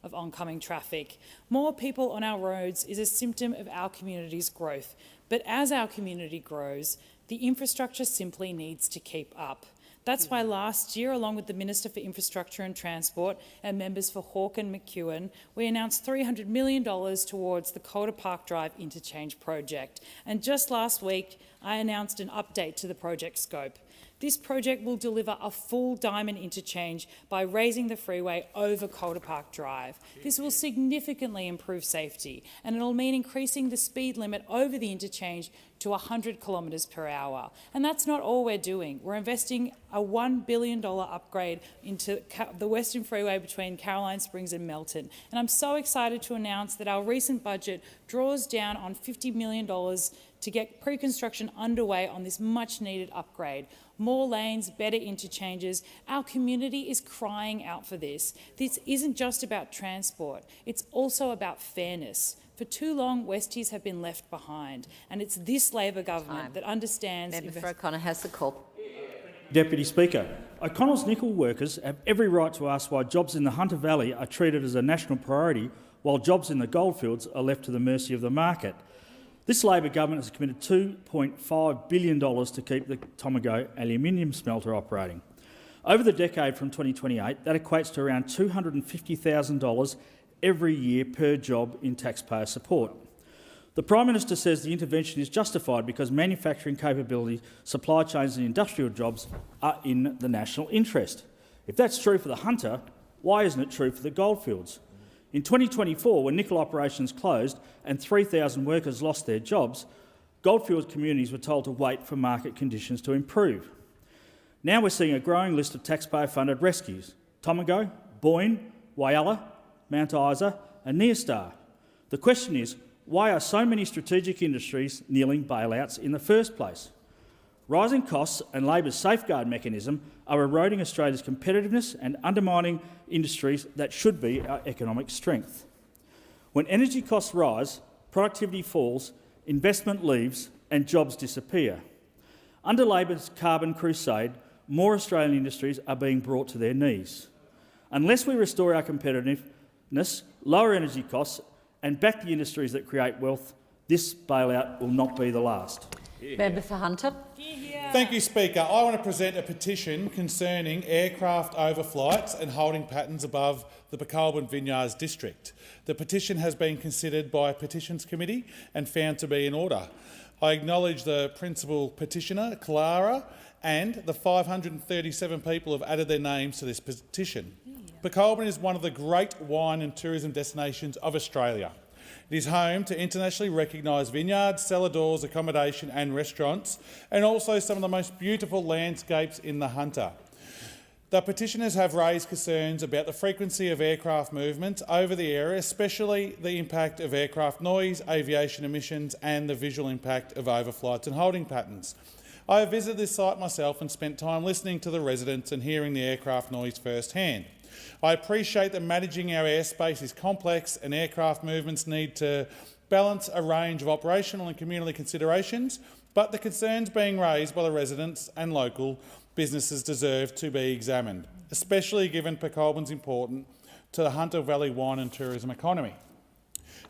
of oncoming traffic. More people on our roads is a symptom of our community's growth. But as our community grows, the infrastructure simply needs to keep up. That's why last year, along with the Minister for Infrastructure and Transport and members for Hawke and McEwen, we announced $300 million towards the Calder Park Drive interchange project. And just last week, I announced an update to the project scope. This project will deliver a full diamond interchange by raising the freeway over Calder Park Drive. This will significantly improve safety, and it will mean increasing the speed limit over the interchange to 100 kilometres per hour. And that's not all we're doing. We're investing a $1 billion upgrade into the Western Freeway between Caroline Springs and Melton. And I'm so excited to announce that our recent budget draws down on $50 million to get pre-construction underway on this much-needed upgrade. More lanes, better interchanges. Our community is crying out for this. This isn't just about transport. It's also about fairness. For too long, Westies have been left behind, and it's this Labor government that understands— Member for O'Connor has the call. Deputy Speaker, O'Connell's nickel workers have every right to ask why jobs in the Hunter Valley are treated as a national priority while jobs in the goldfields are left to the mercy of the market. This Labor government has committed $2.5 billion to keep the Tomago aluminium smelter operating. Over the decade from 2028, that equates to around $250,000 every year per job in taxpayer support. The Prime Minister says the intervention is justified because manufacturing capability, supply chains and industrial jobs are in the national interest. If that's true for the Hunter, why isn't it true for the goldfields? In 2024, when nickel operations closed and 3,000 workers lost their jobs, goldfields communities were told to wait for market conditions to improve. Now we're seeing a growing list of taxpayer-funded rescues: Tomago, Boyne, Whyalla, Mount Isa and Neostar. The question is, why are so many strategic industries kneeling bailouts in the first place? Rising costs and Labor's safeguard mechanism are eroding Australia's competitiveness and undermining industries that should be our economic strength. When energy costs rise, productivity falls, investment leaves and jobs disappear. Under Labor's carbon crusade, more Australian industries are being brought to their knees. Unless we restore our competitiveness, lower energy costs and back the industries that create wealth, this bailout will not be the last. Member for Hunter. Thank you, Speaker. I want to present a petition concerning aircraft overflights and holding patterns above the Pacolban Vineyards district. The petition has been considered by a petitions committee and found to be in order. I acknowledge the principal petitioner, Clara, and the 537 people who have added their names to this petition. Pacolban is one of the great wine and tourism destinations of Australia. It is home to internationally recognised vineyards, cellar doors, accommodation and restaurants, and also some of the most beautiful landscapes in the Hunter. The petitioners have raised concerns about the frequency of aircraft movements over the area, especially the impact of aircraft noise, aviation emissions and the visual impact of overflights and holding patterns. I have visited this site myself and spent time listening to the residents and hearing the aircraft noise firsthand. I appreciate that managing our airspace is complex and aircraft movements need to balance a range of operational and community considerations, but the concerns being raised by the residents and local businesses deserve to be examined, especially given Pacolban's importance to the Hunter Valley wine and tourism economy.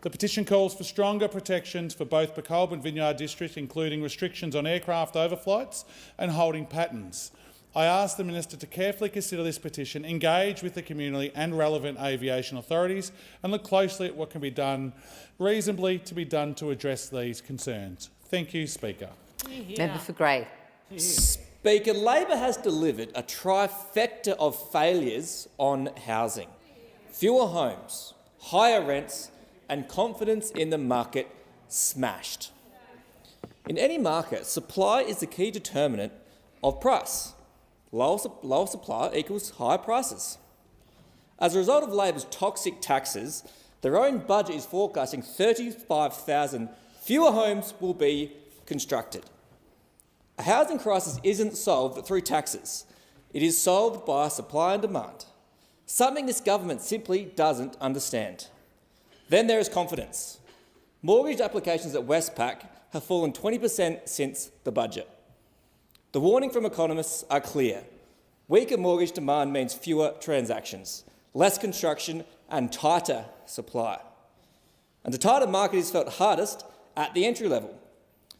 The petition calls for stronger protections for both Pacolban Vineyard District, including restrictions on aircraft overflights and holding patterns. I ask the Minister to carefully consider this petition, engage with the community and relevant aviation authorities and look closely at what can be done reasonably to address these concerns. Thank you, Speaker. Member for Grey. Speaker, Labor has delivered a trifecta of failures on housing: fewer homes, higher rents and confidence in the market smashed. In any market, supply is the key determinant of price. Lower supply equals higher prices. As a result of Labor's toxic taxes, their own budget is forecasting 35,000 fewer homes will be constructed. A housing crisis isn't solved through taxes. It is solved by supply and demand, something this government simply doesn't understand. Then there is confidence. Mortgage applications at Westpac have fallen 20% since the budget. The warning from economists are clear. Weaker mortgage demand means fewer transactions, less construction and tighter supply. And the tighter market is felt hardest at the entry level.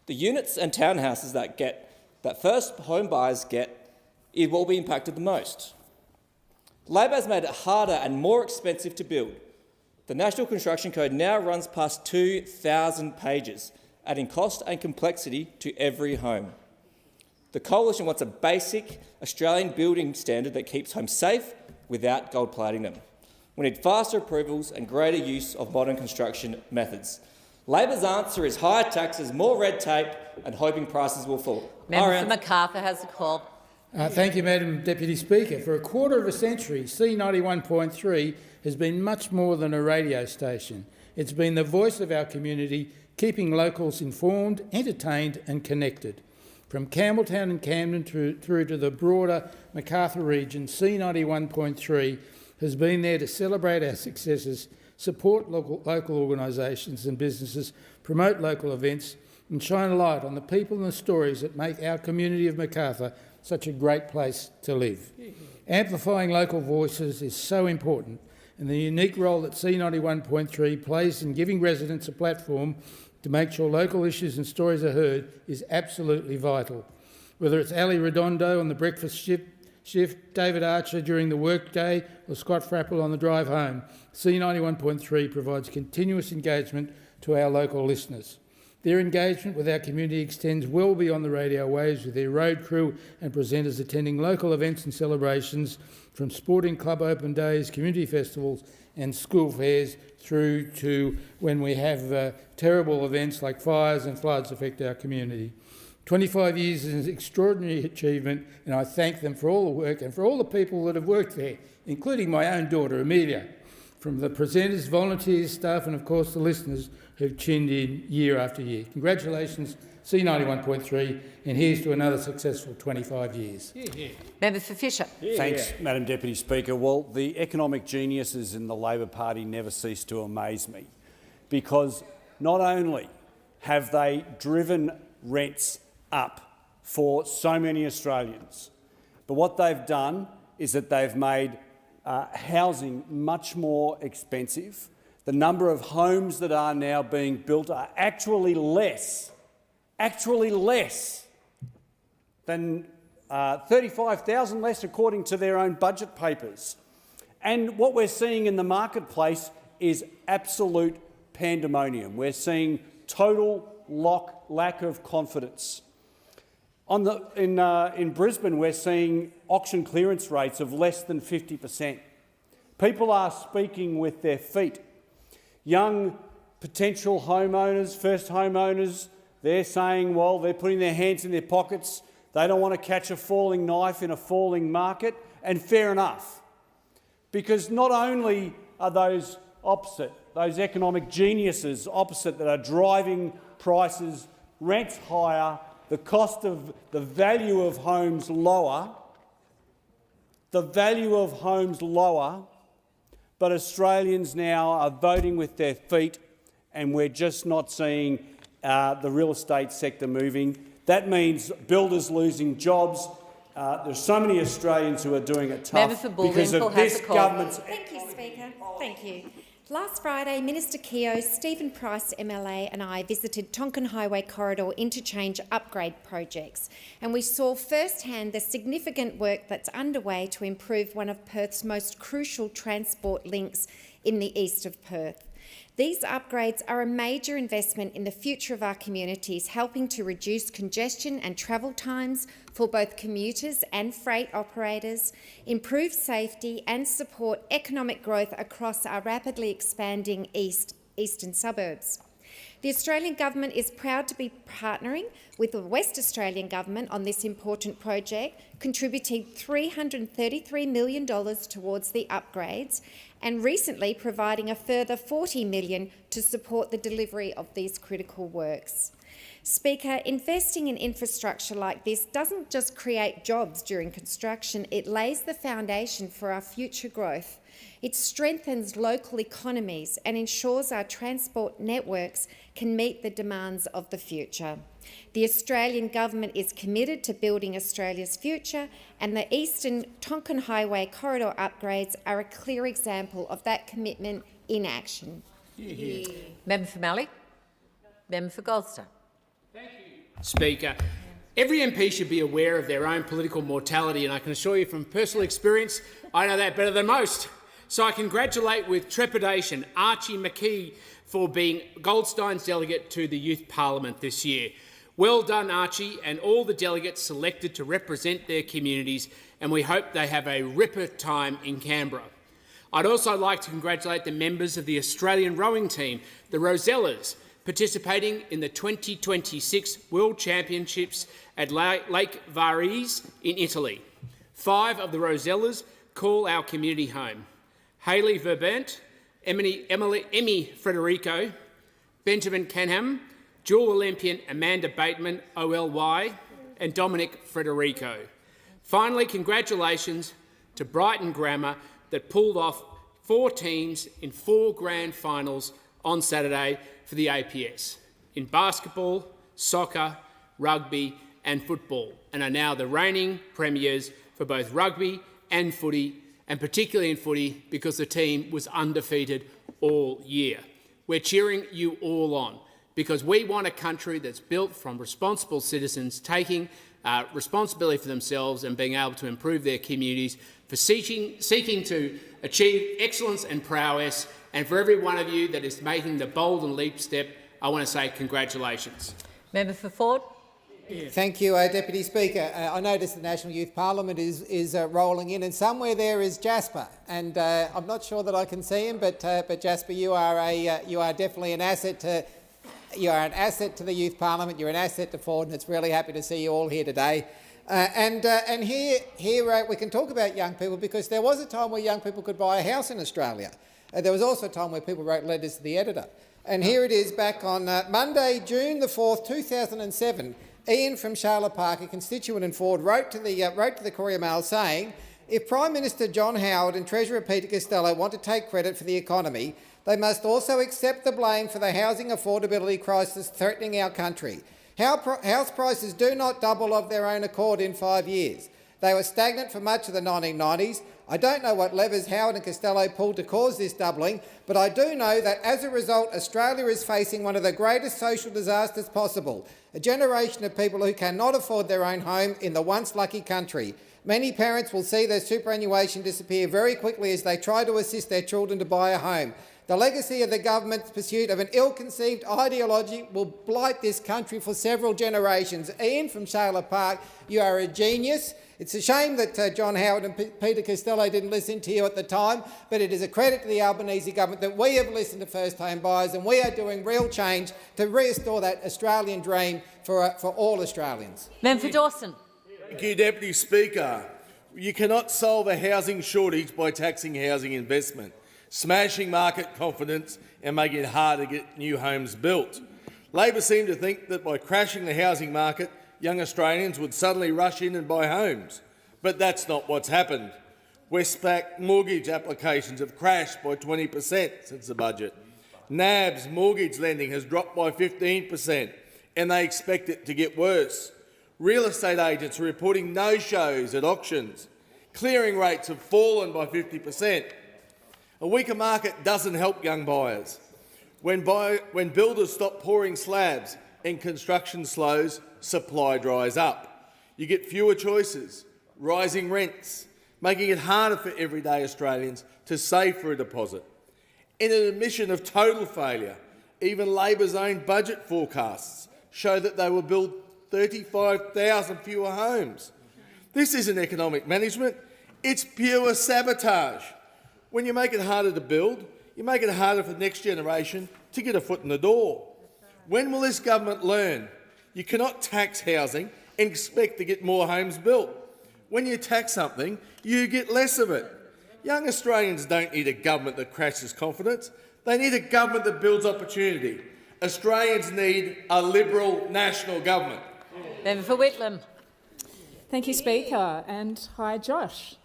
The units and townhouses that first home buyers get, it will be impacted the most. Labor has made it harder and more expensive to build. The National Construction Code now runs past 2,000 pages, adding cost and complexity to every home. The Coalition wants a basic Australian building standard that keeps homes safe without gold-plating them. We need faster approvals and greater use of modern construction methods. Labor's answer is higher taxes, more red tape and hoping prices will fall. Member for Macarthur has the call. Thank you, Madam Deputy Speaker. For a quarter of a century, C91.3 has been much more than a radio station. It's been the voice of our community, keeping locals informed, entertained and connected. From Campbelltown and Camden through to the broader Macarthur region, C91.3 has been there to celebrate our successes, support local organisations and businesses, promote local events and shine a light on the people and the stories that make our community of Macarthur such a great place to live. Amplifying local voices is so important, and the unique role that C91.3 plays in giving residents a platform to make sure local issues and stories are heard is absolutely vital. Whether it's Ali Redondo on the breakfast shift, David Archer during the workday or Scott Frappel on the drive home, C91.3 provides continuous engagement to our local listeners. Their engagement with our community extends well beyond the radio waves, with their road crew and presenters attending local events and celebrations, from sporting club open days, community festivals and school fairs, through to when we have terrible events like fires and floods affect our community. 25 years is an extraordinary achievement, and I thank them for all the work and for all the people that have worked there, including my own daughter, Amelia, from the presenters, volunteers, staff and, of course, the listeners who've tuned in year after year. Congratulations, C91.3, and here's to another successful 25 years. Member for Fisher. Thanks, Madam Deputy Speaker. Well, the economic geniuses in the Labor Party never cease to amaze me, because not only have they driven rents up for so many Australians, but what they've done is that they've made housing much more expensive. The number of homes that are now being built are actually less than 35,000 less according to their own budget papers. And what we're seeing in the marketplace is absolute pandemonium. We're seeing total lack of confidence. In Brisbane, we're seeing auction clearance rates of less than 50%. People are speaking with their feet. Young potential homeowners, first homeowners, they're saying, well, they're putting their hands in their pockets. They don't want to catch a falling knife in a falling market, and fair enough. Because not only are those opposite, those economic geniuses opposite that are driving prices, rents higher, the cost of the value of homes lower, but Australians now are voting with their feet, and we're just not seeing the real estate sector moving. That means builders losing jobs. There's so many Australians who are doing it tough because of this government's... Thank you, Speaker. Thank you. Last Friday, Minister Keogh, Stephen Price MLA and I visited Tonkan Highway corridor interchange upgrade projects, and we saw firsthand the significant work that's underway to improve one of Perth's most crucial transport links in the east of Perth. These upgrades are a major investment in the future of our communities, helping to reduce congestion and travel times for both commuters and freight operators, improve safety and support economic growth across our rapidly expanding eastern suburbs. The Australian Government is proud to be partnering with the West Australian Government on this important project, contributing $333 million towards the upgrades and recently providing a further $40 million to support the delivery of these critical works. Speaker, investing in infrastructure like this doesn't just create jobs during construction, it lays the foundation for our future growth. It strengthens local economies and ensures our transport networks can meet the demands of the future. The Australian Government is committed to building Australia's future, and the Eastern Tonkan Highway corridor upgrades are a clear example of that commitment in action. Member for Mallee. Member for Goldstone. Speaker, every MP should be aware of their own political mortality, and I can assure you from personal experience, I know that better than most. So I congratulate with trepidation Archie McKee for being Goldstein's delegate to the Youth Parliament this year. Well done, Archie, and all the delegates selected to represent their communities, and we hope they have a ripper time in Canberra. I'd also like to congratulate the members of the Australian rowing team, the Rosellas, participating in the 2026 World Championships at Lake Varese in Italy. 5 of the Rosellas call our community home: Hayley Verbant, Emmy Frederico, Benjamin Canham, dual Olympian Amanda Bateman, OLY, and Dominic Frederico. Finally, congratulations to Brighton Grammar that pulled off 4 teams in 4 grand finals on Saturday for the APS in basketball, soccer, rugby and football, and are now the reigning premiers for both rugby and footy, and particularly in footy because the team was undefeated all year. We're cheering you all on because we want a country that's built from responsible citizens taking responsibility for themselves and being able to improve their communities, for seeking to achieve excellence and prowess. And for every one of you that is making the bold and leap step, I want to say congratulations. Member for Ford. Thank you, Deputy Speaker. I notice the National Youth Parliament is rolling in, and somewhere there is Jasper. And I'm not sure that I can see him, but Jasper, you are definitely an asset to. You are an asset to the Youth Parliament. You're an asset to Ford, and it's really happy to see you all here today. And here we can talk about young people, because there was a time where young people could buy a house in Australia. There was also a time where people wrote letters to the editor. And here it is back on Monday, June the 4th, 2007. Ian from Charlotte Park, a constituent in Ford, wrote to the Courier Mail saying, if Prime Minister John Howard and Treasurer Peter Costello want to take credit for the economy, they must also accept the blame for the housing affordability crisis threatening our country. House prices do not double of their own accord in 5 years. They were stagnant for much of the 1990s. I don't know what levers Howard and Costello pulled to cause this doubling, but I do know that as a result, Australia is facing one of the greatest social disasters possible, a generation of people who cannot afford their own home in the once lucky country. Many parents will see their superannuation disappear very quickly as they try to assist their children to buy a home. The legacy of the government's pursuit of an ill-conceived ideology will blight this country for several generations. Ian from Charlotte Park, you are a genius. It's a shame that John Howard and Peter Costello didn't listen to you at the time, but it is a credit to the Albanese government that we have listened to first-home buyers, and we are doing real change to restore that Australian dream for all Australians. Member for Dawson. Thank you, Deputy Speaker. You cannot solve a housing shortage by taxing housing investment, smashing market confidence and making it hard to get new homes built. Labor seem to think that by crashing the housing market, young Australians would suddenly rush in and buy homes. But that's not what's happened. Westpac mortgage applications have crashed by 20% since the budget. NAB's mortgage lending has dropped by 15%, and they expect it to get worse. Real estate agents are reporting no-shows at auctions. Clearing rates have fallen by 50%. A weaker market doesn't help young buyers. When builders stop pouring slabs and construction slows, supply dries up. You get fewer choices, rising rents, making it harder for everyday Australians to save for a deposit. In an admission of total failure, even Labor's own budget forecasts show that they will build 35,000 fewer homes. This isn't economic management, it's pure sabotage. When you make it harder to build, you make it harder for the next generation to get a foot in the door. When will this government learn? You cannot tax housing and expect to get more homes built. When you tax something, you get less of it. Young Australians don't need a government that crashes confidence. They need a government that builds opportunity. Australians need a Liberal national government. Member for Whitlam. Thank you, Speaker, and hi, Josh.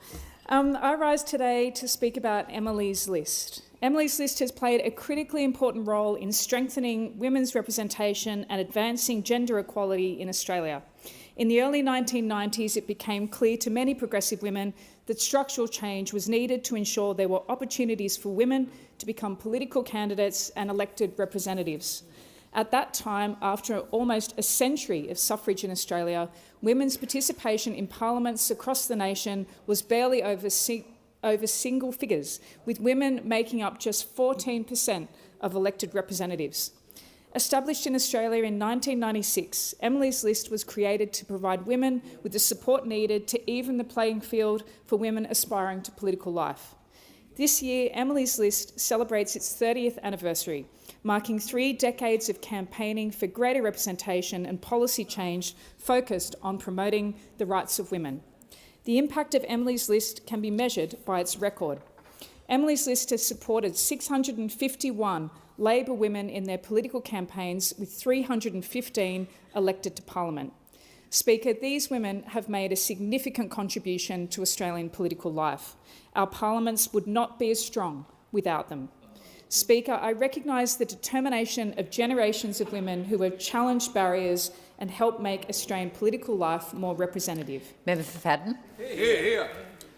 I rise today to speak about Emily's List. Emily's List has played a critically important role in strengthening women's representation and advancing gender equality in Australia. In the early 1990s, it became clear to many progressive women that structural change was needed to ensure there were opportunities for women to become political candidates and elected representatives. At that time, after almost a century of suffrage in Australia, women's participation in parliaments across the nation was barely over single figures, with women making up just 14% of elected representatives. Established in Australia in 1996, Emily's List was created to provide women with the support needed to even the playing field for women aspiring to political life. This year, Emily's List celebrates its 30th anniversary, marking 3 decades of campaigning for greater representation and policy change focused on promoting the rights of women. The impact of Emily's List can be measured by its record. Emily's List has supported 651 Labor women in their political campaigns, with 315 elected to Parliament. Speaker, these women have made a significant contribution to Australian political life. Our parliaments would not be as strong without them. Speaker, I recognise the determination of generations of women who have challenged barriers and helped make Australian political life more representative. Member for Fadden.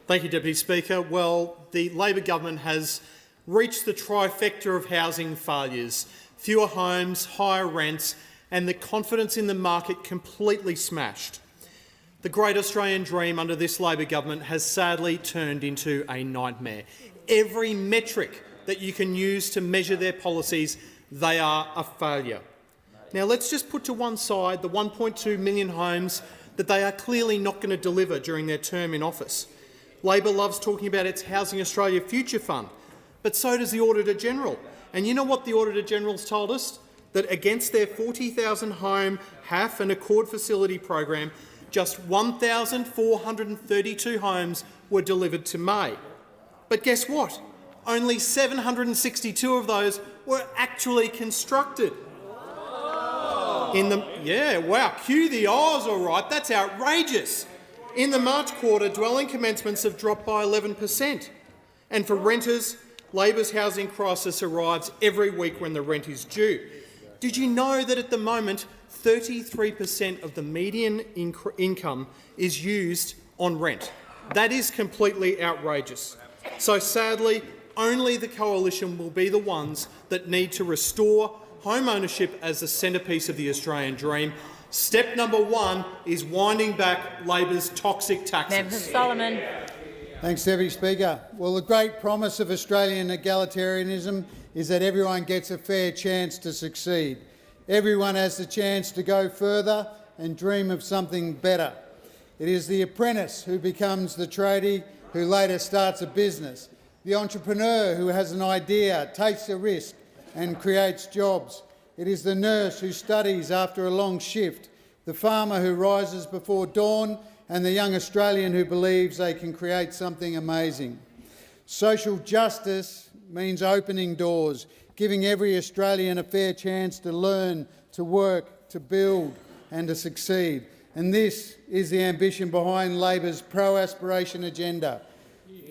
Thank you, Deputy Speaker. Well, the Labor government has reached the trifecta of housing failures: fewer homes, higher rents, and the confidence in the market completely smashed. The great Australian dream under this Labor government has sadly turned into a nightmare. Every metric that you can use to measure their policies, they are a failure. Now, let's just put to one side the 1.2 million homes that they are clearly not going to deliver during their term in office. Labor loves talking about its Housing Australia Future Fund, but so does the Auditor-General. And you know what the Auditor-General's told us? That against their 40,000 home HAF and Accord facility program, just 1,432 homes were delivered to May. But guess what? Only 762 of those were actually constructed. Cue the O's, all right. That's outrageous. In the March quarter, dwelling commencements have dropped by 11%. And for renters, Labor's housing crisis arrives every week when the rent is due. Did you know that at the moment 33% of the median income is used on rent? That is completely outrageous. So sadly, only the Coalition will be the ones that need to restore home ownership as the centrepiece of the Australian dream. Step number 1 is winding back Labor's toxic taxes. Member Solomon. Thanks, Deputy Speaker. Well, the great promise of Australian egalitarianism is that everyone gets a fair chance to succeed. Everyone has the chance to go further and dream of something better. It is the apprentice who becomes the tradie who later starts a business, the entrepreneur who has an idea, takes a risk and creates jobs. It is the nurse who studies after a long shift, the farmer who rises before dawn, and the young Australian who believes they can create something amazing. Social justice means opening doors, giving every Australian a fair chance to learn, to work, to build and to succeed. And this is the ambition behind Labor's pro-aspiration agenda.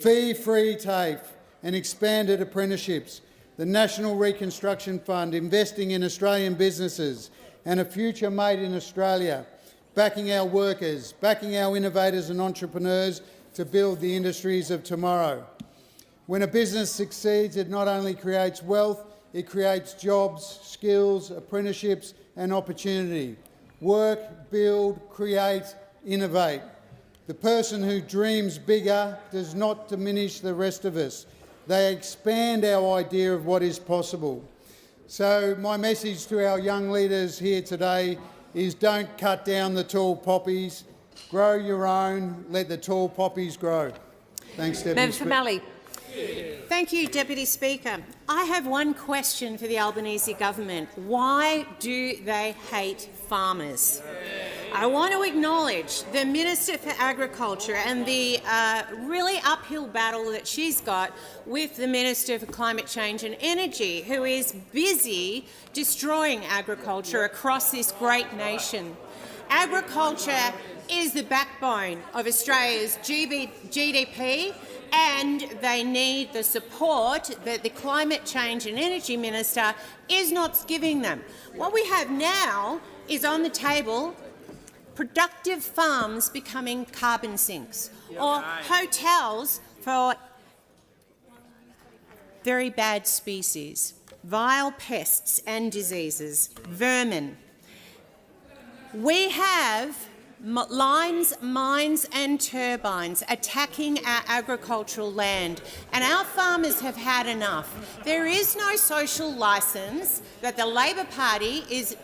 Fee-free TAFE and expanded apprenticeships, the National Reconstruction Fund investing in Australian businesses and a future made in Australia, backing our workers, backing our innovators and entrepreneurs to build the industries of tomorrow. When a business succeeds, it not only creates wealth, it creates jobs, skills, apprenticeships and opportunity. Work, build, create, innovate. The person who dreams bigger does not diminish the rest of us. They expand our idea of what is possible. So my message to our young leaders here today is don't cut down the tall poppies, grow your own, let the tall poppies grow. Thanks, Deputy Speaker. Member Thank you, Deputy Speaker. I have one question for the Albanese government. Why do they hate farmers? I want to acknowledge the Minister for Agriculture and the really uphill battle that she's got with the Minister for Climate Change and Energy, who is busy destroying agriculture across this great nation. Agriculture is the backbone of Australia's GDP, and they need the support that the Climate Change and Energy Minister is not giving them. What we have now is on the table productive farms becoming carbon sinks, or hotels for very bad species, vile pests and diseases, vermin. We have lines, mines and turbines attacking our agricultural land, and our farmers have had enough. There is no social licence that the Labor Party is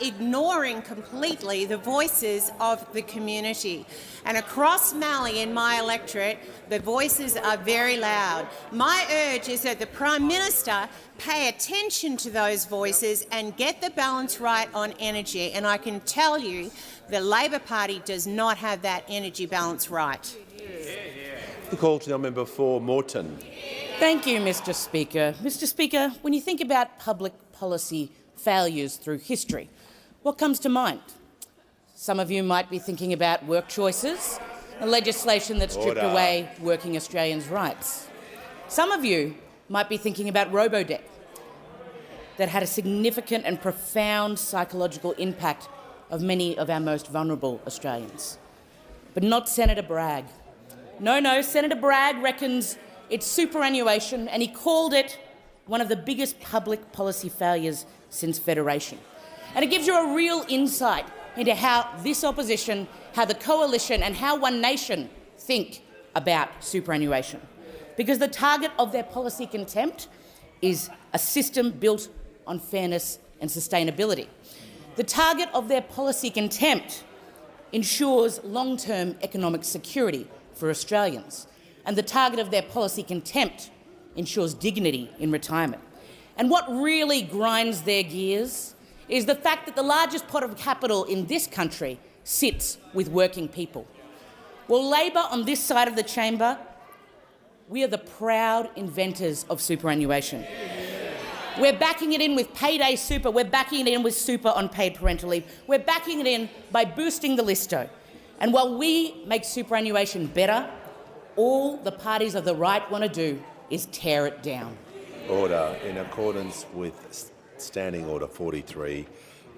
ignoring completely the voices of the community. And across Mallee in my electorate, the voices are very loud. My urge is that the Prime Minister pay attention to those voices and get the balance right on energy. And I can tell you the Labor Party does not have that energy balance right. The call to the member for Moreton. Thank you, Mr Speaker. Mr Speaker, when you think about public policy failures through history, what comes to mind? Some of you might be thinking about work choices, a legislation that stripped away working Australians' rights. Some of you might be thinking about robo-debt, that had a significant and profound psychological impact of many of our most vulnerable Australians. But not Senator Bragg. No, Senator Bragg reckons it's superannuation, and he called it one of the biggest public policy failures since Federation. And it gives you a real insight into how this opposition, how the coalition and how One Nation think about superannuation. Because the target of their policy contempt is a system built on fairness and sustainability. The target of their policy contempt ensures long-term economic security for Australians. And the target of their policy contempt ensures dignity in retirement. And what really grinds their gears is the fact that the largest pot of capital in this country sits with working people. Well, Labor on this side of the chamber, we are the proud inventors of superannuation. We're backing it in with payday super. We're backing it in with super on paid parental leave. We're backing it in by boosting the listo. And while we make superannuation better, all the parties of the right want to do is tear it down. Order. In accordance with Standing Order 43,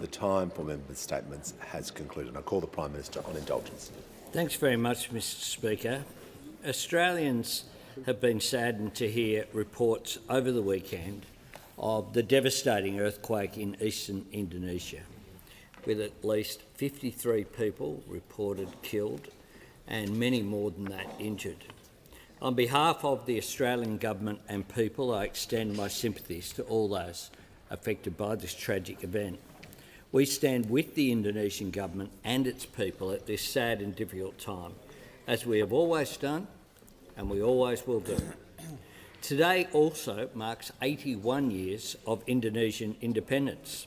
the time for member statements has concluded. I call the Prime Minister on indulgence. Thanks very much, Mr Speaker. Australians have been saddened to hear reports over the weekend of the devastating earthquake in eastern Indonesia, with at least 53 people reported killed and many more than that injured. On behalf of the Australian Government and people, I extend my sympathies to all those affected by this tragic event. We stand with the Indonesian Government and its people at this sad and difficult time, as we have always done and we always will do. Today also marks 81 years of Indonesian independence.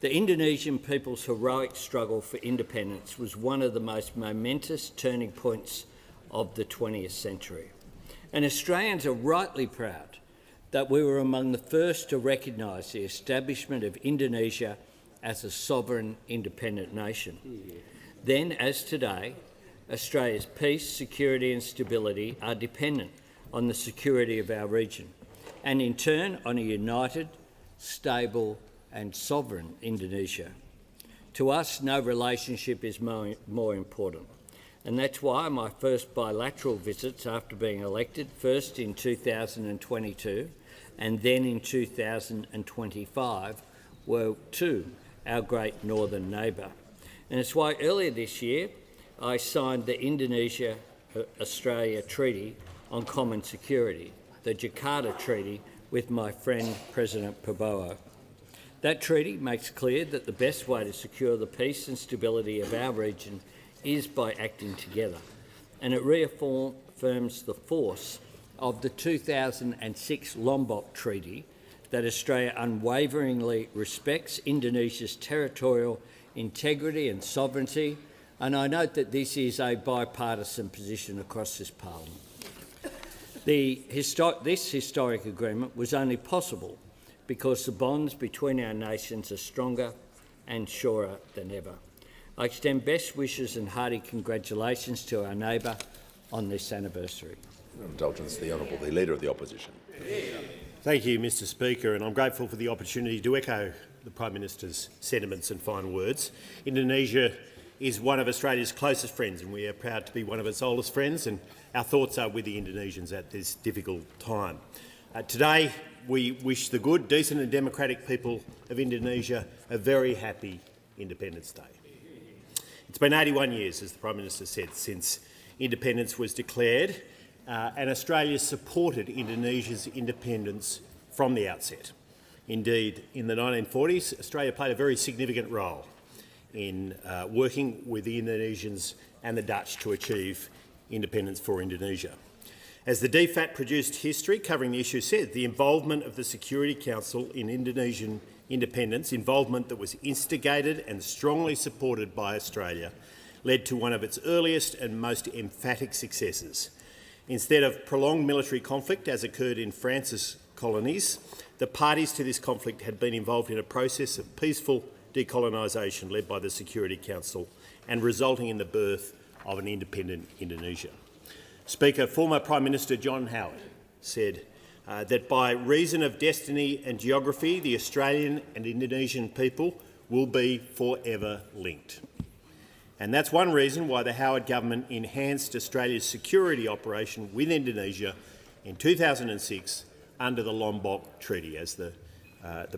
The Indonesian people's heroic struggle for independence was one of the most momentous turning points of the 20th century. And Australians are rightly proud that we were among the first to recognise the establishment of Indonesia as a sovereign, independent nation. Then, as today, Australia's peace, security and stability are dependent on the security of our region, and in turn on a united, stable and sovereign Indonesia. To us, no relationship is more important. And that's why my first bilateral visits after being elected, first in 2022 and then in 2025, were to our great northern neighbour. And it's why earlier this year I signed the Indonesia-Australia Treaty on Common Security, the Jakarta Treaty, with my friend President Prabowo. That treaty makes clear that the best way to secure the peace and stability of our region is by acting together, and it reaffirms the force of the 2006 Lombok Treaty that Australia unwaveringly respects Indonesia's territorial integrity and sovereignty, and I note that this is a bipartisan position across this parliament. This historic agreement was only possible because the bonds between our nations are stronger and surer than ever. I extend best wishes and hearty congratulations to our neighbour on this anniversary. Indulgence, the Honourable the Leader of the Opposition. Thank you, Mr Speaker, and I'm grateful for the opportunity to echo the Prime Minister's sentiments and final words. Indonesia is one of Australia's closest friends, and we are proud to be one of its oldest friends, and our thoughts are with the Indonesians at this difficult time. Today, we wish the good, decent and democratic people of Indonesia a very happy Independence Day. It's been 81 years, as the Prime Minister said, since independence was declared, and Australia supported Indonesia's independence from the outset. Indeed, in the 1940s, Australia played a very significant role in working with the Indonesians and the Dutch to achieve independence for Indonesia. As the DFAT produced history covering the issue said, the involvement of the Security Council in Indonesian independence, involvement that was instigated and strongly supported by Australia, led to one of its earliest and most emphatic successes. Instead of prolonged military conflict, as occurred in France's colonies, the parties to this conflict had been involved in a process of peaceful decolonisation led by the Security Council and resulting in the birth of an independent Indonesia. Speaker, former Prime Minister John Howard said that by reason of destiny and geography, the Australian and Indonesian people will be forever linked. And that's one reason why the Howard government enhanced Australia's security operation with Indonesia in 2006 under the Lombok Treaty, as the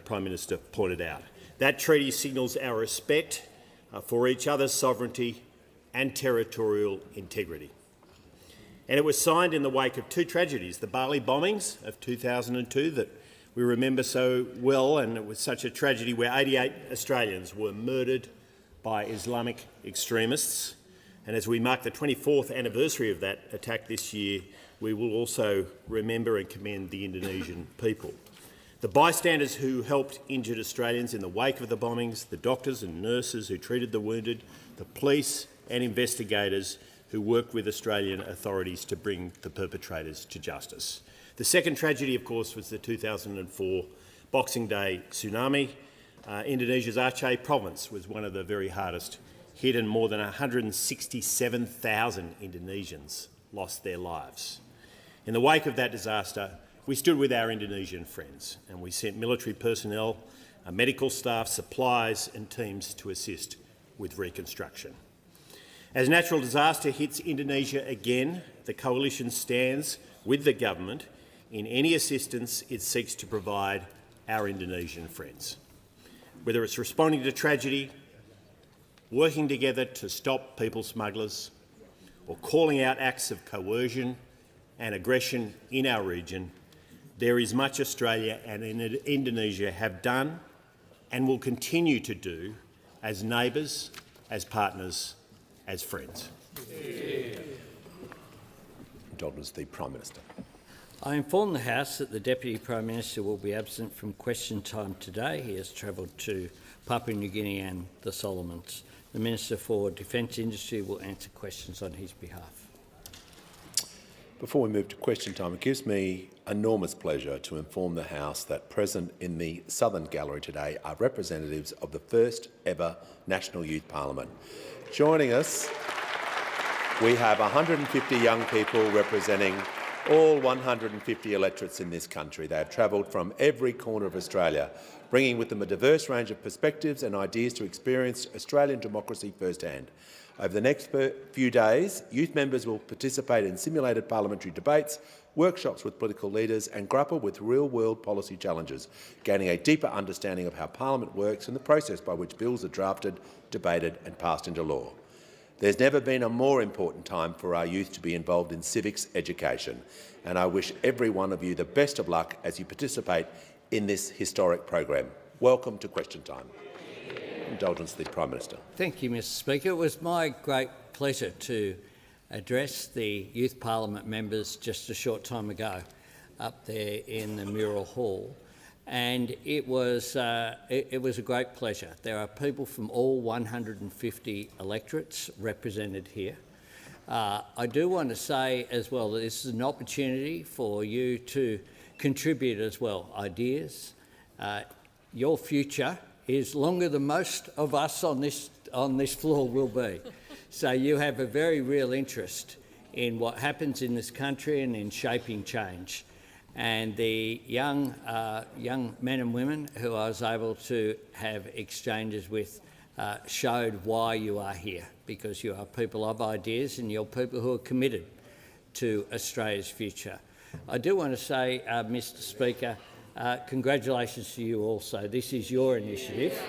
Prime Minister pointed out. That treaty signals our respect for each other's sovereignty and territorial integrity. And it was signed in the wake of two tragedies, the Bali bombings of 2002 that we remember so well, and it was such a tragedy where 88 Australians were murdered by Islamic extremists. And as we mark the 24th anniversary of that attack this year, we will also remember and commend the Indonesian people. The bystanders who helped injured Australians in the wake of the bombings, the doctors and nurses who treated the wounded, the police and investigators who worked with Australian authorities to bring the perpetrators to justice. The second tragedy, of course, was the 2004 Boxing Day tsunami. Indonesia's Aceh province was one of the very hardest hit, and more than 167,000 Indonesians lost their lives. In the wake of that disaster, we stood with our Indonesian friends and we sent military personnel, medical staff, supplies and teams to assist with reconstruction. As natural disaster hits Indonesia again, the coalition stands with the government in any assistance it seeks to provide our Indonesian friends. Whether it's responding to tragedy, working together to stop people smugglers, or calling out acts of coercion and aggression in our region, there is much Australia and Indonesia have done and will continue to do as neighbours, as partners, as friends. Indulgence, the Prime Minister. I inform the House that the Deputy Prime Minister will be absent from question time today. He has travelled to Papua New Guinea and the Solomons. The Minister for Defence Industry will answer questions on his behalf. Before we move to question time, it gives me enormous pleasure to inform the House that present in the Southern Gallery today are representatives of the first ever National Youth Parliament. Joining us, we have 150 young people representing all 150 electorates in this country. They have travelled from every corner of Australia, bringing with them a diverse range of perspectives and ideas to experience Australian democracy firsthand. Over the next few days, youth members will participate in simulated parliamentary debates, workshops with political leaders and grapple with real-world policy challenges, gaining a deeper understanding of how Parliament works and the process by which bills are drafted, debated and passed into law. There's never been a more important time for our youth to be involved in civics education, and I wish every one of you the best of luck as you participate in this historic program. Welcome to Question Time. Indulgence, the Prime Minister. Thank you, Mr Speaker. It was my great pleasure to address the Youth Parliament members just a short time ago up there in the Mural Hall, and it was a great pleasure. There are people from all 150 electorates represented here. I do want to say as well that this is an opportunity for you to contribute as well ideas. Your future is longer than most of us on this on this floor will be. So you have a very real interest in what happens in this country and in shaping change. And the young men and women who I was able to have exchanges with showed why you are here, because you are people of ideas and you're people who are committed to Australia's future. I do want to say, Mr Speaker, congratulations to you also. This is your initiative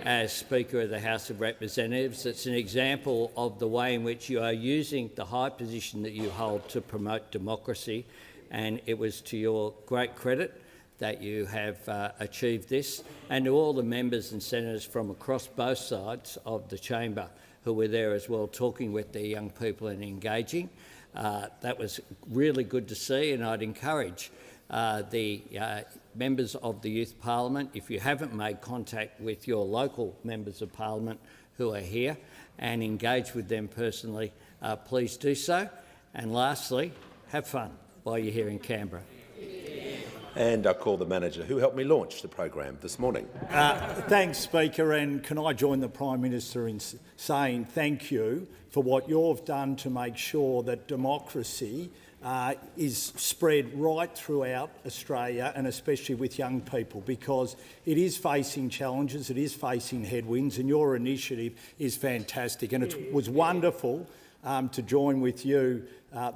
as Speaker of the House of Representatives. It's an example of the way in which you are using the high position that you hold to promote democracy, and it was to your great credit that you have achieved this, and to all the members and senators from across both sides of the chamber who were there as well, talking with the young people and engaging. That was really good to see, and I'd encourage the members of the Youth Parliament, if you haven't made contact with your local members of Parliament who are here and engage with them personally, please do so. And lastly, have fun while you're here in Canberra. And I call the manager who helped me launch the program this morning. Thanks, Speaker, and can I join the Prime Minister in saying thank you for what you've done to make sure that democracy is spread right throughout Australia, and especially with young people, because it is facing challenges, it is facing headwinds, and your initiative is fantastic. And it was wonderful to join with you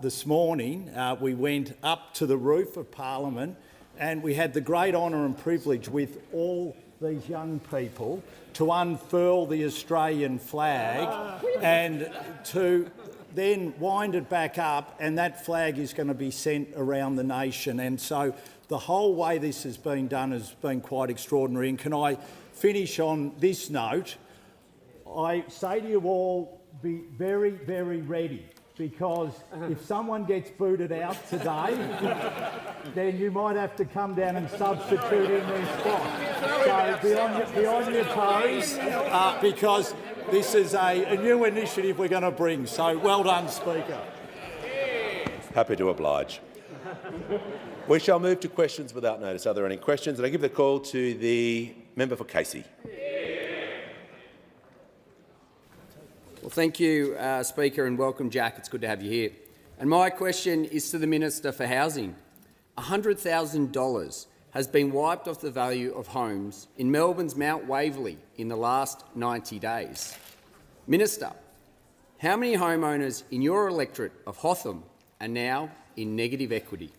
this morning. We went up to the roof of Parliament and we had the great honour and privilege with all these young people to unfurl the Australian flag and to then wind it back up, and that flag is going to be sent around the nation. And so the whole way this has been done has been quite extraordinary. And can I finish on this note? I say to you all, be very, very ready, because if someone gets booted out today, then you might have to come down and substitute in their spot. So be on your toes, because this is a new initiative we're going to bring. So well done, Speaker. Happy to oblige. We shall move to questions without notice. Are there any questions? And I give the call to the member for Casey. Well, thank you, Speaker, and welcome, Jack. It's good to have you here. And my question is to the Minister for Housing. $100,000 has been wiped off the value of homes in Melbourne's Mount Waverley in the last 90 days. Minister, how many homeowners in your electorate of Hotham are now in negative equity?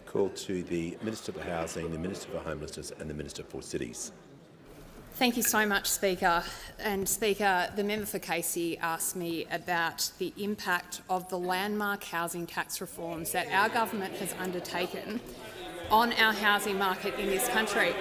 Call to the Minister for Housing, the Minister for Homelessness and the Minister for Cities. Thank you so much, Speaker. And Speaker, the member for Casey asked me about the impact of the landmark housing tax reforms that our government has undertaken on our housing market in this country.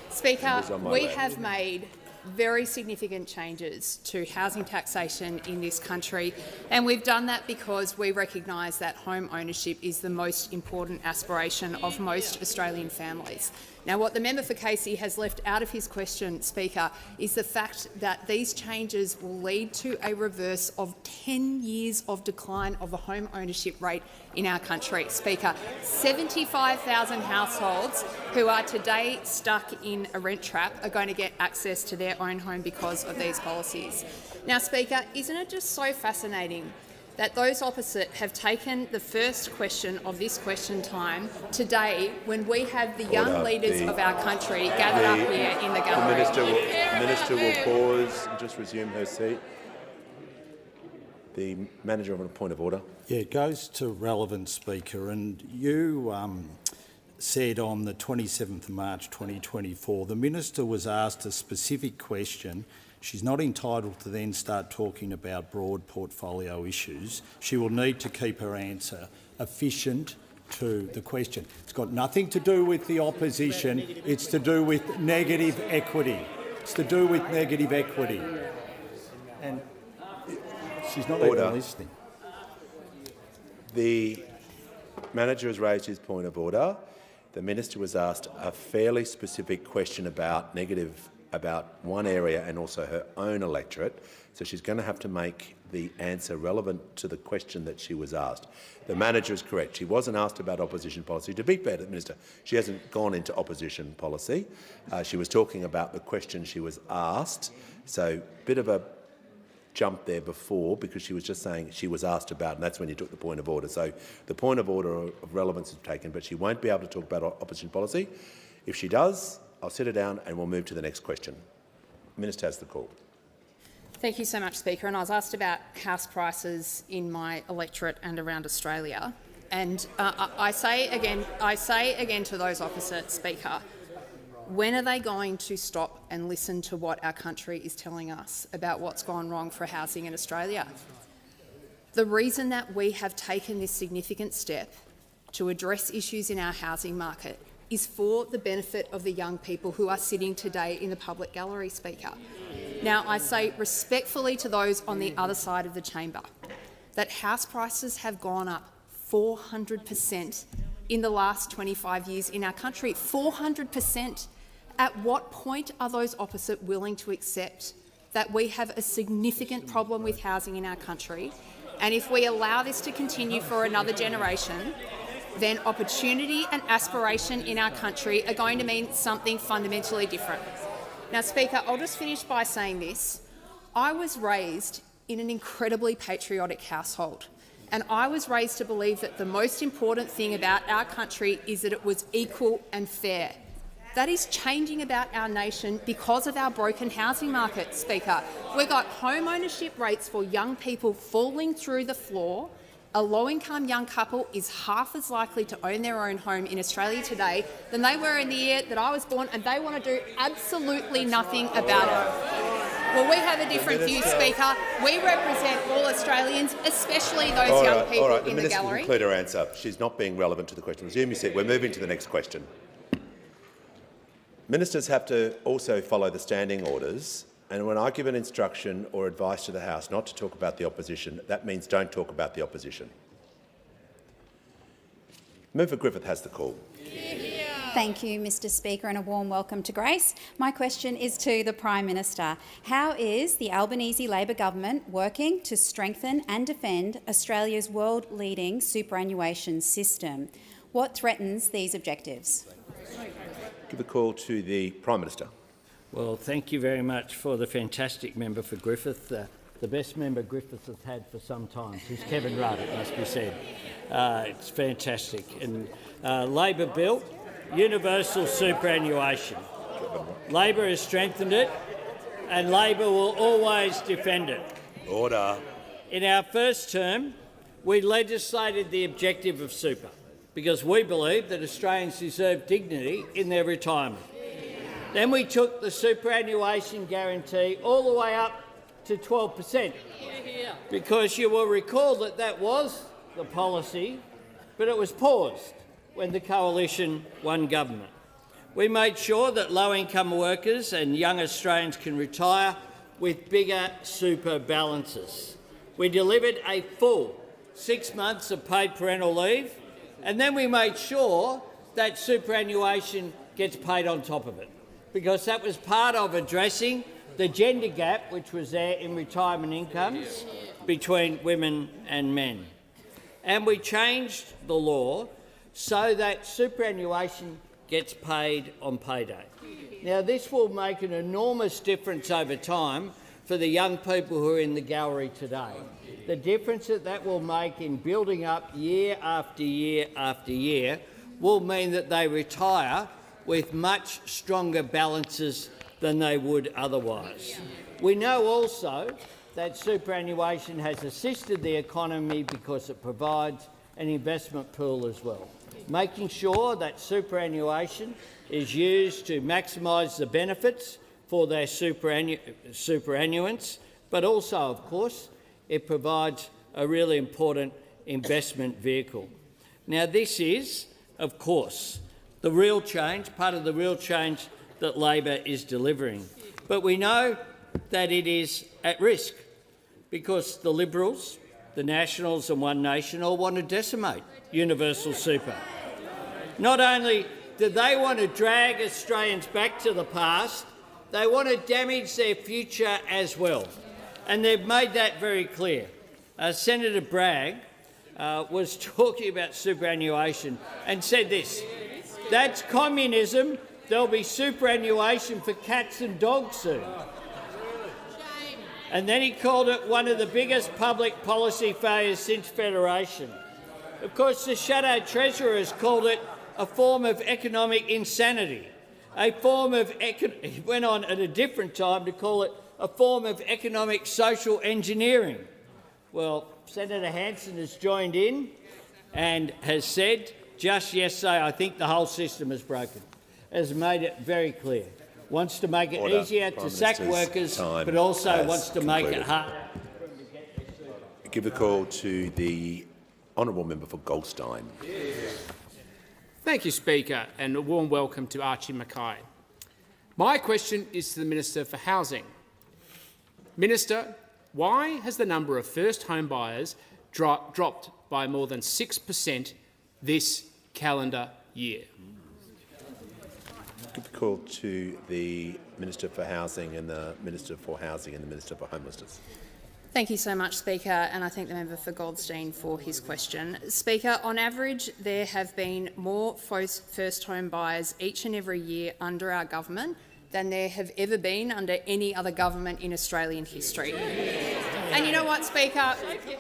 Speaker, we have made very significant changes to housing taxation in this country, and we've done that because we recognise that home ownership is the most important aspiration of most Australian families. Now, what the member for Casey has left out of his question, Speaker, is the fact that these changes will lead to a reverse of 10 years of decline of the home ownership rate in our country. Speaker, 75,000 households who are today stuck in a rent trap are going to get access to their own home because of these policies. Now, Speaker, isn't it just so fascinating that those opposite have taken the first question of this question time today, when we have the young leaders of our country gathered up here in the gallery? The Minister will pause and just resume her seat. The Manager on a point of order. Yeah, it goes to relevant, Speaker, and you said on the 27th of March 2024 the Minister was asked a specific question. She's not entitled to then start talking about broad portfolio issues. She will need to keep her answer efficient to the question. It's got nothing to do with the opposition. It's to do with negative equity. It's to do with negative equity. And she's not even listening. The Manager has raised his point of order. The Minister was asked a fairly specific question about one area and also her own electorate. so she's going to have to make the answer relevant to the question that she was asked. The manager is correct. She wasn't asked about opposition policy. To be fair to the Minister, she hasn't gone into opposition policy. She was talking about the question she was asked, so bit of a jump there before because she was just saying she was asked about, and that's when you took the point of order. So the point of order of relevance is taken, but she won't be able to talk about opposition policy. If she does, I'll sit her down and we'll move to the next question. Minister has the call. Thank you so much, Speaker. And I was asked about house prices in my electorate and around Australia. And I say again to those opposite, Speaker, when are they going to stop and listen to what our country is telling us about what's gone wrong for housing in Australia? The reason that we have taken this significant step to address issues in our housing market is for the benefit of the young people who are sitting today in the public gallery, Speaker. Now, I say respectfully to those on the other side of the chamber that house prices have gone up 400% in the last 25 years in our country. 400%. At what point are those opposite willing to accept that we have a significant problem with housing in our country? And if we allow this to continue for another generation, then opportunity and aspiration in our country are going to mean something fundamentally different. Now, Speaker, I'll just finish by saying this. I was raised in an incredibly patriotic household, and I was raised to believe that the most important thing about our country is that it was equal and fair. That is changing about our nation because of our broken housing market, Speaker. We've got home ownership rates for young people falling through the floor. A low-income young couple is half as likely to own their own home in Australia today than they were in the year that I was born, and they want to do absolutely nothing about it. Well, we have a different view, Speaker. We represent all Australians, especially those young people in the gallery. Conclude her answer. She's not being relevant to the question. Resume your seat. We're moving to the next question. Ministers have to also follow the standing orders. And when I give an instruction or advice to the House not to talk about the opposition, that means don't talk about the opposition. Member Griffith has the call. Thank you, Mr Speaker, and a warm welcome to Grace. My question is to the Prime Minister. How is the Albanese Labor government working to strengthen and defend Australia's world-leading superannuation system? What threatens these objectives? Give the call to the Prime Minister. Well, thank you very much for the fantastic member for Griffith, the best member Griffith has had for some time, since Kevin Rudd, it must be said. It's fantastic. And Labor built universal superannuation. Labor has strengthened it, and Labor will always defend it. Order. In our first term, we legislated the objective of super because we believe that Australians deserve dignity in their retirement. Then we took the superannuation guarantee all the way up to 12%, because you will recall that that was the policy, but it was paused when the coalition won government. We made sure that low-income workers and young Australians can retire with bigger super balances. We delivered a full 6 months of paid parental leave, and then we made sure that superannuation gets paid on top of it, because that was part of addressing the gender gap which was there in retirement incomes between women and men. And we changed the law so that superannuation gets paid on payday. Now, this will make an enormous difference over time for the young people who are in the gallery today. The difference that will make in building up year after year after year will mean that they retire with much stronger balances than they would otherwise. We know also that superannuation has assisted the economy because it provides an investment pool as well, making sure that superannuation is used to maximise the benefits for their superannuants, but also, of course, it provides a really important investment vehicle. Now, this is, of course, the real change, part of the real change that Labor is delivering. But we know that it is at risk because the Liberals, the Nationals and One Nation all want to decimate universal super. Not only do they want to drag Australians back to the past, they want to damage their future as well. And they've made that very clear. Senator Bragg was talking about superannuation and said this: "That's communism. There'll be superannuation for cats and dogs soon." And then he called it one of the biggest public policy failures since Federation. Of course, the Shadow Treasurer has called it a form of economic insanity, a form of he went on at a different time to call it a form of economic social engineering. Well, Senator Hanson has joined in and has said just yesterday, I think the whole system is broken, has made it very clear. Wants to make it easier to sack workers, but also wants to make it harder. Give the call to the honourable member for Goldstein. Thank you, Speaker, and a warm welcome to Archie Mackay. My question is to the Minister for Housing. Minister, why has the number of first home buyers dropped by more than 6% this calendar year? Give the call to the Minister for Housing and the Minister for Housing and the Minister for Homelessness. Thank you so much, Speaker, and I thank the member for Goldstein for his question. Speaker, on average, there have been more first home buyers each and every year under our government than there have ever been under any other government in Australian history. And you know what, Speaker?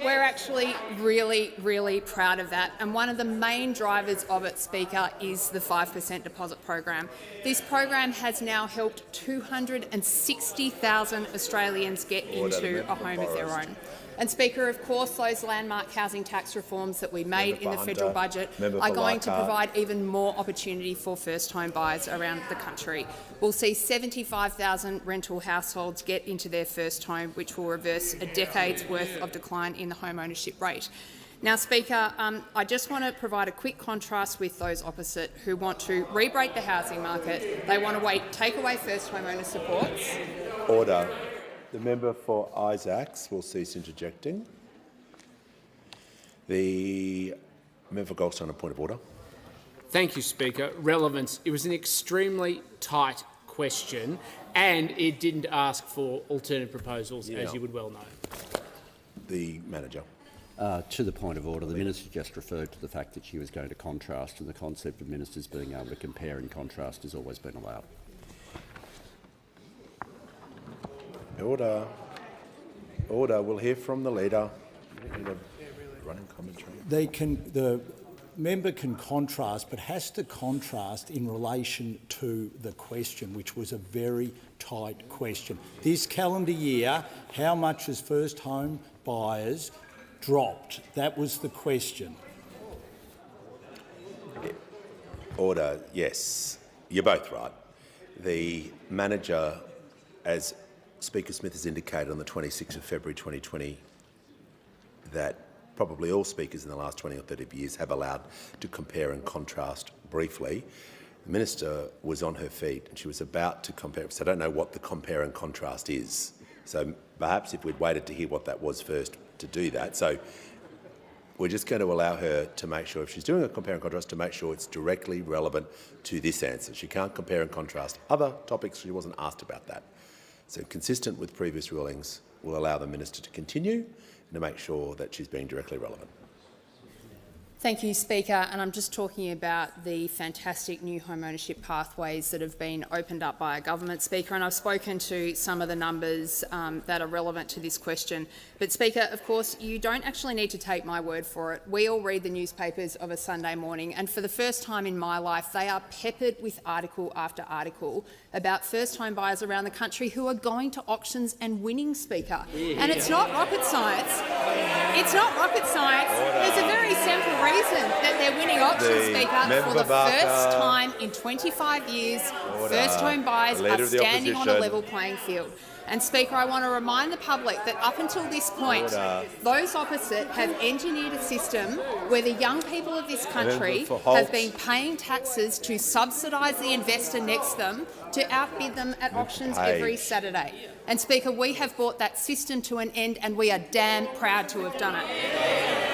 We're actually really, really proud of that. And one of the main drivers of it, Speaker, is the 5% deposit program. This program has now helped 260,000 Australians get into a home of their own. And, Speaker, of course, those landmark housing tax reforms that we made in the federal budget are going to provide even more opportunity for first-home buyers around the country. We'll see 75,000 rental households get into their first home, which will reverse a decade's worth of decline in the home ownership rate. Now, Speaker, I just want to provide a quick contrast with those opposite who want to re-break the housing market. They want to take away first homeowner supports. Order. The member for Isaacs will cease interjecting. The member for Goldstein, a point of order. Thank you, Speaker. Relevance. It was an extremely tight question and it didn't ask for alternative proposals, as you would well know. The manager. To the point of order, the minister just referred to the fact that she was going to contrast, and the concept of ministers being able to compare and contrast has always been allowed. Order. Order. We'll hear from the leader. Running commentary. The member can contrast, but has to contrast in relation to the question, which was a very tight question. This calendar year, how much has first home buyers dropped? That was the question. Order. Yes, you're both right. The manager, as Speaker Smith has indicated on the 26th of February 2020, that probably all speakers in the last 20 or 30 years have allowed to compare and contrast briefly. The minister was on her feet and she was about to compare, so I don't know what the compare and contrast is. So perhaps if we'd waited to hear what that was first to do that. So we're just going to allow her to make sure, if she's doing a compare and contrast, to make sure it's directly relevant to this answer. She can't compare and contrast other topics. She wasn't asked about that. So consistent with previous rulings, we'll allow the minister to continue and to make sure that she's being directly relevant. Thank you, Speaker. And I'm just talking about the fantastic new home ownership pathways that have been opened up by our government, Speaker. And I've spoken to some of the numbers that are relevant to this question. But, Speaker, of course, you don't actually need to take my word for it. We all read the newspapers of a Sunday morning, and for the first time in my life, they are peppered with article after article about first home buyers around the country who are going to auctions and winning, Speaker. Yeah. And it's not rocket science. It's not rocket science. There's a very simple reason that they're winning auctions, Speaker. For the first time in 25 years, first home buyers are standing on a level playing field. And, Speaker, I want to remind the public that up until this point, those opposite have engineered a system where the young people of this country have been paying taxes to subsidise the investor next to them to outbid them at auctions every Saturday. And, Speaker, we have brought that system to an end and we are damn proud to have done it.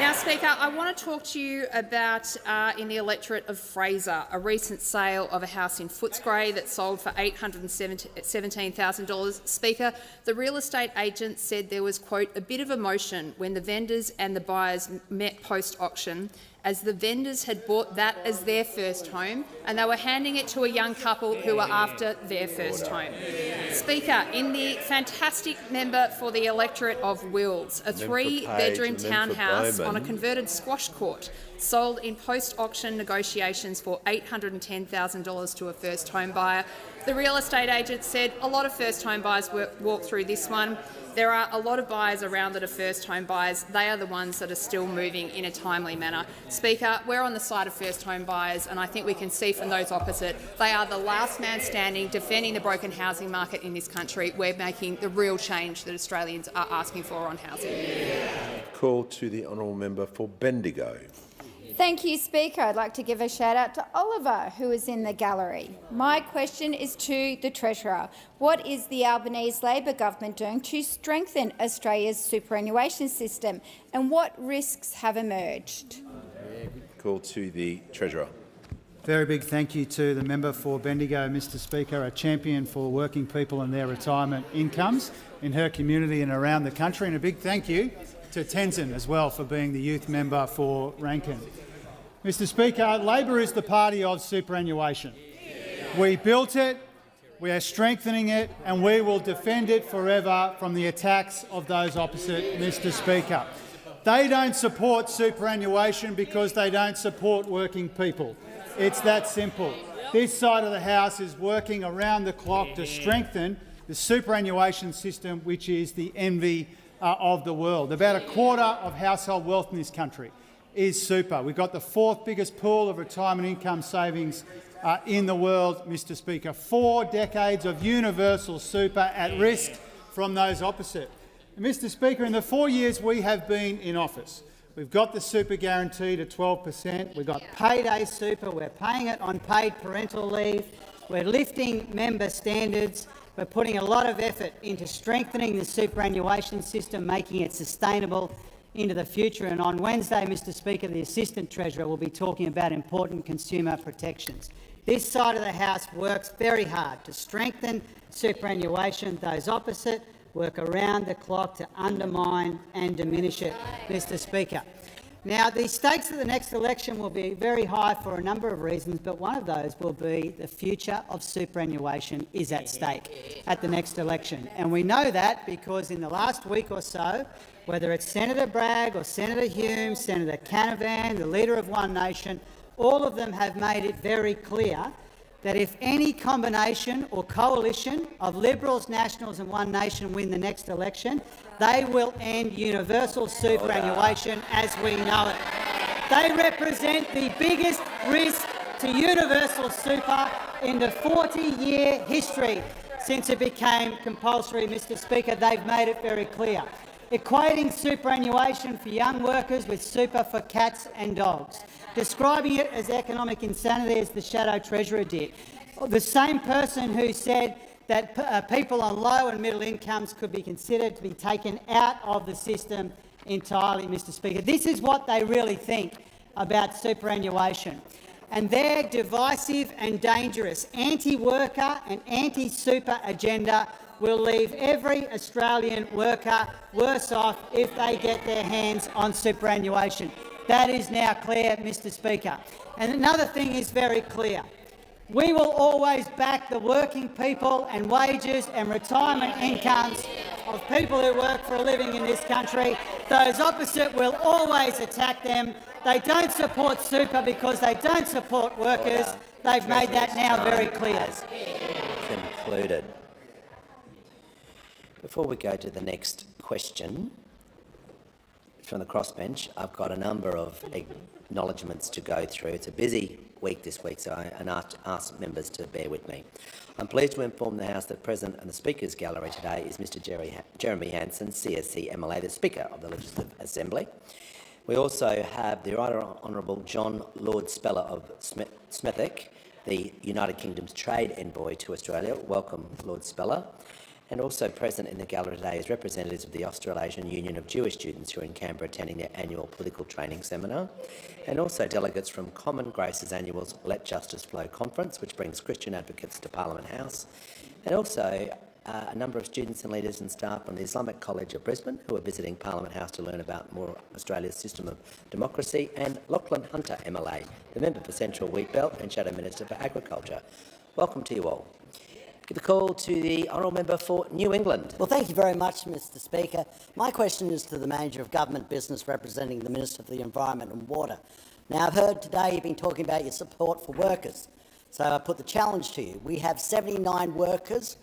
Now, Speaker, I want to talk to you about, in the electorate of Fraser, a recent sale of a house in Footscray that sold for $817,000. Speaker, the real estate agent said there was, quote, a bit of emotion when the vendors and the buyers met post-auction, as the vendors had bought that as their first home and they were handing it to a young couple who were after their first home. Speaker, in the fantastic member for the electorate of Wills, a three-bedroom townhouse on a converted squash court sold in post-auction negotiations for $810,000 to a first home buyer. The real estate agent said a lot of first home buyers walk through this one. There are a lot of buyers around that are first home buyers. They are the ones that are still moving in a timely manner. Speaker, we're on the side of first home buyers, and I think we can see from those opposite, they are the last man standing defending the broken housing market in this country. We're making the real change that Australians are asking for on housing. Call to the honourable member for Bendigo. Thank you, Speaker. I'd like to give a shout out to Oliver, who is in the gallery. My question is to the Treasurer. What is the Albanese Labor government doing to strengthen Australia's superannuation system, and what risks have emerged? Call to the Treasurer. Very big thank you to the member for Bendigo, Mr Speaker, a champion for working people and their retirement incomes in her community and around the country, and a big thank you to Tenzin as well for being the youth member for Rankin. Mr Speaker, Labor is the party of superannuation. We built it, we are strengthening it, and we will defend it forever from the attacks of those opposite, Mr Speaker. They don't support superannuation because they don't support working people. It's that simple. This side of the House is working around the clock to strengthen the superannuation system, which is the envy of the world. About a quarter of household wealth in this country is super. We've got the fourth biggest pool of retirement income savings in the world, Mr Speaker. 4 decades of universal super at risk from those opposite. And Mr Speaker, in the 4 years we have been in office, we've got the super guarantee to 12%, we've got payday super, we're paying it on paid parental leave, we're lifting member standards, we're putting a lot of effort into strengthening the superannuation system, making it sustainable into the future. And on Wednesday, Mr Speaker, the Assistant Treasurer will be talking about important consumer protections. This side of the House works very hard to strengthen superannuation. Those opposite work around the clock to undermine and diminish it, Mr Speaker. Now, the stakes of the next election will be very high for a number of reasons, but one of those will be the future of superannuation is at stake at the next election. And we know that because in the last week or so, whether it's Senator Bragg or Senator Hume, Senator Canavan, the Leader of One Nation, all of them have made it very clear that if any combination or coalition of Liberals, Nationals and One Nation win the next election, they will end universal superannuation as we know it. They represent the biggest risk to universal super in the 40-year history since it became compulsory, Mr Speaker. They've made it very clear. Equating superannuation for young workers with super for cats and dogs. Describing it as economic insanity as the Shadow Treasurer did. The same person who said that people on low and middle incomes could be considered to be taken out of the system entirely, Mr Speaker. This is what they really think about superannuation. And their divisive and dangerous anti-worker and anti-super agenda will leave every Australian worker worse off if they get their hands on superannuation. That is now clear, Mr Speaker. And another thing is very clear. We will always back the working people and wages and retirement incomes of people who work for a living in this country. Those opposite will always attack them. They don't support super because they don't support workers. They've made that now very clear. Concluded. Before we go to the next question from the crossbench, I've got a number of acknowledgements to go through. It's a busy week this week, so I ask members to bear with me. I'm pleased to inform the House that present in the Speaker's gallery today is Mr Jeremy Hanson, CSC MLA, the Speaker of the Legislative Assembly. We also have the Right Honourable John Lord Speller of Smethwick, the United Kingdom's Trade Envoy to Australia. Welcome, Lord Speller. And also present in the gallery today is representatives of the Australasian Union of Jewish Students who are in Canberra attending their annual political training seminar, and also delegates from Common Grace's annual Let Justice Flow conference, which brings Christian advocates to Parliament House, and also a number of students and leaders and staff from the Islamic College of Brisbane who are visiting Parliament House to learn about more Australia's system of democracy, and Lachlan Hunter, MLA, the member for Central Wheatbelt and Shadow Minister for Agriculture. Welcome to you all. Give the call to the honourable member for New England. Well, thank you very much, Mr Speaker. My question is to the Manager of Government Business representing the Minister for the Environment and Water. Now, I've heard today you've been talking about your support for workers, so I put the challenge to you. We have 79 workers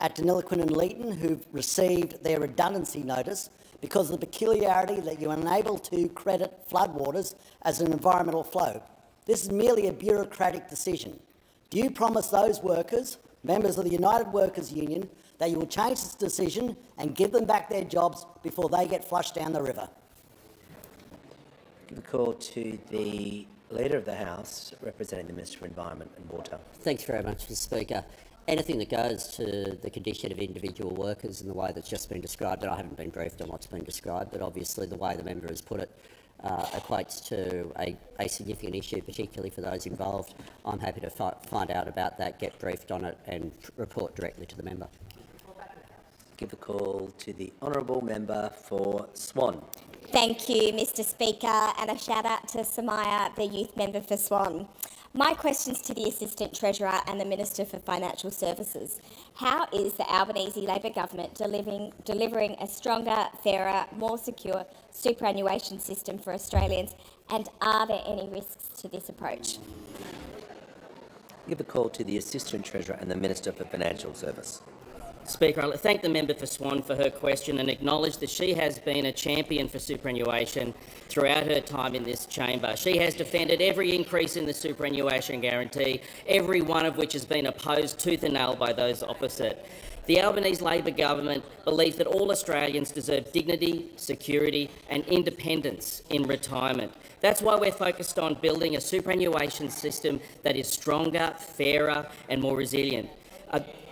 at Deniliquin and Leeton who've received their redundancy notice because of the peculiarity that you're unable to credit floodwaters as an environmental flow. This is merely a bureaucratic decision. Do you promise those workers, members of the United Workers Union, that you will change this decision and give them back their jobs before they get flushed down the river? Give the call to the Leader of the House, representing the Minister for Environment and Water. Thanks very much, Mr Speaker. Anything that goes to the condition of individual workers in the way that's just been described, and I haven't been briefed on what's been described, but obviously the way the member has put it equates to a significant issue, particularly for those involved. I'm happy to find out about that, get briefed on it and report directly to the member. Give a call to the honourable member for Swan. Thank you, Mr Speaker, and a shout out to Samaya, the youth member for Swan. My question's to the Assistant Treasurer and the Minister for Financial Services. How is the Albanese Labor Government delivering a stronger, fairer, more secure superannuation system for Australians, and are there any risks to this approach? Give a call to the Assistant Treasurer and the Minister for Financial Service. Speaker, I'll thank the member for Swan for her question and acknowledge that she has been a champion for superannuation throughout her time in this chamber. She has defended every increase in the superannuation guarantee, every one of which has been opposed tooth and nail by those opposite. The Albanese Labor Government believes that all Australians deserve dignity, security and independence in retirement. That's why we're focused on building a superannuation system that is stronger, fairer and more resilient.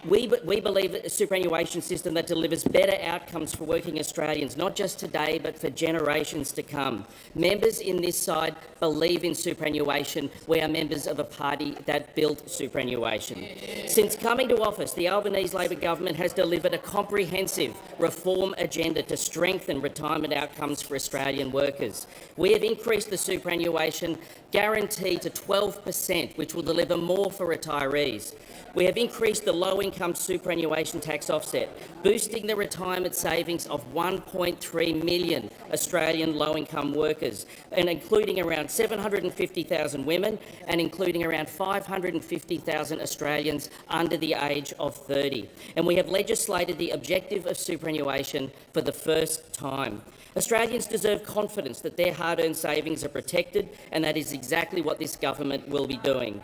We believe that a superannuation system that delivers better outcomes for working Australians, not just today but for generations to come. Members in this side believe in superannuation. We are members of a party that built superannuation. Since coming to office, the Albanese Labor Government has delivered a comprehensive reform agenda to strengthen retirement outcomes for Australian workers. We have increased the superannuation guarantee to 12%, which will deliver more for retirees. We have increased the low-income superannuation tax offset, boosting the retirement savings of 1.3 million Australian low-income workers, and including around 750,000 women and including around 550,000 Australians under the age of 30. And we have legislated the objective of superannuation for the first time. Australians deserve confidence that their hard-earned savings are protected, and that is exactly what this government will be doing.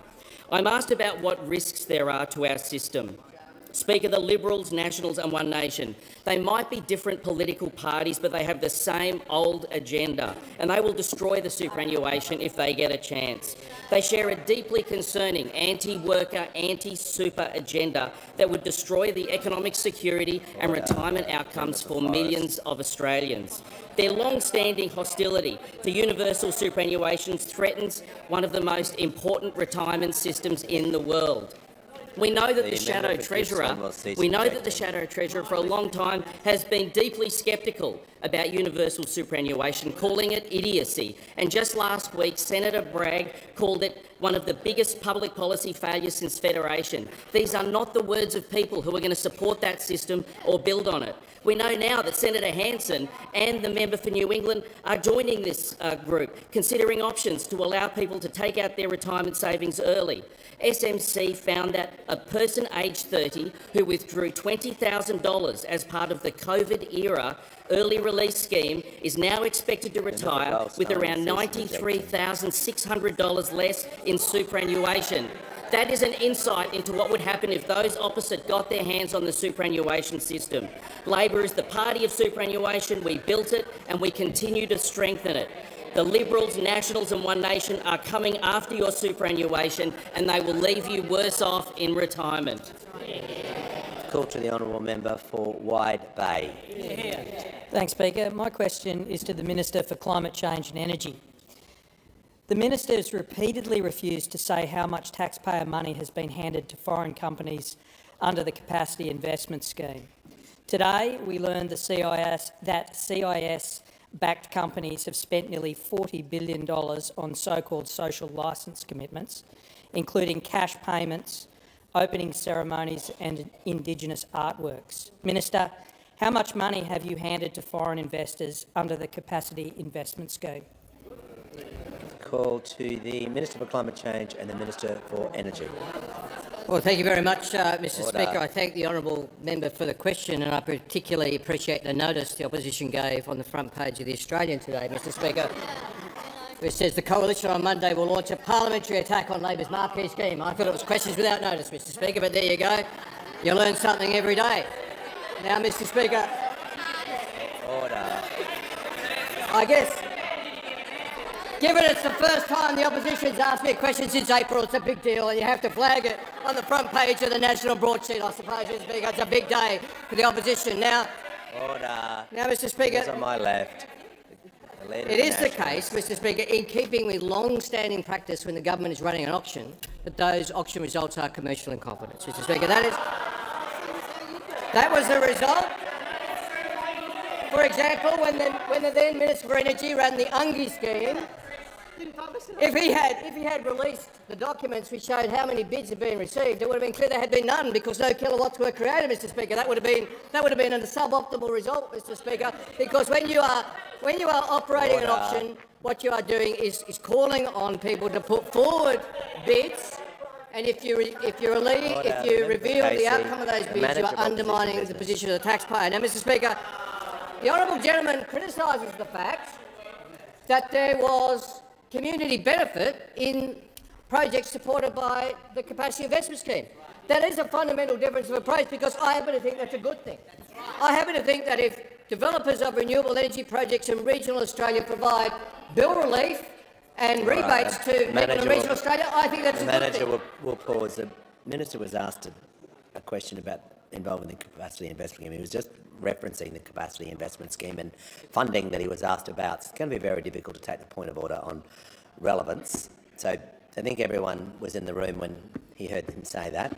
I'm asked about what risks there are to our system. Speaker, the Liberals, Nationals and One Nation, they might be different political parties, but they have the same old agenda, and they will destroy the superannuation if they get a chance. They share a deeply concerning anti-worker, anti-super agenda that would destroy the economic security and retirement outcomes for millions of Australians. Their long-standing hostility to universal superannuation threatens one of the most important retirement systems in the world. We know that the Shadow Treasurer for a long time has been deeply sceptical about universal superannuation, calling it idiocy. And just last week, Senator Bragg called it one of the biggest public policy failures since Federation. These are not the words of people who are going to support that system or build on it. We know now that Senator Hanson and the member for New England are joining this group, considering options to allow people to take out their retirement savings early. SMC found that a person aged 30 who withdrew $20,000 as part of the COVID-era early release scheme is now expected to retire with around $93,600 less in superannuation. That is an insight into what would happen if those opposite got their hands on the superannuation system. Labor is the party of superannuation. We built it and we continue to strengthen it. The Liberals, Nationals and One Nation are coming after your superannuation, and they will leave you worse off in retirement. Call to the honourable member for Wide Bay. Thanks, Speaker. My question is to the Minister for Climate Change and Energy. The Minister has repeatedly refused to say how much taxpayer money has been handed to foreign companies under the Capacity Investment Scheme. Today, we learned that CIS-backed companies have spent nearly $40 billion on so-called social licence commitments, including cash payments, opening ceremonies and Indigenous artworks. Minister, how much money have you handed to foreign investors under the Capacity Investment Scheme? Call to the Minister for Climate Change and the Minister for Energy. Well, thank you very much, Mr. Order. Speaker. I thank the honourable member for the question, and I particularly appreciate the notice the opposition gave on the front page of the Australian today, Mr. Speaker, which says the coalition on Monday will launch a parliamentary attack on Labor's marquee scheme. I thought it was questions without notice, Mr. Speaker, but there you go. You learn something every day. Now, Mr. Speaker, Order. I guess, given it's the first time the opposition's asked me a question since April, it's a big deal, and you have to flag it on the front page of the national broadsheet, I suppose, Mr. Speaker. It's a big day for the opposition. Now, Mr. Speaker, Those on my left. it is the case, Mr. Speaker, in keeping with long-standing practice when the government is running an auction, that those auction results are commercial in confidence, Mr. Speaker. That was the result. For example, when the then Minister for Energy ran the Ungi scheme, if he had released the documents which showed how many bids had been received, it would have been clear there had been none because no kilowatts were created, Mr. Speaker. That would have been a suboptimal result, Mr. Speaker, because when you are operating an auction, what you are doing is calling on people to put forward bids. And if you reveal the outcome of those bids, you are undermining the position of the taxpayer. Now, Mr. Speaker, the honourable gentleman criticises the fact that there was community benefit in projects supported by the Capacity Investment Scheme. That is a fundamental difference of approach because I happen to think that's a good thing. I happen to think that if developers of renewable energy projects in regional Australia provide bill relief and rebates to people in regional Australia, I think that's a good thing. The manager will pause. The minister was asked a question about involving the Capacity Investment Scheme. He was just referencing the Capacity Investment Scheme and funding that he was asked about. It's going to be very difficult to take the point of order on relevance. So I think everyone was in the room when he heard him say that.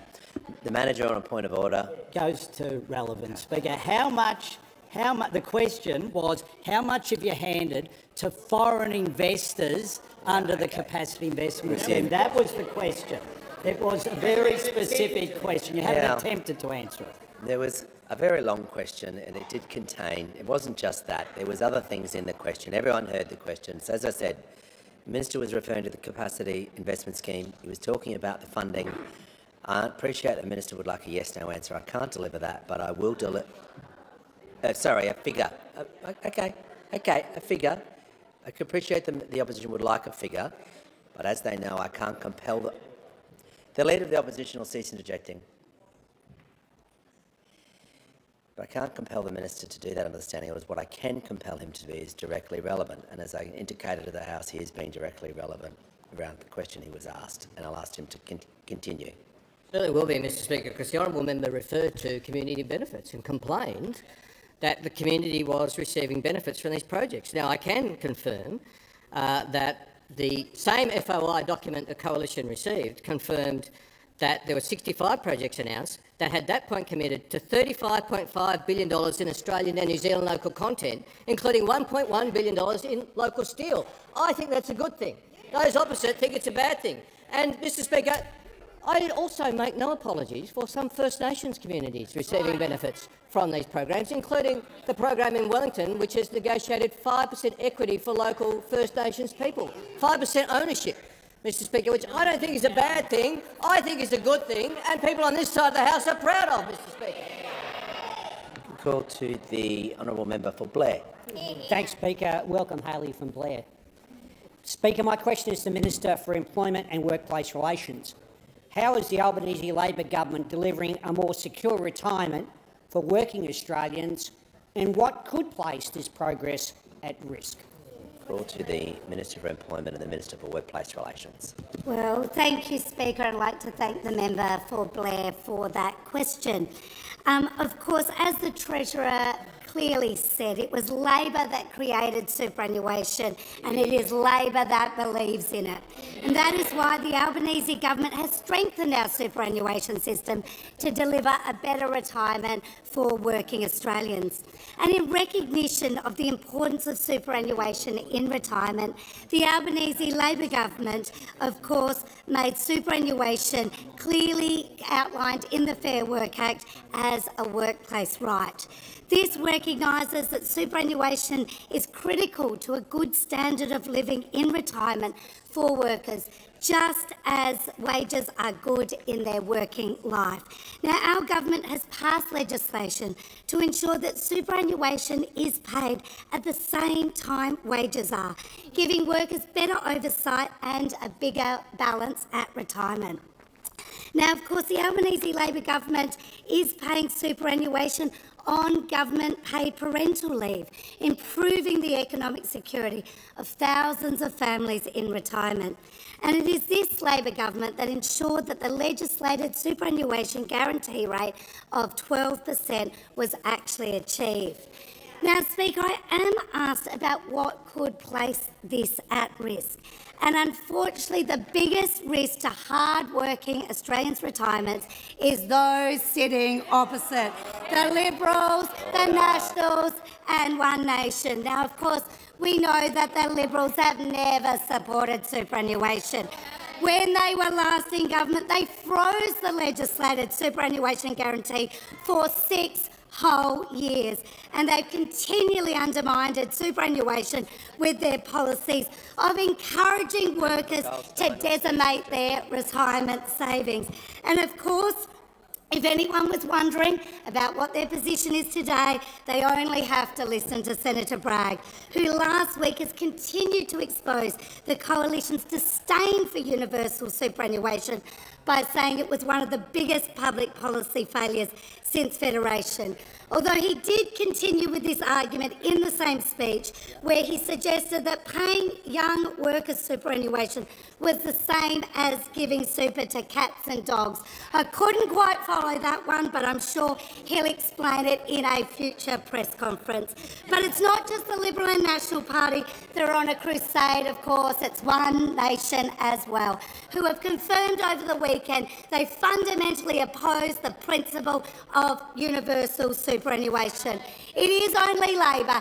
The manager on a point of order goes to relevance. Speaker, the question was, how much have you handed to foreign investors under the Capacity Investment Scheme? That was the question. It was a very specific question. You haven't attempted to answer it. There was a very long question, and it did contain, it wasn't just that, there was other things in the question. Everyone heard the question. So as I said, the minister was referring to the Capacity Investment Scheme. He was talking about the funding. I appreciate the minister would like a yes/no answer. I can't deliver that, but I will deliver. Sorry, a figure. Okay, a figure. I can appreciate the opposition would like a figure, but as they know, I can't compel the Leader of the Opposition will cease interjecting. But I can't compel the minister to do that understanding. What I can compel him to do is directly relevant, and as I indicated to the House, he has been directly relevant around the question he was asked, and I'll ask him to continue. Certainly will be, Mr. Speaker, because the honourable member referred to community benefits and complained that the community was receiving benefits from these projects. Now, I can confirm that the same FOI document the Coalition received confirmed that there were 65 projects announced that had at that point committed to $35.5 billion in Australian and New Zealand local content, including $1.1 billion in local steel. I think that's a good thing. Those opposite think it's a bad thing. And, Mr. Speaker, I also make no apologies for some First Nations communities receiving benefits from these programs, including the program in Wellington, which has negotiated 5% equity for local First Nations people, 5% ownership, Mr. Speaker, which I don't think is a bad thing. I think is a good thing, and people on this side of the House are proud of, Mr. Speaker. Call to the honourable member for Blair. Thanks, Speaker. Welcome, Hayley from Blair. Speaker, my question is to the Minister for Employment and Workplace Relations. How is the Albanese Labor government delivering a more secure retirement for working Australians, and what could place this progress at risk? Call to the Minister for Employment and the Minister for Workplace Relations. Well, thank you, Speaker. I'd like to thank the member for Blair for that question. Of course, as the Treasurer clearly said, it was Labor that created superannuation, and it is Labor that believes in it. And that is why the Albanese government has strengthened our superannuation system to deliver a better retirement for working Australians. And in recognition of the importance of superannuation in retirement, the Albanese Labor government, of course, made superannuation clearly outlined in the Fair Work Act as a workplace right. This recognises that superannuation is critical to a good standard of living in retirement for workers, just as wages are good in their working life. Now, our government has passed legislation to ensure that superannuation is paid at the same time wages are, giving workers better oversight and a bigger balance at retirement. Now, of course, the Albanese Labor government is paying superannuation on government-paid parental leave, improving the economic security of thousands of families in retirement. And it is this Labor government that ensured that the legislated superannuation guarantee rate of 12% was actually achieved. Now, Speaker, I am asked about what could place this at risk. And unfortunately, the biggest risk to hard-working Australians' retirements is those sitting opposite, the Liberals, the Nationals and One Nation. Now, of course, we know that the Liberals have never supported superannuation. When they were last in government, they froze the legislated superannuation guarantee for 6 whole years, and they've continually undermined superannuation with their policies of encouraging workers to decimate their retirement savings. And of course, if anyone was wondering about what their position is today, they only have to listen to Senator Bragg, who last week has continued to expose the Coalition's disdain for universal superannuation by saying it was one of the biggest public policy failures since Federation. Although he did continue with this argument in the same speech, where he suggested that paying young workers superannuation was the same as giving super to cats and dogs. I couldn't quite follow that one, but I'm sure he'll explain it in a future press conference. But it's not just the Liberal and National Party that are on a crusade, of course, it's One Nation as well, who have confirmed over the weekend they fundamentally oppose the principle of universal superannuation. It is only Labor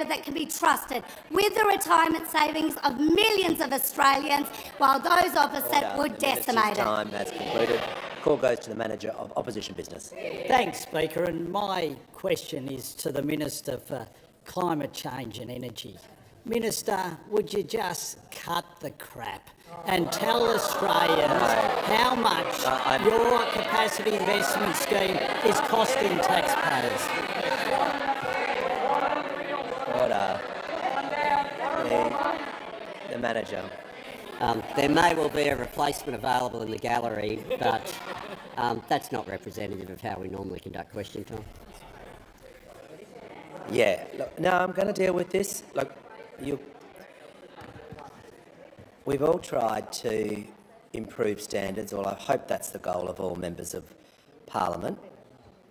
that can be trusted with the retirement savings of millions of Australians, while those opposite would decimate it. Time has concluded. The call goes to the Manager of Opposition Business. Thanks, Speaker. And my question is to the Minister for Climate Change and Energy. Minister, would you just cut the crap and tell Australians how much your capacity investment scheme is costing taxpayers? Order. The Manager. There may well be a replacement available in the gallery, but that's not representative of how we normally conduct question time. Yeah. Look, no, I'm going to deal with this. Look, we've all tried to improve standards, or I hope that's the goal of all members of Parliament.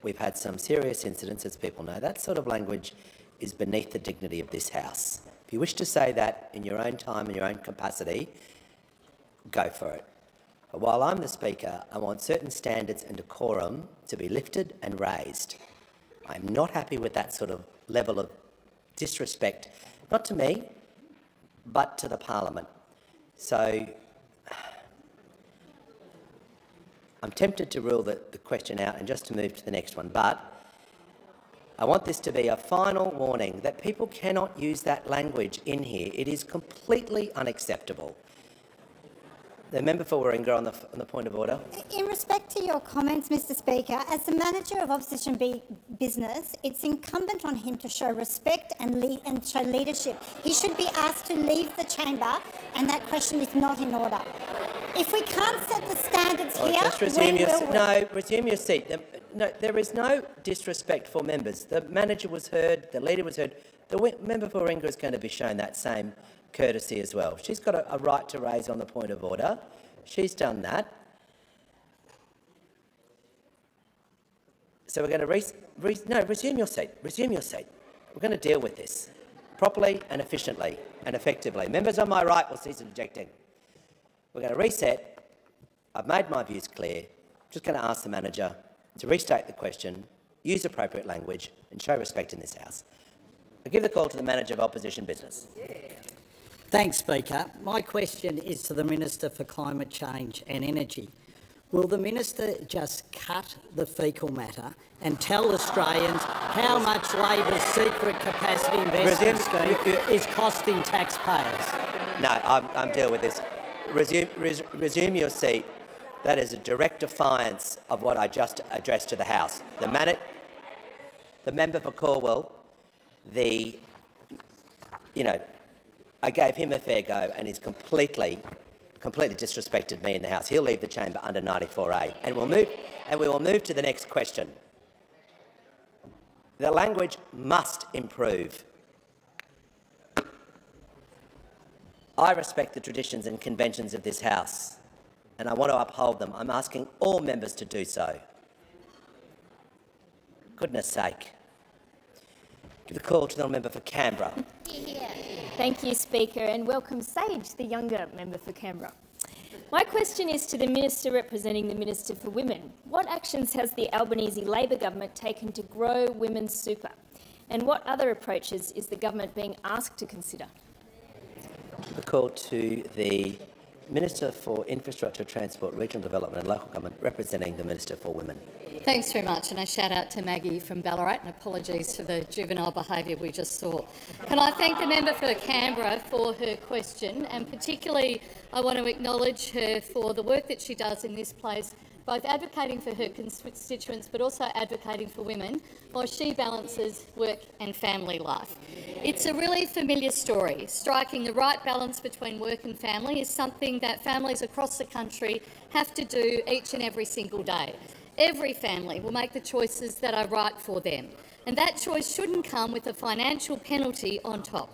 We've had some serious incidents, as people know. That sort of language is beneath the dignity of this House. If you wish to say that in your own time, in your own capacity, go for it. But while I'm the Speaker, I want certain standards and decorum to be lifted and raised. I'm not happy with that sort of level of disrespect, not to me, but to the Parliament. So I'm tempted to rule the question out and just to move to the next one, but I want this to be a final warning that people cannot use that language in here. It is completely unacceptable. The member for Warringah on the point of order. In respect to your comments, Mr Speaker, as the Manager of Opposition Business, it's incumbent on him to show respect and show leadership. He should be asked to leave the chamber, and that question is not in order. If we can't set the standards Oh, here, just resume your when will we? no. Resume your seat. No, there is no disrespect for members. The manager was heard. The leader was heard. The member for Warringah is going to be shown that same courtesy as well. She's got a right to raise on the point of order. She's done that. So we're going to resume your seat. Resume your seat. We're going to deal with this properly and efficiently and effectively. Members on my right will cease objecting. We're going to reset. I've made my views clear. I'm just going to ask the manager to restate the question, use appropriate language and show respect in this House. I give the call to the Manager of Opposition Business. Thanks, Speaker. My question is to the Minister for Climate Change and Energy. Will the Minister just cut the fecal matter and tell Australians how much Labor's secret capacity investment scheme is costing taxpayers? No, I'm dealing with this. Resume your seat. That is a direct defiance of what I just addressed to the House. The member for Cornwall, I gave him a fair go and he's completely disrespected me in the House. He'll leave the chamber under 94A. And we will move to the next question. The language must improve. I respect the traditions and conventions of this House, and I want to uphold them. I'm asking all members to do so. Goodness sake. Give the call to the member for Canberra. Thank you, Speaker, and welcome Sage, the younger member for Canberra. My question is to the Minister representing the Minister for Women. What actions has the Albanese Labor government taken to grow women's super? And what other approaches is the government being asked to consider? The call to the Minister for Infrastructure, Transport, Regional Development and Local Government representing the Minister for Women. Thanks very much, and a shout out to Maggie from Ballarat, and apologies for the juvenile behaviour we just saw. Can I thank the member for Canberra for her question, and particularly I want to acknowledge her for the work that she does in this place, both advocating for her constituents but also advocating for women, while she balances work and family life. It's a really familiar story. Striking the right balance between work and family is something that families across the country have to do each and every single day. Every family will make the choices that are right for them, and that choice shouldn't come with a financial penalty on top.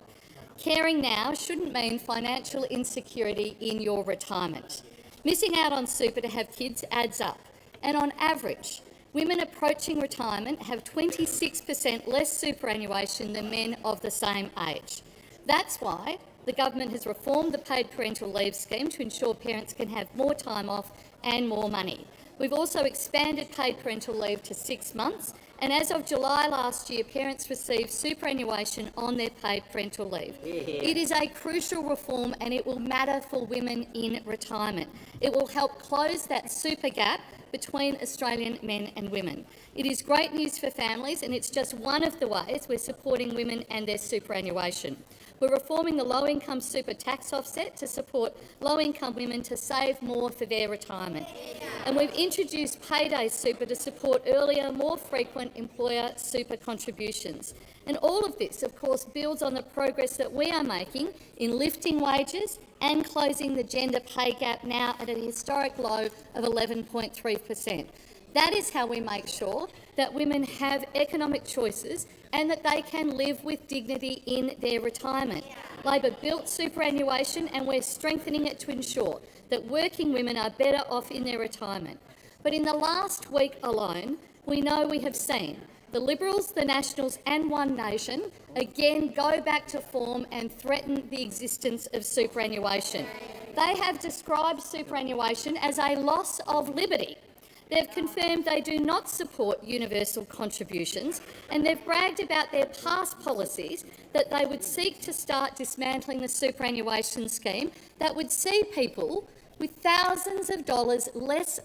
Caring now shouldn't mean financial insecurity in your retirement. Missing out on super to have kids adds up, and on average, women approaching retirement have 26% less superannuation than men of the same age. That's why the government has reformed the paid parental leave scheme to ensure parents can have more time off and more money. We've also expanded paid parental leave to 6 months, and as of July last year, parents receive superannuation on their paid parental leave. It is a crucial reform and it will matter for women in retirement. It will help close that super gap between Australian men and women. It is great news for families, and it's just one of the ways we're supporting women and their superannuation. We're reforming the low-income super tax offset to support low-income women to save more for their retirement. And we've introduced payday super to support earlier, more frequent employer super contributions. And all of this, of course, builds on the progress that we are making in lifting wages and closing the gender pay gap, now at a historic low of 11.3%. That is how we make sure that women have economic choices and that they can live with dignity in their retirement. Labor built superannuation and we're strengthening it to ensure that working women are better off in their retirement. But in the last week alone, we know we have seen the Liberals, the Nationals and One Nation again go back to form and threaten the existence of superannuation. They have described superannuation as a loss of liberty. They've confirmed they do not support universal contributions, and they've bragged about their past policies that they would seek to start dismantling the superannuation scheme that would see people with thousands of dollars less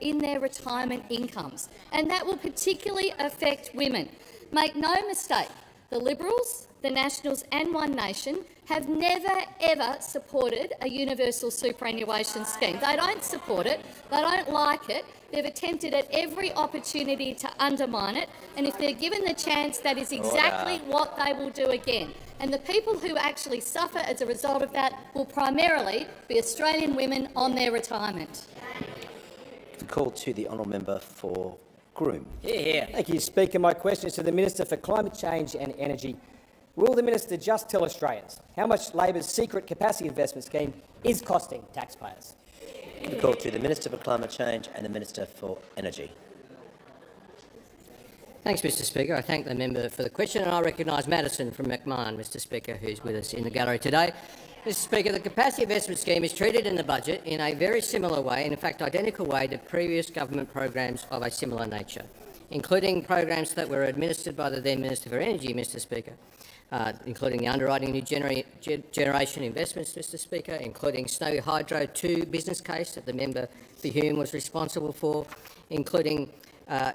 in their retirement incomes, and that will particularly affect women. Make no mistake, the Liberals, the Nationals and One Nation have never, ever supported a universal superannuation scheme. They don't support it. They don't like it. They've attempted at every opportunity to undermine it, and if they're given the chance, that is exactly what they will do again. And the people who actually suffer as a result of that will primarily be Australian women on their retirement. The call to the honourable member for Groom. Thank you, Speaker. My question is to the Minister for Climate Change and Energy. Will the Minister just tell Australians how much Labor's secret capacity investment scheme is costing taxpayers? The call to the Minister for Climate Change and the Minister for Energy. Thanks, Mr Speaker. I thank the member for the question, and I recognise Madison from McMahon, Mr Speaker, who's with us in the gallery today. Mr Speaker, the capacity investment scheme is treated in the budget in a very similar way, and in fact identical way, to previous government programs of a similar nature, including programs that were administered by the then Minister for Energy, Mr Speaker, including the underwriting new generation investments, Mr Speaker, including Snowy Hydro 2 business case that the member for Hume was responsible for, including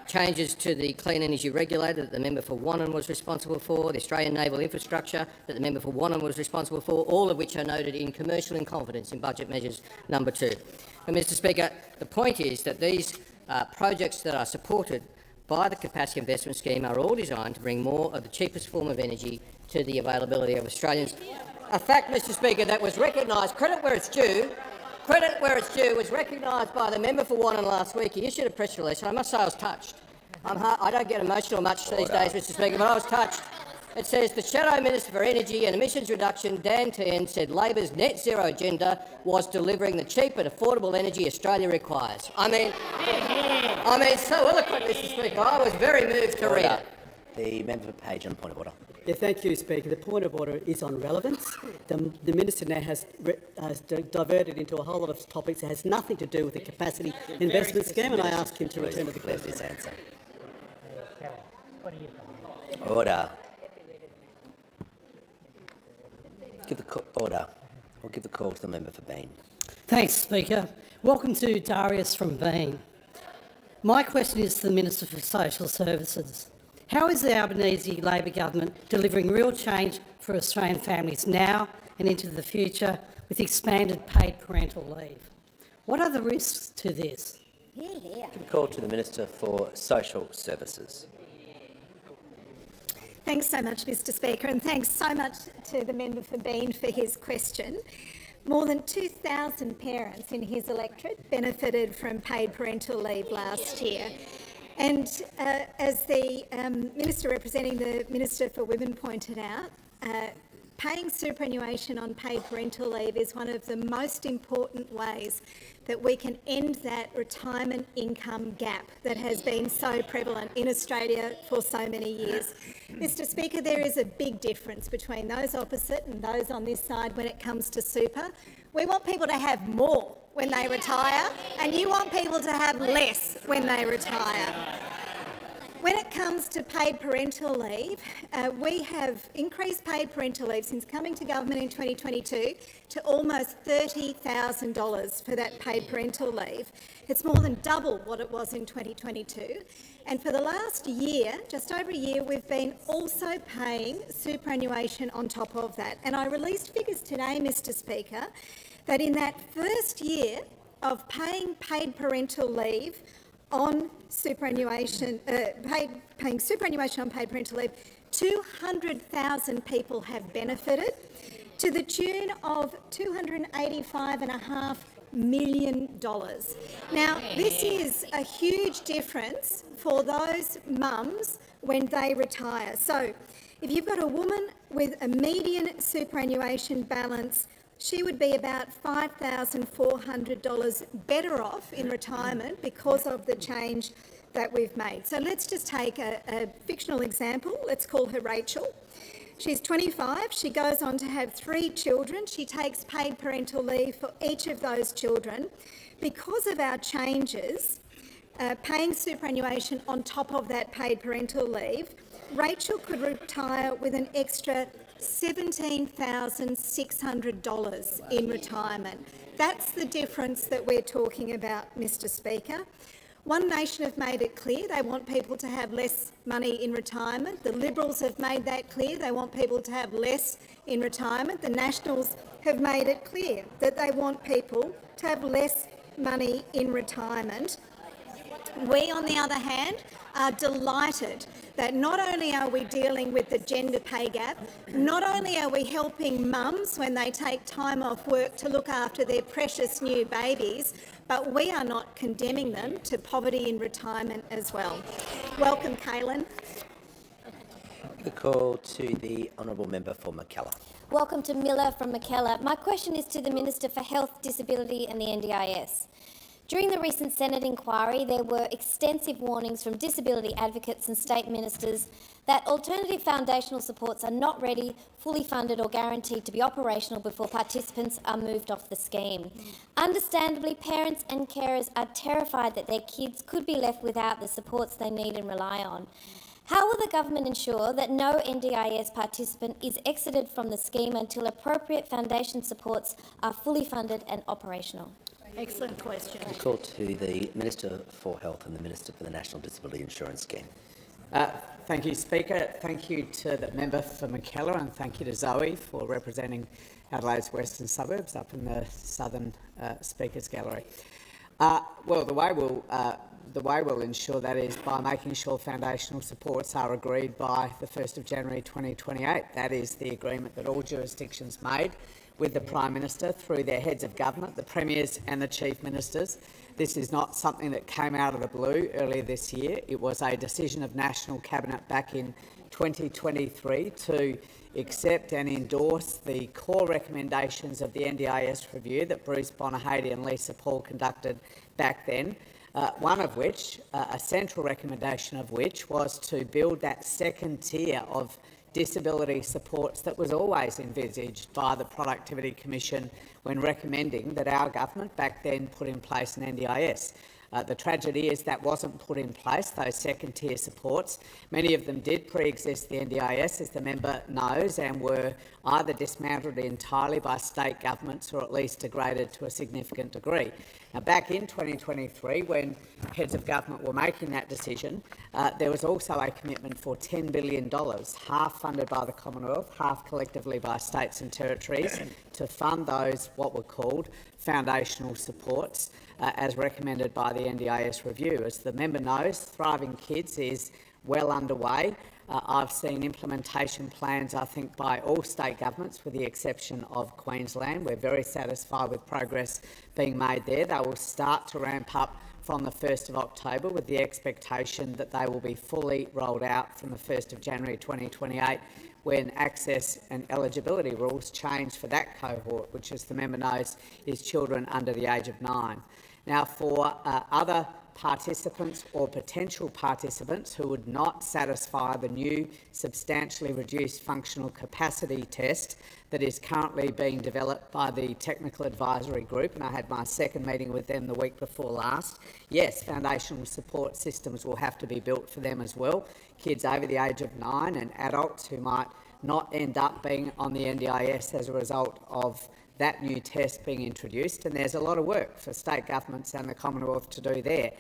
changes to the Clean Energy Regulator that the member for Wannon was responsible for, the Australian Naval Infrastructure that the member for Wannon was responsible for, all of which are noted in Commercial in Confidence in Budget Measures number 2. And, Mr Speaker, the point is that these projects that are supported by the Capacity Investment Scheme are all designed to bring more of the cheapest form of energy to the availability of Australians. A fact, Mr Speaker, that was recognised, credit where it's due, was recognised by the member for Wannon last week. He issued a press release, and I must say I was touched. I don't get emotional much these days, Mr Speaker, but I was touched. It says the Shadow Minister for Energy and Emissions Reduction, Dan Tehan, said Labor's net zero agenda was delivering the cheap and affordable energy Australia requires. I mean, so eloquent, Mr Speaker. I was very moved to read it. The member for Page on point of order. Thank you, Speaker. The point of order is on relevance. The Minister now has diverted into a whole lot of topics that has nothing to do with the capacity investment scheme, and I ask him to return to the question. His answer. Order. Order. We'll give the call to the member for Bean. Thanks, Speaker. Welcome to Darius from Bean. My question is to the Minister for Social Services. How is the Albanese Labor government delivering real change for Australian families now and into the future with expanded paid parental leave? What are the risks to this? Give the call to the Minister for Social Services. Thanks so much, Mr Speaker, and thanks so much to the member for Bean for his question. More than 2,000 parents in his electorate benefited from paid parental leave last year. And as the Minister representing the Minister for Women pointed out, paying superannuation on paid parental leave is one of the most important ways that we can end that retirement income gap that has been so prevalent in Australia for so many years. Mr Speaker, there is a big difference between those opposite and those on this side when it comes to super. We want people to have more when they retire, and you want people to have less when they retire. When it comes to paid parental leave, we have increased paid parental leave since coming to government in 2022 to almost $30,000 for that paid parental leave. It's more than double what it was in 2022. And for the last year, just over a year, we've been also paying superannuation on top of that. And I released figures today, Mr Speaker, that in that first year of paying paid parental leave on superannuation, paying superannuation on paid parental leave, 200,000 people have benefited to the tune of $285.5 million. Now, this is a huge difference for those mums when they retire. So, if you've got a woman with a median superannuation balance, she would be about $5,400 better off in retirement because of the change that we've made. So let's just take a fictional example. Let's call her Rachel. She's 25. She goes on to have 3 children. She takes paid parental leave for each of those children. Because of our changes, paying superannuation on top of that paid parental leave, Rachel could retire with an extra $17,600 in retirement. That's the difference that we're talking about, Mr Speaker. One Nation have made it clear they want people to have less money in retirement. The Liberals have made that clear. They want people to have less in retirement. The Nationals have made it clear that they want people to have less money in retirement. We, on the other hand, are delighted that not only are we dealing with the gender pay gap, not only are we helping mums when they take time off work to look after their precious new babies, but we are not condemning them to poverty in retirement as well. Welcome, Kaylin. The call to the honourable member for Mackellar. Welcome to Miller from Mackellar. My question is to the Minister for Health, Disability and the NDIS. During the recent Senate inquiry, there were extensive warnings from disability advocates and state ministers that alternative foundational supports are not ready, fully funded or guaranteed to be operational before participants are moved off the scheme. Understandably, parents and carers are terrified that their kids could be left without the supports they need and rely on. How will the government ensure that no NDIS participant is exited from the scheme until appropriate foundation supports are fully funded and operational? Excellent question. The call to the Minister for Health and the Minister for the National Disability Insurance Scheme. Thank you, Speaker. Thank you to the member for Mackellar, and thank you to Zoe for representing Adelaide's western suburbs up in the southern Speaker's Gallery. Well, the way we'll ensure that is by making sure foundational supports are agreed by the 1st of January 2028. That is the agreement that all jurisdictions made with the Prime Minister through their heads of government, the Premiers and the Chief Ministers. This is not something that came out of the blue earlier this year. It was a decision of National Cabinet back in 2023 to accept and endorse the core recommendations of the NDIS review that Bruce Bonahady and Lisa Paul conducted back then. One of which, a central recommendation of which, was to build that second tier of disability supports that was always envisaged by the Productivity Commission when recommending that our government back then put in place an NDIS. The tragedy is that wasn't put in place, those second-tier supports. Many of them did pre-exist the NDIS, as the member knows, and were either dismantled entirely by state governments or at least degraded to a significant degree. Now, back in 2023, when heads of government were making that decision, there was also a commitment for $10 billion, half funded by the Commonwealth, half collectively by states and territories, to fund those, what were called, foundational supports, as recommended by the NDIS review. As the member knows, Thriving Kids is well underway. I've seen implementation plans, I think, by all state governments, with the exception of Queensland. We're very satisfied with progress being made there. They will start to ramp up from the 1st of October, with the expectation that they will be fully rolled out from the 1st of January 2028, when access and eligibility rules change for that cohort, which, as the member knows, is children under the age of 9. Now, for other participants or potential participants who would not satisfy the new substantially reduced functional capacity test that is currently being developed by the Technical Advisory Group, and I had my second meeting with them the week before last, yes, foundational support systems will have to be built for them as well. Kids over the age of 9 and adults who might not end up being on the NDIS as a result of that new test being introduced, and there's a lot of work for state governments and the Commonwealth to do there.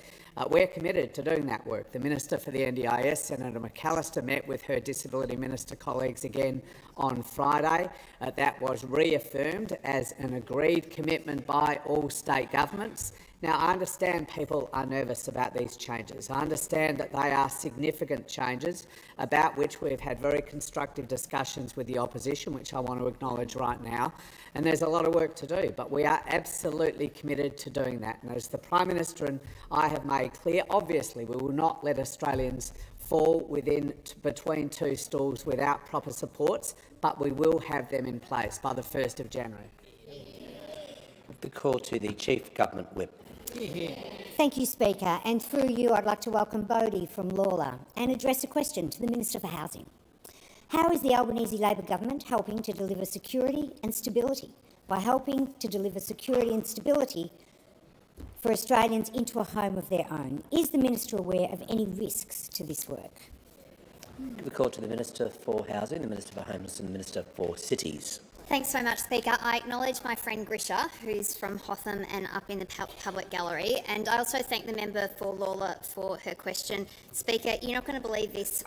We're committed to doing that work. The Minister for the NDIS, Senator McAllister, met with her Disability Minister colleagues again on Friday. That was reaffirmed as an agreed commitment by all state governments. Now, I understand people are nervous about these changes. I understand that they are significant changes about which we've had very constructive discussions with the opposition, which I want to acknowledge right now, and there's a lot of work to do, but we are absolutely committed to doing that. And as the Prime Minister and I have made clear, obviously we will not let Australians fall between two stools without proper supports, but we will have them in place by the 1st of January. The call to the Chief Government Whip. Thank you, Speaker. And through you, I'd like to welcome Bodie from Lawler and address a question to the Minister for Housing. How is the Albanese Labor government helping to deliver security and stability? By helping to deliver security and stability for Australians into a home of their own. Is the Minister aware of any risks to this work? The call to the Minister for Housing, the Minister for Homelessness and the Minister for Cities. Thanks so much, Speaker. I acknowledge my friend Grisha, who's from Hotham and up in the public gallery, and I also thank the member for Lawler for her question. Speaker, you're not going to believe this.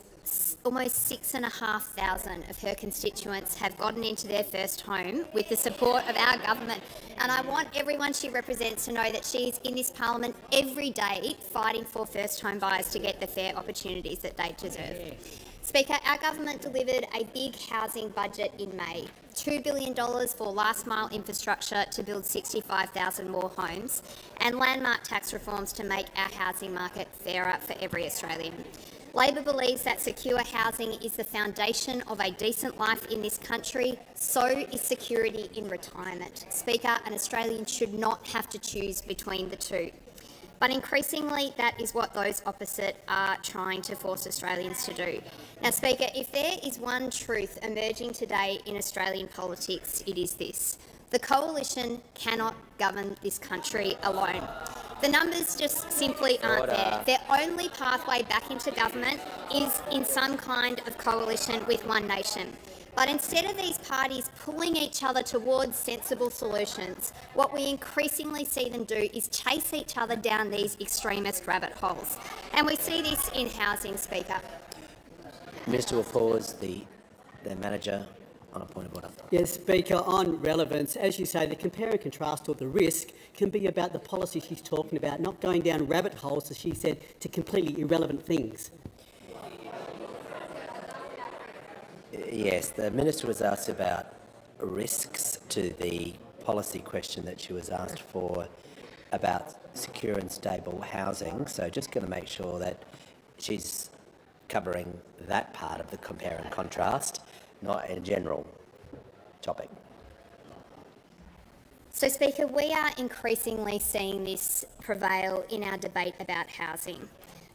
Almost 6,500 of her constituents have gotten into their first home with the support of our government, and I want everyone she represents to know that she's in this parliament every day fighting for first home buyers to get the fair opportunities that they deserve. Speaker, our government delivered a big housing budget in May, $2 billion for last-mile infrastructure to build 65,000 more homes, and landmark tax reforms to make our housing market fairer for every Australian. Labor believes that secure housing is the foundation of a decent life in this country, so is security in retirement. Speaker, an Australian should not have to choose between the two. But increasingly, that is what those opposite are trying to force Australians to do. Now, Speaker, if there is one truth emerging today in Australian politics, it is this: the coalition cannot govern this country alone. The numbers just simply aren't there. Their only pathway back into government is in some kind of coalition with One Nation. But instead of these parties pulling each other towards sensible solutions, what we increasingly see them do is chase each other down these extremist rabbit holes. And we see this in housing, Speaker. Minister will pause. The manager on a point of order. Yes, Speaker, on relevance, as you say, the compare and contrast or the risk can be about the policy she's talking about, not going down rabbit holes, as she said, to completely irrelevant things. Yes, the Minister was asked about risks to the policy question that she was asked for about secure and stable housing. So just going to make sure that she's covering that part of the compare and contrast, not a general topic. So, Speaker, we are increasingly seeing this prevail in our debate about housing.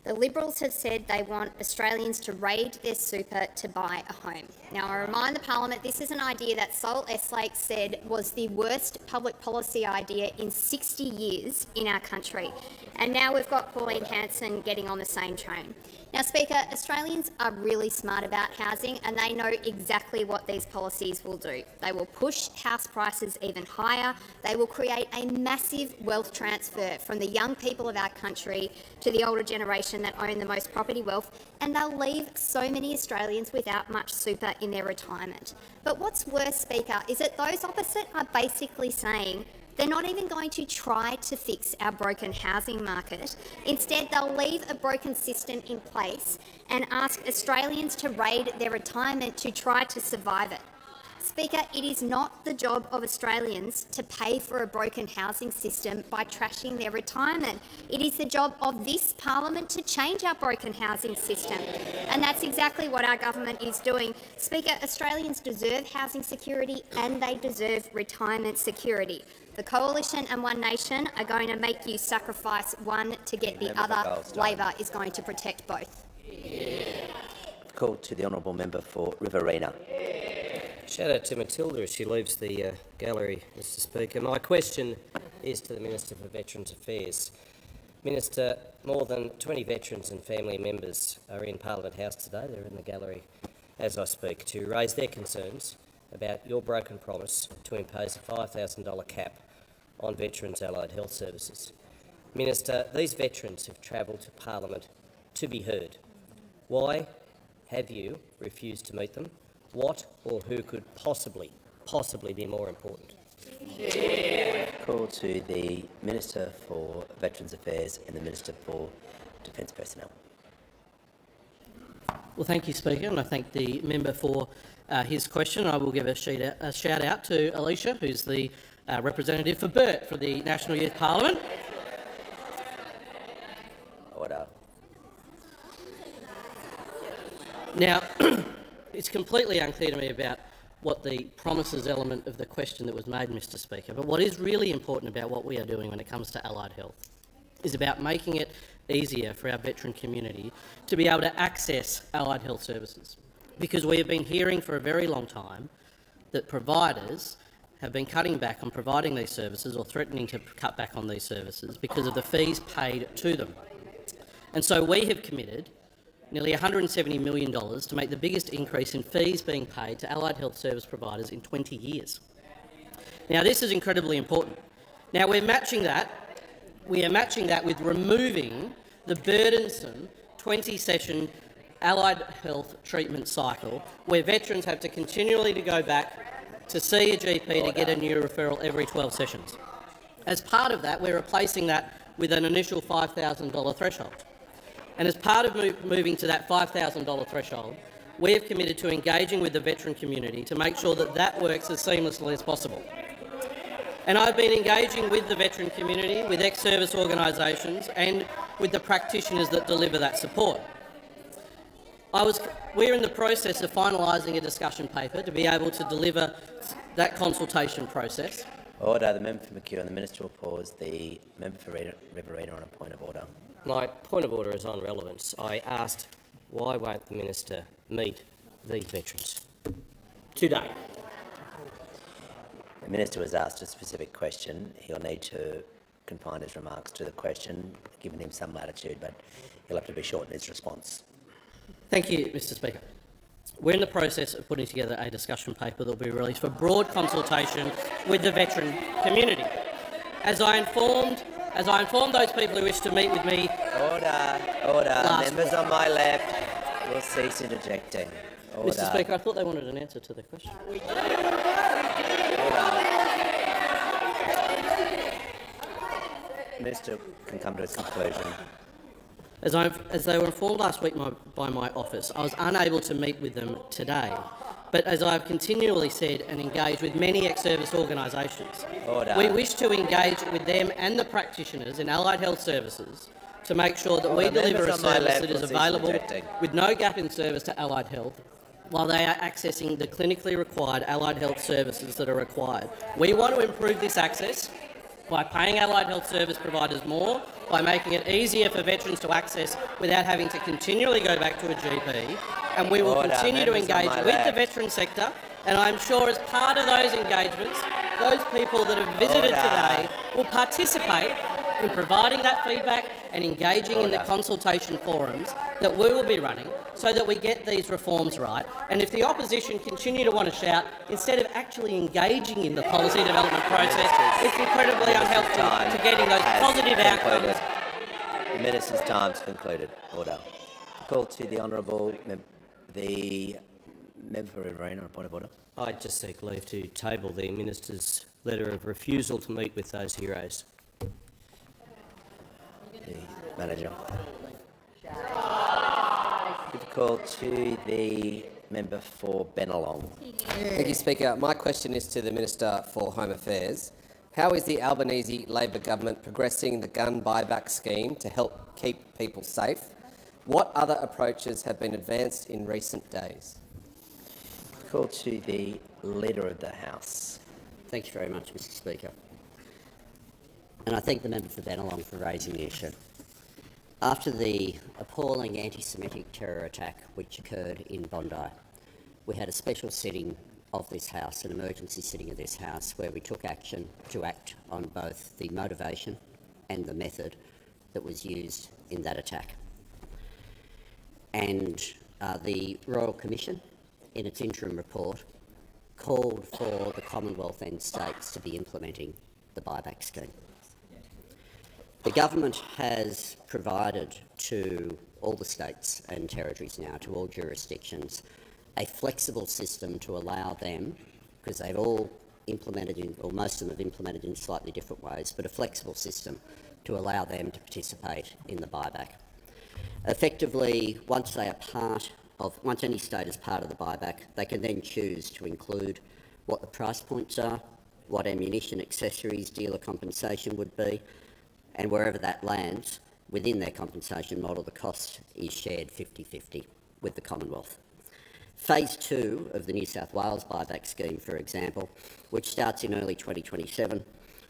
The Liberals have said they want Australians to raid their super to buy a home. Now, I remind the Parliament this is an idea that Sol Estlake said was the worst public policy idea in 60 years in our country. And now we've got Pauline Hanson getting on the same train. Now, Speaker, Australians are really smart about housing and they know exactly what these policies will do. They will push house prices even higher. They will create a massive wealth transfer from the young people of our country to the older generation that own the most property wealth, and they'll leave so many Australians without much super in their retirement. But what's worse, Speaker, is that those opposite are basically saying they're not even going to try to fix our broken housing market. Instead, they'll leave a broken system in place and ask Australians to raid their retirement to try to survive it. Speaker, it is not the job of Australians to pay for a broken housing system by trashing their retirement. It is the job of this parliament to change our broken housing system. And that's exactly what our government is doing. Speaker, Australians deserve housing security and they deserve retirement security. The Coalition and One Nation are going to make you sacrifice one to get the other. Labor is going to protect both. Call to the honourable member for Riverina. Shout out to Matilda as she leaves the gallery, Mr Speaker. My question is to the Minister for Veterans Affairs. Minister, more than 20 veterans and family members are in Parliament House today. They're in the gallery as I speak to raise their concerns about your broken promise to impose a $5,000 cap on veterans' allied health services. Minister, these veterans have travelled to Parliament to be heard. Why have you refused to meet them? What or who could possibly be more important? Call to the Minister for Veterans Affairs and the Minister for Defence Personnel. Well, thank you, Speaker, and I thank the member for his question. I will give a shout out to Alicia, who's the representative for Burt for the National Youth Parliament. Order. Now, it's completely unclear to me about what the promises element of the question that was made, Mr Speaker, but what is really important about what we are doing when it comes to allied health is about making it easier for our veteran community to be able to access allied health services. Because we have been hearing for a very long time that providers have been cutting back on providing these services or threatening to cut back on these services because of the fees paid to them. And so we have committed nearly $170 million to make the biggest increase in fees being paid to allied health service providers in 20 years. Now, this is incredibly important. Now, we are matching that with removing the burdensome 20-session allied health treatment cycle, where veterans have to continually go back to see a GP to get a new referral every 12 sessions. As part of that, we're replacing that with an initial $5,000 threshold. And as part of moving to that $5,000 threshold, we have committed to engaging with the veteran community to make sure that that works as seamlessly as possible. And I've been engaging with the veteran community, with ex-service organisations and with the practitioners that deliver that support. We're in the process of finalising a discussion paper to be able to deliver that consultation process. Order. The member for McEwen. The minister will pause. The member for Riverina on a point of order. My point of order is on relevance. I asked why won't the minister meet these veterans today? The minister was asked a specific question. He'll need to confine his remarks to the question, giving him some latitude, but he'll have to be short in his response. Thank you, Mr Speaker. We're in the process of putting together a discussion paper that will be released for broad consultation with the veteran community. As I informed those people who wish to meet with me... Order. Members on my left will cease interjecting. Order. Mr Speaker, I thought they wanted an answer to the question. The minister can come to his conclusion. As they were informed last week by my office, I was unable to meet with them today. But as I have continually said and engaged with many ex-service organisations, we wish to engage with them and the practitioners in allied health services to make sure that we deliver a service that is available with no gap in service to allied health, while they are accessing the clinically required allied health services that are required. We want to improve this access by paying allied health service providers more, by making it easier for veterans to access without having to continually go back to a GP, and we will continue to engage with the veteran sector, and I'm sure as part of those engagements, those people that have visited today will participate in providing that feedback and engaging in the consultation forums that we will be running so that we get these reforms right. And if the opposition continue to want to shout, instead of actually engaging in the policy development process, it's incredibly unhelpful to getting those positive outcomes. The minister's time's concluded. Order. Call to the honourable the member for Riverina on a point of order. I just seek leave to table the minister's letter of refusal to meet with those heroes. The manager. Give call to the member for Bennelong. Thank you, Speaker. My question is to the Minister for Home Affairs. How is the Albanese Labor government progressing the gun buyback scheme to help keep people safe? What other approaches have been advanced in recent days? Call to the Leader of the House. Thank you very much, Mr Speaker. And I thank the member for Bennelong for raising the issue. After the appalling anti-Semitic terror attack which occurred in Bondi, we had a special sitting of this House, an emergency sitting of this House, where we took action to act on both the motivation and the method that was used in that attack. And the Royal Commission, in its interim report, called for the Commonwealth and states to be implementing the buyback scheme. The government has provided to all the states and territories now, to all jurisdictions, a flexible system to allow them, because they've all implemented, or most of them have implemented in slightly different ways, but a flexible system to allow them to participate in the buyback. Effectively, once any state is part of the buyback, they can then choose to include what the price points are, what ammunition, accessories, dealer compensation would be, and wherever that lands, within their compensation model, the cost is shared 50-50 with the Commonwealth. Phase 2 of the New South Wales buyback scheme, for example, which starts in early 2027,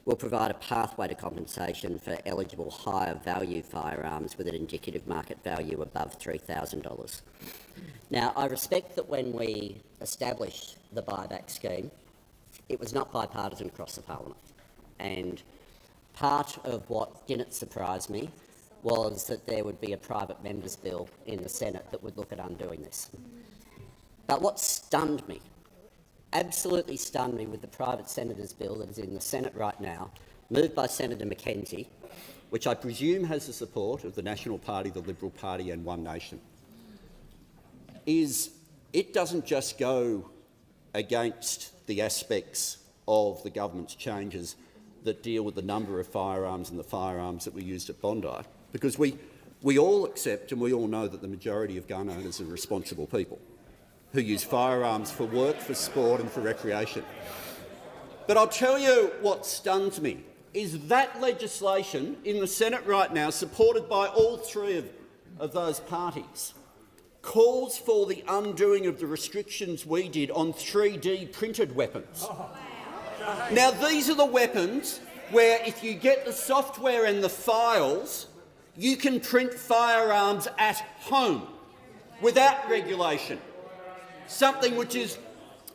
will provide a pathway to compensation for eligible higher value firearms with an indicative market value above $3,000. Now, I respect that when we established the buyback scheme, it was not bipartisan across the parliament, and part of what didn't surprise me was that there would be a private member's bill in the Senate that would look at undoing this. But what stunned me, absolutely stunned me, with the private senator's bill that is in the Senate right now, moved by Senator McKenzie, which I presume has the support of the National Party, the Liberal Party and One Nation, is it doesn't just go against the aspects of the government's changes that deal with the number of firearms and the firearms that were used at Bondi, because we all accept and we all know that the majority of gun owners are responsible people who use firearms for work, for sport and for recreation. But I'll tell you what stuns me is that legislation in the Senate right now, supported by all three of those parties, calls for the undoing of the restrictions we did on 3D printed weapons. Now, these are the weapons where, if you get the software and the files, you can print firearms at home without regulation, something which is,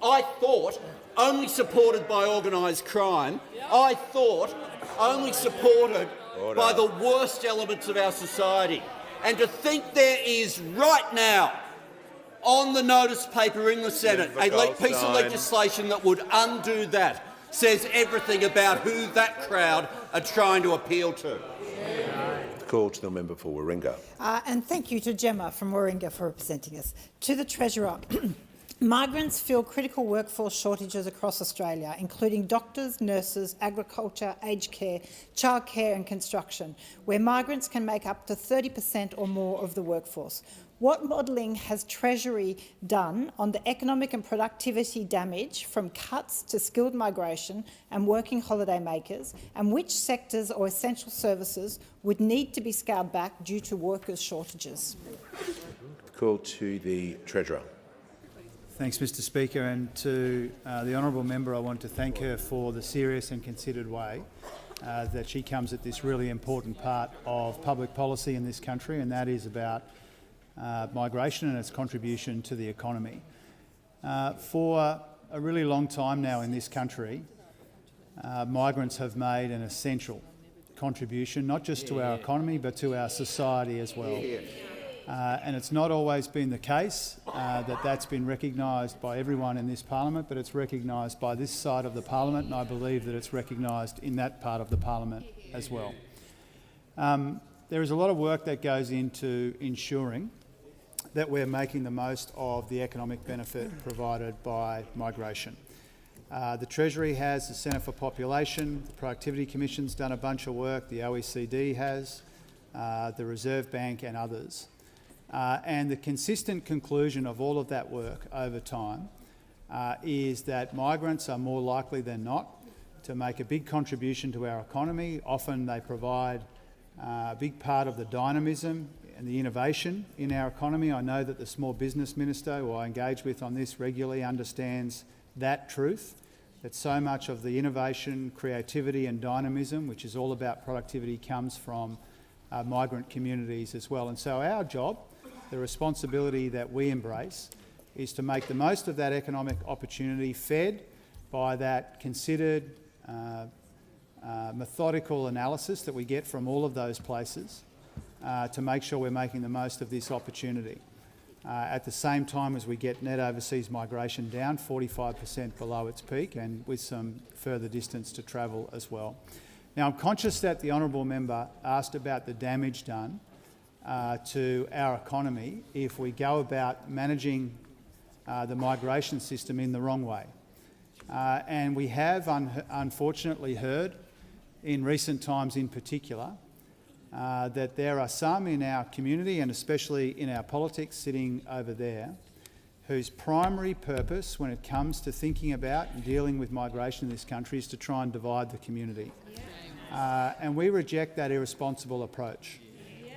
I thought, only supported by organised crime. I thought only supported by the worst elements of our society. And to think there is right now on the notice paper in the Senate a piece of legislation that would undo that says everything about who that crowd are trying to appeal to. Call to the member for Warringah. And thank you to Gemma from Warringah for representing us. To the Treasurer. Migrants fill critical workforce shortages across Australia, including doctors, nurses, agriculture, aged care, childcare and construction, where migrants can make up to 30% or more of the workforce. What modelling has Treasury done on the economic and productivity damage from cuts to skilled migration and working holiday makers, and which sectors or essential services would need to be scaled back due to workers' shortages? Call to the Treasurer. Thanks, Mr Speaker, and to the honourable member, I want to thank her for the serious and considered way that she comes at this really important part of public policy in this country, and that is about migration and its contribution to the economy. For a really long time now in this country, migrants have made an essential contribution, not just to our economy but to our society as well. And it's not always been the case that that's been recognised by everyone in this parliament, but it's recognised by this side of the parliament, and I believe that it's recognised in that part of the parliament as well. There is a lot of work that goes into ensuring that we're making the most of the economic benefit provided by migration. The Treasury has, the Centre for Population, the Productivity Commission's done a bunch of work, the OECD has, the Reserve Bank and others. And the consistent conclusion of all of that work over time is that migrants are more likely than not to make a big contribution to our economy. Often they provide a big part of the dynamism and the innovation in our economy. I know that the Small Business Minister, who I engage with on this regularly, understands that truth, that so much of the innovation, creativity and dynamism, which is all about productivity, comes from migrant communities as well. And so our job, the responsibility that we embrace, is to make the most of that economic opportunity, fed by that considered, methodical analysis that we get from all of those places, to make sure we're making the most of this opportunity. At the same time as we get net overseas migration down 45% below its peak, and with some further distance to travel as well. Now, I'm conscious that the honourable member asked about the damage done to our economy if we go about managing the migration system in the wrong way. And we have unfortunately heard in recent times in particular that there are some in our community, and especially in our politics sitting over there, whose primary purpose when it comes to thinking about and dealing with migration in this country is to try and divide the community. And we reject that irresponsible approach.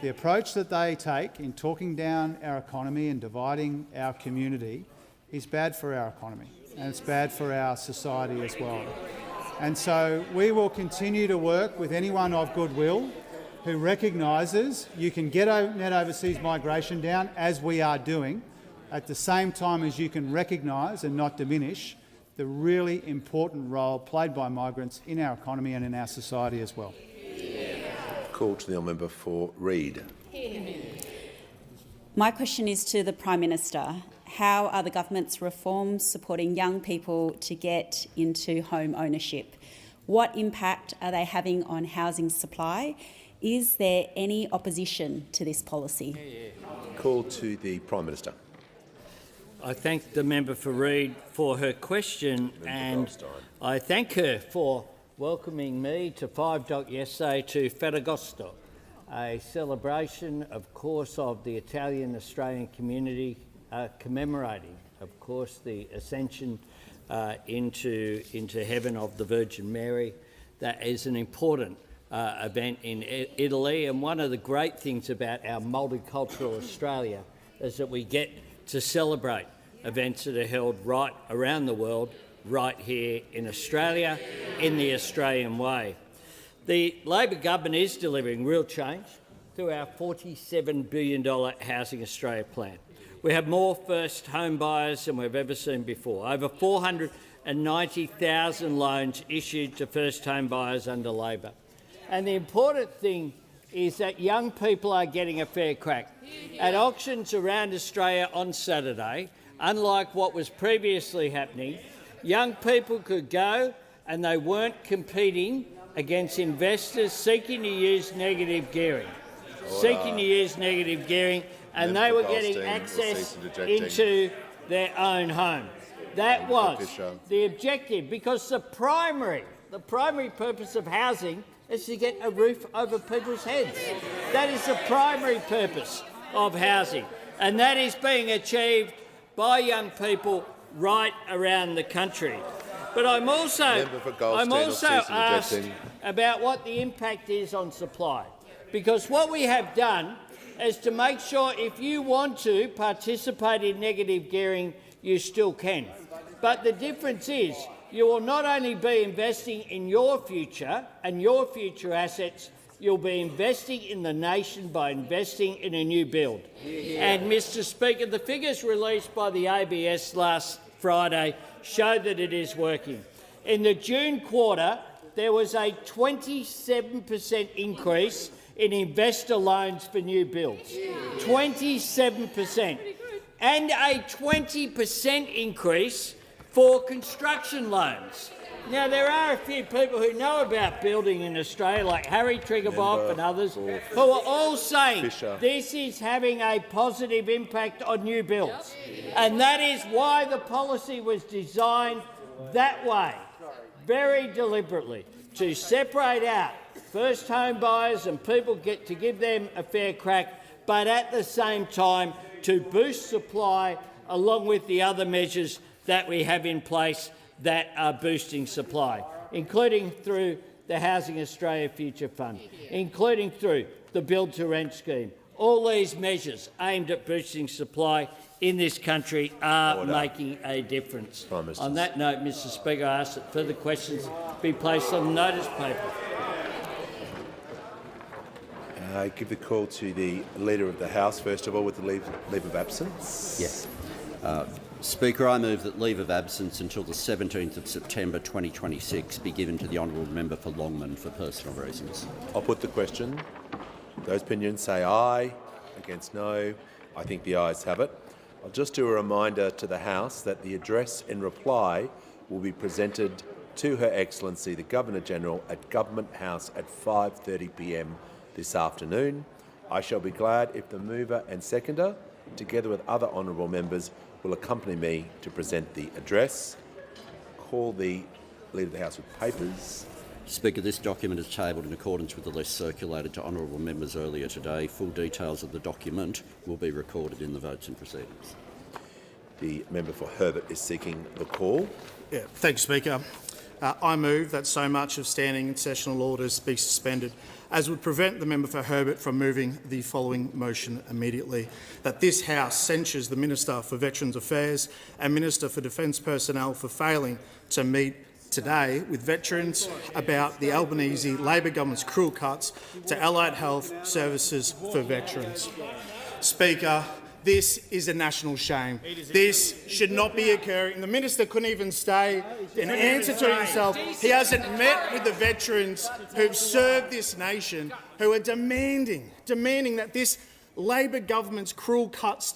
The approach that they take in talking down our economy and dividing our community is bad for our economy, and it's bad for our society as well. And so we will continue to work with anyone of goodwill who recognises you can get net overseas migration down, as we are doing, at the same time as you can recognise and not diminish the really important role played by migrants in our economy and in our society as well. Call to the member for Reid. My question is to the Prime Minister. How are the government's reforms supporting young people to get into home ownership? What impact are they having on housing supply? Is there any opposition to this policy? Call to the Prime Minister. I thank the member for Reid for her question, and I thank her for welcoming me to 5 Dock yesterday to Ferragosto, a celebration, of course, of the Italian-Australian community commemorating, of course, the ascension into heaven of the Virgin Mary. That is an important event in Italy, and one of the great things about our multicultural Australia is that we get to celebrate events that are held right around the world, right here in Australia, in the Australian way. The Labor government is delivering real change through our $47 billion Housing Australia plan. We have more first home buyers than we've ever seen before. Over 490,000 loans issued to first home buyers under Labor. And the important thing is that young people are getting a fair crack. At auctions around Australia on Saturday, unlike what was previously happening, young people could go and they weren't competing against investors seeking to use negative gearing. And they were getting access into their own home. That was the objective, because the primary purpose of housing is to get a roof over people's heads. That is the primary purpose of housing, and that is being achieved by young people right around the country. But I'm also asked about what the impact is on supply, because what we have done is to make sure if you want to participate in negative gearing, you still can. But the difference is you will not only be investing in your future and your future assets, you'll be investing in the nation by investing in a new build. And, Mr Speaker, the figures released by the ABS last Friday show that it is working. In the June quarter, there was a 27% increase in investor loans for new builds. 27%. And a 20% increase for construction loans. Now, there are a few people who know about building in Australia, like Harry Triggerboff and others, who are all saying this is having a positive impact on new builds. And that is why the policy was designed that way, very deliberately, to separate out first home buyers and people to give them a fair crack, but at the same time to boost supply along with the other measures that we have in place that are boosting supply, including through the Housing Australia Future Fund, including through the build-to-rent scheme. All these measures aimed at boosting supply in this country are making a difference. On that note, Mr Speaker, I ask that further questions be placed on the notice paper. I give the call to the Leader of the House, first of all, with the leave of absence. Yes. Speaker, I move that leave of absence until the 17th of September 2026 be given to the honourable member for Longman for personal reasons. I'll put the question. Those opinions say aye, against no. I think the ayes have it. I'll just do a reminder to the House that the address in reply will be presented to Her Excellency the Governor-General at Government House at 5:30 p.m. this afternoon. I shall be glad if the mover and seconder, together with other honourable members, will accompany me to present the address. Call the Leader of the House with papers. Speaker, this document is tabled in accordance with the list circulated to honourable members earlier today. Full details of the document will be recorded in the votes and proceedings. The member for Herbert is seeking the call. Thank you, Speaker. I move that so much of standing and sessional orders be suspended as would prevent the member for Herbert from moving the following motion immediately: that this House censures the Minister for Veterans Affairs and Minister for Defence Personnel for failing to meet today with veterans about the Albanese Labor government's cruel cuts to allied health services for veterans. Speaker, This is a national shame. This should not be occurring. The minister couldn't even stay and answer to himself. He hasn't met with the veterans who've served this nation, who are demanding that this Labor government's cruel cuts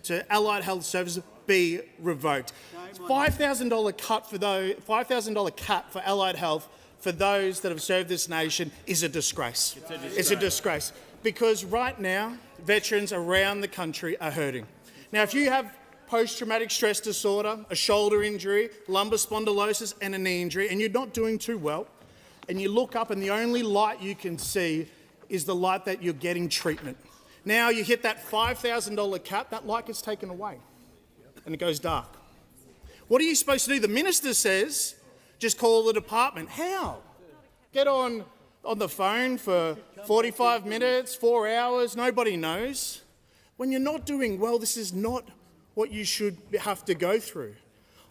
to allied health services be revoked. $5,000 cut for those, $5,000 cap for allied health for those that have served this nation is a disgrace. It's a disgrace because right now veterans around the country are hurting. Now, if you have post-traumatic stress disorder, a shoulder injury, lumbar spondylosis and a knee injury, and you're not doing too well, and you look up and the only light you can see is the light that you're getting treatment. Now you hit that $5,000 cap, that light gets taken away and it goes dark. What are you supposed to do? The minister says, just call the department. How? Get on the phone for 45 minutes, 4 hours, nobody knows. When you're not doing well, this is not what you should have to go through.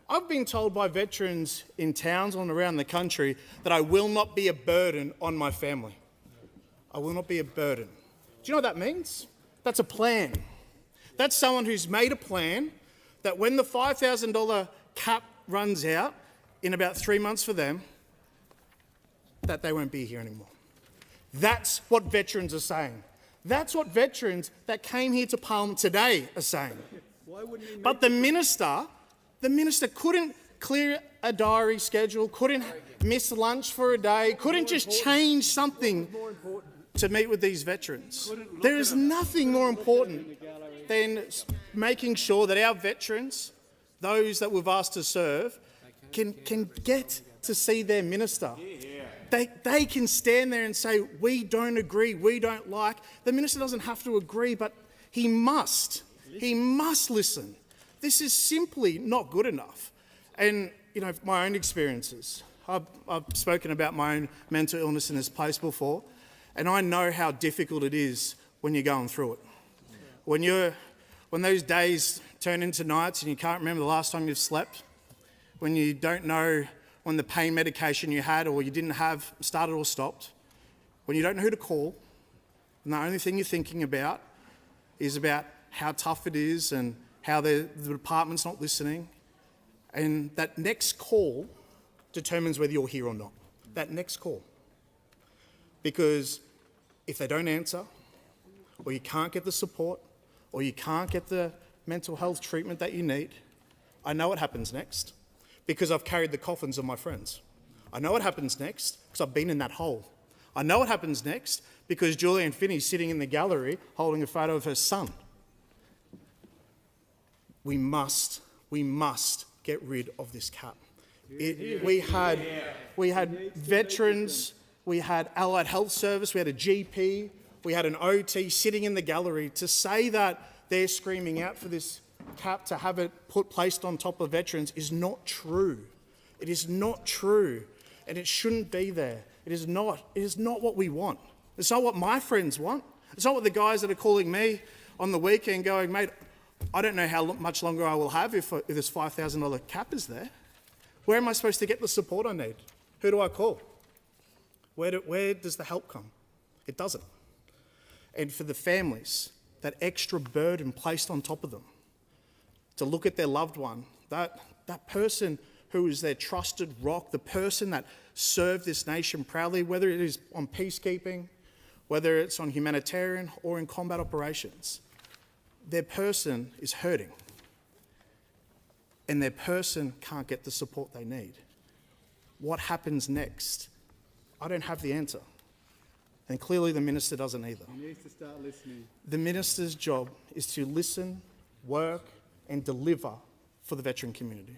I've been told by veterans in towns on around the country that I will not be a burden on my family. I will not be a burden. Do you know what that means? That's a plan. That's someone who's made a plan that when the $5,000 cap runs out in about 3 months for them, that they won't be here anymore. That's what veterans are saying. That's what veterans that came here to Parliament today are saying. But the minister couldn't clear a diary schedule, couldn't miss lunch for a day, couldn't just change something to meet with these veterans. There is nothing more important than making sure that our veterans, those that we've asked to serve, can get to see their minister. They can stand there and say, we don't agree, we don't like. The minister doesn't have to agree, but he must. He must listen. This is simply not good enough. And, you know, my own experiences. I've spoken about my own mental illness in this place before, and I know how difficult it is when you're going through it. When those days turn into nights and you can't remember the last time you've slept, when you don't know when the pain medication you had or you didn't have started or stopped, when you don't know who to call, and the only thing you're thinking about is about how tough it is and how the department's not listening, and that next call determines whether you're here or not. That next call. Because if they don't answer, or you can't get the support, or you can't get the mental health treatment that you need, I know what happens next because I've carried the coffins of my friends. I know what happens next because I've been in that hole. I know what happens next because Julianne Finney's sitting in the gallery holding a photo of her son. We must get rid of this cap. We had veterans, we had allied health service, we had a GP, we had an OT sitting in the gallery to say that they're screaming out for this cap to have it placed on top of veterans is not true. It is not true, and it shouldn't be there. It is not what we want. It's not what my friends want. It's not what the guys that are calling me on the weekend going, mate, I don't know how much longer I will have if this $5,000 cap is there. Where am I supposed to get the support I need? Who do I call? Where does the help come? It doesn't. And for the families, that extra burden placed on top of them, to look at their loved one, that person who is their trusted rock, the person that served this nation proudly, whether it is on peacekeeping, whether it's on humanitarian or in combat operations, their person is hurting and their person can't get the support they need. What happens next? I don't have the answer. And clearly the minister doesn't either. He needs to start listening. The minister's job is to listen, work and deliver for the veteran community.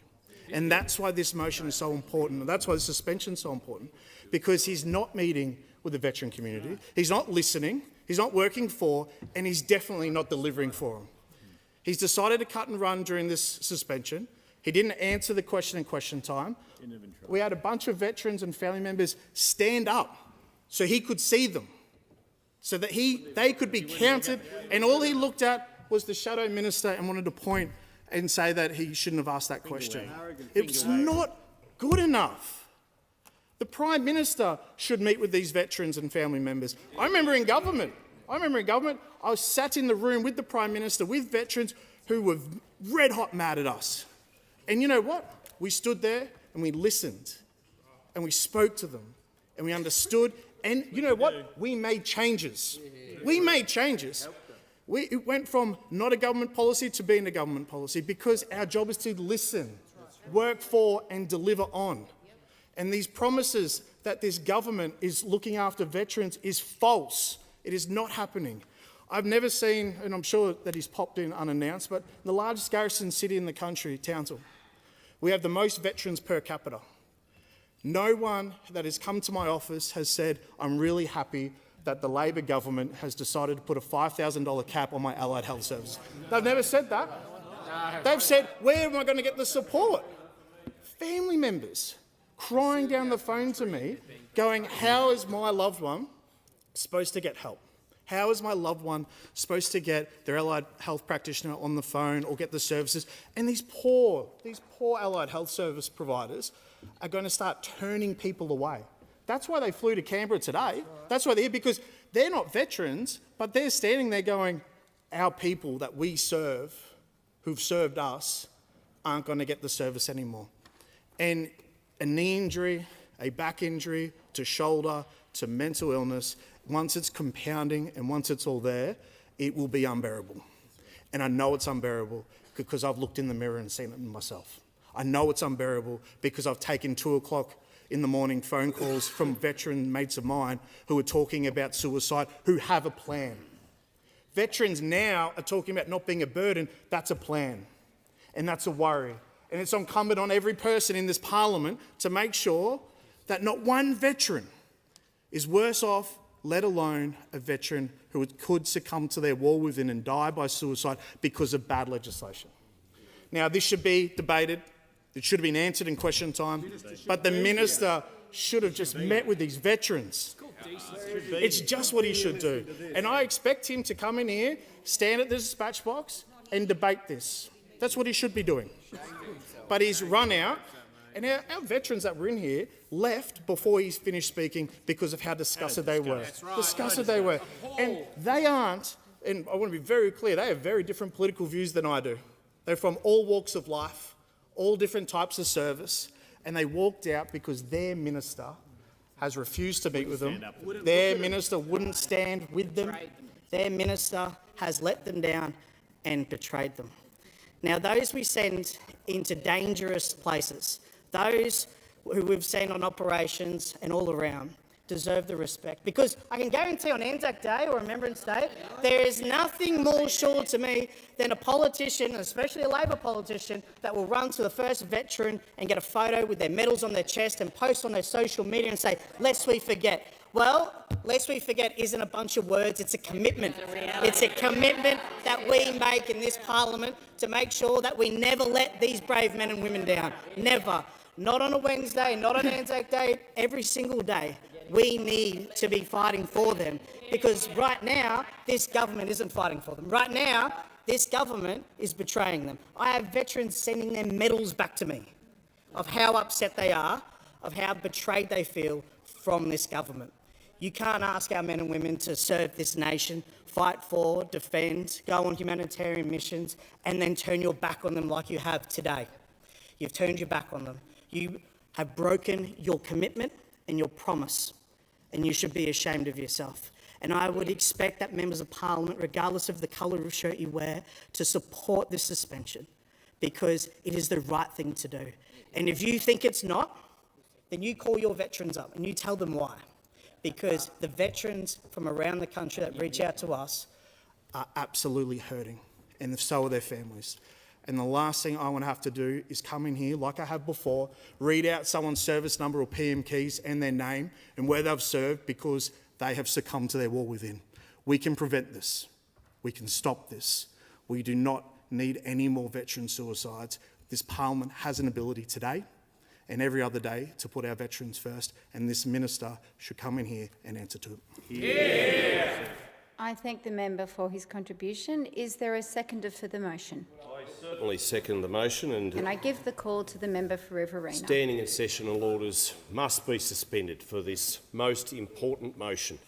And that's why this motion is so important. And that's why the suspension is so important, because he's not meeting with the veteran community. He's not listening. He's not working for, and he's definitely not delivering for them. He's decided to cut and run during this suspension. He didn't answer the question in question time. We had a bunch of veterans and family members stand up so he could see them, so that they could be counted, and all he looked at was the shadow minister and wanted to point and say that he shouldn't have asked that question. It's not good enough. The Prime Minister should meet with these veterans and family members. I remember in government, I remember in government, I was sat in the room with the Prime Minister, with veterans who were red hot mad at us. And you know what? We stood there and we listened and we spoke to them and we understood. And you know what? We made changes. We made changes. It went from not a government policy to being a government policy because our job is to listen, work for and deliver on. And these promises that this government is looking after veterans is false. It is not happening. I've never seen, and I'm sure that he's popped in unannounced, but the largest garrison city in the country, Townsville, we have the most veterans per capita. No one that has come to my office has said, I'm really happy that the Labor government has decided to put a $5,000 cap on my allied health service. They've never said that. They've said, where am I going to get the support? Family members crying down the phone to me, going, how is my loved one supposed to get help? How is my loved one supposed to get their allied health practitioner on the phone or get the services? And these poor allied health service providers are going to start turning people away. That's why they flew to Canberra today. That's why they're here, because they're not veterans, but they're standing there going, our people that we serve, who've served us, aren't going to get the service anymore. And a knee injury, a back injury, to shoulder, to mental illness, once it's compounding and once it's all there, it will be unbearable. And I know it's unbearable because I've looked in the mirror and seen it myself. I know it's unbearable because I've taken 2 o'clock in the morning phone calls from veteran mates of mine who are talking about suicide, who have a plan. Veterans now are talking about not being a burden. That's a plan. And that's a worry. And it's incumbent on every person in this parliament to make sure that not one veteran is worse off, let alone a veteran who could succumb to their war within and die by suicide because of bad legislation. Now, this should be debated. It should have been answered in question time. But the minister should have just met with these veterans. It's just what he should do. And I expect him to come in here, stand at the dispatch box and debate this. That's what he should be doing. But he's run out, and our veterans that were in here left before he's finished speaking because of how disgusted they were. Disgusted they were. And they aren't, and I want to be very clear, they have very different political views than I do. They're from all walks of life, all different types of service, and they walked out because their minister has refused to meet with them. Their minister wouldn't stand with them. Their minister has let them down and betrayed them. Now, those we send into dangerous places, those who we've sent on operations and all around, deserve the respect. Because I can guarantee on Anzac Day or Remembrance Day, there is nothing more sure to me than a politician, especially a Labor politician, that will run to the first veteran and get a photo with their medals on their chest and post on their social media and say, lest we forget. Well, lest we forget isn't a bunch of words, it's a commitment. It's a commitment that we make in this parliament to make sure that we never let these brave men and women down. Never. Not on a Wednesday, not on Anzac Day, every single day. We need to be fighting for them because right now, this government isn't fighting for them. Right now, this government is betraying them. I have veterans sending their medals back to me of how upset they are, of how betrayed they feel from this government. You can't ask our men and women to serve this nation, fight for, defend, go on humanitarian missions, and then turn your back on them like you have today. You've turned your back on them. You have broken your commitment and your promise, and you should be ashamed of yourself. And I would expect that members of parliament, regardless of the colour of shirt you wear, to support this suspension because it is the right thing to do. And if you think it's not, then you call your veterans up and you tell them why. Because the veterans from around the country that reach out to us are absolutely hurting, and so are their families. And the last thing I want to have to do is come in here, like I have before, read out someone's service number or PM keys and their name and where they've served because they have succumbed to their war within. We can prevent this. We can stop this. We do not need any more veteran suicides. This parliament has an ability today and every other day to put our veterans first, and this minister should come in here and answer to it. Yeah. I thank the member for his contribution. Is there a seconder for the motion? I certainly second the motion. And I give the call to the member for Riverina. Standing and sessional orders must be suspended for this most important motion.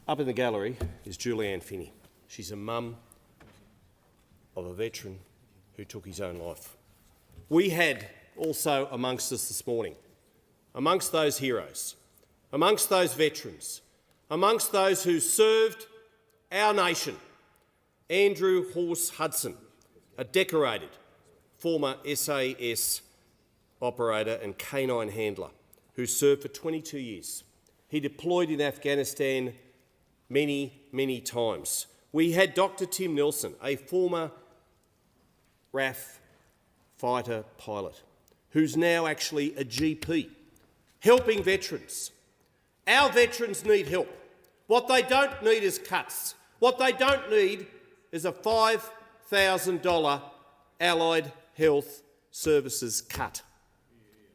Up in the gallery is Julianne Finney. She's a mum of a veteran who took his own life. We had also amongst us this morning, amongst those heroes, amongst those veterans, amongst those who served our nation, Andrew Horse Hudson, a decorated former SAS operator and canine handler who served for 22 years. He deployed in Afghanistan many times. We had Dr. Tim Nelson, a former RAF fighter pilot, who's now actually a GP, helping veterans. Our veterans need help. What they don't need is cuts. What they don't need is a $5,000 Allied Health Services cut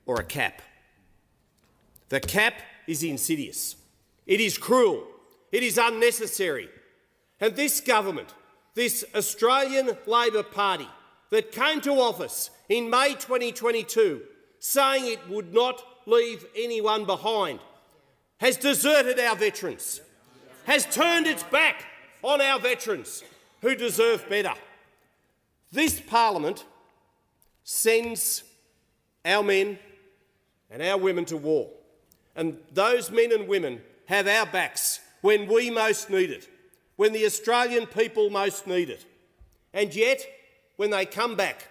or a cap. The cap is insidious. It is cruel. It is unnecessary. And this government, this Australian Labor Party that came to office in May 2022 saying it would not leave anyone behind, has deserted our veterans, has turned its back on our veterans who deserve better. This parliament sends our men and our women to war, and those men and women have our backs when we most need it, when the Australian people most need it. And yet, when they come back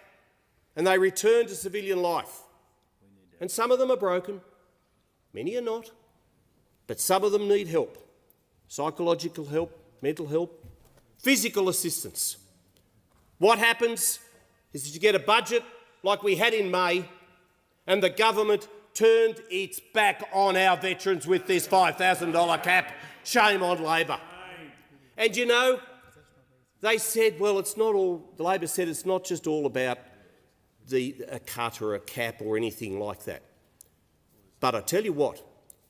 and they return to civilian life, and some of them are broken, many are not, but some of them need help, psychological help, mental help, physical assistance. What happens is that you get a budget like we had in May, and the government turned its back on our veterans with this $5,000 cap. Shame on Labor. And you know, they said, well, it's not all, the Labor said it's not just all about a cut or a cap or anything like that. But I tell you what,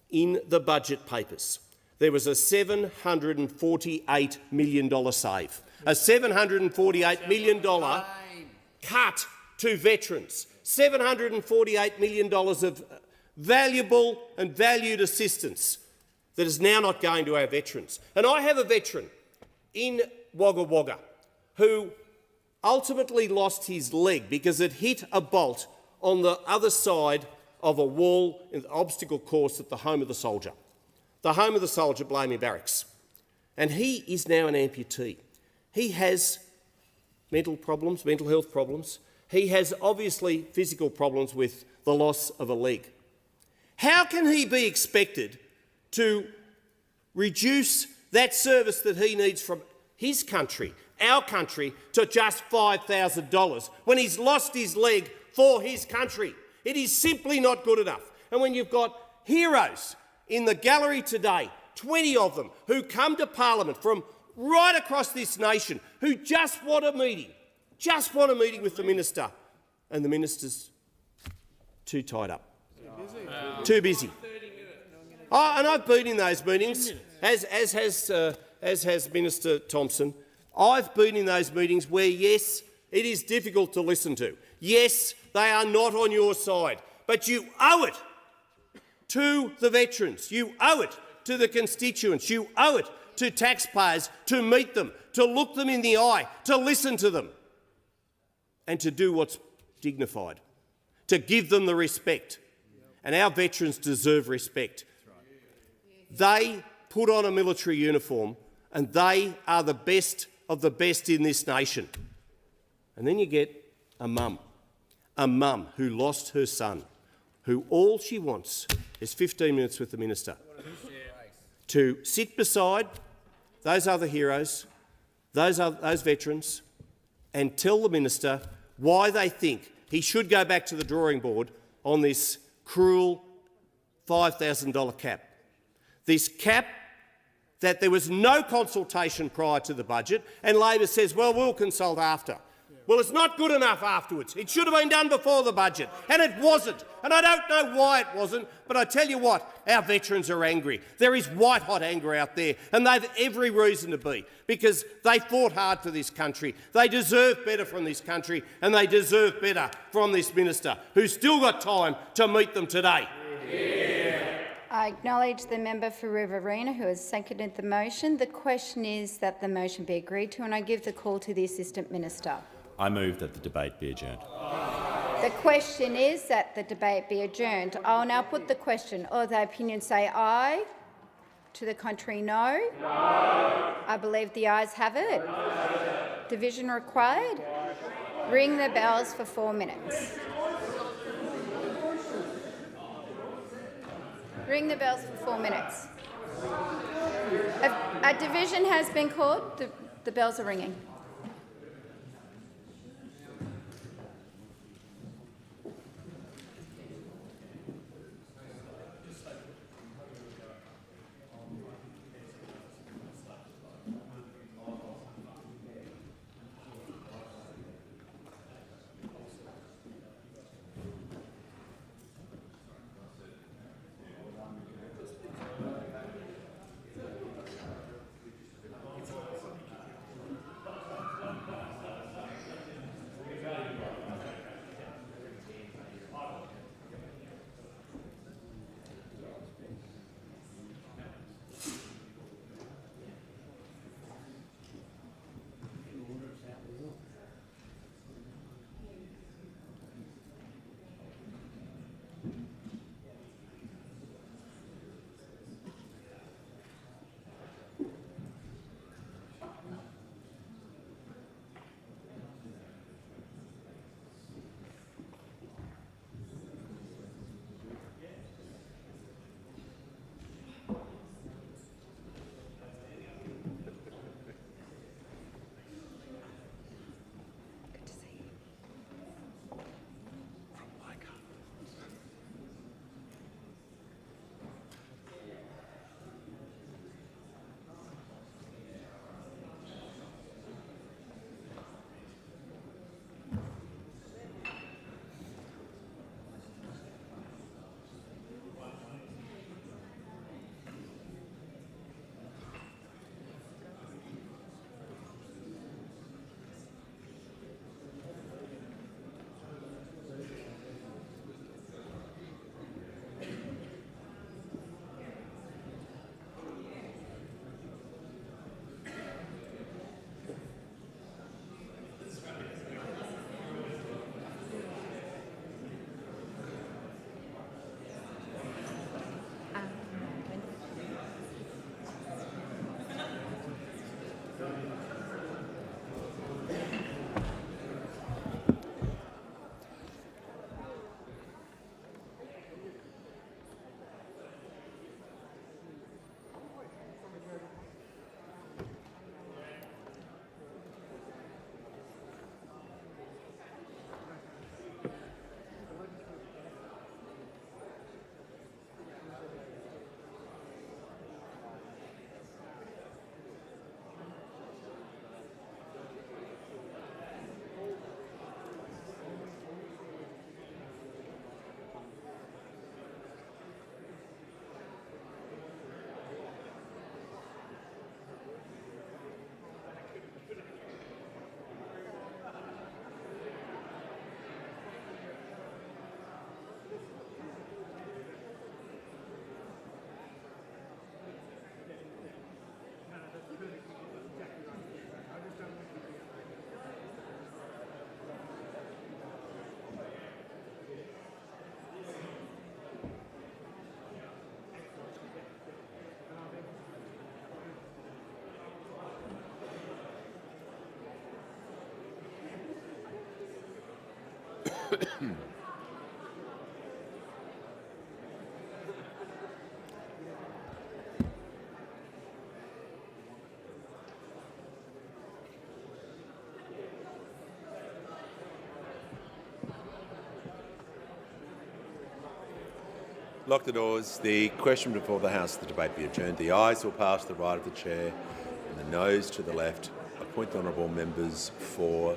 in the budget papers, there was a $748 million save, a $748 million cut to veterans, $748 million of valuable and valued assistance that is now not going to our veterans. And I have a veteran in Wagga Wagga who ultimately lost his leg because it hit a bolt on the other side of a wall in the obstacle course at the home of the soldier. The home of the soldier, Blamey Barracks. And he is now an amputee. He has mental problems, mental health problems. He has obviously physical problems with the loss of a leg. How can he be expected to reduce that service that he needs from his country, our country, to just $5,000 when he's lost his leg for his country? It is simply not good enough. And when you've got heroes in the gallery today, 20 of them, who come to Parliament from right across this nation, who just want a meeting with the Minister, and the Minister's too tied up, too busy. Oh, and I've been in those meetings, as has Minister Thompson. I've been in those meetings where, yes, it is difficult to listen to. Yes, they are not on your side, but you owe it to the veterans. You owe it to the constituents. You owe it to taxpayers to meet them, to look them in the eye, to listen to them, and to do what's dignified, to give them the respect. And our veterans deserve respect. They put on a military uniform and they are the best of the best in this nation. And then you get a mum who lost her son, who all she wants is 15 minutes with the Minister to sit beside those other heroes, those veterans, and tell the Minister why they think he should go back to the drawing board on this cruel $5,000 cap. This cap that there was no consultation prior to the budget, and Labor says, well, we'll consult after. Well, it's not good enough afterwards. It should have been done before the budget, and it wasn't. And I don't know why it wasn't, but I tell you what, our veterans are angry. There is white-hot anger out there, and they've every reason to be, because they fought hard for this country. They deserve better from this country, and they deserve better from this Minister, who's still got time to meet them today. Yeah. I acknowledge the member for Riverina who has seconded the motion. The question is that the motion be agreed to, and I give the call to the Assistant Minister. I move that the debate be adjourned. The question is that the debate be adjourned. I will now put the question. All the opinions say aye. To the contrary, no. No. I believe the ayes have it. Division required. Ring the bells for 4 minutes. Ring the bells for 4 minutes. A division has been called. The bells are ringing. Lock the doors. The question before the House, the debate be adjourned. The ayes will pass to the right of the chair and the noes to the left. Appoint the honourable members for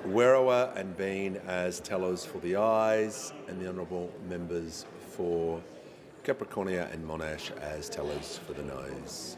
Werriwa and Bean as tellers for the ayes, and the honourable members for Capricornia and Monash as tellers for the noes.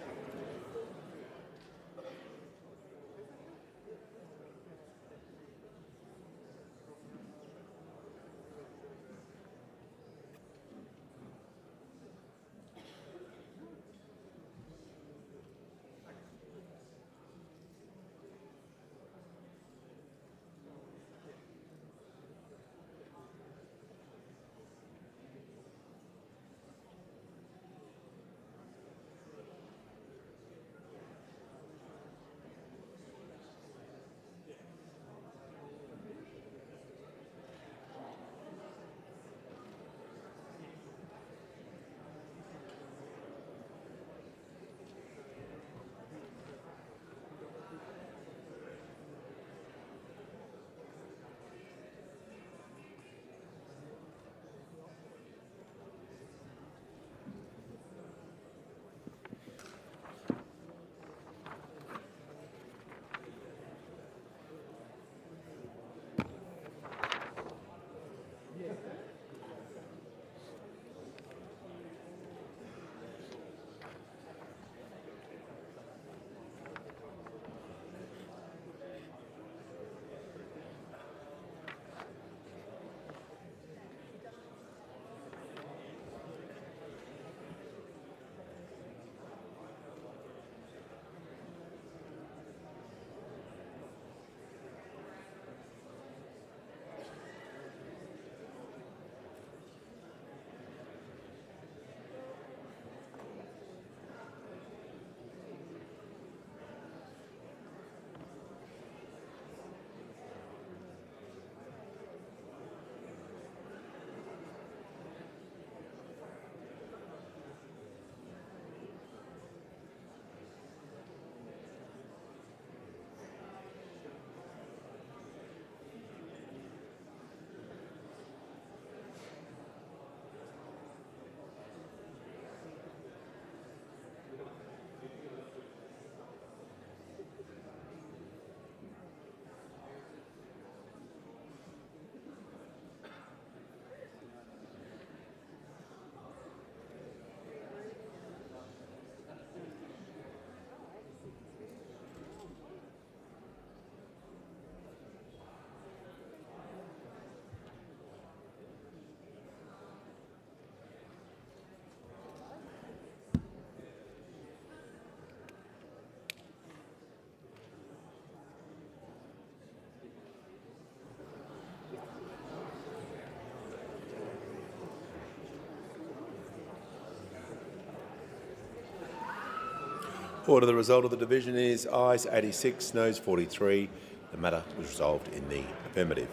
Order. The result of the division is ayes 86, noes 43. The matter was resolved in the affirmative.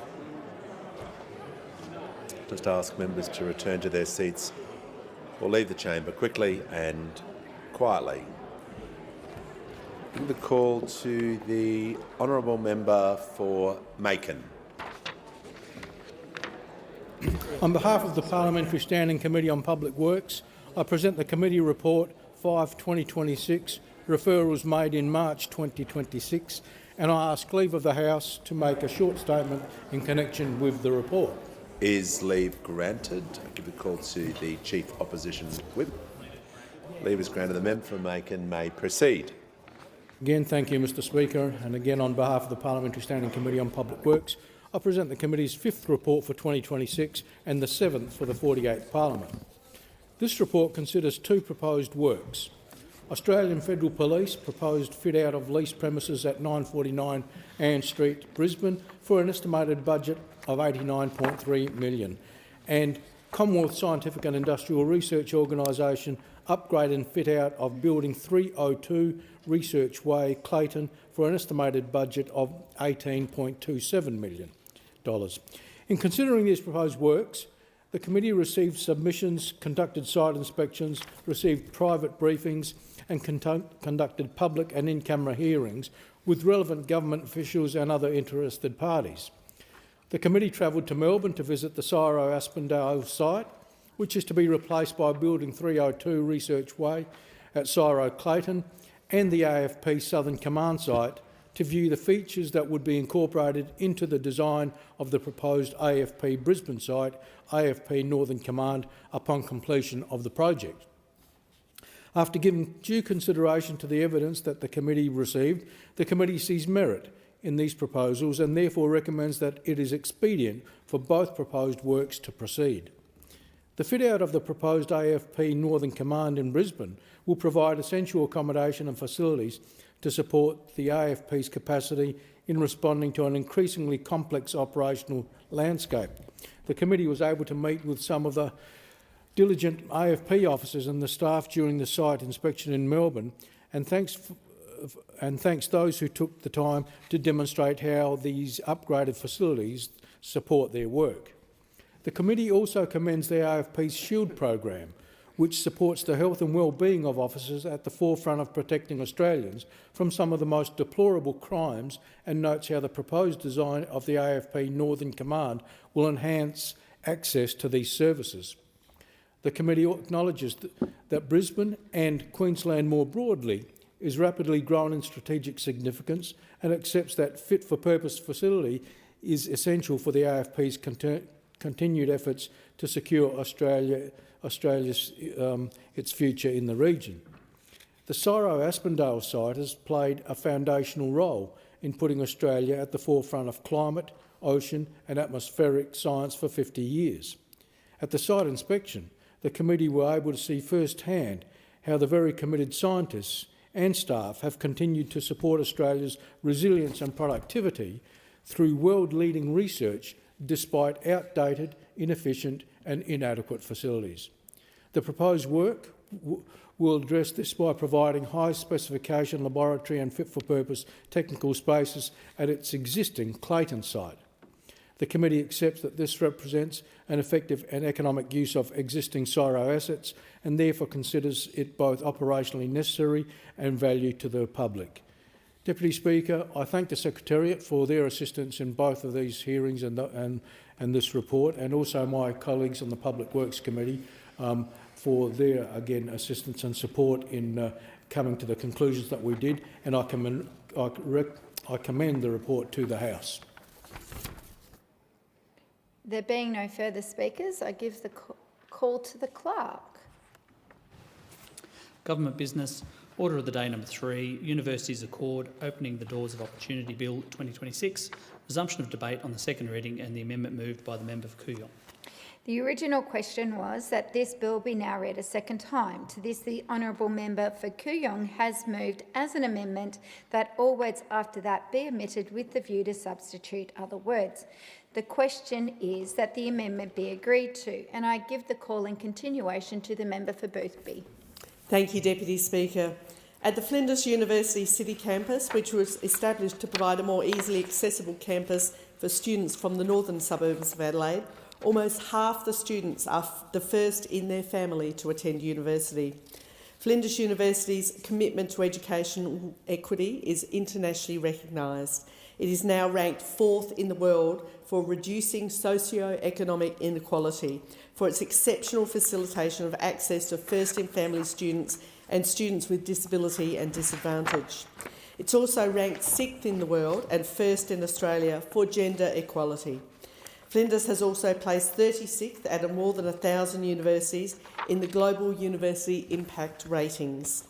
Just ask members to return to their seats or leave the chamber quickly and quietly. Give the call to the honourable member for Macon. On behalf of the Parliamentary Standing Committee on Public Works, I present the Committee Report 5/2026, referrals made in March 2026, and I ask leave of the House to make a short statement in connection with the report. Is leave granted? I give the call to the Chief Opposition Whip. Leave is granted. The member for Macon may proceed. Again, thank you, Mr Speaker, and again on behalf of the Parliamentary Standing Committee on Public Works, I present the Committee's 5th report for 2026 and the 7th for the 48th Parliament. This report considers 2 proposed works. Australian Federal Police proposed fit-out of leased premises at 949 Ann Street, Brisbane, for an estimated budget of $89.3 million, and Commonwealth Scientific and Industrial Research Organisation upgrade and fit-out of Building 302 Research Way, Clayton, for an estimated budget of $18.27 million. In considering these proposed works, the committee received submissions, conducted site inspections, received private briefings and conducted public and in-camera hearings with relevant government officials and other interested parties. The committee travelled to Melbourne to visit the Syro-Aspendale site, which is to be replaced by Building 302 Research Way at Syro Clayton, and the AFP Southern Command site to view the features that would be incorporated into the design of the proposed AFP Brisbane site, AFP Northern Command, upon completion of the project. After giving due consideration to the evidence that the committee received, the committee sees merit in these proposals and therefore recommends that it is expedient for both proposed works to proceed. The fit-out of the proposed AFP Northern Command in Brisbane will provide essential accommodation and facilities to support the AFP's capacity in responding to an increasingly complex operational landscape. The committee was able to meet with some of the diligent AFP officers and the staff during the site inspection in Melbourne, and thanks those who took the time to demonstrate how these upgraded facilities support their work. The committee also commends the AFP's Shield program, which supports the health and well-being of officers at the forefront of protecting Australians from some of the most deplorable crimes, and notes how the proposed design of the AFP Northern Command will enhance access to these services. The committee acknowledges that Brisbane and Queensland more broadly is rapidly growing in strategic significance and accepts that fit-for-purpose facility is essential for the AFP's continued efforts to secure its future in the region. The Syro-Aspendale site has played a foundational role in putting Australia at the forefront of climate, ocean and atmospheric science for 50 years. At the site inspection, the committee were able to see firsthand how the very committed scientists and staff have continued to support Australia's resilience and productivity through world-leading research despite outdated, inefficient and inadequate facilities. The proposed work will address this by providing high-specification laboratory and fit-for-purpose technical spaces at its existing Clayton site. The committee accepts that this represents an effective and economic use of existing Syro assets and therefore considers it both operationally necessary and value to the public. Deputy Speaker, I thank the Secretariat for their assistance in both of these hearings and this report, and also my colleagues on the Public Works Committee for their, again, assistance and support in coming to the conclusions that we did, and I commend the report to the House. There being no further speakers, I give the call to the clerk. Government business. Order of the day number 3, Universities Accord, Opening the Doors of Opportunity Bill 2026, resumption of debate on the second reading and the amendment moved by the member for Kooyong. The original question was that this bill be now read a second time. To this, the honourable member for Kooyong has moved as an amendment that all words after that be omitted with the view to substitute other words. The question is that the amendment be agreed to, and I give the call in continuation to the member for Boothby. Thank you, Deputy Speaker. At the Flinders University City campus, which was established to provide a more easily accessible campus for students from the northern suburbs of Adelaide, almost half the students are the first in their family to attend university. Flinders University's commitment to education equity is internationally recognised. It is now ranked 4th in the world for reducing socio-economic inequality, for its exceptional facilitation of access to first-in-family students and students with disability and disadvantage. It's also ranked 6th in the world and 1st in Australia for gender equality. Flinders has also placed 36th out of more than 1,000 universities in the Global University Impact Ratings.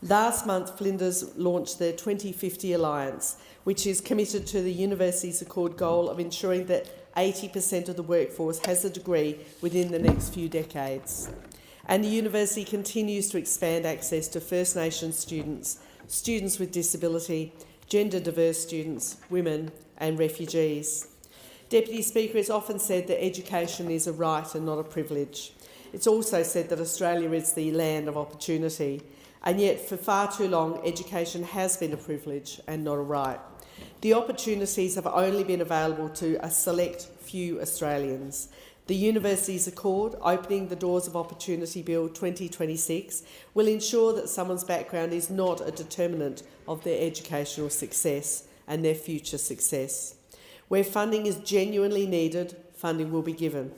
Last month, Flinders launched their 2050 Alliance, which is committed to the University's Accord goal of ensuring that 80% of the workforce has a degree within the next few decades. And the university continues to expand access to First Nations students, students with disability, gender-diverse students, women and refugees. Deputy Speaker, it's often said that education is a right and not a privilege. It's also said that Australia is the land of opportunity, and yet for far too long education has been a privilege and not a right. The opportunities have only been available to a select few Australians. The Universities Accord, Opening the Doors of Opportunity Bill 2026, will ensure that someone's background is not a determinant of their educational success and their future success. Where funding is genuinely needed, funding will be given.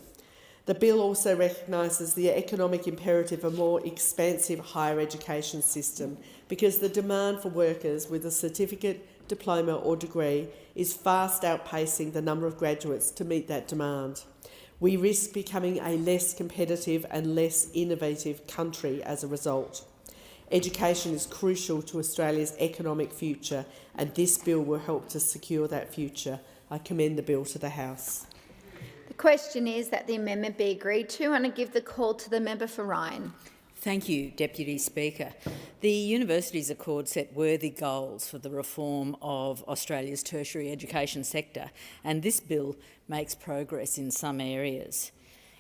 The bill also recognises the economic imperative of a more expansive higher education system because the demand for workers with a certificate, diploma or degree is fast outpacing the number of graduates to meet that demand. We risk becoming a less competitive and less innovative country as a result. Education is crucial to Australia's economic future, and this bill will help to secure that future. I commend the bill to the House. The question is that the amendment be agreed to, and I give the call to the member for Ryan. Thank you, Deputy Speaker. The Universities Accord set worthy goals for the reform of Australia's tertiary education sector, and this bill makes progress in some areas.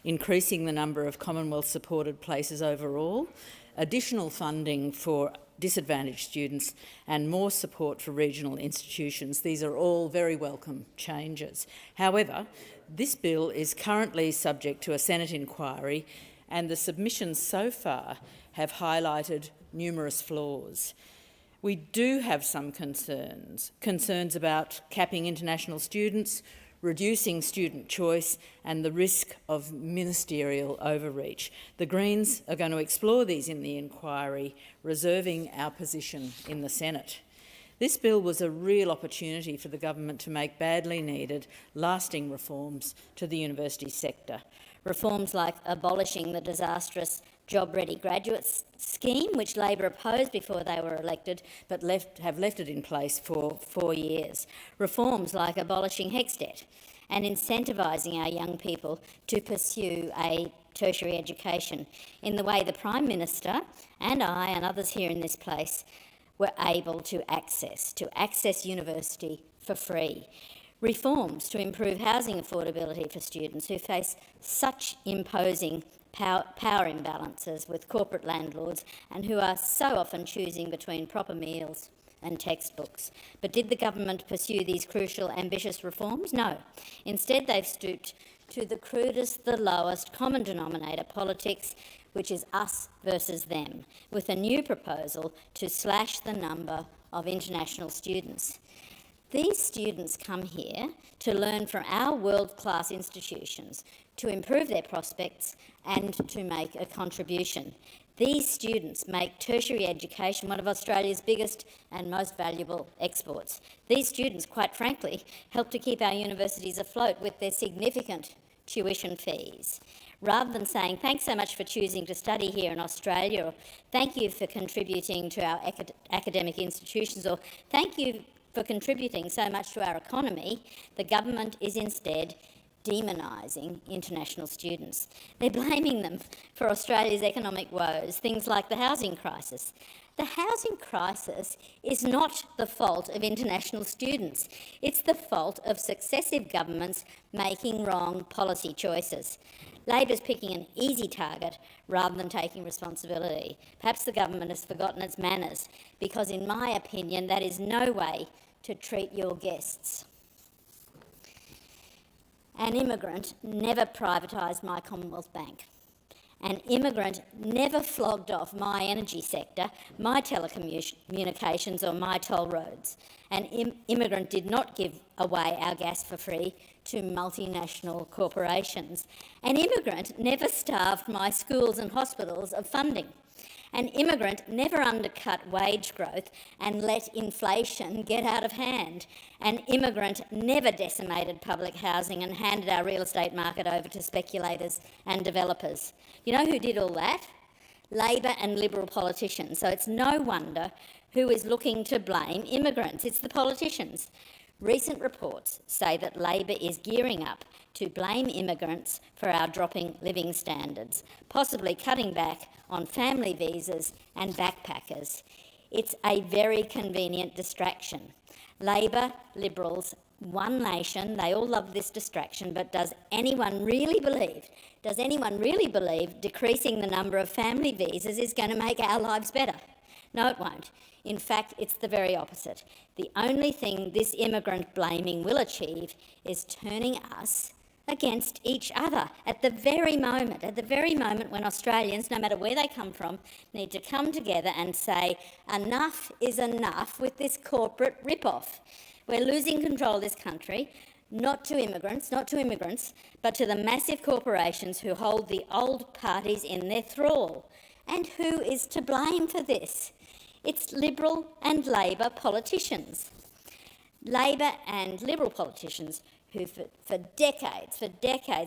Increasing the number of Commonwealth-supported places overall, additional funding for disadvantaged students and more support for regional institutions. These are all very welcome changes. However, this bill is currently subject to a Senate inquiry, and the submissions so far have highlighted numerous flaws. We do have some concerns about capping international students, reducing student choice and the risk of ministerial overreach. The Greens are going to explore these in the inquiry, reserving our position in the Senate. This bill was a real opportunity for the government to make badly needed, lasting reforms to the university sector. Reforms like abolishing the disastrous job-ready graduates scheme, which Labor opposed before they were elected, but have left it in place for 4 years. Reforms like abolishing HECS debt and incentivising our young people to pursue a tertiary education in the way the Prime Minister and I and others here in this place were able to access university for free. Reforms to improve housing affordability for students who face such imposing power imbalances with corporate landlords and who are so often choosing between proper meals and textbooks. But did the government pursue these crucial, ambitious reforms? No. Instead, they've stooped to the crudest, the lowest common denominator politics, which is us versus them, with a new proposal to slash the number of international students. These students come here to learn from our world-class institutions, to improve their prospects and to make a contribution. These students make tertiary education one of Australia's biggest and most valuable exports. These students, quite frankly, help to keep our universities afloat with their significant tuition fees. Rather than saying, thanks so much for choosing to study here in Australia, or thank you for contributing to our academic institutions, or thank you for contributing so much to our economy, the government is instead demonising international students. They're blaming them for Australia's economic woes, things like the housing crisis. The housing crisis is not the fault of international students. It's the fault of successive governments making wrong policy choices. Labor's picking an easy target rather than taking responsibility. Perhaps the government has forgotten its manners, because in my opinion, that is no way to treat your guests. An immigrant never privatised my Commonwealth Bank. An immigrant never flogged off my energy sector, my telecommunications or my toll roads. An immigrant did not give away our gas for free to multinational corporations. An immigrant never starved my schools and hospitals of funding. An immigrant never undercut wage growth and let inflation get out of hand. An immigrant never decimated public housing and handed our real estate market over to speculators and developers. You know who did all that? Labor and Liberal politicians. So it's no wonder who is looking to blame immigrants. It's the politicians. Recent reports say that Labor is gearing up to blame immigrants for our dropping living standards, possibly cutting back on family visas and backpackers. It's a very convenient distraction. Labor, Liberals, one nation, they all love this distraction, but does anyone really believe decreasing the number of family visas is going to make our lives better? No, it won't. In fact, it's the very opposite. The only thing this immigrant blaming will achieve is turning us against each other at the very moment when Australians, no matter where they come from, need to come together and say, enough is enough with this corporate rip-off. We're losing control of this country, not to immigrants, but to the massive corporations who hold the old parties in their thrall. And who is to blame for this? It's Liberal and Labor politicians. Labor and Liberal politicians who for decades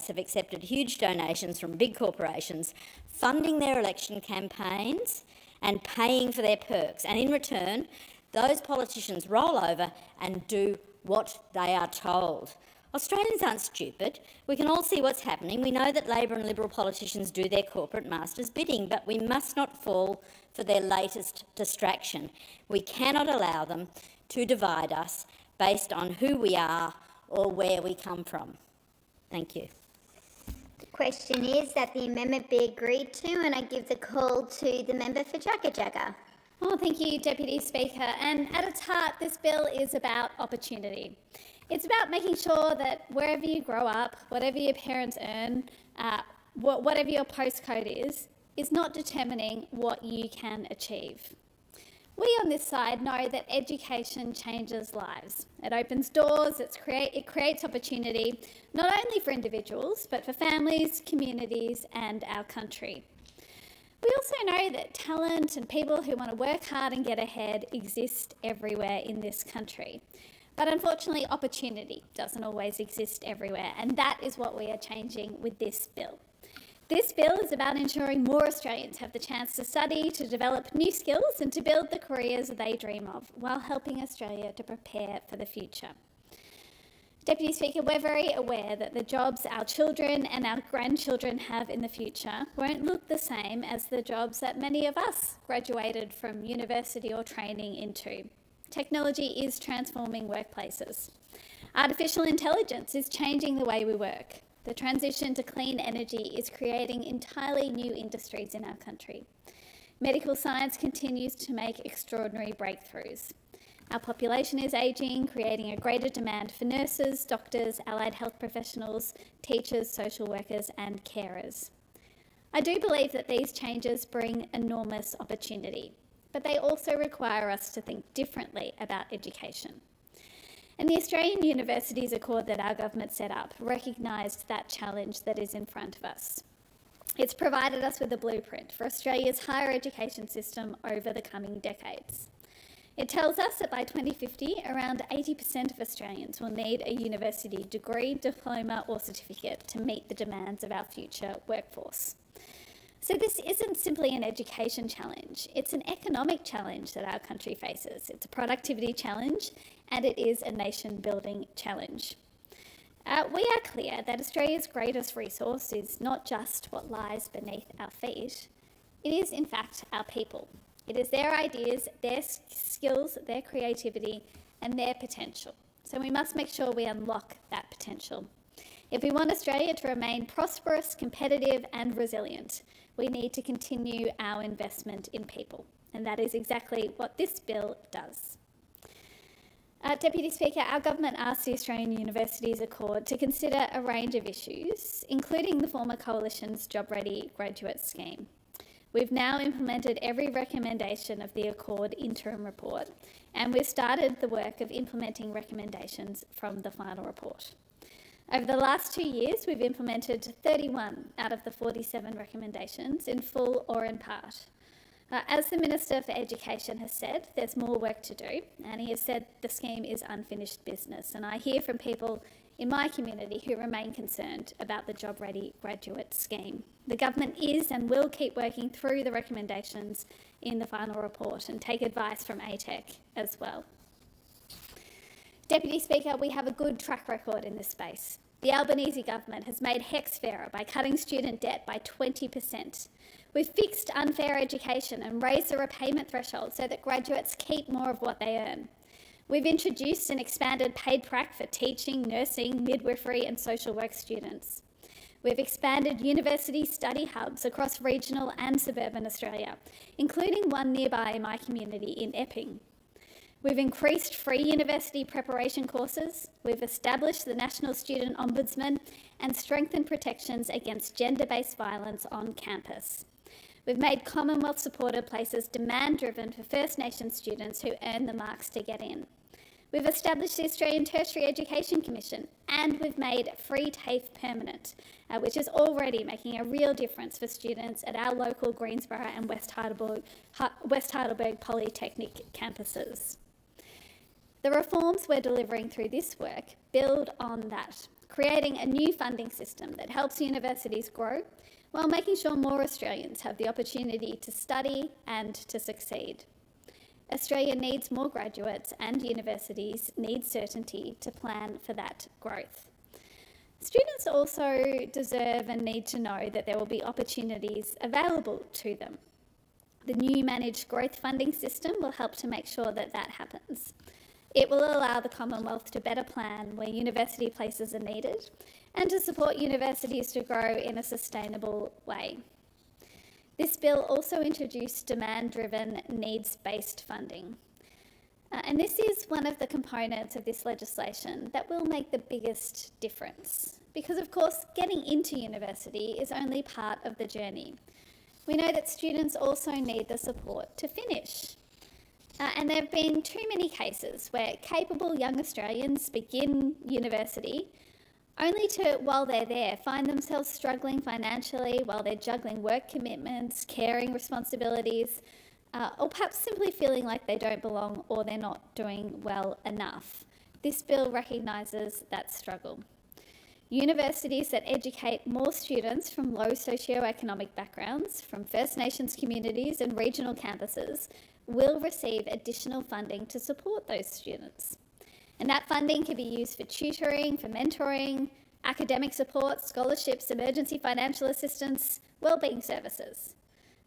have accepted huge donations from big corporations, funding their election campaigns and paying for their perks. And in return, those politicians roll over and do what they are told. Australians aren't stupid. We can all see what's happening. We know that Labor and Liberal politicians do their corporate masters' bidding, but we must not fall for their latest distraction. We cannot allow them to divide us based on who we are or where we come from. Thank you. The question is that the amendment be agreed to, and I give the call to the member for Jagga Jagga. Oh, thank you, Deputy Speaker. And at its heart, this bill is about opportunity. It's about making sure that wherever you grow up, whatever your parents earn, whatever your postcode is not determining what you can achieve. We on this side know that education changes lives. It opens doors, it creates opportunity, not only for individuals, but for families, communities, and our country. We also know that talent and people who want to work hard and get ahead exist everywhere in this country. But unfortunately, opportunity doesn't always exist everywhere, and that is what we are changing with this bill. This bill is about ensuring more Australians have the chance to study, to develop new skills and to build the careers they dream of, while helping Australia to prepare for the future. Deputy Speaker, we're very aware that the jobs our children and our grandchildren have in the future won't look the same as the jobs that many of us graduated from university or training into. Technology is transforming workplaces. Artificial intelligence is changing the way we work. The transition to clean energy is creating entirely new industries in our country. Medical science continues to make extraordinary breakthroughs. Our population is ageing, creating a greater demand for nurses, doctors, allied health professionals, teachers, social workers, and carers. I do believe that these changes bring enormous opportunity, but they also require us to think differently about education. And the Australian Universities Accord that our government set up recognised that challenge that is in front of us. It's provided us with a blueprint for Australia's higher education system over the coming decades. It tells us that by 2050, around 80% of Australians will need a university degree, diploma or certificate to meet the demands of our future workforce. So this isn't simply an education challenge, it's an economic challenge that our country faces. It's a productivity challenge and it is a nation-building challenge. We are clear that Australia's greatest resource is not just what lies beneath our feet. It is, in fact, our people. It is their ideas, their skills, their creativity, and their potential. So we must make sure we unlock that potential. If we want Australia to remain prosperous, competitive, and resilient, we need to continue our investment in people. And that is exactly what this bill does. Deputy Speaker, our government asked the Australian Universities Accord to consider a range of issues, including the former Coalition's Job Ready graduate scheme. We've now implemented every recommendation of the Accord interim report, and we've started the work of implementing recommendations from the final report. Over the last 2 years, we've implemented 31 out of the 47 recommendations in full or in part. As the Minister for Education has said, there's more work to do, and he has said the scheme is unfinished business. And I hear from people in my community who remain concerned about the Job Ready graduate scheme. The government is and will keep working through the recommendations in the final report and take advice from ATEC as well. Deputy Speaker, we have a good track record in this space. The Albanese government has made HECS fairer by cutting student debt by 20%. We've fixed unfair education and raised the repayment threshold so that graduates keep more of what they earn. We've introduced an expanded paid prac for teaching, nursing, midwifery and social work students. We've expanded university study hubs across regional and suburban Australia, including one nearby in my community in Epping. We've increased free university preparation courses, we've established the National Student Ombudsman and strengthened protections against gender-based violence on campus. We've made Commonwealth-supported places demand-driven for First Nations students who earn the marks to get in. We've established the Australian Tertiary Education Commission, and we've made free TAFE permanent, which is already making a real difference for students at our local Greensborough and West Heidelberg Polytechnic campuses. The reforms we're delivering through this work build on that, creating a new funding system that helps universities grow while making sure more Australians have the opportunity to study and to succeed. Australia needs more graduates and universities need certainty to plan for that growth. Students also deserve and need to know that there will be opportunities available to them. The new managed growth funding system will help to make sure that that happens. It will allow the Commonwealth to better plan where university places are needed and to support universities to grow in a sustainable way. This bill also introduced demand-driven, needs-based funding. And this is one of the components of this legislation that will make the biggest difference. Because, of course, getting into university is only part of the journey. We know that students also need the support to finish. And there have been too many cases where capable young Australians begin university only to, while they're there, find themselves struggling financially while they're juggling work commitments, caring responsibilities, or perhaps simply feeling like they don't belong or they're not doing well enough. This bill recognises that struggle. Universities that educate more students from low socioeconomic backgrounds, from First Nations communities and regional campuses, will receive additional funding to support those students. And that funding can be used for tutoring, for mentoring, academic support, scholarships, emergency financial assistance, wellbeing services.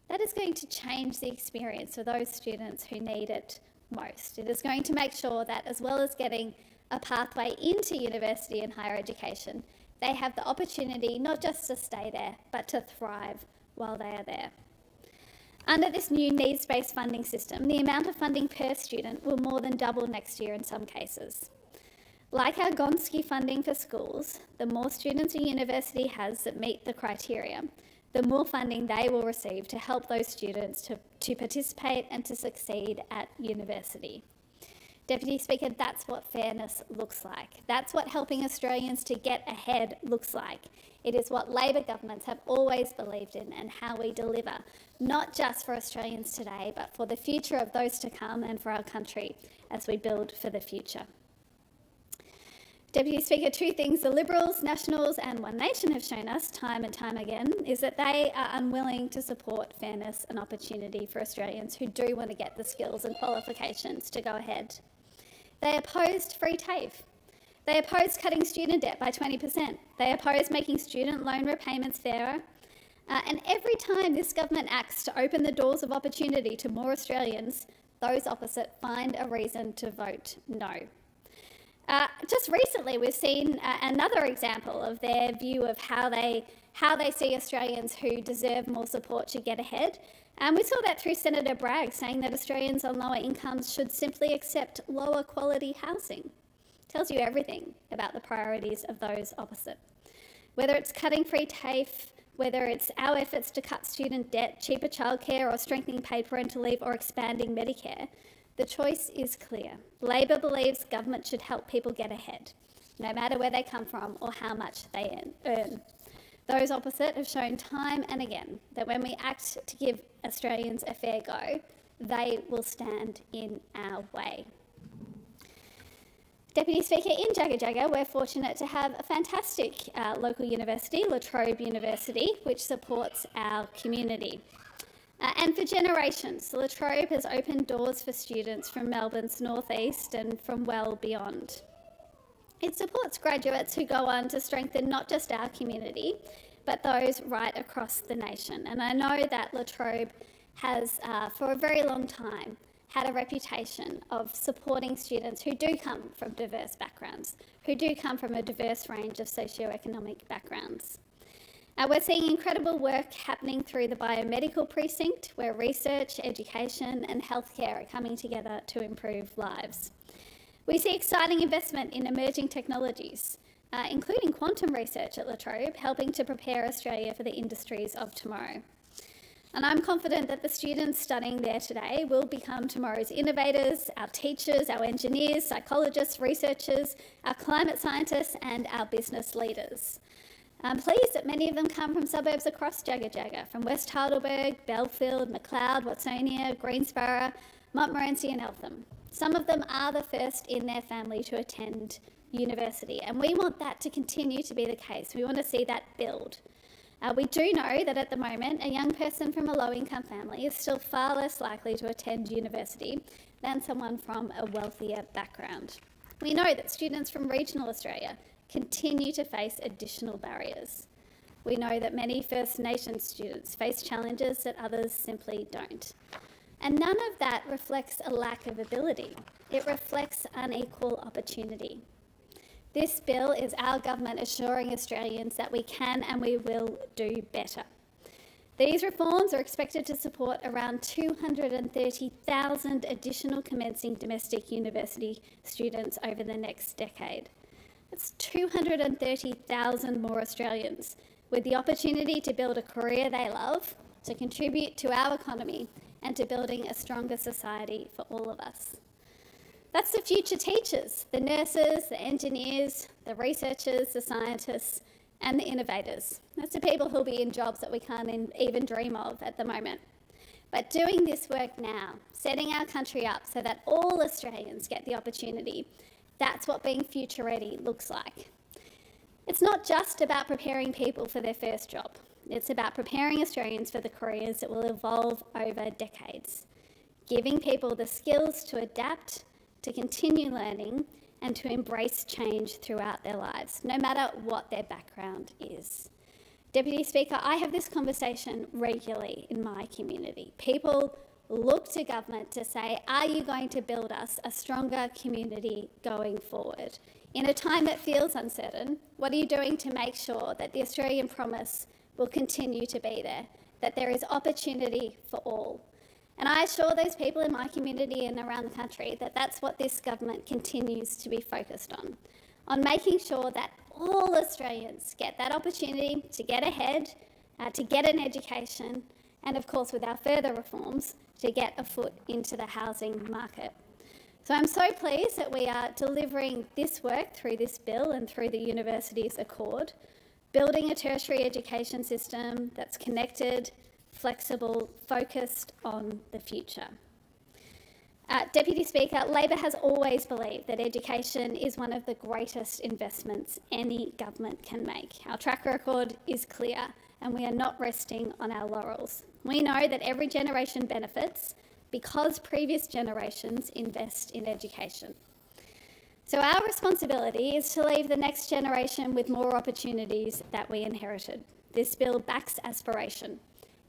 That is going to change the experience for those students who need it most. It is going to make sure that, as well as getting a pathway into university and higher education, they have the opportunity not just to stay there, but to thrive while they are there. Under this new needs-based funding system, the amount of funding per student will more than double next year in some cases. Like our Gonski funding for schools, the more students a university has that meet the criteria, the more funding they will receive to help those students to participate and to succeed at university. Deputy Speaker, that's what fairness looks like. That's what helping Australians to get ahead looks like. It is what Labor governments have always believed in and how we deliver, not just for Australians today, but for the future of those to come and for our country as we build for the future. Deputy Speaker, two things the Liberals, Nationals and One Nation have shown us time and time again is that they are unwilling to support fairness and opportunity for Australians who do want to get the skills and qualifications to go ahead. They opposed free TAFE. They oppose cutting student debt by 20%. They oppose making student loan repayments fairer. And every time this government acts to open the doors of opportunity to more Australians, those opposite find a reason to vote no. Just recently, we've seen another example of their view of how they see Australians who deserve more support should get ahead. And we saw that through Senator Bragg saying that Australians on lower incomes should simply accept lower quality housing. Tells you everything about the priorities of those opposite. Whether it's cutting free TAFE, whether it's our efforts to cut student debt, cheaper childcare, or strengthening paid parental leave, or expanding Medicare, the choice is clear. Labor believes government should help people get ahead, no matter where they come from or how much they earn. Those opposite have shown time and again that when we act to give Australians a fair go, they will stand in our way. Deputy Speaker, in Jagga Jagga, we're fortunate to have a fantastic local university, La Trobe University, which supports our community. And for generations, La Trobe has opened doors for students from Melbourne's northeast and from well beyond. It supports graduates who go on to strengthen not just our community, but those right across the nation. And I know that La Trobe has, for a very long time, had a reputation of supporting students who do come from diverse backgrounds, who do come from a diverse range of socio-economic backgrounds. We're seeing incredible work happening through the biomedical precinct, where research, education and healthcare are coming together to improve lives. We see exciting investment in emerging technologies, including quantum research at La Trobe, helping to prepare Australia for the industries of tomorrow. And I'm confident that the students studying there today will become tomorrow's innovators, our teachers, our engineers, psychologists, researchers, our climate scientists and our business leaders. I'm pleased that many of them come from suburbs across Jagga Jagga, from West Heidelberg, Belfield, Macleod, Watsonia, Greensborough, Montmorency and Eltham. Some of them are the first in their family to attend university, and we want that to continue to be the case. We want to see that build. We do know that at the moment, a young person from a low-income family is still far less likely to attend university than someone from a wealthier background. We know that students from regional Australia continue to face additional barriers. We know that many First Nations students face challenges that others simply don't. And none of that reflects a lack of ability. It reflects unequal opportunity. This bill is our government assuring Australians that we can and we will do better. These reforms are expected to support around 230,000 additional commencing domestic university students over the next decade. That's 230,000 more Australians with the opportunity to build a career they love, to contribute to our economy and to building a stronger society for all of us. That's the future teachers, the nurses, the engineers, the researchers, the scientists and the innovators. That's the people who'll be in jobs that we can't even dream of at the moment. But doing this work now, setting our country up so that all Australians get the opportunity, that's what being future ready looks like. It's not just about preparing people for their first job. It's about preparing Australians for the careers that will evolve over decades, giving people the skills to adapt, to continue learning and to embrace change throughout their lives, no matter what their background is. Deputy Speaker, I have this conversation regularly in my community. People look to government to say, are you going to build us a stronger community going forward? In a time that feels uncertain, what are you doing to make sure that the Australian promise will continue to be there, that there is opportunity for all? And I assure those people in my community and around the country that that's what this government continues to be focused on making sure that all Australians get that opportunity to get ahead, to get an education, and of course with our further reforms, to get a foot into the housing market. So I'm so pleased that we are delivering this work through this bill and through the Universities Accord, building a tertiary education system that's connected, flexible, focused on the future. Deputy Speaker, Labor has always believed that education is one of the greatest investments any government can make. Our track record is clear and we are not resting on our laurels. We know that every generation benefits because previous generations invest in education. So our responsibility is to leave the next generation with more opportunities that we inherited. This bill backs aspiration.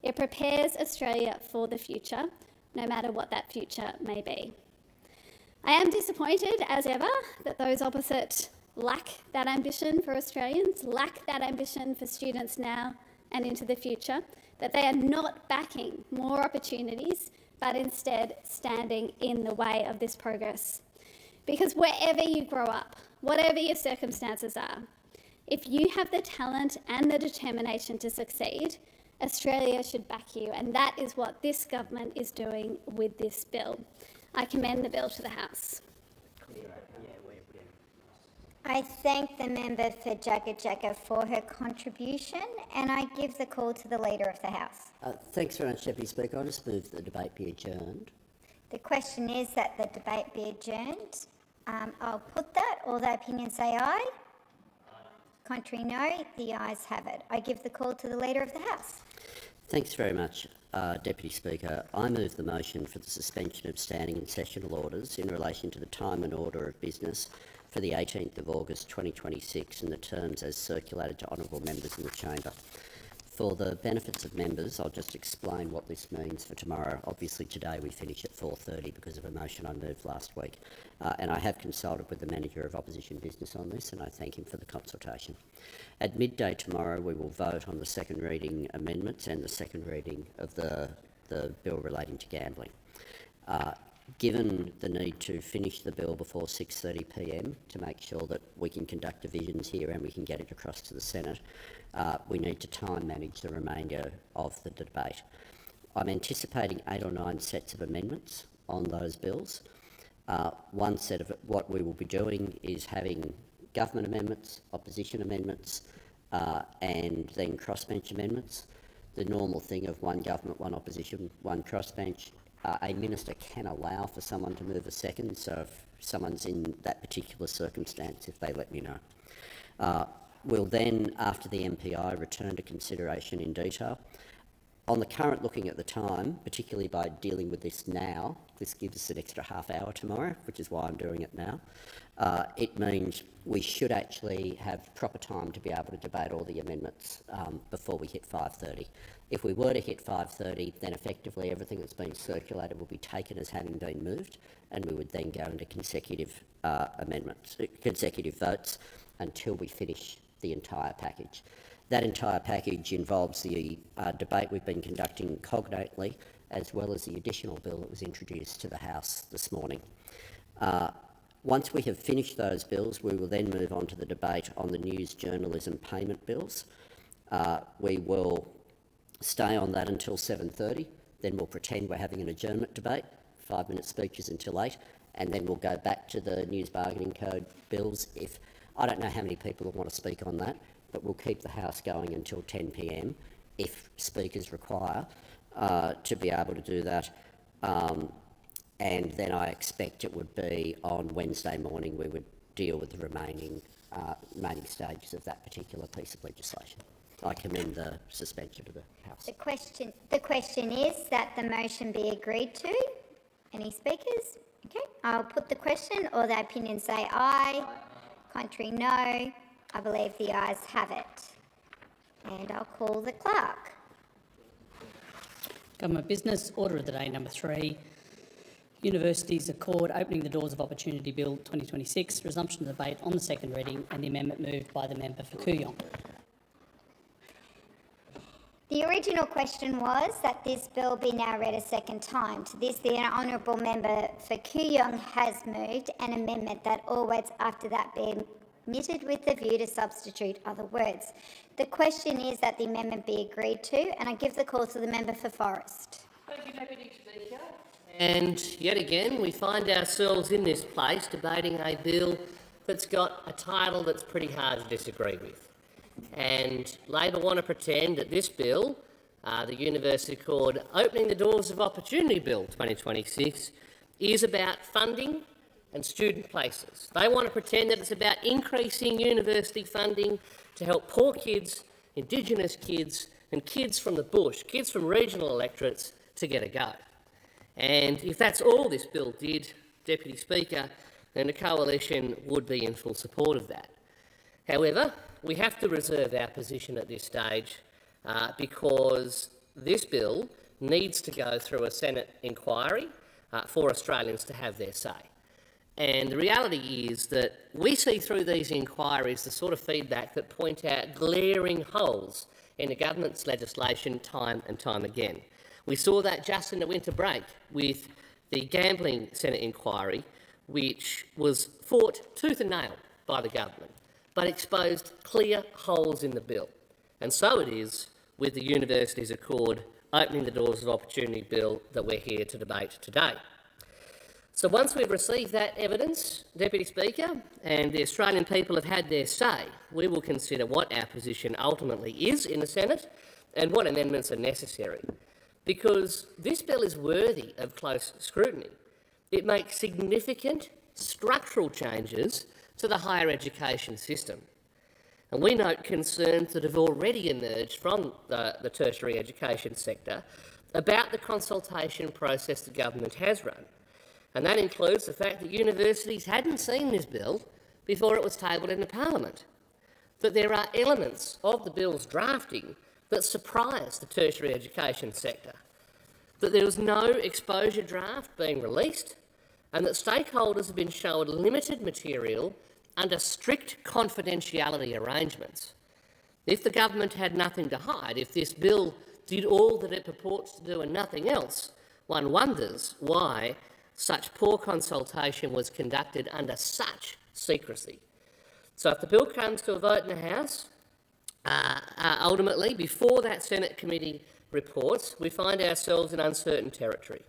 It prepares Australia for the future, no matter what that future may be. I am disappointed, as ever, that those opposite lack that ambition for Australians, lack that ambition for students now and into the future, that they are not backing more opportunities, but instead standing in the way of this progress. Because wherever you grow up, whatever your circumstances are, if you have the talent and the determination to succeed, Australia should back you, and that is what this government is doing with this bill. I commend the bill to the House. I thank the member for Jagga for her contribution, and I give the call to the Leader of the House. Thanks very much, Deputy Speaker. I just move that the debate be adjourned. The question is that the debate be adjourned. I'll put that. All the opinions say aye. Contrary, no. The ayes have it. I give the call to the Leader of the House. Thanks very much, Deputy Speaker. I move the motion for the suspension of standing and sessional orders in relation to the time and order of business for the 18th of August 2026 and the terms as circulated to honourable members in the chamber. For the benefits of members, I'll just explain what this means for tomorrow. Obviously today we finish at 4:30 because of a motion I moved last week, and I have consulted with the Manager of Opposition Business on this, and I thank him for the consultation. At midday tomorrow we will vote on the second reading amendments and the second reading of the bill relating to gambling. Given the need to finish the bill before 6:30 p.m. to make sure that we can conduct divisions here and we can get it across to the Senate, we need to time manage the remainder of the debate. I'm anticipating 8 or 9 sets of amendments on those bills. One set of what we will be doing is having government amendments, opposition amendments, and then crossbench amendments. The normal thing of one government, one opposition, one crossbench. A minister can allow for someone to move a second, so if someone's in that particular circumstance, if they let me know. We'll then, after the MPI, return to consideration in detail. On the current looking at the time, particularly by dealing with this now, this gives us an extra half hour tomorrow, which is why I'm doing it now. It means we should actually have proper time to be able to debate all the amendments before we hit 5:30. If we were to hit 5:30, then effectively everything that's been circulated will be taken as having been moved, and we would then go into consecutive votes until we finish the entire package. That entire package involves the debate we've been conducting cognately, as well as the additional bill that was introduced to the House this morning. Once we have finished those bills, we will then move on to the debate on the news journalism payment bills. We will stay on that until 7:30, then we'll pretend we're having an adjournment debate, 5-minute speeches until 8, and then we'll go back to the news bargaining code bills. I don't know how many people will want to speak on that, but we'll keep the House going until 10 p.m. if speakers require to be able to do that. And then I expect it would be on Wednesday morning we would deal with the remaining stages of that particular piece of legislation. I commend the suspension to the House. The question is that the motion be agreed to. Any speakers? Okay, I'll put the question. All the opinions say aye. Contrary, no. I believe the ayes have it. And I'll call the clerk. Government business, order of the day number 3. Universities Accord opening the doors of Opportunity Bill 2026, resumption of debate on the second reading and the amendment moved by the member for Kooyong. The original question was that this bill be now read a second time. To this, the honourable member for Kooyong has moved an amendment that all words after that be omitted with the view to substitute other words. The question is that the amendment be agreed to, and I give the call to the member for Forrest. Thank you, Deputy Speaker. And yet again, we find ourselves in this place debating a bill that's got a title that's pretty hard to disagree with. And Labor want to pretend that this bill, the University Accord Opening the Doors of Opportunity Bill 2026, is about funding and student places. They want to pretend that it's about increasing university funding to help poor kids, Indigenous kids and kids from the bush, kids from regional electorates to get a go. And if that's all this bill did, Deputy Speaker, then the coalition would be in full support of that. However, we have to reserve our position at this stage because this bill needs to go through a Senate inquiry for Australians to have their say. And the reality is that we see through these inquiries the sort of feedback that point out glaring holes in the government's legislation time and time again. We saw that just in the winter break with the gambling Senate inquiry, which was fought tooth and nail by the government, but exposed clear holes in the bill. And so it is with the Universities Accord opening the doors of opportunity bill that we're here to debate today. So once we've received that evidence, Deputy Speaker, and the Australian people have had their say, we will consider what our position ultimately is in the Senate and what amendments are necessary. Because this bill is worthy of close scrutiny. It makes significant structural changes to the higher education system. And we note concerns that have already emerged from the tertiary education sector about the consultation process the government has run. And that includes the fact that universities hadn't seen this bill before it was tabled in the Parliament, that there are elements of the bill's drafting that surprise the tertiary education sector, that there was no exposure draft being released, and that stakeholders have been shown limited material under strict confidentiality arrangements. If the government had nothing to hide, if this bill did all that it purports to do and nothing else, one wonders why such poor consultation was conducted under such secrecy. So if the bill comes to a vote in the House, ultimately, before that Senate committee reports, we find ourselves in uncertain territory.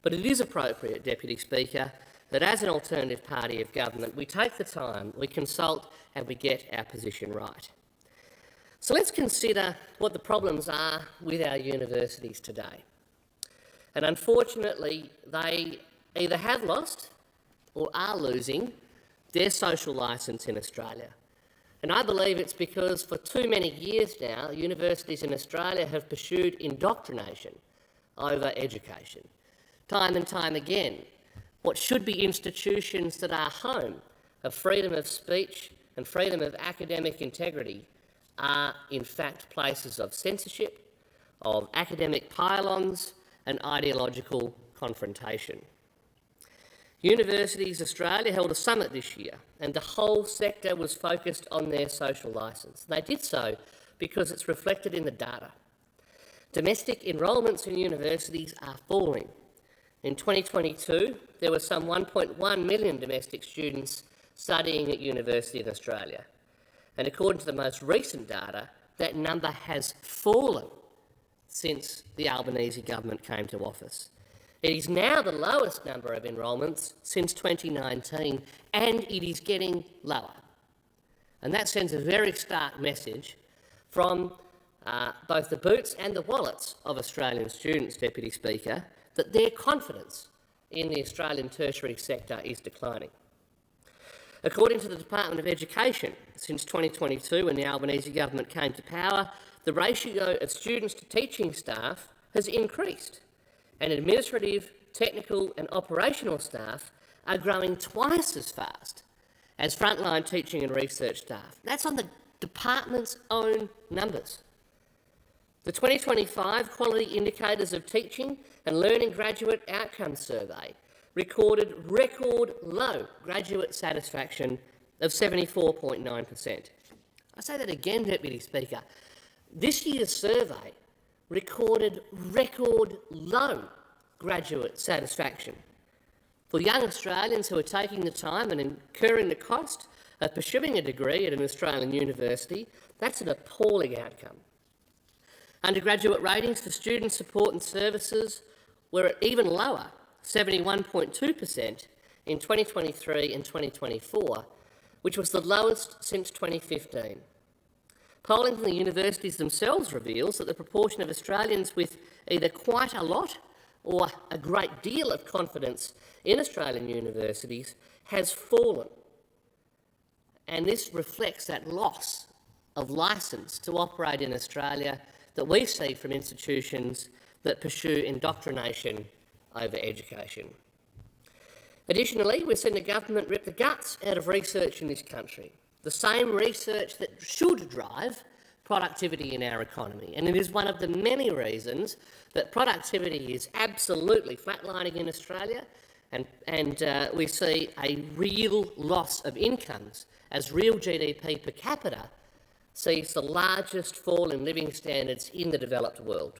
But it is appropriate, Deputy Speaker, that as an alternative party of government, we take the time, we consult and we get our position right. So let's consider what the problems are with our universities today. And unfortunately, they either have lost or are losing their social licence in Australia. And I believe it's because for too many years now, universities in Australia have pursued indoctrination over education. Time and time again, what should be institutions that are home of freedom of speech and freedom of academic integrity are in fact places of censorship, of academic pylons and ideological confrontation. Universities Australia held a summit this year and the whole sector was focused on their social licence. They did so because it's reflected in the data. Domestic enrolments in universities are falling. In 2022, there were some 1.1 million domestic students studying at university in Australia. And according to the most recent data, that number has fallen since the Albanese government came to office. It is now the lowest number of enrolments since 2019, and it is getting lower. And that sends a very stark message from both the boots and the wallets of Australian students, Deputy Speaker, that their confidence in the Australian tertiary sector is declining. According to the Department of Education, since 2022, when the Albanese government came to power, the ratio of students to teaching staff has increased. And administrative, technical and operational staff are growing twice as fast as frontline teaching and research staff. That's on the department's own numbers. The 2025 Quality Indicators of Teaching and Learning Graduate Outcomes Survey recorded record low graduate satisfaction of 74.9%. I say that again, Deputy Speaker. This year's survey recorded record low graduate satisfaction. For young Australians who are taking the time and incurring the cost of pursuing a degree at an Australian university, that's an appalling outcome. Undergraduate ratings for student support and services were even lower, 71.2% in 2023 and 2024, which was the lowest since 2015. Polling from the universities themselves reveals that the proportion of Australians with either quite a lot or a great deal of confidence in Australian universities has fallen. And this reflects that loss of licence to operate in Australia that we see from institutions that pursue indoctrination over education. Additionally, we've seen the government rip the guts out of research in this country, the same research that should drive productivity in our economy. And it is one of the many reasons that productivity is absolutely flatlining in Australia, and we see a real loss of incomes as real GDP per capita sees the largest fall in living standards in the developed world.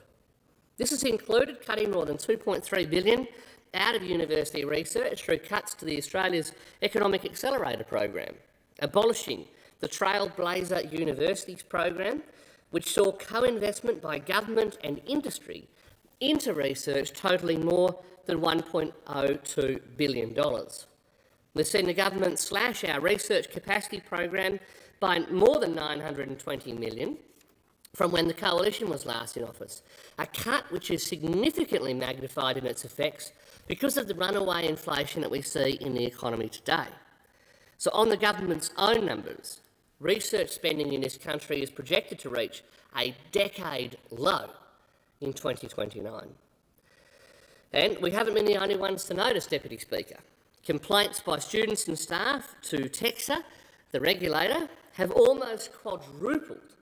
This has included cutting more than $2.3 billion out of university research through cuts to the Australia's Economic Accelerator program, abolishing the Trailblazer Universities program, which saw co-investment by government and industry into research totalling more than $1.02 billion. We've seen the government slash our research capacity program by more than $920 million from when the Coalition was last in office, a cut which is significantly magnified in its effects because of the runaway inflation that we see in the economy today. So on the government's own numbers, research spending in this country is projected to reach a decade low in 2029. And we haven't been the only ones to notice, Deputy Speaker. Complaints by students and staff to TEXA, the regulator, have almost quadrupled.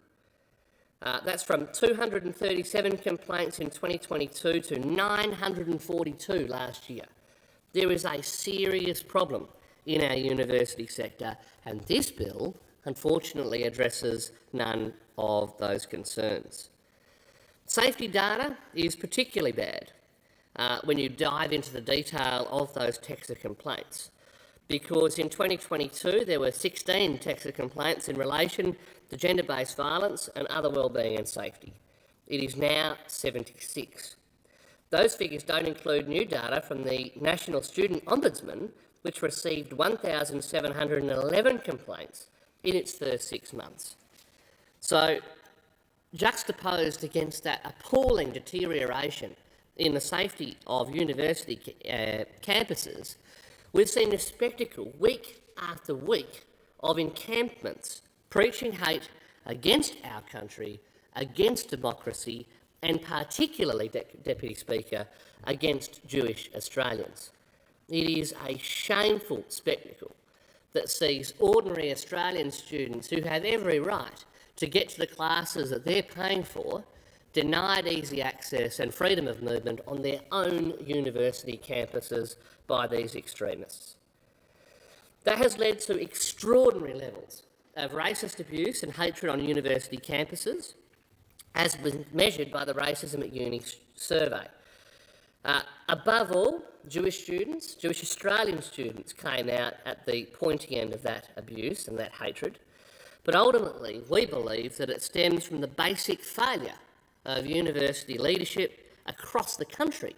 That's from 237 complaints in 2022 to 942 last year. There is a serious problem in our university sector, and this bill, unfortunately, addresses none of those concerns. Safety data is particularly bad when you dive into the detail of those TEXA complaints, because in 2022 there were 16 TEXA complaints in relation to gender-based violence and other wellbeing and safety. It is now 76. Those figures don't include new data from the National Student Ombudsman, which received 1,711 complaints in its first 6 months. So, juxtaposed against that appalling deterioration in the safety of university campuses, we've seen a spectacle week after week of encampments preaching hate against our country, against democracy, and particularly, Deputy Speaker, against Jewish Australians. It is a shameful spectacle that sees ordinary Australian students who have every right to get to the classes that they're paying for denied easy access and freedom of movement on their own university campuses by these extremists. That has led to extraordinary levels of racist abuse and hatred on university campuses, as was measured by the Racism at Uni survey. Above all, Jewish students, Jewish Australian students, came out at the pointy end of that abuse and that hatred. But ultimately, we believe that it stems from the basic failure of university leadership across the country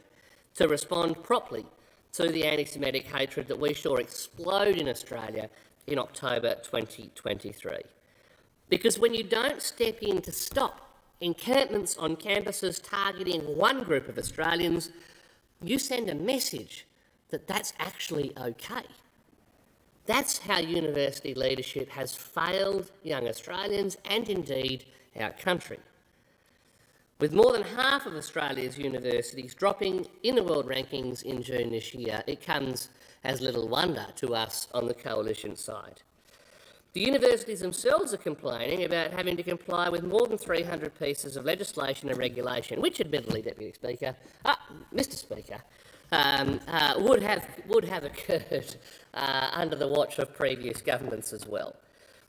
to respond properly to the anti-Semitic hatred that we saw explode in Australia in October 2023. Because when you don't step in to stop encampments on campuses targeting one group of Australians, you send a message that that's actually okay. That's how university leadership has failed young Australians and indeed our country. With more than half of Australia's universities dropping in the world rankings in June this year, it comes as little wonder to us on the Coalition side. The universities themselves are complaining about having to comply with more than 300 pieces of legislation and regulation, which admittedly, Deputy Speaker, Mr Speaker, would have occurred under the watch of previous governments as well.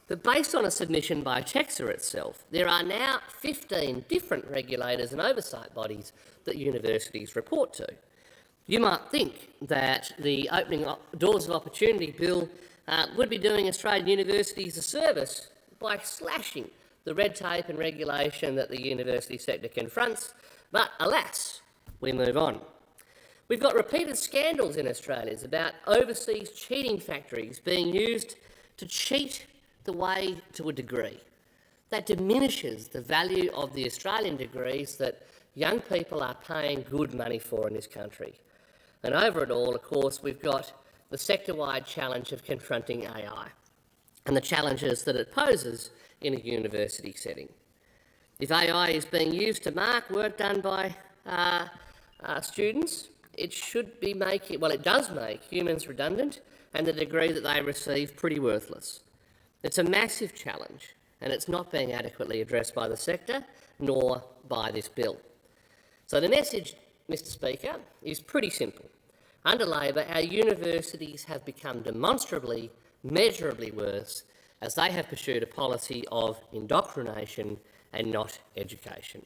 But based on a submission by TEXA itself, there are now 15 different regulators and oversight bodies that universities report to. You might think that the Opening Doors of Opportunity Bill would be doing Australian universities a service by slashing the red tape and regulation that the university sector confronts, but alas, we move on. We've got repeated scandals in Australia about overseas cheating factories being used to cheat the way to a degree. That diminishes the value of the Australian degrees that young people are paying good money for in this country. And over it all, of course, we've got the sector-wide challenge of confronting AI and the challenges that it poses in a university setting. If AI is being used to mark work done by students, it should be it does make humans redundant and the degree that they receive pretty worthless. It's a massive challenge and it's not being adequately addressed by the sector nor by this bill. So the message, Mr Speaker, is pretty simple. Under Labor, our universities have become demonstrably, measurably worse as they have pursued a policy of indoctrination and not education.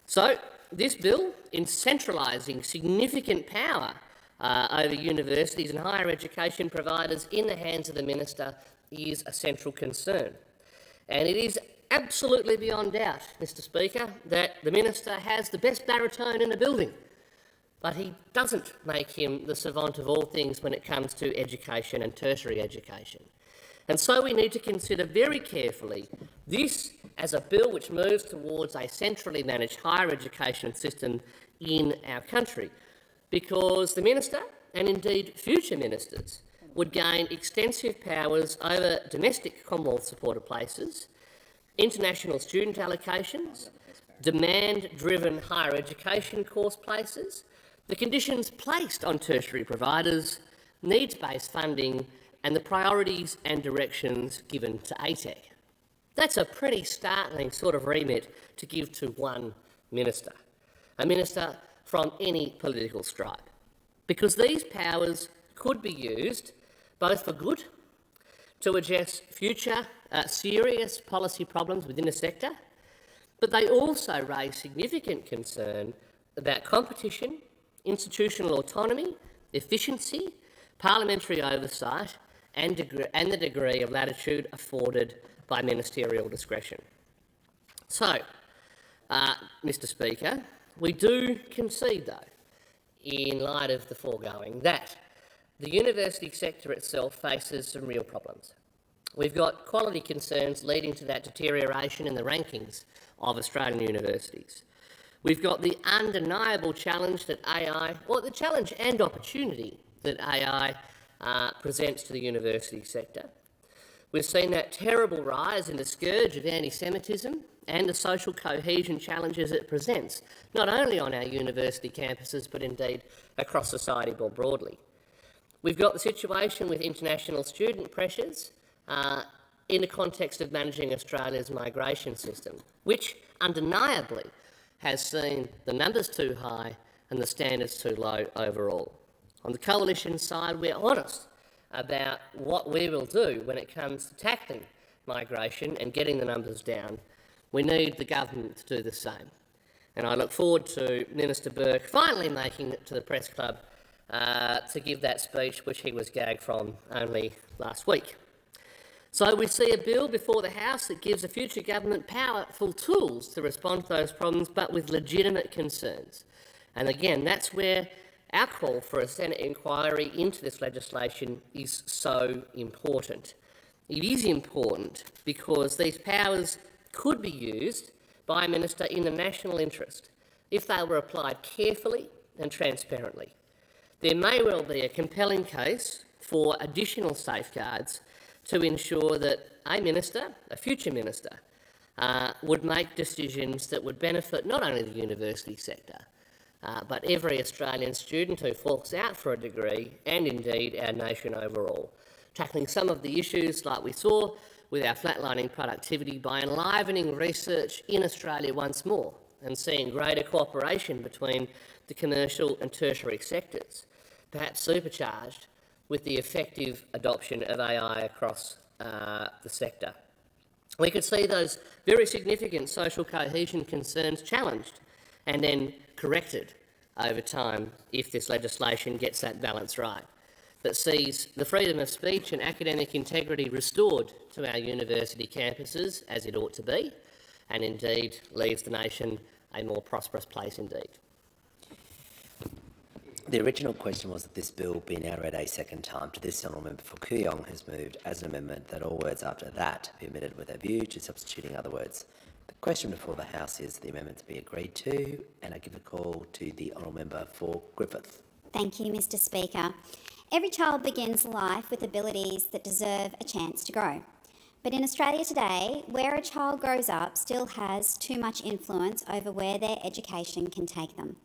So this bill, in centralising significant power over universities and higher education providers in the hands of the Minister, is a central concern. And it is absolutely beyond doubt, Mr Speaker, that the Minister has the best baritone in the building, but he doesn't make him the savant of all things when it comes to education and tertiary education. And so we need to consider very carefully this as a bill which moves towards a centrally managed higher education system in our country, because the Minister, and indeed future ministers, would gain extensive powers over domestic Commonwealth supported places, international student allocations, demand-driven higher education course places, the conditions placed on tertiary providers, needs-based funding, and the priorities and directions given to ATEC. That's a pretty startling sort of remit to give to one minister, a minister from any political stripe, because these powers could be used both for good, to address future serious policy problems within the sector, but they also raise significant concern about competition, institutional autonomy, efficiency, parliamentary oversight, and the degree of latitude afforded by ministerial discretion. So, Mr Speaker, we do concede, though, in light of the foregoing, that the university sector itself faces some real problems. We've got quality concerns leading to that deterioration in the rankings of Australian universities. We've got the undeniable challenge that AI, or the challenge and opportunity that AI presents to the university sector. We've seen that terrible rise in the scourge of anti-Semitism and the social cohesion challenges it presents, not only on our university campuses, but indeed across society more broadly. We've got the situation with international student pressures in the context of managing Australia's migration system, which undeniably has seen the numbers too high and the standards too low overall. On the coalition side, we're honest about what we will do when it comes to tackling migration and getting the numbers down. We need the government to do the same. And I look forward to Minister Burke finally making it to the press club to give that speech, which he was gagged from only last week. So we see a bill before the House that gives a future government powerful tools to respond to those problems, but with legitimate concerns. And again, that's where our call for a Senate inquiry into this legislation is so important. It is important because these powers could be used by a minister in the national interest if they were applied carefully and transparently. There may well be a compelling case for additional safeguards to ensure that a future minister, would make decisions that would benefit not only the university sector, but every Australian student who forks out for a degree, and indeed our nation overall, tackling some of the issues like we saw with our flatlining productivity by enlivening research in Australia once more and seeing greater cooperation between the commercial and tertiary sectors, perhaps supercharged with the effective adoption of AI across the sector. We could see those very significant social cohesion concerns challenged and then corrected over time if this legislation gets that balance right, that sees the freedom of speech and academic integrity restored to our university campuses as it ought to be, and indeed leaves the nation a more prosperous place indeed. The original question was that this bill be now read a second time. To this, the Honourable Member for Kooyong has moved as an amendment that all words after that be omitted with a view to substituting other words. The question before the House is the amendment to be agreed to, and I give a call to the Honourable Member for Griffith. Thank you, Mr Speaker. Every child begins life with abilities that deserve a chance to grow. But in Australia today, where a child grows up still has too much influence over where their education can take them.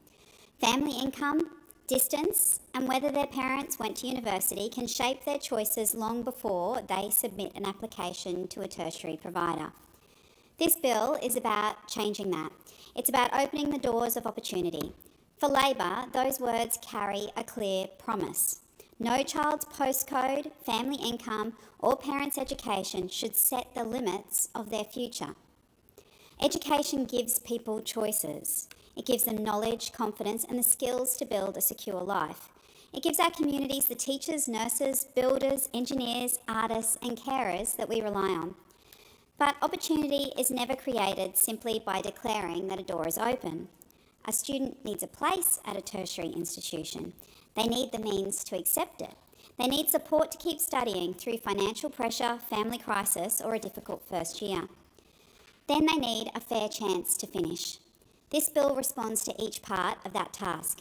Family income, distance, and whether their parents went to university can shape their choices long before they submit an application to a tertiary provider. This bill is about changing that. It's about opening the doors of opportunity. For Labor, those words carry a clear promise. No child's postcode, family income, or parents' education should set the limits of their future. Education gives people choices. It gives them knowledge, confidence, and the skills to build a secure life. It gives our communities the teachers, nurses, builders, engineers, artists, and carers that we rely on. But opportunity is never created simply by declaring that a door is open. A student needs a place at a tertiary institution. They need the means to accept it. They need support to keep studying through financial pressure, family crisis, or a difficult first year. Then they need a fair chance to finish. This bill responds to each part of that task.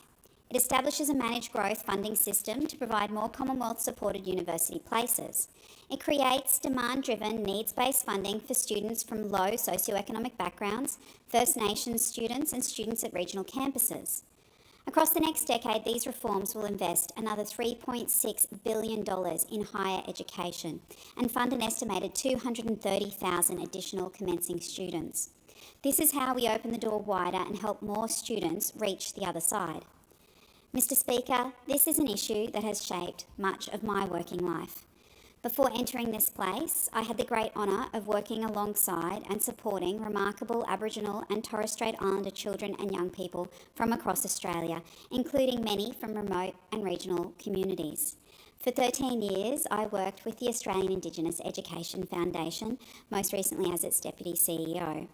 It establishes a managed growth funding system to provide more Commonwealth-supported university places. It creates demand-driven, needs-based funding for students from low socioeconomic backgrounds, First Nations students and students at regional campuses. Across the next decade, these reforms will invest another $3.6 billion in higher education and fund an estimated 230,000 additional commencing students. This is how we open the door wider and help more students reach the other side. Mr. Speaker, this is an issue that has shaped much of my working life. Before entering this place, I had the great honour of working alongside and supporting remarkable Aboriginal and Torres Strait Islander children and young people from across Australia, including many from remote and regional communities. For 13 years, I worked with the Australian Indigenous Education Foundation, most recently as its Deputy CEO.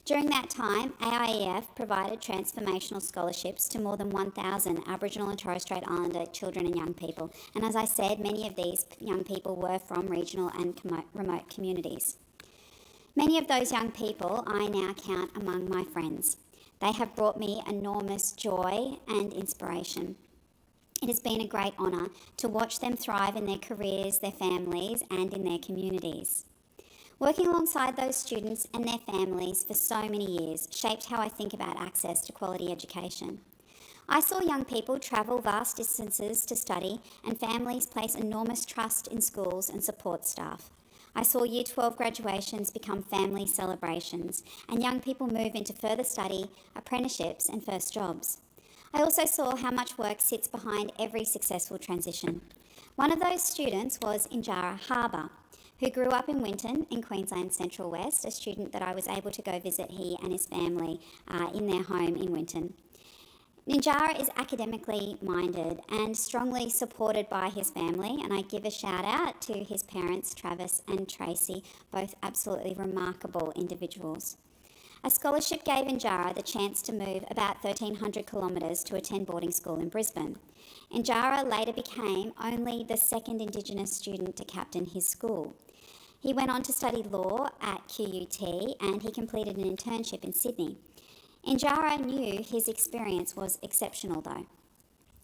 During that time, AIEF provided transformational scholarships to more than 1,000 Aboriginal and Torres Strait Islander children and young people. And as I said, many of these young people were from regional and remote communities. Many of those young people I now count among my friends. They have brought me enormous joy and inspiration. It has been a great honour to watch them thrive in their careers, their families, and in their communities. Working alongside those students and their families for so many years shaped how I think about access to quality education. I saw young people travel vast distances to study and families place enormous trust in schools and support staff. I saw Year 12 graduations become family celebrations and young people move into further study, apprenticeships and first jobs. I also saw how much work sits behind every successful transition. One of those students was Injara Harbour, who grew up in Winton in Queensland's Central West, a student that I was able to go visit he and his family in their home in Winton. Ninjara is academically minded and strongly supported by his family, and I give a shout out to his parents, Travis and Tracy, both absolutely remarkable individuals. A scholarship gave Injara the chance to move about 1,300 kilometres to attend boarding school in Brisbane. Injara later became only the second Indigenous student to captain his school. He went on to study law at QUT and he completed an internship in Sydney. Injara knew his experience was exceptional though.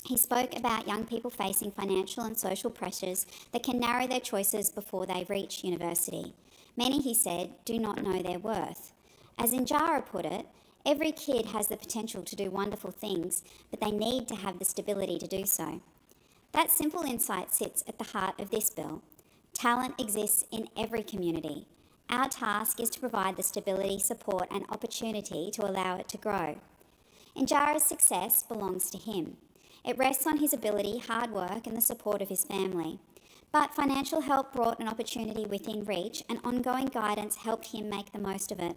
He spoke about young people facing financial and social pressures that can narrow their choices before they reach university. Many, he said, do not know their worth. As Injara put it, every kid has the potential to do wonderful things, but they need to have the stability to do so. That simple insight sits at the heart of this bill. Talent exists in every community. Our task is to provide the stability, support and opportunity to allow it to grow. Injara's success belongs to him. It rests on his ability, hard work and the support of his family. But financial help brought an opportunity within reach and ongoing guidance helped him make the most of it.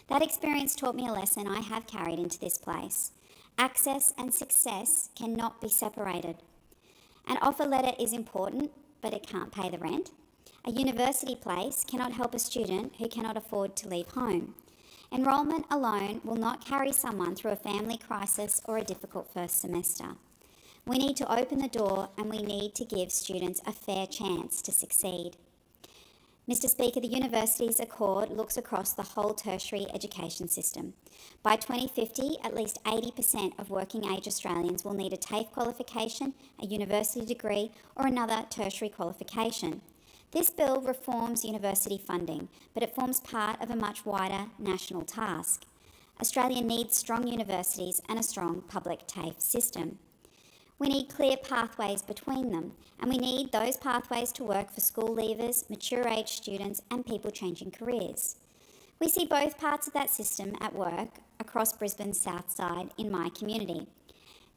That experience taught me a lesson I have carried into this place. Access and success cannot be separated. An offer letter is important, but it can't pay the rent. A university place cannot help a student who cannot afford to leave home. Enrolment alone will not carry someone through a family crisis or a difficult first semester. We need to open the door and we need to give students a fair chance to succeed. Mr. Speaker, the Universities Accord looks across the whole tertiary education system. By 2050, at least 80% of working-age Australians will need a TAFE qualification, a university degree or another tertiary qualification. This bill reforms university funding, but it forms part of a much wider national task. Australia needs strong universities and a strong public TAFE system. We need clear pathways between them, and we need those pathways to work for school leavers, mature age students and people changing careers. We see both parts of that system at work across Brisbane's south side in my community.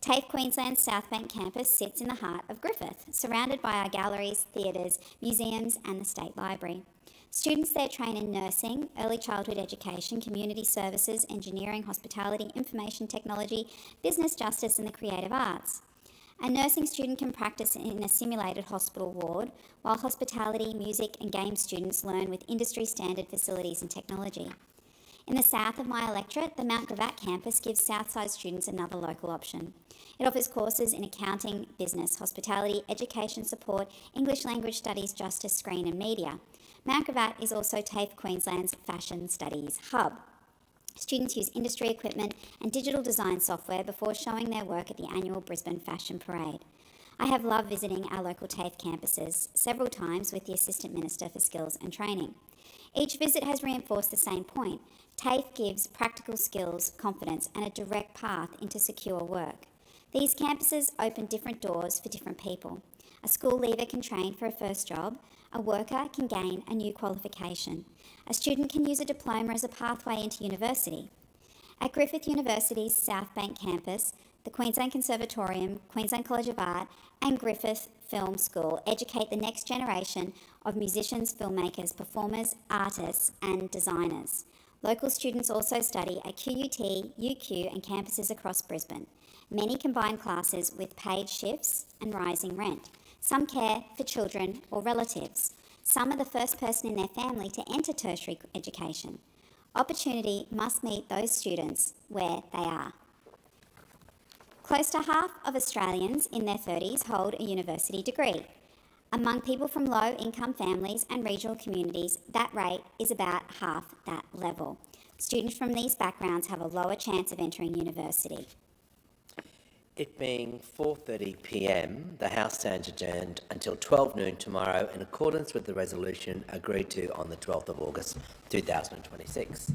TAFE Queensland's South Bank campus sits in the heart of Griffith, surrounded by our galleries, theatres, museums and the State Library. Students there train in nursing, early childhood education, community services, engineering, hospitality, information technology, business justice and the creative arts. A nursing student can practice in a simulated hospital ward, while hospitality, music and game students learn with industry-standard facilities and technology. In the south of my electorate, the Mount Gravatt campus gives Southside students another local option. It offers courses in accounting, business, hospitality, education support, English language studies, justice, screen and media. Mount Gravatt is also TAFE Queensland's fashion studies hub. Students use industry equipment and digital design software before showing their work at the annual Brisbane Fashion Parade. I have loved visiting our local TAFE campuses several times with the Assistant Minister for Skills and Training. Each visit has reinforced the same point. TAFE gives practical skills, confidence and a direct path into secure work. These campuses open different doors for different people. A school leaver can train for a first job. A worker can gain a new qualification. A student can use a diploma as a pathway into university. At Griffith University's South Bank campus, the Queensland Conservatorium, Queensland College of Art and Griffith Film School educate the next generation of musicians, filmmakers, performers, artists and designers. Local students also study at QUT, UQ and campuses across Brisbane. Many combine classes with paid shifts and rising rent. Some care for children or relatives. Some are the first person in their family to enter tertiary education. Opportunity must meet those students where they are. Close to half of Australians in their 30s hold a university degree. Among people from low-income families and regional communities, that rate is about half that level. Students from these backgrounds have a lower chance of entering university. It being 4:30 p.m, the House stands adjourned until 12 noon tomorrow in accordance with the resolution agreed to on the 12th of August 2026.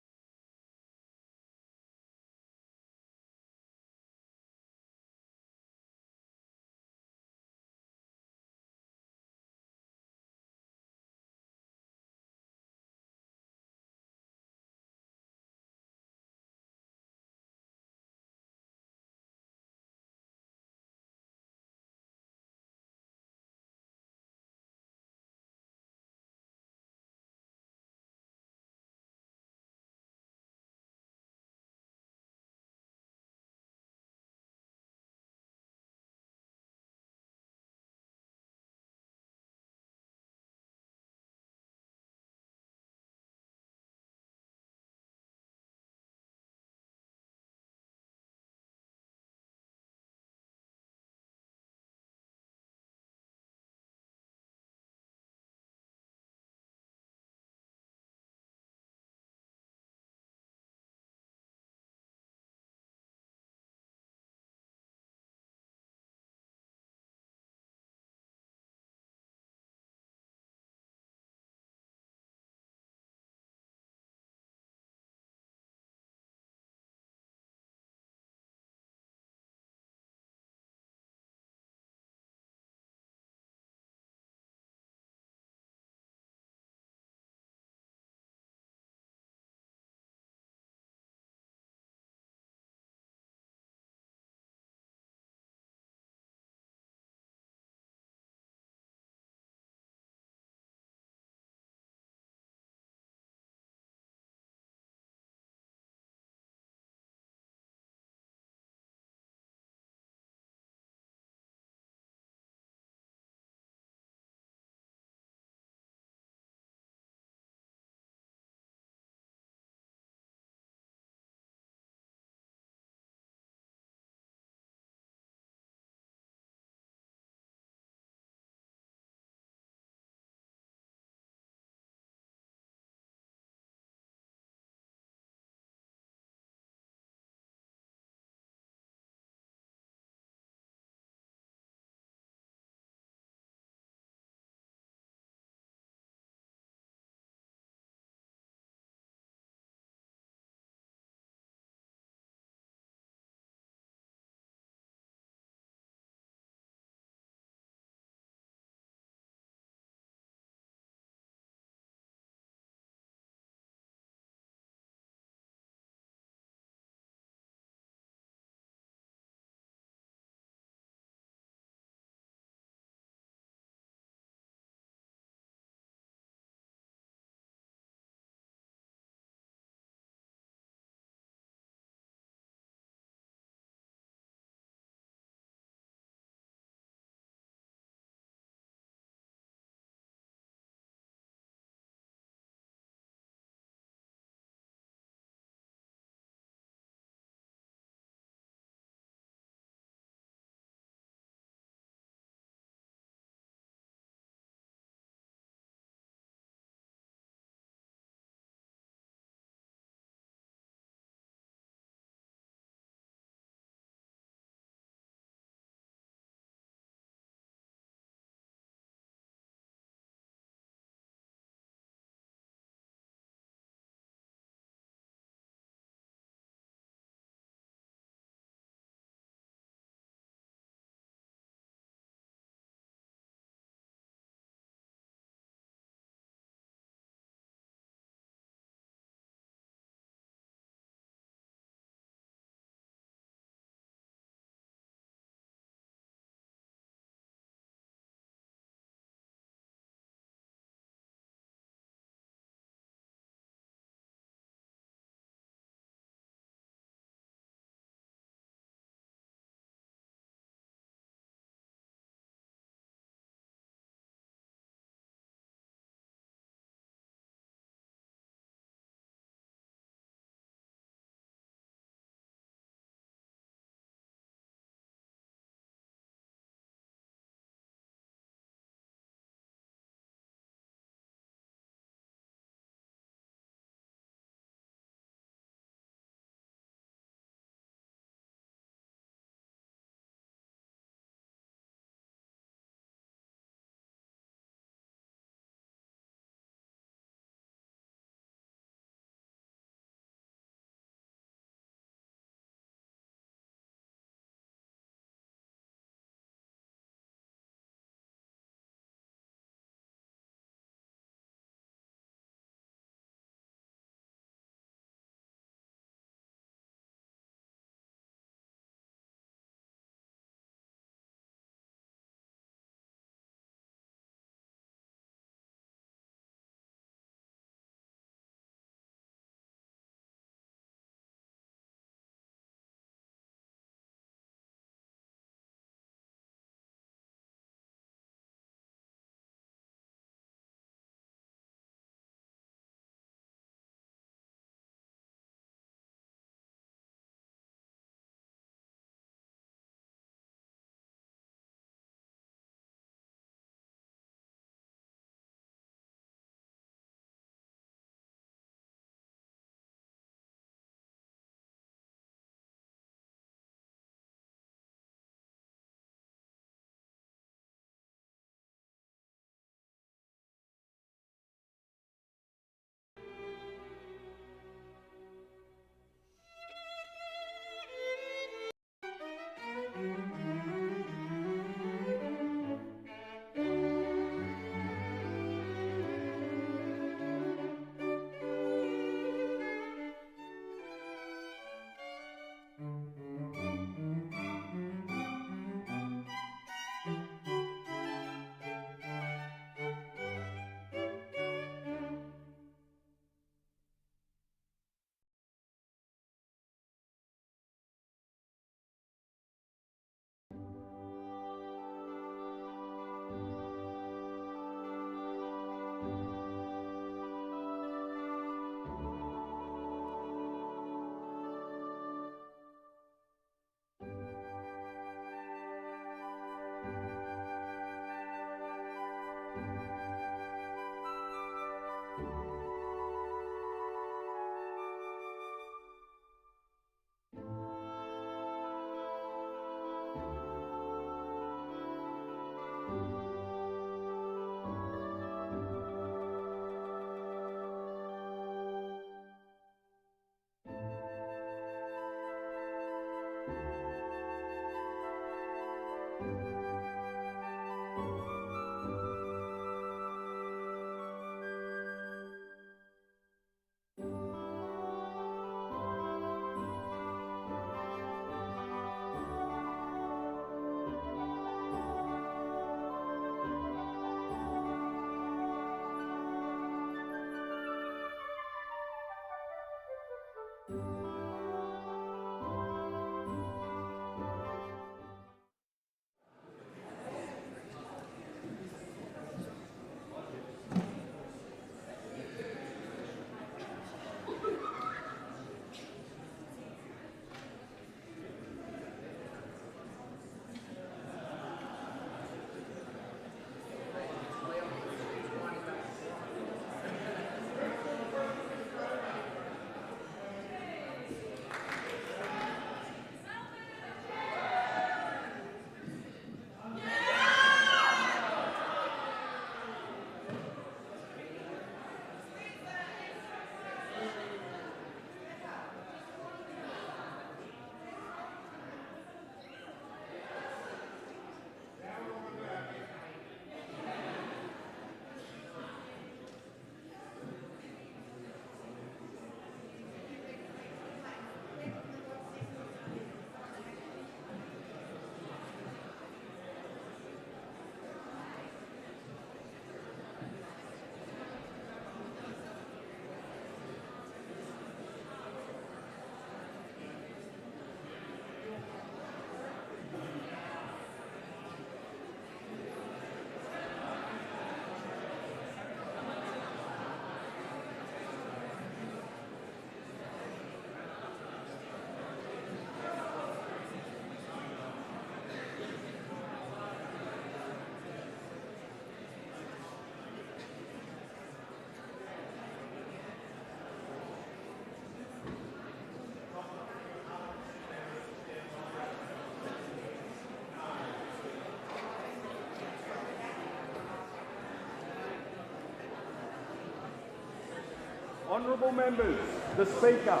Honourable members, the Speaker.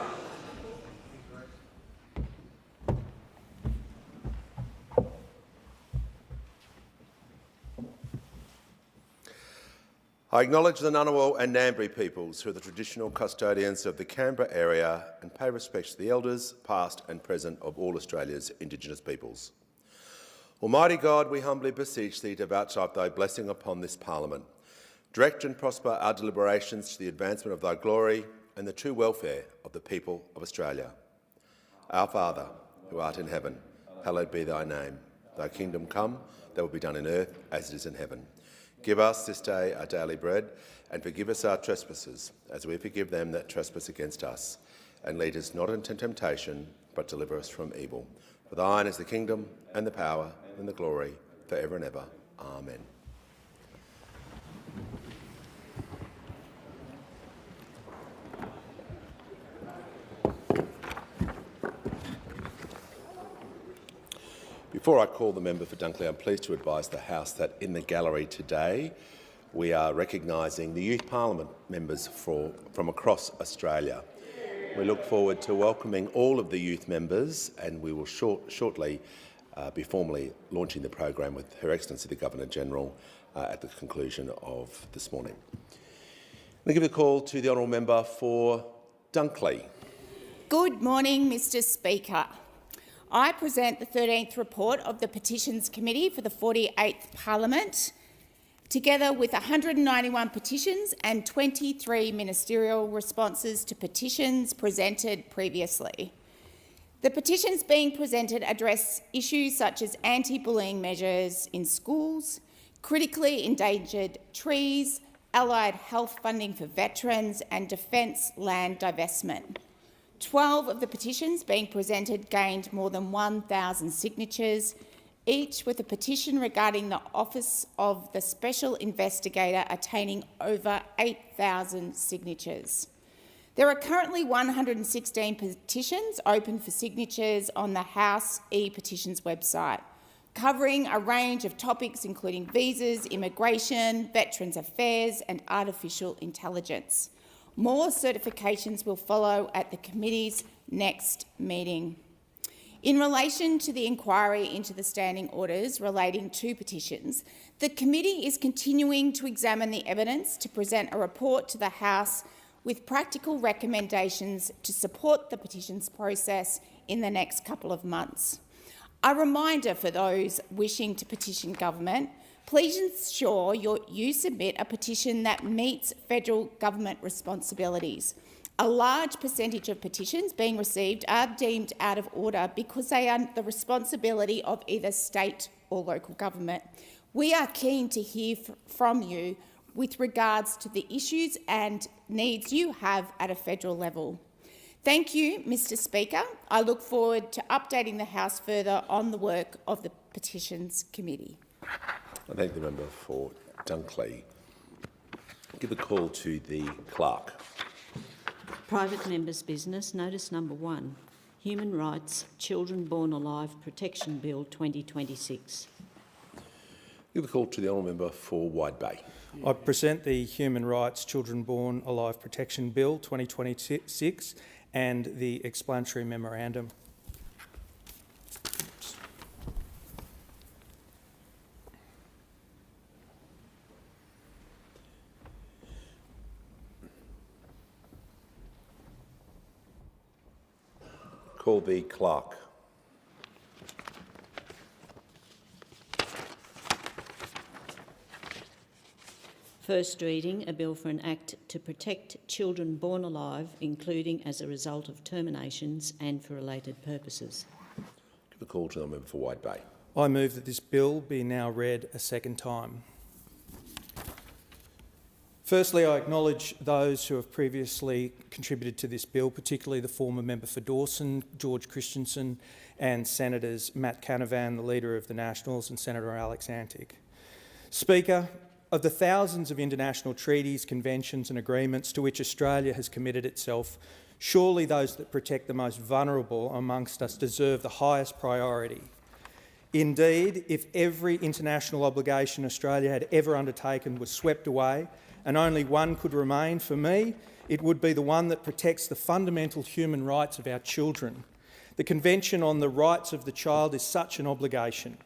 I acknowledge the Ngunnawal and Ngambri peoples who are the traditional custodians of the Canberra area and pay respect to the elders, past and present, of all Australia's Indigenous peoples. Almighty God, we humbly beseech thee to vouchsafe thy blessing upon this Parliament. Direct and prosper our deliberations to the advancement of thy glory and the true welfare of the people of Australia. Our Father, who art in heaven, hallowed be thy name. Thy kingdom come, thy will be done in earth as it is in heaven. Give us this day our daily bread, and forgive us our trespasses, as we forgive them that trespass against us. And lead us not into temptation, but deliver us from evil. For thine is the kingdom, and the power, and the glory, for ever and ever. Amen. Before I call the member for Dunkley, I'm pleased to advise the House that in the gallery today we are recognising the Youth Parliament members from across Australia. We look forward to welcoming all of the youth members, and we will shortly be formally launching the program with Her Excellency the Governor-General at the conclusion of this morning. I'm going to give a call to the honourable member for Dunkley. Good morning, Mr Speaker. I present the 13th report of the Petitions Committee for the 48th Parliament, together with 191 petitions and 23 ministerial responses to petitions presented previously. The petitions being presented address issues such as anti-bullying measures in schools, critically endangered trees, allied health funding for veterans and defence land divestment. 12 of the petitions being presented gained more than 1,000 signatures, each with a petition regarding the Office of the Special Investigator attaining over 8,000 signatures. There are currently 116 petitions open for signatures on the House e-Petitions website, covering a range of topics including visas, immigration, veterans affairs and artificial intelligence. More certifications will follow at the committee's next meeting. In relation to the inquiry into the standing orders relating to petitions, the committee is continuing to examine the evidence to present a report to the House with practical recommendations to support the petitions process in the next couple of months. A reminder for those wishing to petition government: please ensure you submit a petition that meets federal government responsibilities. A large percentage of petitions being received are deemed out of order because they are the responsibility of either state or local government. We are keen to hear from you with regards to the issues and needs you have at a federal level. Thank you, Mr Speaker. I look forward to updating the House further on the work of the Petitions Committee. I thank the member for Dunkley. Give a call to the clerk. Private Members' Business, Notice Number 1, Human Rights Children Born Alive Protection Bill 2026. Give a call to the honourable member for Wide Bay. I present the Human Rights Children Born Alive Protection Bill 2026 and the explanatory memorandum. Call the clerk. First reading, a bill for an act to protect children born alive, including as a result of terminations and for related purposes. Give a call to the member for Wide Bay. I move that this bill be now read a second time. Firstly, I acknowledge those who have previously contributed to this bill, particularly the former member for Dawson, George Christensen, and Senators Matt Canavan, the Leader of the Nationals, and Senator Alex Antic. Speaker, of the thousands of international treaties, conventions and agreements to which Australia has committed itself, surely those that protect the most vulnerable amongst us deserve the highest priority. Indeed, if every international obligation Australia had ever undertaken was swept away, and only one could remain, for me, it would be the one that protects the fundamental human rights of our children. The Convention on the Rights of the Child is such an obligation.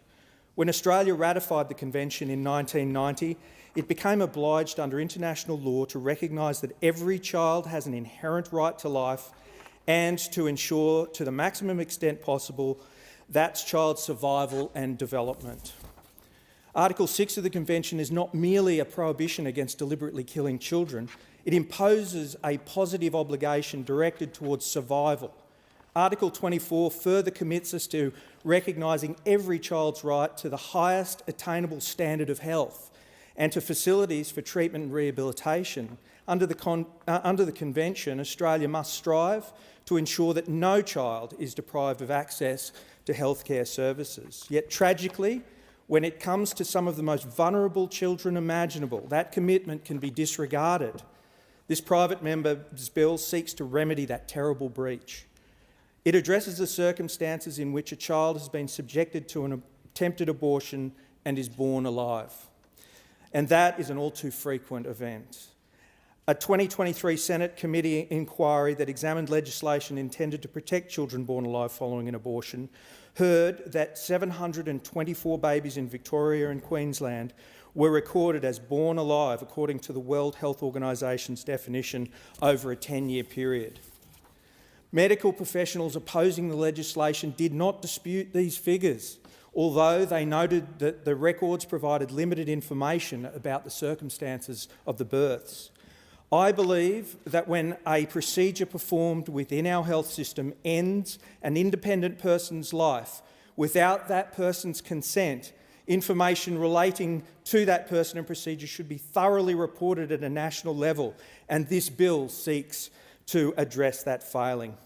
When Australia ratified the Convention in 1990, it became obliged under international law to recognise that every child has an inherent right to life and to ensure, to the maximum extent possible, that child's survival and development. Article 6 of the Convention is not merely a prohibition against deliberately killing children, it imposes a positive obligation directed towards survival. Article 24 further commits us to recognising every child's right to the highest attainable standard of health and to facilities for treatment and rehabilitation. Under the Convention, Australia must strive to ensure that no child is deprived of access to healthcare services. Yet tragically, when it comes to some of the most vulnerable children imaginable, that commitment can be disregarded. This private member's bill seeks to remedy that terrible breach. It addresses the circumstances in which a child has been subjected to an attempted abortion and is born alive. And that is an all too frequent event. A 2023 Senate committee inquiry that examined legislation intended to protect children born alive following an abortion heard that 724 babies in Victoria and Queensland were recorded as born alive according to the World Health Organisation's definition over a 10-year period. Medical professionals opposing the legislation did not dispute these figures, although they noted that the records provided limited information about the circumstances of the births. I believe that when a procedure performed within our health system ends an independent person's life without that person's consent, information relating to that person and procedure should be thoroughly reported at a national level, and this bill seeks to address that failing.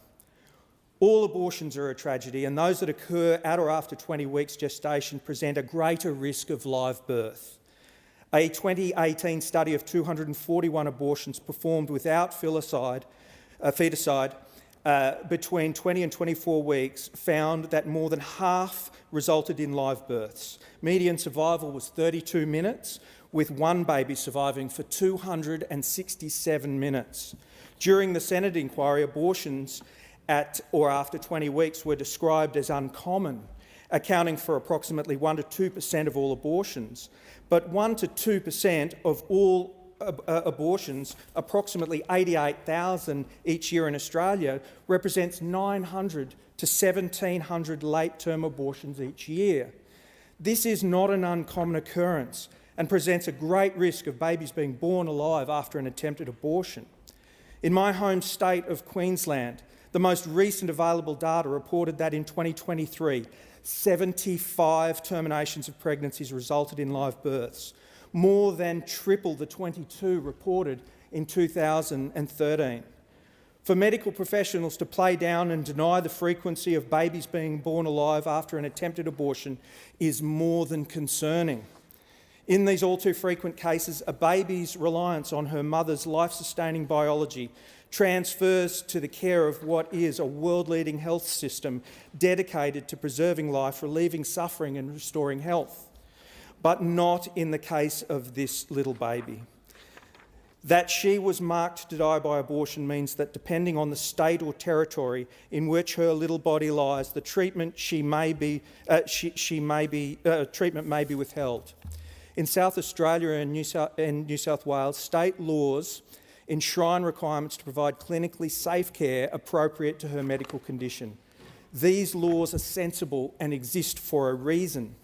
All abortions are a tragedy, and those that occur at or after 20 weeks gestation present a greater risk of live birth. A 2018 study of 241 abortions performed without foeticide between 20 and 24 weeks found that more than half resulted in live births. Median survival was 32 minutes, with one baby surviving for 267 minutes. During the Senate inquiry, abortions at or after 20 weeks were described as uncommon, accounting for approximately 1 to 2% of all abortions. But 1 to 2% of all abortions, approximately 88,000 each year in Australia, represents 900 to 1,700 late-term abortions each year. This is not an uncommon occurrence and presents a great risk of babies being born alive after an attempted abortion. In my home state of Queensland, the most recent available data reported that in 2023, 75 terminations of pregnancies resulted in live births, more than triple the 22 reported in 2013. For medical professionals to play down and deny the frequency of babies being born alive after an attempted abortion is more than concerning. In these all too frequent cases, a baby's reliance on her mother's life-sustaining biology transfers to the care of what is a world-leading health system dedicated to preserving life, relieving suffering and restoring health. But not in the case of this little baby. That she was marked to die by abortion means that depending on the state or territory in which her little body lies, the treatment treatment may be withheld. In South Australia and New South Wales, state laws enshrine requirements to provide clinically safe care appropriate to her medical condition. These laws are sensible and exist for a reason.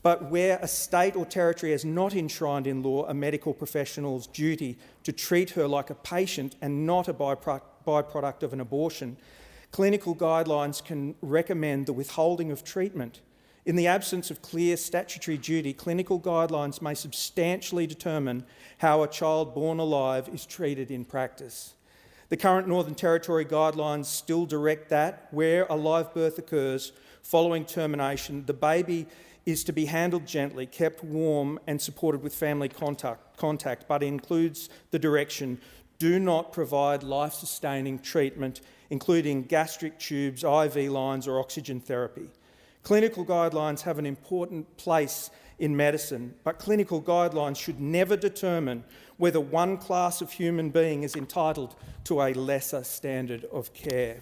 But where a state or territory has not enshrined in law a medical professional's duty to treat her like a patient and not a byproduct of an abortion, clinical guidelines can recommend the withholding of treatment. In the absence of clear statutory duty, clinical guidelines may substantially determine how a child born alive is treated in practice. The current Northern Territory guidelines still direct that, where a live birth occurs following termination, the baby is to be handled gently, kept warm and supported with family contact, but includes the direction, do not provide life-sustaining treatment, including gastric tubes, IV lines or oxygen therapy. Clinical guidelines have an important place in medicine, but clinical guidelines should never determine whether one class of human being is entitled to a lesser standard of care.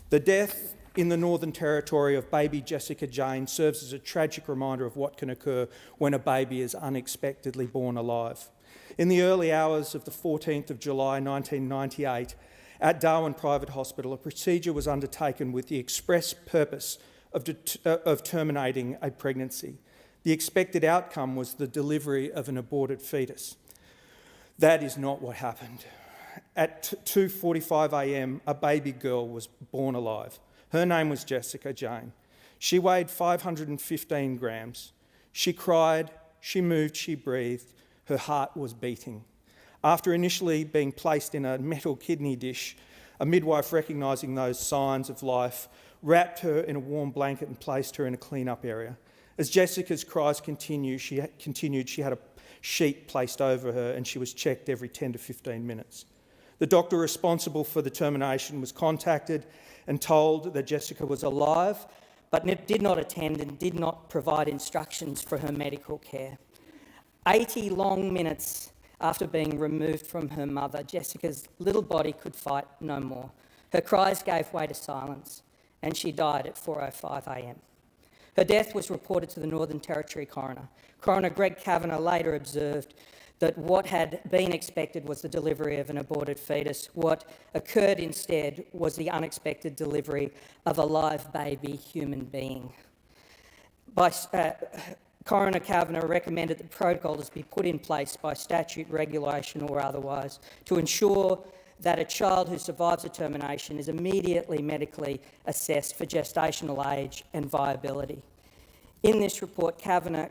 The death in the Northern Territory of baby Jessica Jane serves as a tragic reminder of what can occur when a baby is unexpectedly born alive. In the early hours of the 14th of July 1998, at Darwin Private Hospital, a procedure was undertaken with the express purpose of terminating a pregnancy. The expected outcome was the delivery of an aborted fetus. That is not what happened. At 2:45 a.m, a baby girl was born alive. Her name was Jessica Jane. She weighed 515 grams. She cried, she moved, she breathed. Her heart was beating. After initially being placed in a metal kidney dish, a midwife, recognising those signs of life, wrapped her in a warm blanket and placed her in a clean-up area. As Jessica's cries continued, she had a sheet placed over her and she was checked every 10 to 15 minutes. The doctor responsible for the termination was contacted and told that Jessica was alive, but did not attend and did not provide instructions for her medical care. 80 long minutes after being removed from her mother, Jessica's little body could fight no more. Her cries gave way to silence, and she died at 4:05 a.m. Her death was reported to the Northern Territory coroner. Coroner Greg Kavanagh later observed that what had been expected was the delivery of an aborted fetus. What occurred instead was the unexpected delivery of a live baby human being. Coroner Kavanagh recommended that protocols be put in place by statute, regulation or otherwise to ensure that a child who survives a termination is immediately medically assessed for gestational age and viability. In this report, Kavanagh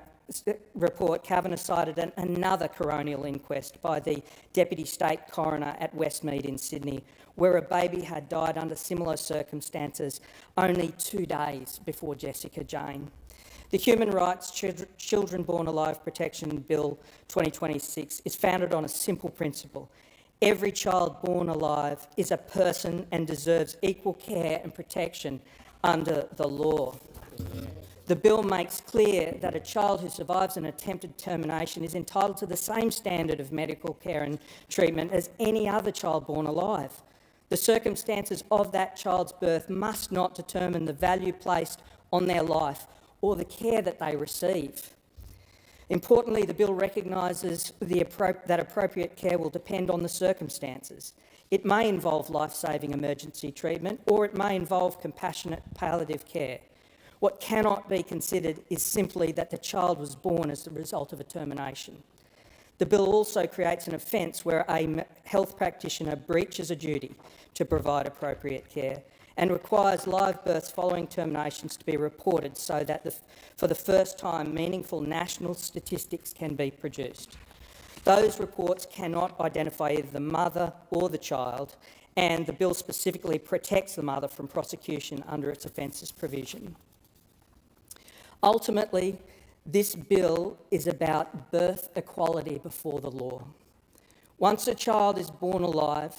cited another coronial inquest by the Deputy State Coroner at Westmead in Sydney, where a baby had died under similar circumstances only 2 days before Jessica Jane. The Human Rights Children Born Alive Protection Bill 2026 is founded on a simple principle. Every child born alive is a person and deserves equal care and protection under the law. The bill makes clear that a child who survives an attempted termination is entitled to the same standard of medical care and treatment as any other child born alive. The circumstances of that child's birth must not determine the value placed on their life or the care that they receive. Importantly, the bill recognises that appropriate care will depend on the circumstances. It may involve life-saving emergency treatment, or it may involve compassionate palliative care. What cannot be considered is simply that the child was born as the result of a termination. The bill also creates an offence where a health practitioner breaches a duty to provide appropriate care and requires live births following terminations to be reported so that for the first time meaningful national statistics can be produced. Those reports cannot identify either the mother or the child, and the bill specifically protects the mother from prosecution under its offences provision. Ultimately, this bill is about birth equality before the law. Once a child is born alive,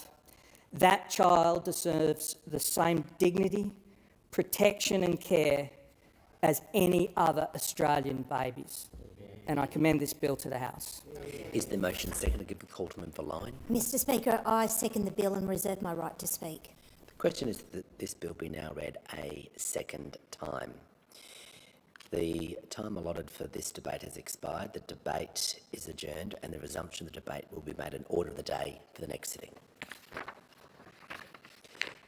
that child deserves the same dignity, protection and care as any other Australian babies. And I commend this bill to the House. Is the motion second to give the call to member Line? Mr Speaker, I second the bill and reserve my right to speak. The question is that this bill be now read a second time. The time allotted for this debate has expired. The debate is adjourned and the resumption of the debate will be made an order of the day for the next sitting.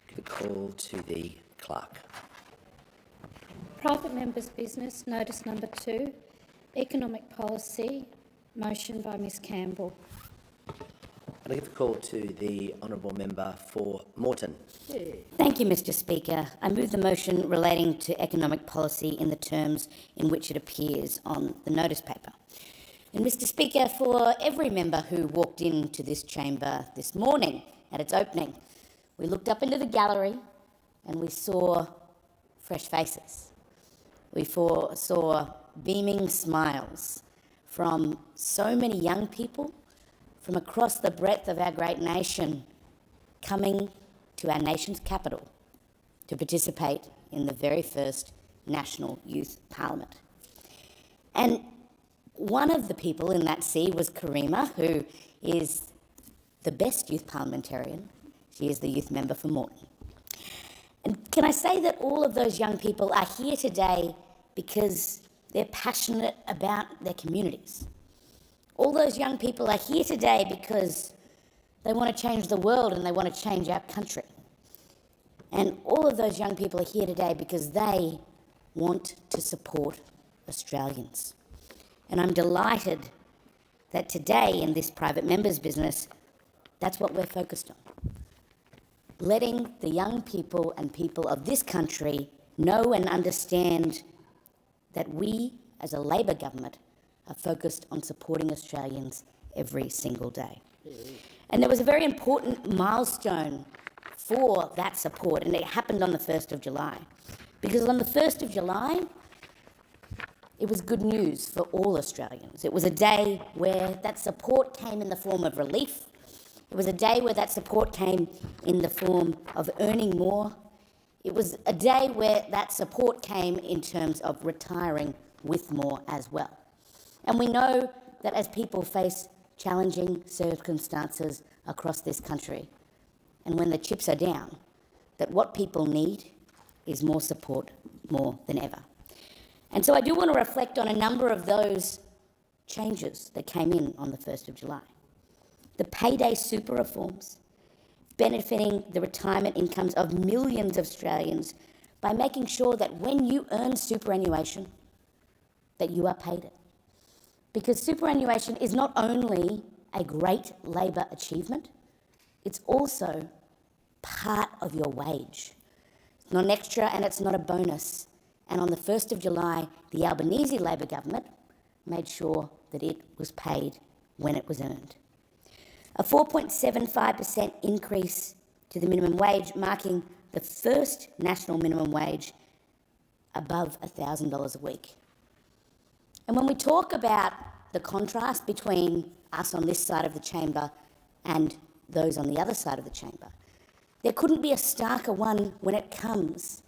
Give a call to the clerk. Private members' business, notice number 2, economic policy, motion by Ms Campbell. And I give a call to the honourable member for Moreton. Thank you, Mr Speaker. I move the motion relating to economic policy in the terms in which it appears on the notice paper. And Mr Speaker, for every member who walked into this chamber this morning at its opening, we looked up into the gallery and we saw fresh faces. We saw beaming smiles from so many young people from across the breadth of our great nation coming to our nation's capital to participate in the very first National Youth Parliament. And one of the people in that sea was Karima, who is the best youth parliamentarian. She is the youth member for Moreton. And can I say that all of those young people are here today because they're passionate about their communities. All those young people are here today because they want to change the world and they want to change our country. And all of those young people are here today because they want to support Australians. And I'm delighted that today in this private member's business, that's what we're focused on. Letting the young people and people of this country know and understand that we, as a Labor government, are focused on supporting Australians every single day. And there was a very important milestone for that support, and it happened on the 1st of July. Because on the 1st of July, it was good news for all Australians. It was a day where that support came in the form of relief. It was a day where that support came in the form of earning more. It was a day where that support came in terms of retiring with more as well. And we know that as people face challenging circumstances across this country, and when the chips are down, that what people need is more support more than ever. And so I do want to reflect on a number of those changes that came in on the 1st of July. The payday super reforms, benefiting the retirement incomes of millions of Australians by making sure that when you earn superannuation, that you are paid it. Because superannuation is not only a great Labor achievement, it's also part of your wage. It's not an extra and it's not a bonus. And on the 1st of July, the Albanese Labor government made sure that it was paid when it was earned. A 4.75% increase to the minimum wage, marking the first national minimum wage above $1,000 a week. And when we talk about the contrast between us on this side of the chamber and those on the other side of the chamber, there couldn't be a starker one when it comes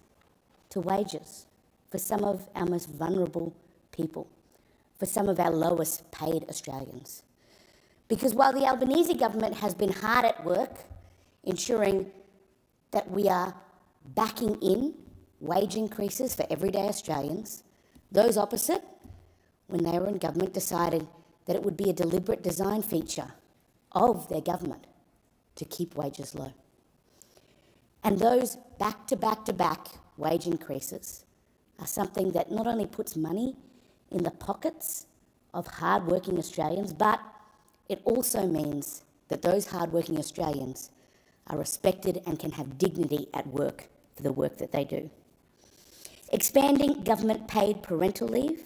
to wages for some of our most vulnerable people, for some of our lowest paid Australians. Because while the Albanese government has been hard at work ensuring that we are backing in wage increases for everyday Australians. Those opposite, when they were in government, decided that it would be a deliberate design feature of their government to keep wages low. And those back-to-back-to-back wage increases are something that not only puts money in the pockets of hard-working Australians, but it also means that those hard-working Australians are respected and can have dignity at work for the work that they do. Expanding government-paid parental leave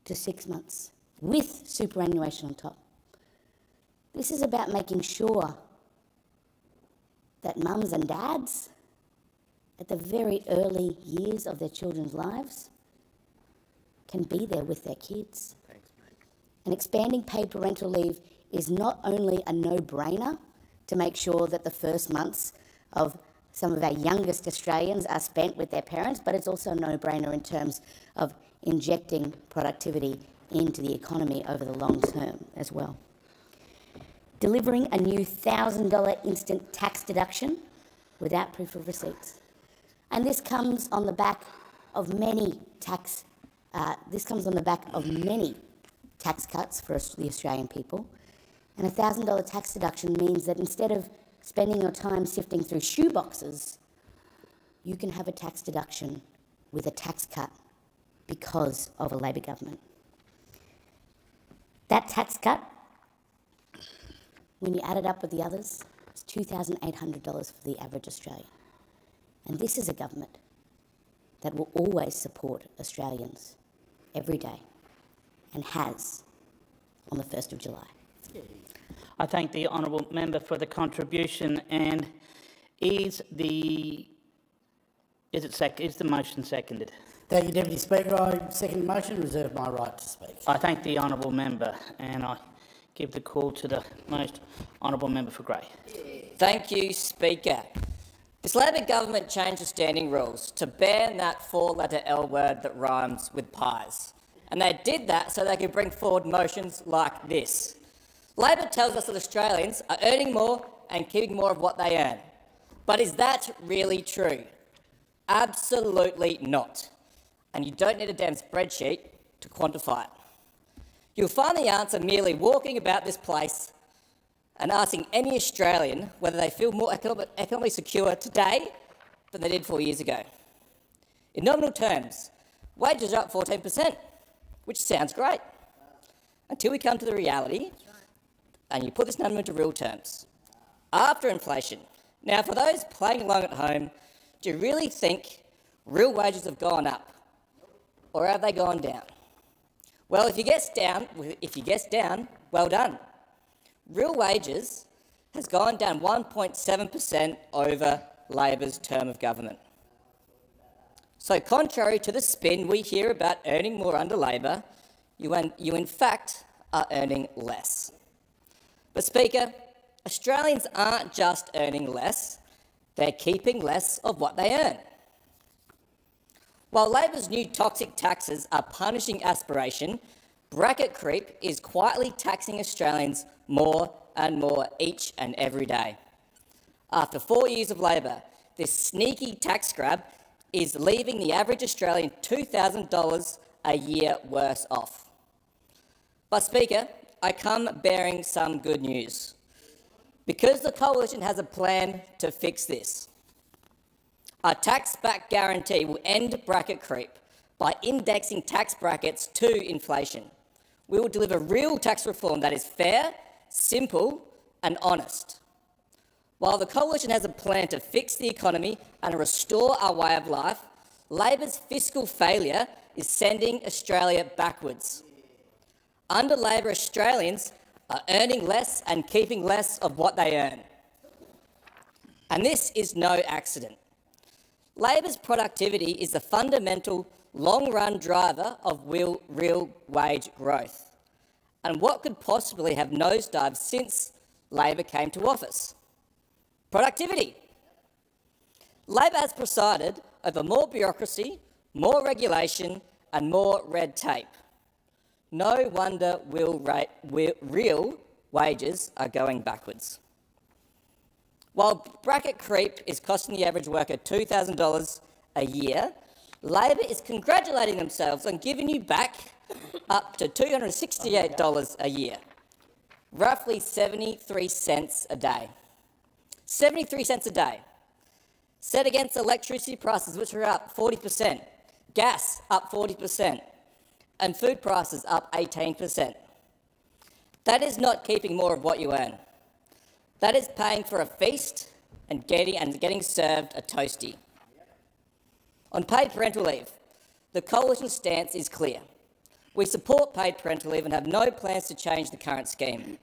to 6 months with superannuation on top. This is about making sure that mums and dads, at the very early years of their children's lives, can be there with their kids. Thanks, mate. And expanding paid parental leave is not only a no-brainer to make sure that the first months of some of our youngest Australians are spent with their parents, but it's also a no-brainer in terms of injecting productivity into the economy over the long term as well. Delivering a new $1,000 instant tax deduction without proof of receipts. And this comes on the back of many tax cuts for the Australian people. And a $1,000 tax deduction means that instead of spending your time sifting through shoeboxes, you can have a tax deduction with a tax cut because of a Labor government. That tax cut, when you add it up with the others, it's $2,800 for the average Australian. And this is a government that will always support Australians every day and has on the 1st of July. I thank the honourable member for the contribution. And is the motion seconded? Thank you, Deputy Speaker. I second the motion, reserve my right to speak. I thank the honourable member, and I give the call to the most honourable member for Grey. Thank you, Speaker. This Labor government changed the standing rules to ban that four-letter L word that rhymes with pies. And they did that so they could bring forward motions like this. Labor tells us that Australians are earning more and keeping more of what they earn. But is that really true? Absolutely not. And you don't need a damn spreadsheet to quantify it. You'll find the answer merely walking about this place and asking any Australian whether they feel more economically secure today than they did 4 years ago. In nominal terms, wages are up 14%, which sounds great, until we come to the reality and you put this number into real terms. After inflation. Now, for those playing along at home, do you really think real wages have gone up? Or have they gone down? Well, if you guess down, well done. Real wages has gone down 1.7% over Labor's term of government. So contrary to the spin we hear about earning more under Labor, you in fact are earning less. But Speaker, Australians aren't just earning less, they're keeping less of what they earn. While Labor's new toxic taxes are punishing aspiration, bracket creep is quietly taxing Australians more and more each and every day. After 4 years of Labor, this sneaky tax grab is leaving the average Australian $2,000 a year worse off. But Speaker, I come bearing some good news. Because the Coalition has a plan to fix this. Our tax-back guarantee will end bracket creep by indexing tax brackets to inflation. We will deliver real tax reform that is fair, simple and honest. While the Coalition has a plan to fix the economy and restore our way of life, Labor's fiscal failure is sending Australia backwards. Under Labor, Australians are earning less and keeping less of what they earn. And this is no accident. Labor's productivity is the fundamental long-run driver of real wage growth, and what could possibly have nosedived since Labor came to office? Productivity. Labor has presided over more bureaucracy, more regulation and more red tape. No wonder real wages are going backwards. While bracket creep is costing the average worker $2,000 a year, Labor is congratulating themselves on giving you back up to $268 a year, roughly 73 cents a day. 73 cents a day. Set against electricity prices, which are up 40%, gas up 40%, and food prices up 18%. That is not keeping more of what you earn. That is paying for a feast and getting served a toastie. On paid parental leave, the Coalition stance is clear. We support paid parental leave and have no plans to change the current scheme.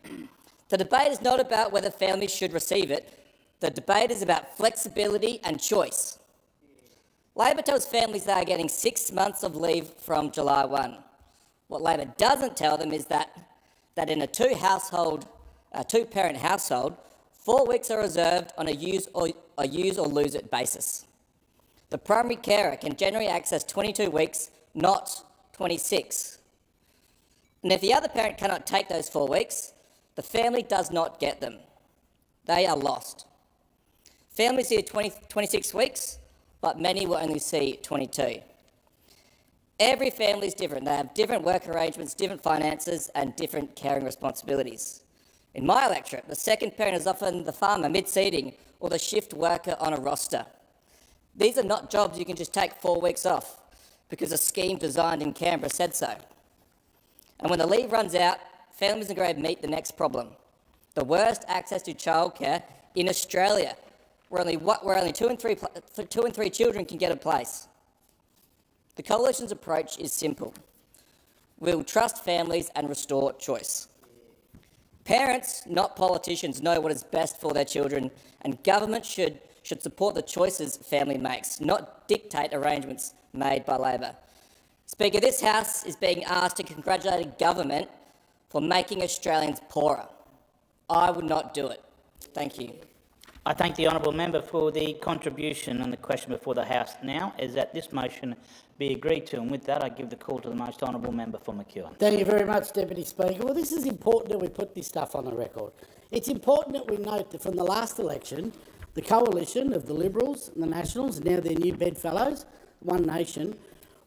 The debate is not about whether families should receive it. The debate is about flexibility and choice. Labor tells families they are getting 6 months of leave from July 1. What Labor doesn't tell them is that in a two-parent household, 4 weeks are reserved on a use or lose it basis. The primary carer can generally access 22 weeks, not 26. And if the other parent cannot take those 4 weeks, the family does not get them. They are lost. Families see 26 weeks, but many will only see 22. Every family is different. They have different work arrangements, different finances, and different caring responsibilities. In my electorate, the second parent is often the farmer mid-seeding or the shift worker on a roster. These are not jobs you can just take 4 weeks off because a scheme designed in Canberra said so. And when the leave runs out, families are going to meet the next problem: the worst access to childcare in Australia, where only 2 in 3 children can get a place. The Coalition's approach is simple. We'll trust families and restore choice. Parents, not politicians, know what is best for their children, and government should support the choices family makes, not dictate arrangements made by Labor. Speaker, this House is being asked to congratulate a government for making Australians poorer. I would not do it. Thank you. I thank the honourable member for the contribution, and the question before the House now is that this motion be agreed to, and with that I give the call to the most honourable member for McEwen. Thank you very much, Deputy Speaker. Well, this is important that we put this stuff on the record. It's important that we note that from the last election, the Coalition of the Liberals and the Nationals, and now their new bedfellows, One Nation,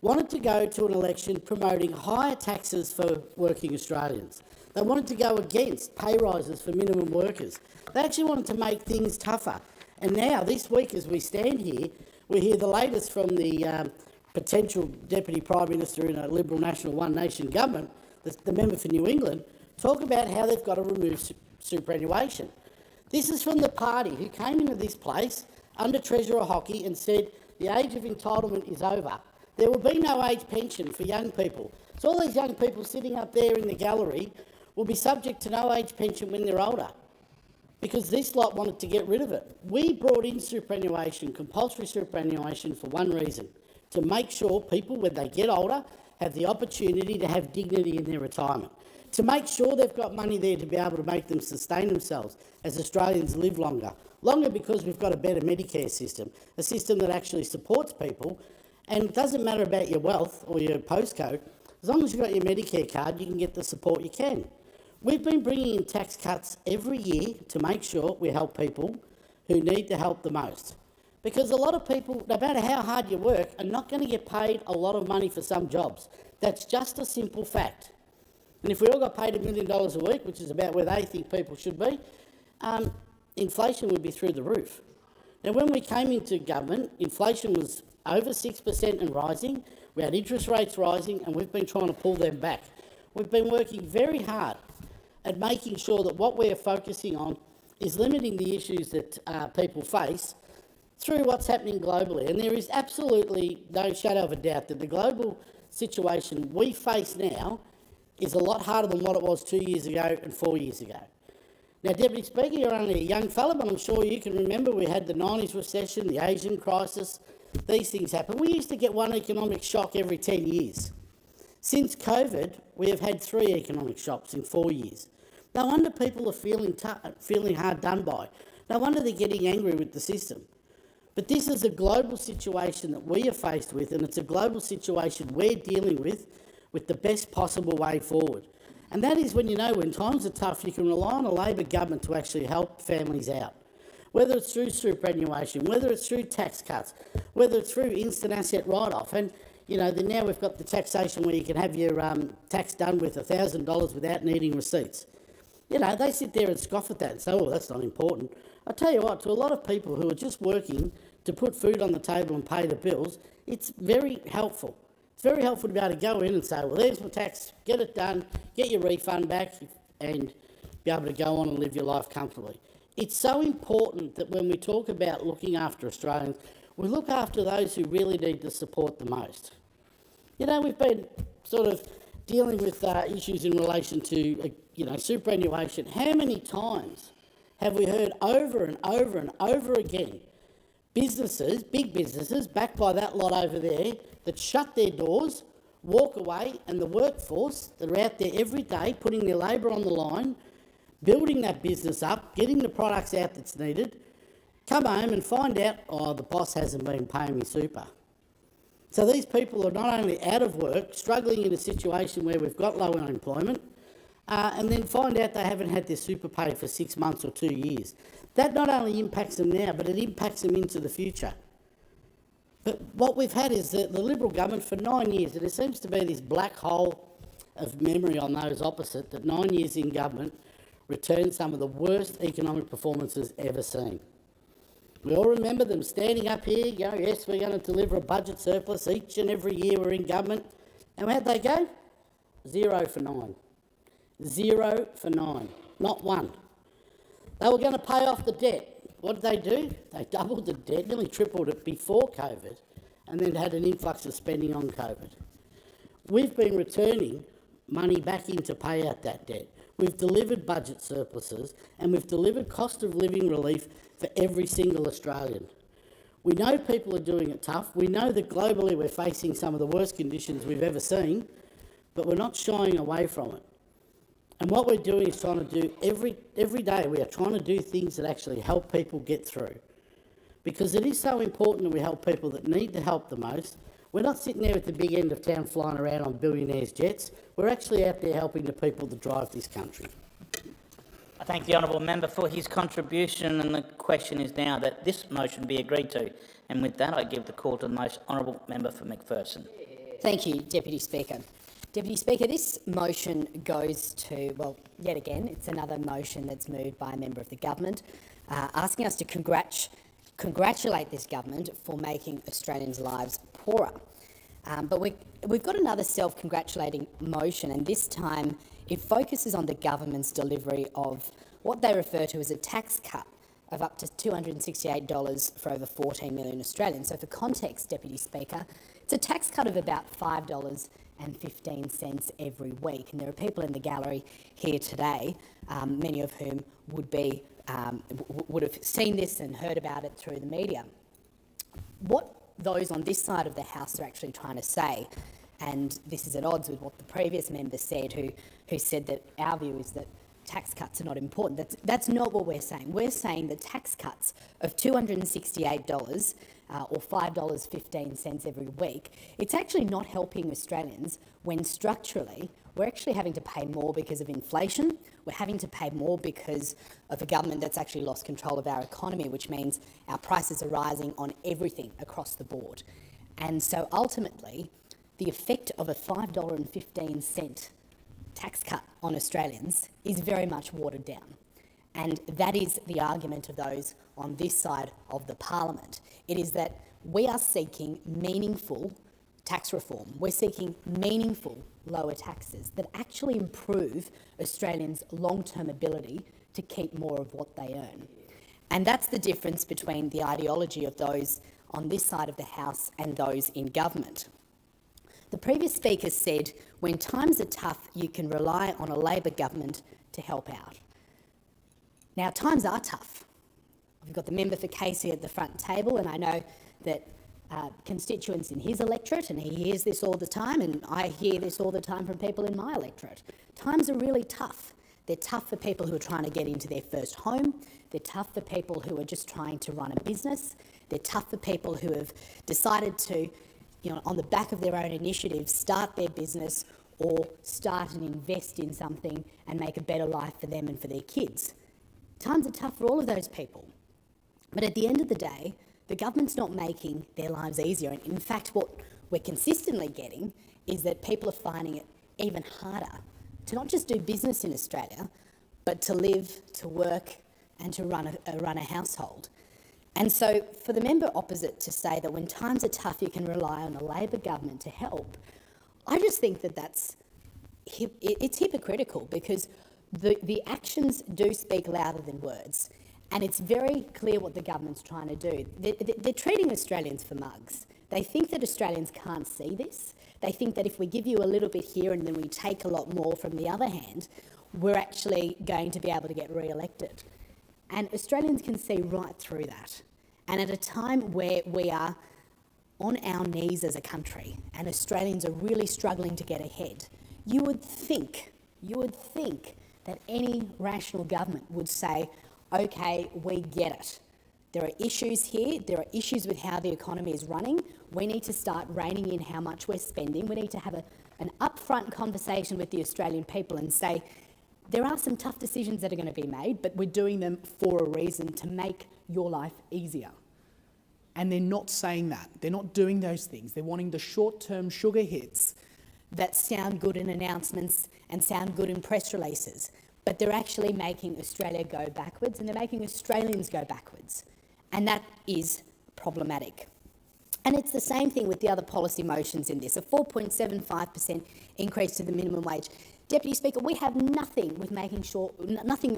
wanted to go to an election promoting higher taxes for working Australians. They wanted to go against pay rises for minimum workers. They actually wanted to make things tougher. And now, this week, as we stand here, we hear the latest from the potential Deputy Prime Minister in a Liberal National One Nation government, the member for New England, talk about how they've got to remove superannuation. This is from the party who came into this place under Treasurer Hockey and said the age of entitlement is over. There will be no age pension for young people. So all these young people sitting up there in the gallery will be subject to no age pension when they're older, because this lot wanted to get rid of it. We brought in superannuation, compulsory superannuation, for one reason: to make sure people, when they get older, have the opportunity to have dignity in their retirement, to make sure they've got money there to be able to make them sustain themselves as Australians live longer because we've got a better Medicare system, a system that actually supports people. And it doesn't matter about your wealth or your postcode. As long as you've got your Medicare card, you can get the support you can. We've been bringing in tax cuts every year to make sure we help people who need the help the most. Because a lot of people, no matter how hard you work, are not going to get paid a lot of money for some jobs. That's just a simple fact. And if we all got paid $1 million a week, which is about where they think people should be, inflation would be through the roof. Now, when we came into government, inflation was over 6% and rising. We had interest rates rising, and we've been trying to pull them back. We've been working very hard at making sure that what we're focusing on is limiting the issues that people face through what's happening globally. And there is absolutely no shadow of a doubt that the global situation we face now is a lot harder than what it was 2 years ago and 4 years ago. Now, Deputy Speaker, you're only a young fella, but I'm sure you can remember we had the 90s recession, the Asian crisis. These things happen. We used to get one economic shock every 10 years. Since COVID, we have had 3 economic shocks in 4 years. No wonder people are feeling hard done by. No wonder they're getting angry with the system. But this is a global situation that we are faced with, and it's a global situation we're dealing with the best possible way forward. And that is when times are tough, you can rely on a Labor government to actually help families out. whether it's through superannuation, whether it's through tax cuts, whether it's through instant asset write-off. And, then now we've got the taxation where you can have your tax done with $1,000 without needing receipts. They sit there and scoff at that and say, oh, that's not important. I tell you what, to a lot of people who are just working to put food on the table and pay the bills, it's very helpful. It's very helpful to be able to go in and say, well, there's my tax, get it done, get your refund back, and be able to go on and live your life comfortably. It's so important that when we talk about looking after Australians, we look after those who really need the support the most. We've been sort of dealing with issues in relation to, superannuation. How many times have we heard over and over and over again businesses, big businesses, backed by that lot over there, that shut their doors, walk away, and the workforce that are out there every day putting their labour on the line, building that business up, getting the products out that's needed, come home and find out, oh, the boss hasn't been paying me super. So these people are not only out of work, struggling in a situation where we've got low unemployment, and then find out they haven't had their super pay for 6 months or 2 years. That not only impacts them now, but it impacts them into the future. But what we've had is the Liberal government for 9 years, and there seems to be this black hole of memory on those opposite, that 9 years in government returned some of the worst economic performances ever seen. We all remember them standing up here, yes, we're going to deliver a budget surplus each and every year we're in government. And how'd they go? 0 for 9. 0 for 9. Not one. They were going to pay off the debt. What did they do? They doubled the debt, nearly tripled it before COVID, and then had an influx of spending on COVID. We've been returning money back in to pay out that debt. We've delivered budget surpluses, and we've delivered cost of living relief for every single Australian. We know people are doing it tough. We know that globally we're facing some of the worst conditions we've ever seen, but we're not shying away from it. And what we're doing is trying to do every day, we are trying to do things that actually help people get through. Because it is so important that we help people that need the help the most. We're not sitting there at the big end of town flying around on billionaires' jets. We're actually out there helping the people that drive this country. I thank the honourable member for his contribution, and the question is now that this motion be agreed to. And with that, I give the call to the most honourable member for McPherson. Thank you, Deputy Speaker. Deputy Speaker, this motion goes to, well, yet again, it's another motion that's moved by a member of the government, asking us to congratulate this government for making Australians' lives poorer. But we've got another self-congratulating motion, and this time it focuses on the government's delivery of what they refer to as a tax cut of up to $268 for over 14 million Australians. So for context, Deputy Speaker, it's a tax cut of about $5.15 every week. And there are people in the gallery here today, many of whom would have seen this and heard about it through the media. What those on this side of the House are actually trying to say, and this is at odds with what the previous member said, who said that our view is that tax cuts are not important. That's not what we're saying. We're saying that tax cuts of $268 or $5.15 every week, it's actually not helping Australians when structurally we're actually having to pay more because of inflation. We're having to pay more because of a government that's actually lost control of our economy, which means our prices are rising on everything across the board. And so ultimately, the effect of a $5.15 tax cut on Australians is very much watered down. And that is the argument of those on this side of the parliament. It is that we are seeking meaningful tax reform. We're seeking meaningful lower taxes that actually improve Australians' long-term ability to keep more of what they earn. And that's the difference between the ideology of those on this side of the House and those in government. The previous speaker said, when times are tough, you can rely on a Labor government to help out. Now, times are tough. We've got the member for Casey at the front table, and I know that constituents in his electorate, and he hears this all the time, and I hear this all the time from people in my electorate. Times are really tough. They're tough for people who are trying to get into their first home. They're tough for people who are just trying to run a business. They're tough for people who have decided to, on the back of their own initiative, start their business or start and invest in something and make a better life for them and for their kids. Times are tough for all of those people. But at the end of the day, the government's not making their lives easier. And in fact, what we're consistently getting is that people are finding it even harder to not just do business in Australia, but to live, to work, and to run a household. And so for the member opposite to say that when times are tough, you can rely on a Labor government to help, I just think that it's hypocritical, because the actions do speak louder than words. And it's very clear what the government's trying to do. They're treating Australians for mugs. They think that Australians can't see this. They think that if we give you a little bit here and then we take a lot more from the other hand, we're actually going to be able to get re-elected. And Australians can see right through that. And at a time where we are on our knees as a country and Australians are really struggling to get ahead, you would think that any rational government would say, okay, we get it. There are issues here. There are issues with how the economy is running. We need to start reining in how much we're spending. We need to have an upfront conversation with the Australian people and say, there are some tough decisions that are going to be made, but we're doing them for a reason, to make your life easier. And they're not saying that. They're not doing those things. They're wanting the short-term sugar hits that sound good in announcements and sound good in press releases, but they're actually making Australia go backwards, and they're making Australians go backwards. And that is problematic. And it's the same thing with the other policy motions in this, a 4.75% increase to the minimum wage. Deputy Speaker, we have nothing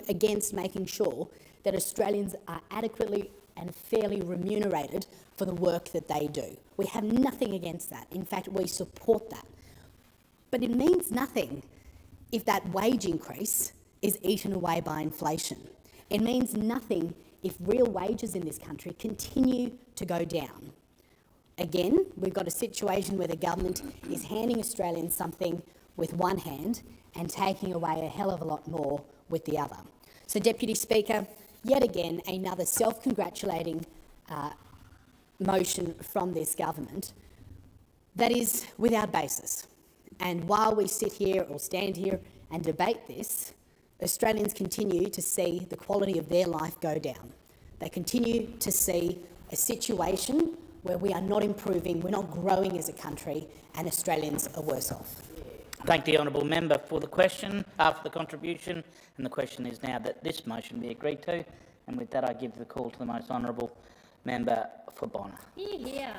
against making sure that Australians are adequately and fairly remunerated for the work that they do. We have nothing against that. In fact, we support that. But it means nothing if that wage increase is eaten away by inflation. It means nothing if real wages in this country continue to go down. Again, we've got a situation where the government is handing Australians something with one hand and taking away a hell of a lot more with the other. So, Deputy Speaker, yet again, another self-congratulating motion from this government that is without basis. And while we sit here or stand here and debate this, Australians continue to see the quality of their life go down. They continue to see a situation where we are not improving, we're not growing as a country, and Australians are worse off. Thank the honourable member for the question, for the contribution, and the question is now that this motion be agreed to. And with that, I give the call to the most honourable member for Bonner.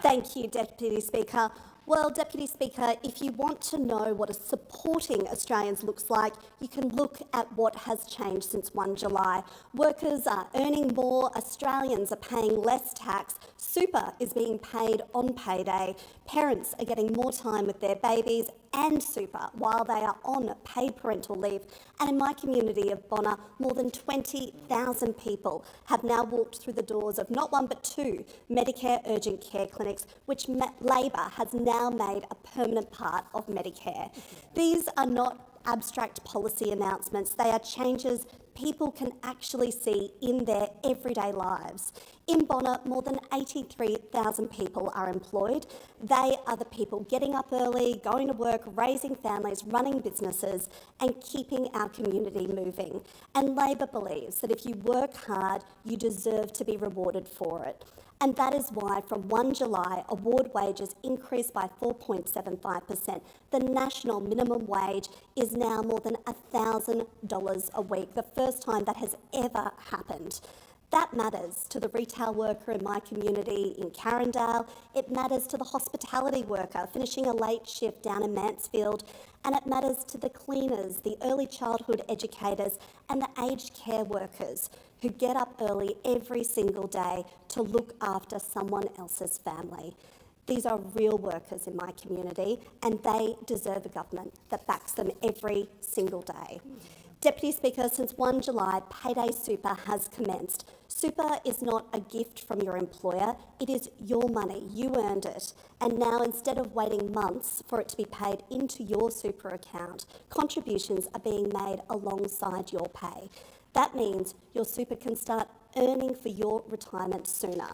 Thank you, Deputy Speaker. Well, Deputy Speaker, if you want to know what supporting Australians looks like, you can look at what has changed since 1 July. Workers are earning more, Australians are paying less tax, super is being paid on payday, parents are getting more time with their babies and super while they are on paid parental leave. And in my community of Bonner, more than 20,000 people have now walked through the doors of not one but two Medicare urgent care clinics, which Labor has now made a permanent part of Medicare. These are not abstract policy announcements, they are changes people can actually see in their everyday lives. In Bonner, more than 83,000 people are employed. They are the people getting up early, going to work, raising families, running businesses and keeping our community moving. And Labor believes that if you work hard, you deserve to be rewarded for it. And that is why from 1 July, award wages increased by 4.75%. The national minimum wage is now more than $1,000 a week, the first time that has ever happened. That matters to the retail worker in my community in Carindale. It matters to the hospitality worker finishing a late shift down in Mansfield. And it matters to the cleaners, the early childhood educators and the aged care workers who get up early every single day to look after someone else's family. These are real workers in my community and they deserve a government that backs them every single day. Deputy Speaker, since 1 July, Payday Super has commenced. Super is not a gift from your employer, it is your money, you earned it. And now instead of waiting months for it to be paid into your super account, contributions are being made alongside your pay. That means your super can start earning for your retirement sooner.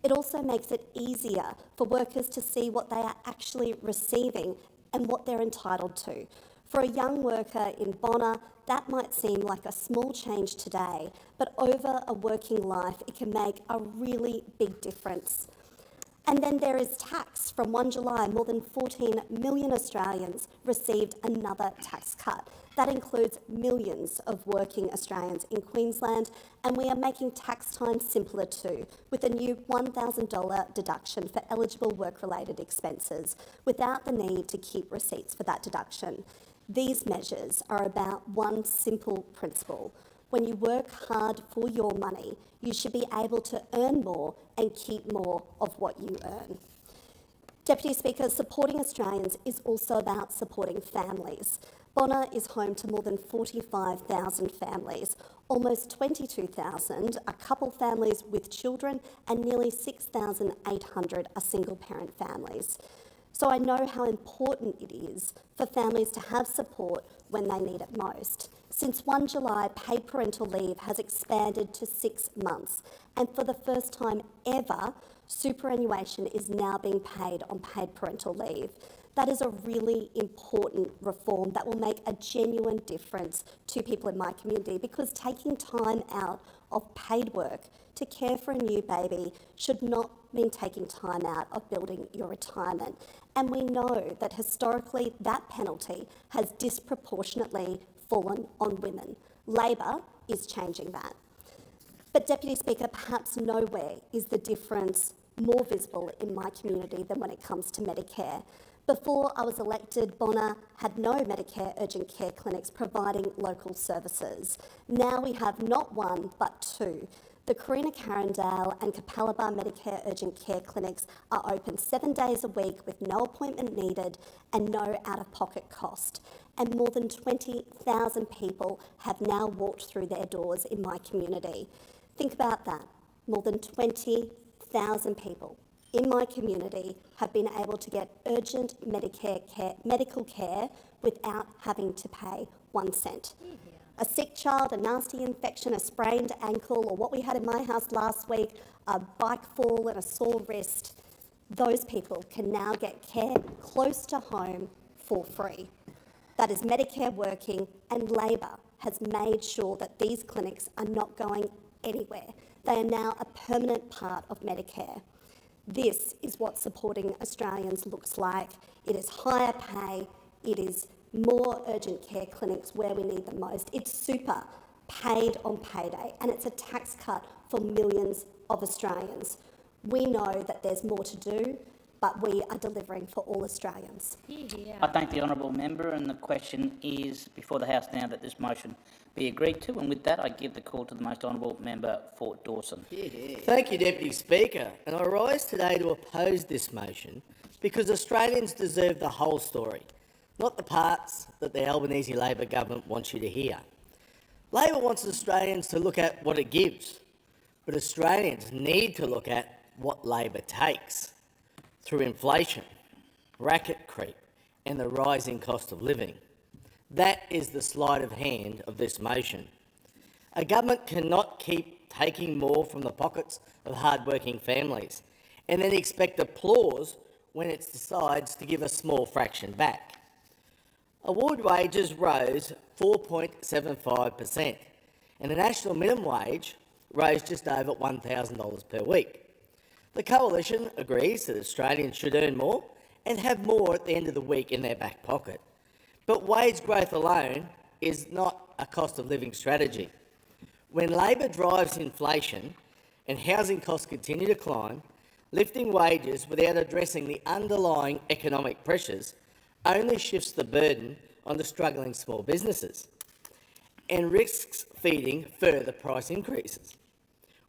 It also makes it easier for workers to see what they are actually receiving and what they're entitled to. For a young worker in Bonner, that might seem like a small change today, but over a working life, it can make a really big difference. And then there is tax. From 1 July, more than 14 million Australians received another tax cut. That includes millions of working Australians in Queensland, and we are making tax time simpler too, with a new $1,000 deduction for eligible work-related expenses, without the need to keep receipts for that deduction. These measures are about one simple principle. When you work hard for your money, you should be able to earn more and keep more of what you earn. Deputy Speaker, supporting Australians is also about supporting families. Bonner is home to more than 45,000 families, almost 22,000 are couple families with children, and nearly 6,800 are single-parent families. So I know how important it is for families to have support when they need it most. Since 1 July, paid parental leave has expanded to 6 months, and for the first time ever, superannuation is now being paid on paid parental leave. That is a really important reform that will make a genuine difference to people in my community, because taking time out of paid work to care for a new baby should not mean taking time out of building your retirement. And we know that historically that penalty has disproportionately fallen on women. Labor is changing that. But Deputy Speaker, perhaps nowhere is the difference more visible in my community than when it comes to Medicare. Before I was elected, Bonner had no Medicare urgent care clinics providing local services. Now we have not one, but two. The Carina Carindale and Capalaba Medicare urgent care clinics are open 7 days a week with no appointment needed and no out-of-pocket cost. And more than 20,000 people have now walked through their doors in my community. Think about that. More than 20,000 people in my community have been able to get urgent medical care without having to pay 1 cent. A sick child, a nasty infection, a sprained ankle, or what we had in my house last week, a bike fall and a sore wrist, those people can now get care close to home for free. That is Medicare working, and Labor has made sure that these clinics are not going anywhere. They are now a permanent part of Medicare. This is what supporting Australians looks like. It is higher pay, it is more urgent care clinics where we need them most. It's super, paid on payday, and it's a tax cut for millions of Australians. We know that there's more to do, but we are delivering for all Australians. I thank the honourable member, and the question is before the House now that this motion be agreed to, and with that I give the call to the most honourable member for Dawson. Thank you, Deputy Speaker, and I rise today to oppose this motion because Australians deserve the whole story, not the parts that the Albanese Labor government wants you to hear. Labor wants Australians to look at what it gives, but Australians need to look at what Labor takes through inflation, bracket creep and the rising cost of living. That is the sleight of hand of this motion. A government cannot keep taking more from the pockets of hard-working families and then expect applause when it decides to give a small fraction back. Award wages rose 4.75% and the national minimum wage rose just over $1,000 per week. The Coalition agrees that Australians should earn more and have more at the end of the week in their back pocket. But wage growth alone is not a cost of living strategy. When Labor drives inflation and housing costs continue to climb, lifting wages without addressing the underlying economic pressures only shifts the burden on the struggling small businesses and risks feeding further price increases.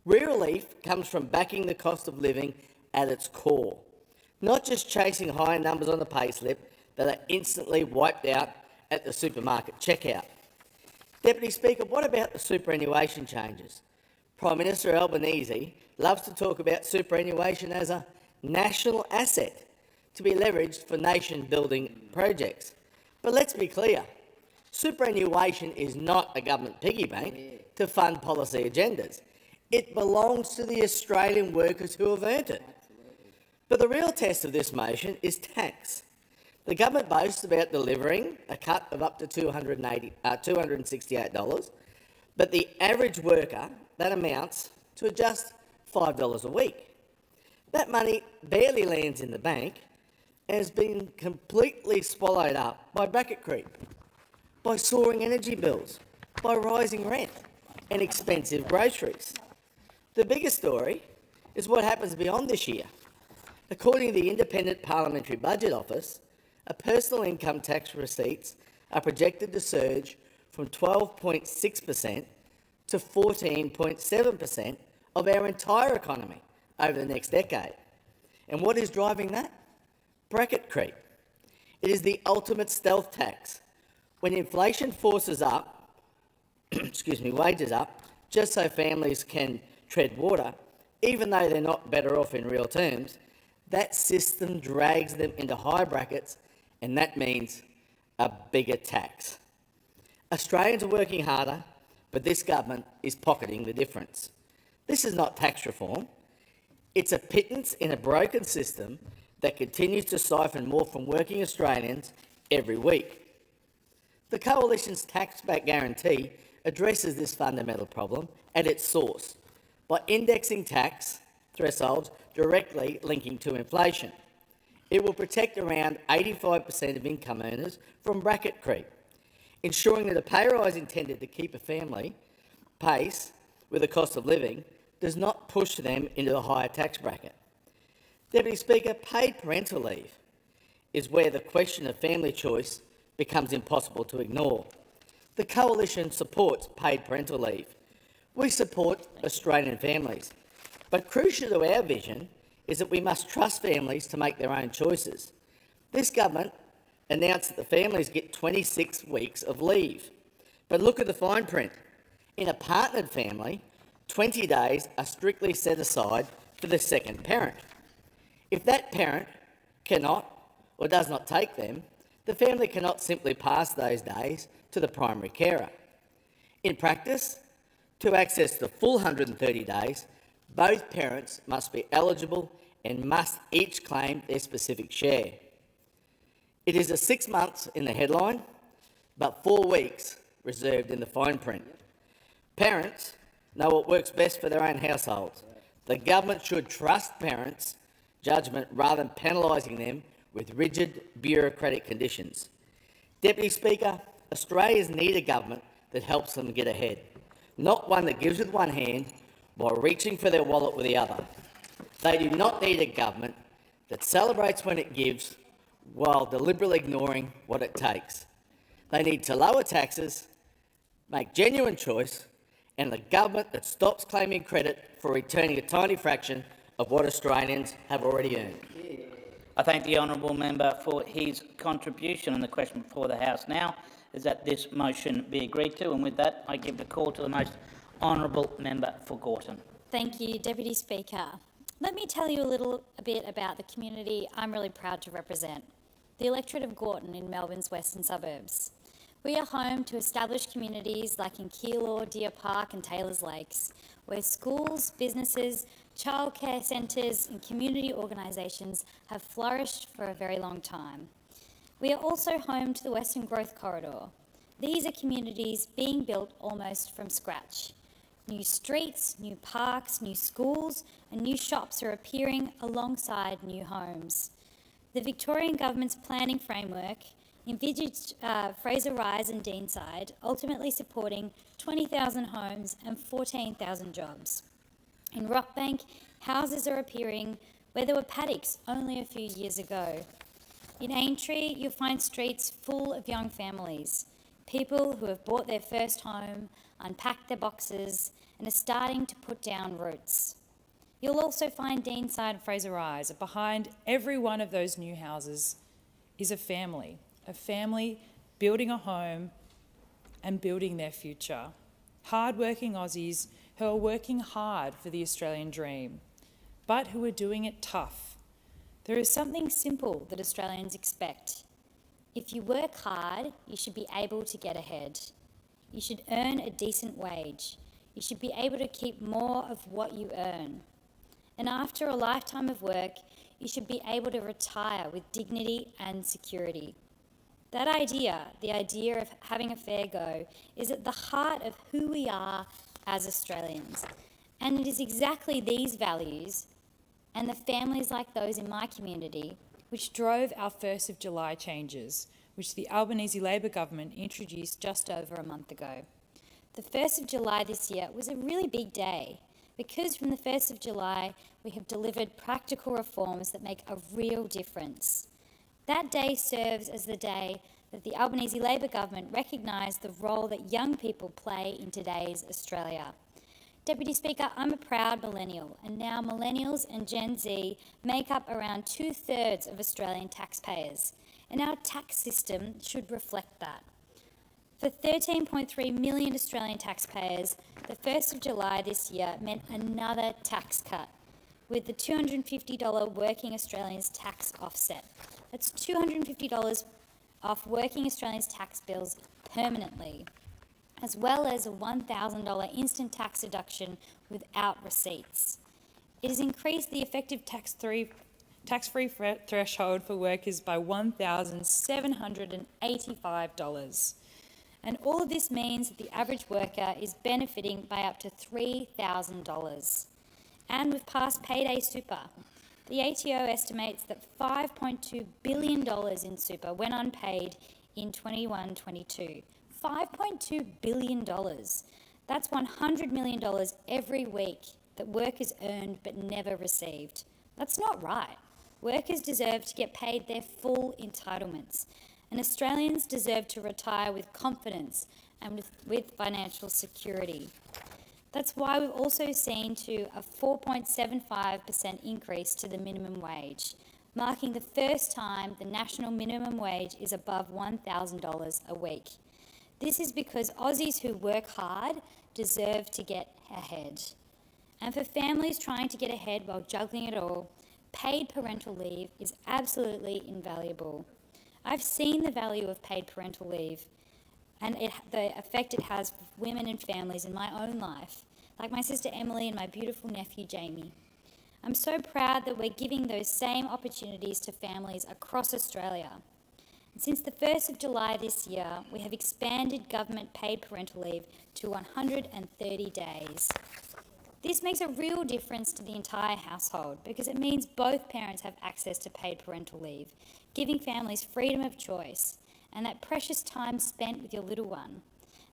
Real relief comes from backing the cost of living at its core, not just chasing higher numbers on the payslip that are instantly wiped out at the supermarket checkout. Deputy Speaker, what about the superannuation changes? Prime Minister Albanese loves to talk about superannuation as a national asset to be leveraged for nation-building projects. But let's be clear, superannuation is not a government piggy bank to fund policy agendas. It belongs to the Australian workers who have earned it. But the real test of this motion is tax. The government boasts about delivering a cut of up to $268, but the average worker, that amounts to just $5 a week. That money barely lands in the bank and has been completely swallowed up by bracket creep, by soaring energy bills, by rising rent and expensive groceries. The biggest story is what happens beyond this year. According to the Independent Parliamentary Budget Office, personal income tax receipts are projected to surge from 12.6% to 14.7% of our entire economy over the next decade. And what is driving that? Bracket creep. It is the ultimate stealth tax. When inflation forces up, wages up, just so families can tread water, even though they're not better off in real terms, that system drags them into high brackets, and that means a bigger tax. Australians are working harder, but this government is pocketing the difference. This is not tax reform. It's a pittance in a broken system that continues to siphon more from working Australians every week. The Coalition's tax-back guarantee addresses this fundamental problem at its source by indexing tax thresholds directly linking to inflation. It will protect around 85% of income earners from bracket creep, ensuring that a pay rise intended to keep a family pace with the cost of living does not push them into the higher tax bracket. Deputy Speaker, paid parental leave is where the question of family choice becomes impossible to ignore. The Coalition supports paid parental leave. We support Australian families, but crucial to our vision is that we must trust families to make their own choices. This government announced that the families get 26 weeks of leave, but look at the fine print. In a partnered family, 20 days are strictly set aside for the second parent. If that parent cannot or does not take them, the family cannot simply pass those days to the primary carer. In practice, to access the full 130 days, both parents must be eligible and must each claim their specific share. It is 6 months in the headline, but 4 weeks reserved in the fine print. Parents know what works best for their own households. The government should trust parents' judgment rather than penalising them with rigid bureaucratic conditions. Deputy Speaker, Australians need a government that helps them get ahead, not one that gives with one hand while reaching for their wallet with the other. They do not need a government that celebrates when it gives while deliberately ignoring what it takes. They need to lower taxes, make genuine choice, and a government that stops claiming credit for returning a tiny fraction of what Australians have already earned. I thank the honourable member for his contribution, and the question before the House now is that this motion be agreed to, and with that I give the call to the most honourable member for Gorton. Thank you, Deputy Speaker. Let me tell you a bit about the community I'm really proud to represent, the electorate of Gorton in Melbourne's western suburbs. We are home to established communities like in Keilor, Deer Park and Taylors Lakes, where schools, businesses, childcare centres and community organisations have flourished for a very long time. We are also home to the Western Growth Corridor. These are communities being built almost from scratch. New streets, new parks, new schools and new shops are appearing alongside new homes. The Victorian Government's planning framework envisaged Fraser Rise and Deanside, ultimately supporting 20,000 homes and 14,000 jobs. In Rockbank, houses are appearing where there were paddocks only a few years ago. In Aintree, you'll find streets full of young families, people who have bought their first home, unpacked their boxes, and are starting to put down roots. You'll also find Deanside and Fraser Rise. Behind every one of those new houses is a family building a home and building their future. Hard-working Aussies who are working hard for the Australian dream, but who are doing it tough. There is something simple that Australians expect. If you work hard, you should be able to get ahead. You should earn a decent wage. You should be able to keep more of what you earn. And after a lifetime of work, you should be able to retire with dignity and security. That idea, the idea of having a fair go, is at the heart of who we are as Australians. And it is exactly these values and the families like those in my community which drove our 1st of July changes, which the Albanese Labor government introduced just over a month ago. The 1st of July this year was a really big day because from the 1st of July we have delivered practical reforms that make a real difference. That day serves as the day that the Albanese Labor government recognised the role that young people play in today's Australia. Deputy Speaker, I'm a proud millennial, and now millennials and Gen Z make up around 2/3 of Australian taxpayers, and our tax system should reflect that. For 13.3 million Australian taxpayers, the 1st of July this year meant another tax cut, with the $250 working Australians tax offset. That's $250 off working Australians' tax bills permanently, as well as a $1,000 instant tax deduction without receipts. It has increased the effective tax-free threshold for workers by $1,785. And all of this means that the average worker is benefiting by up to $3,000. And we've passed payday super. The ATO estimates that $5.2 billion in super went unpaid in 21-22. $5.2 billion. That's $100 million every week that workers earned but never received. That's not right. Workers deserve to get paid their full entitlements, and Australians deserve to retire with confidence and with financial security. That's why we've also seen to a 4.75% increase to the minimum wage, marking the first time the national minimum wage is above $1,000 a week. This is because Aussies who work hard deserve to get ahead. And for families trying to get ahead while juggling it all, paid parental leave is absolutely invaluable. I've seen the value of paid parental leave and the effect it has for women and families in my own life, like my sister Emily and my beautiful nephew Jamie. I'm so proud that we're giving those same opportunities to families across Australia. And since the 1st of July this year, we have expanded government paid parental leave to 130 days. This makes a real difference to the entire household because it means both parents have access to paid parental leave, giving families freedom of choice and that precious time spent with your little one.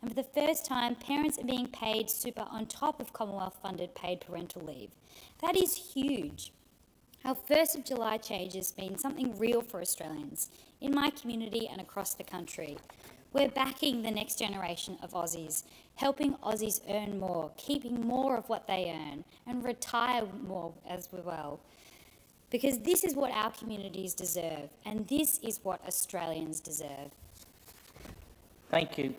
And for the first time, parents are being paid super on top of Commonwealth-funded paid parental leave. That is huge. Our 1st of July changes mean something real for Australians, in my community and across the country. We're backing the next generation of Aussies, helping Aussies earn more, keeping more of what they earn, and retire more as well. Because this is what our communities deserve, and this is what Australians deserve. Thank you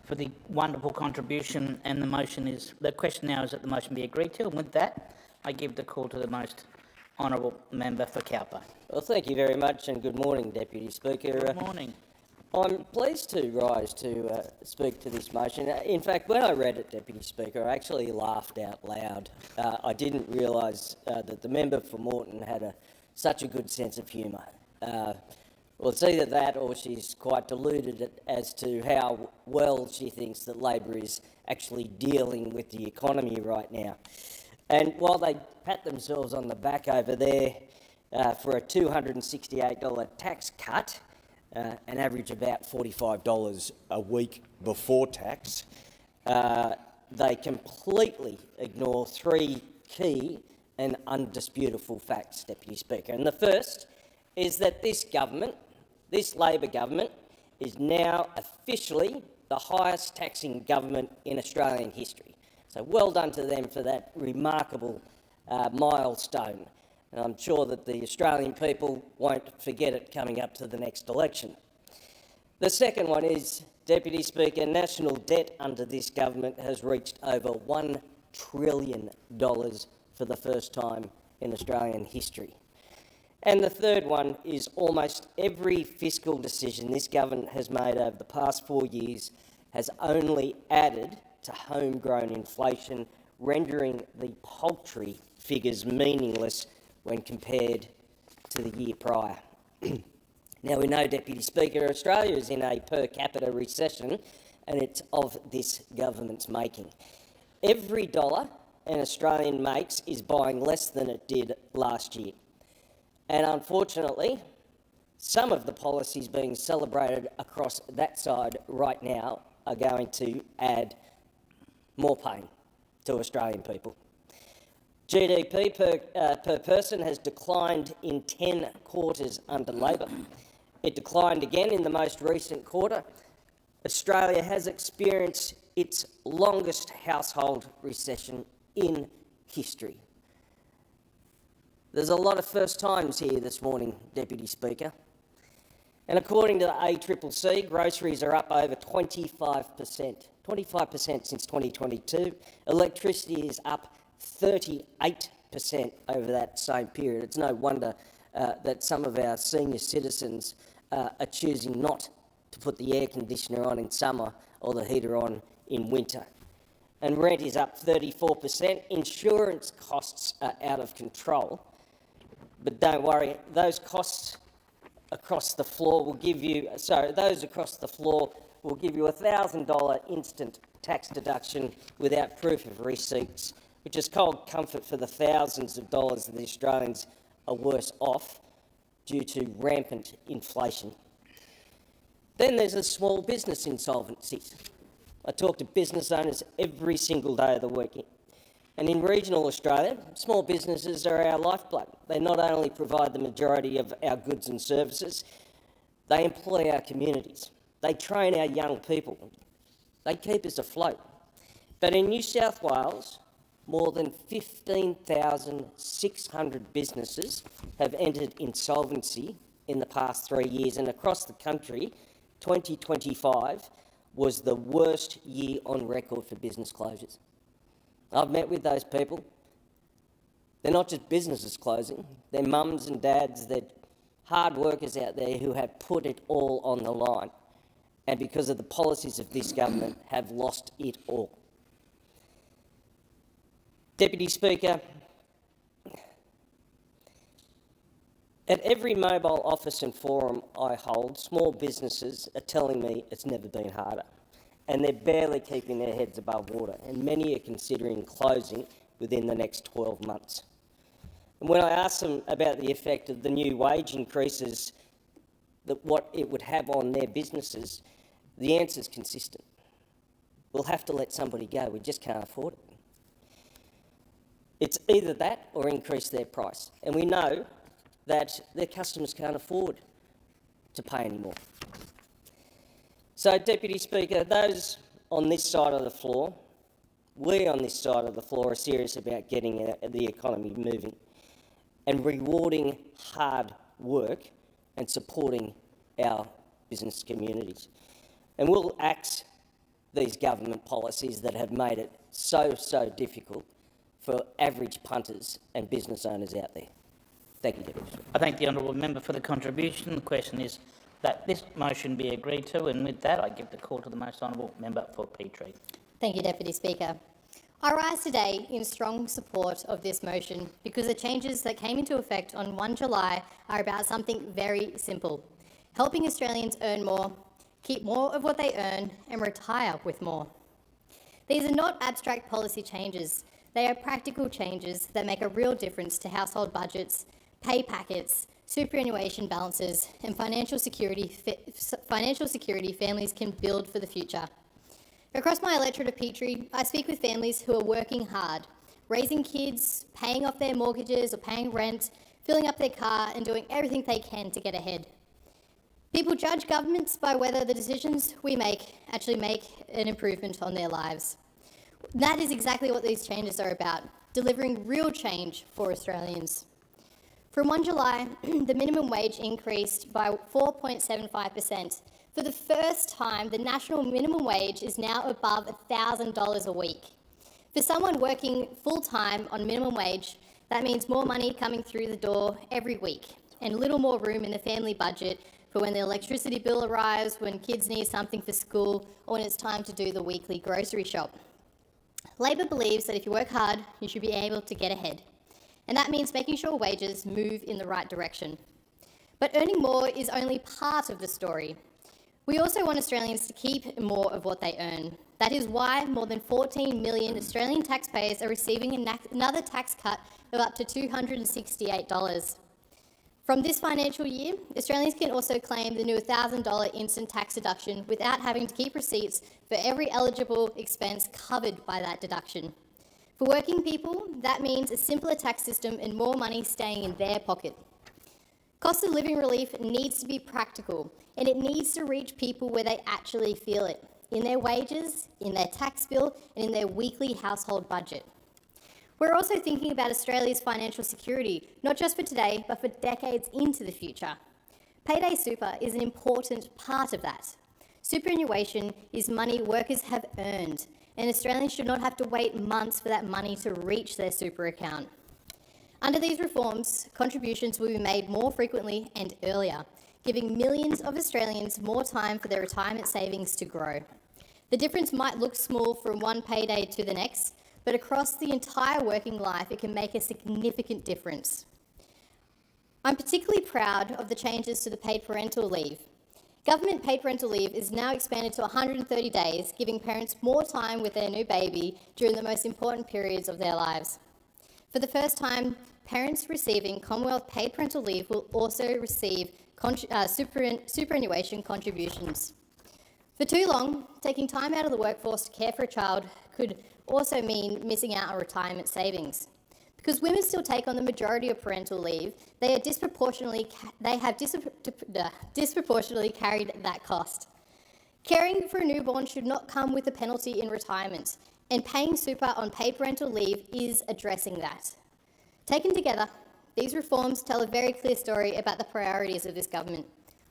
for the wonderful contribution, and the question now is that the motion be agreed to, and with that, I give the call to the most honourable member for Cowper. Well, thank you very much, and good morning, Deputy Speaker. Good morning. I'm pleased to rise to speak to this motion. In fact, when I read it, Deputy Speaker, I actually laughed out loud. I didn't realise that the member for Moreton had such a good sense of humour. Well, it's either that or she's quite deluded as to how well she thinks that Labor is actually dealing with the economy right now. And while they pat themselves on the back over there for a $268 tax cut, an average about $45 a week before tax, they completely ignore three key and undisputable facts, Deputy Speaker. And the first is that this government, this Labor government, is now officially the highest taxing government in Australian history. So well done to them for that remarkable milestone. And I'm sure that the Australian people won't forget it coming up to the next election. The second one is, Deputy Speaker, national debt under this government has reached over $1 trillion for the first time in Australian history. And the third one is almost every fiscal decision this government has made over the past 4 years has only added to homegrown inflation, rendering the paltry figures meaningless when compared to the year prior. Now, we know, Deputy Speaker, Australia is in a per capita recession, and it's of this government's making. Every dollar an Australian makes is buying less than it did last year. And unfortunately, some of the policies being celebrated across that side right now are going to add more pain to Australian people. GDP per person has declined in 10 quarters under Labor. It declined again in the most recent quarter. Australia has experienced its longest household recession in history. There's a lot of first times here this morning, Deputy Speaker. And according to the ACCC, groceries are up over 25%. 25% since 2022. Electricity is up 38% over that same period. It's no wonder that some of our senior citizens are choosing not to put the air conditioner on in summer or the heater on in winter. And rent is up 34%. Insurance costs are out of control. But don't worry, those costs across the floor will give you, those across the floor will give you a $1,000 instant tax deduction without proof of receipts, which is cold comfort for the thousands of dollars that the Australians are worse off due to rampant inflation. Then there's the small business insolvencies. I talk to business owners every single day of the week. And in regional Australia, small businesses are our lifeblood. They not only provide the majority of our goods and services, they employ our communities. They train our young people. They keep us afloat. But in New South Wales, more than 15,600 businesses have entered insolvency in the past 3 years, and across the country, 2025 was the worst year on record for business closures. I've met with those people. They're not just businesses closing, they're mums and dads, they're hard workers out there who have put it all on the line, and because of the policies of this government have lost it all. Deputy Speaker, at every mobile office and forum I hold, small businesses are telling me it's never been harder, and they're barely keeping their heads above water, and many are considering closing within the next 12 months. And when I ask them about the effect of the new wage increases, what it would have on their businesses, the answer is consistent. We'll have to let somebody go, we just can't afford it. It's either that or increase their price, and we know that their customers can't afford to pay any more. So, Deputy Speaker, those on this side of the floor, we on this side of the floor are serious about getting the economy moving and rewarding hard work and supporting our business communities. And we'll axe these government policies that have made it so difficult for average punters and business owners out there. Thank you, Deputy Speaker. I thank the honourable member for the contribution. The question is that this motion be agreed to, and with that I give the call to the most honourable member for Petrie. Thank you, Deputy Speaker. I rise today in strong support of this motion because the changes that came into effect on 1 July are about something very simple: helping Australians earn more, keep more of what they earn, and retire with more. These are not abstract policy changes. They are practical changes that make a real difference to household budgets, pay packets, superannuation balances, and financial security families can build for the future. Across my electorate of Petrie, I speak with families who are working hard, raising kids, paying off their mortgages or paying rent, filling up their car and doing everything they can to get ahead. People judge governments by whether the decisions we make actually make an improvement on their lives. That is exactly what these changes are about, delivering real change for Australians. From 1 July, the minimum wage increased by 4.75%. For the first time, the national minimum wage is now above $1,000 a week. For someone working full-time on minimum wage, that means more money coming through the door every week and a little more room in the family budget for when the electricity bill arrives, when kids need something for school, or when it's time to do the weekly grocery shop. Labor believes that if you work hard, you should be able to get ahead. and that means making sure wages move in the right direction. But earning more is only part of the story. We also want Australians to keep more of what they earn. That is why more than 14 million Australian taxpayers are receiving another tax cut of up to $268. From this financial year, Australians can also claim the new $1,000 instant tax deduction without having to keep receipts for every eligible expense covered by that deduction. For working people, that means a simpler tax system and more money staying in their pocket. Cost of living relief needs to be practical, and it needs to reach people where they actually feel it, in their wages, in their tax bill, and in their weekly household budget. We're also thinking about Australia's financial security, not just for today, but for decades into the future. Payday super is an important part of that. Superannuation is money workers have earned, and Australians should not have to wait months for that money to reach their super account. Under these reforms, contributions will be made more frequently and earlier, giving millions of Australians more time for their retirement savings to grow. The difference might look small from one payday to the next, but across the entire working life, it can make a significant difference. I'm particularly proud of the changes to the paid parental leave. Government paid parental leave is now expanded to 130 days, giving parents more time with their new baby during the most important periods of their lives. For the first time, parents receiving Commonwealth paid parental leave will also receive superannuation contributions. For too long, taking time out of the workforce to care for a child could also mean missing out on retirement savings. Because women still take on the majority of parental leave, they have disproportionately carried that cost. Caring for a newborn should not come with a penalty in retirement, and paying super on paid parental leave is addressing that. Taken together, these reforms tell a very clear story about the priorities of this government: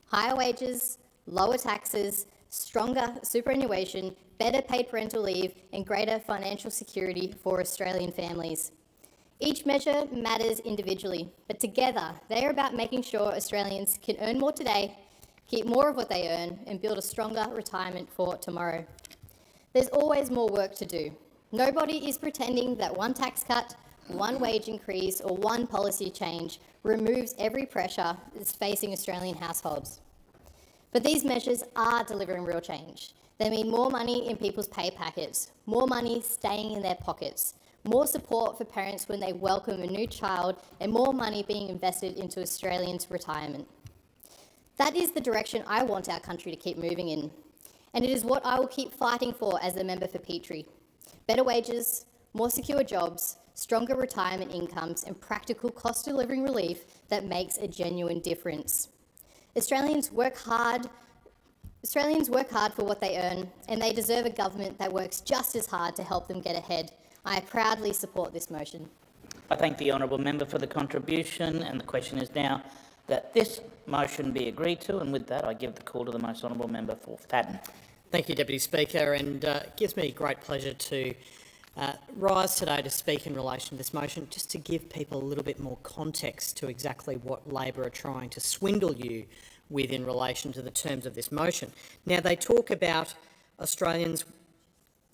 higher wages, lower taxes, stronger superannuation, better paid parental leave, and greater financial security for Australian families. Each measure matters individually, but together they are about making sure Australians can earn more today, keep more of what they earn, and build a stronger retirement for tomorrow. There's always more work to do. Nobody is pretending that one tax cut, one wage increase, or one policy change removes every pressure that's facing Australian households. But these measures are delivering real change. They mean more money in people's pay packets, more money staying in their pockets, more support for parents when they welcome a new child, and more money being invested into Australians' retirement. That is the direction I want our country to keep moving in, and it is what I will keep fighting for as a member for Petrie. Better wages, more secure jobs, stronger retirement incomes, and practical cost of living relief that makes a genuine difference. Australians work hard for what they earn, and they deserve a government that works just as hard to help them get ahead. I proudly support this motion. I thank the honourable member for the contribution, and the question is now that this motion be agreed to, and with that I give the call to the most honourable member for Fadden. Thank you, Deputy Speaker, and it gives me great pleasure to rise today to speak in relation to this motion, just to give people a little bit more context to exactly what Labor are trying to swindle you with in relation to the terms of this motion. Now, they talk about Australians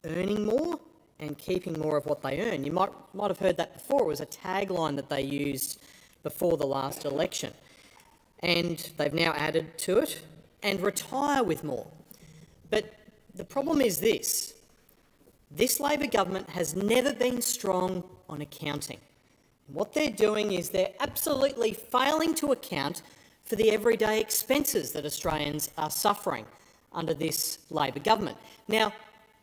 earning more and keeping more of what they earn. You might have heard that before. It was a tagline that they used before the last election. And they've now added to it, and retire with more. But the problem is this: this Labor government has never been strong on accounting. What they're doing is they're absolutely failing to account for the everyday expenses that Australians are suffering under this Labor government. Now,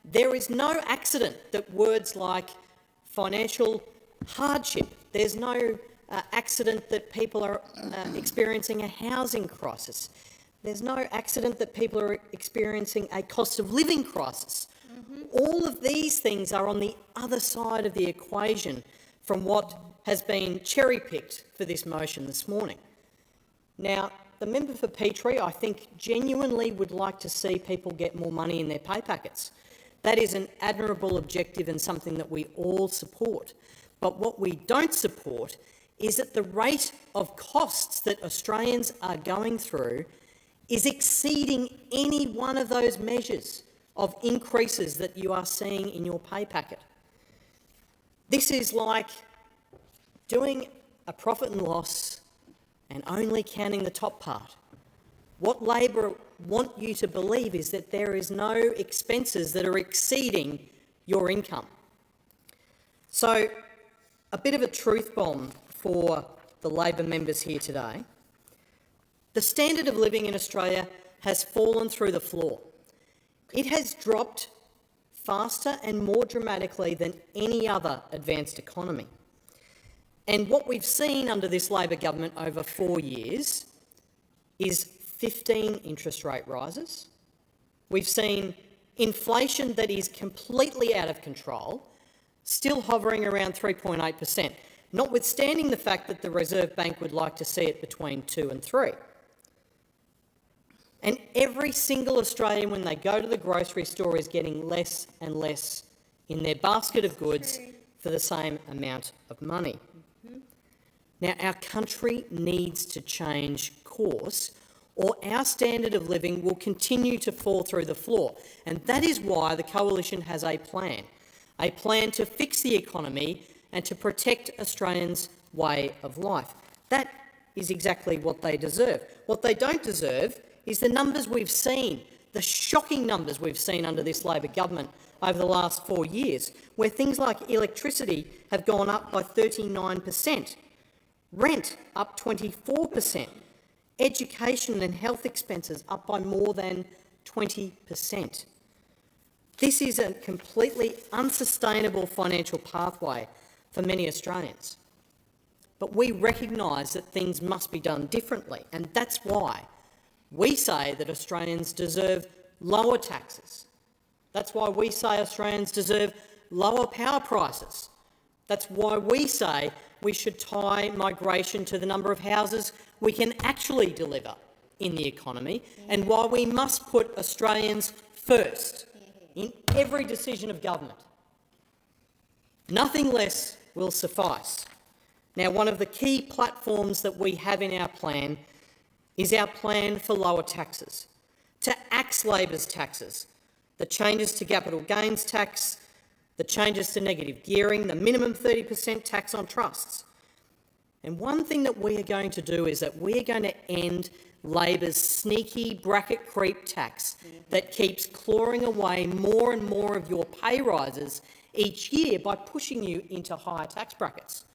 there is no accident that words like financial hardship, there's no accident that people are experiencing a housing crisis, there's no accident that people are experiencing a cost of living crisis. All of these things are on the other side of the equation from what has been cherry-picked for this motion this morning. Now, the member for Petrie, I think, genuinely would like to see people get more money in their pay packets. That is an admirable objective and something that we all support. But what we don't support is that the rate of costs that Australians are going through is exceeding any one of those measures of increases that you are seeing in your pay packet. This is like doing a profit and loss and only counting the top part. What Labor want you to believe is that there is no expenses that are exceeding your income. So, a bit of a truth bomb for the Labor members here today. The standard of living in Australia has fallen through the floor. It has dropped faster and more dramatically than any other advanced economy. And what we've seen under this Labor government over 4 years is 15 interest rate rises. We've seen inflation that is completely out of control, still hovering around 3.8%, notwithstanding the fact that the Reserve Bank would like to see it between 2 and 3. And every single Australian, when they go to the grocery store, is getting less and less in their basket of goods for the same amount of money. Now, our country needs to change course, or our standard of living will continue to fall through the floor. And that is why the Coalition has a plan to fix the economy and to protect Australians' way of life. That is exactly what they deserve. What they don't deserve is the numbers we've seen, the shocking numbers we've seen under this Labor government over the last 4 years, where things like electricity have gone up by 39%, rent up 24%, education and health expenses up by more than 20%. This is a completely unsustainable financial pathway for many Australians. But we recognise that things must be done differently, and that's why we say that Australians deserve lower taxes. That's why we say Australians deserve lower power prices. That's why we say we should tie migration to the number of houses we can actually deliver in the economy, and why we must put Australians first in every decision of government. Nothing less will suffice. Now, one of the key platforms that we have in our plan is our plan for lower taxes, to axe Labor's taxes, the changes to capital gains tax, the changes to negative gearing, the minimum 30% tax on trusts. And one thing that we are going to do is that we are going to end Labor's sneaky bracket creep tax that keeps clawing away more and more of your pay rises each year by pushing you into higher tax brackets.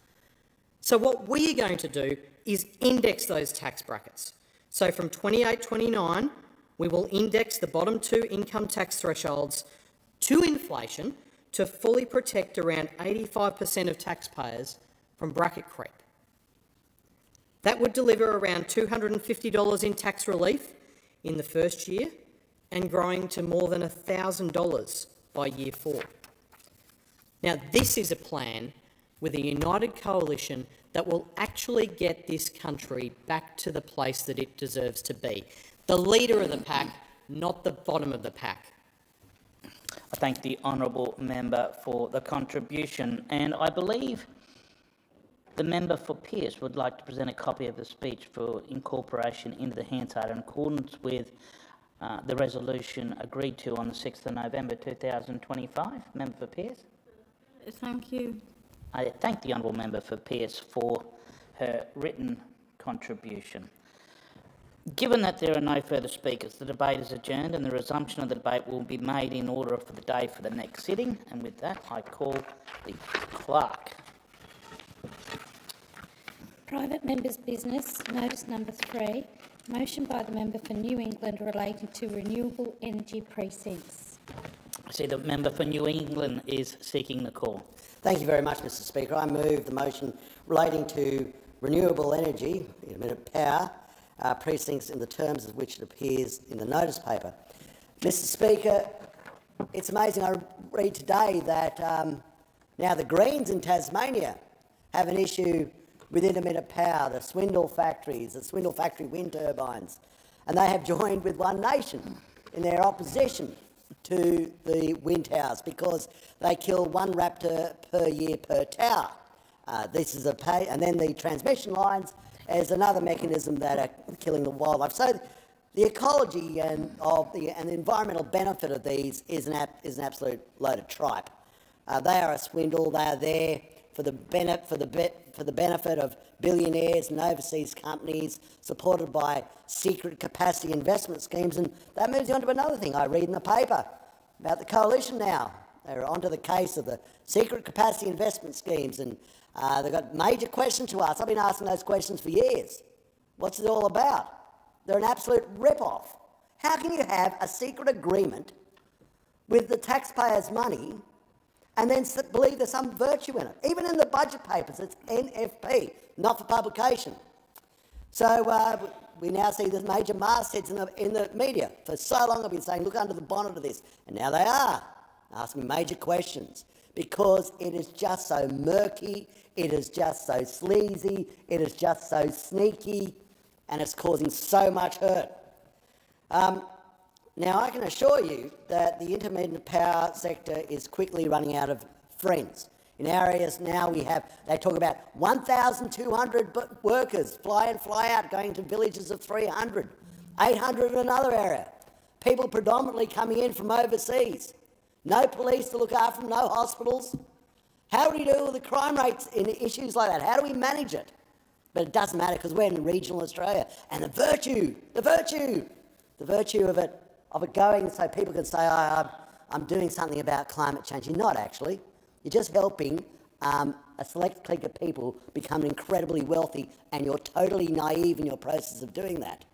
So what we are going to do is index those tax brackets. So from 28-29, we will index the bottom two income tax thresholds to inflation to fully protect around 85% of taxpayers from bracket creep. That would deliver around $250 in tax relief in the first year and growing to more than $1,000 by year 4. Now, this is a plan with a united coalition that will actually get this country back to the place that it deserves to be. The leader of the pack, not the bottom of the pack. I thank the honourable member for the contribution, and I believe the member for Pearce would like to present a copy of the speech for incorporation into the Hansard in accordance with the resolution agreed to on the 6th of November 2025. Member for Pearce. Thank you. I thank the honourable member for Pearce for her written contribution. Given that there are no further speakers, the debate is adjourned and the resumption of the debate will be made in order for the day for the next sitting. And with that, I call the clerk. Private members' business, notice number 3, motion by the member for New England relating to renewable energy precincts. I see the member for New England is seeking the call. Thank you very much, Mr Speaker. I move the motion relating to renewable energy, power, precincts in the terms of which it appears in the notice paper. Mr Speaker, it's amazing. I read today that now the Greens in Tasmania have an issue with intermittent power, the Swindle factories, the Swindle factory wind turbines, and they have joined with One Nation in their opposition to the wind towers because they kill one raptor per year per tower. This is and then the transmission lines is another mechanism that are killing the wildlife. So the ecology and the environmental benefit of these is an absolute load of tripe. They are a swindle. They are there for the benefit of billionaires and overseas companies, supported by secret capacity investment schemes. And that moves you on to another thing I read in the paper about the coalition now. They're onto the case of the secret capacity investment schemes, and they've got major questions to ask. I've been asking those questions for years. What's it all about? They're an absolute rip-off. How can you have a secret agreement with the taxpayers' money and then believe there's some virtue in it? Even in the budget papers, it's NFP, not for publication. So we now see the major mastheads in the media. For so long I've been saying, look under the bonnet of this, and now they are asking major questions because it is just so murky, it is just so sleazy, it is just so sneaky, and it's causing so much hurt. Now, I can assure you that the intermittent power sector is quickly running out of friends. In our areas now they talk about 1,200 workers, fly in, fly out, going to villages of 300, 800 in another area. People predominantly coming in from overseas. No police to look after them, no hospitals. How do we deal with the crime rates in issues like that? How do we manage it? But it doesn't matter because we're in regional Australia. And the virtue of it going so people can say, I'm doing something about climate change. You're not actually. You're just helping a select clique of people become incredibly wealthy, and you're totally naive in your process of doing that.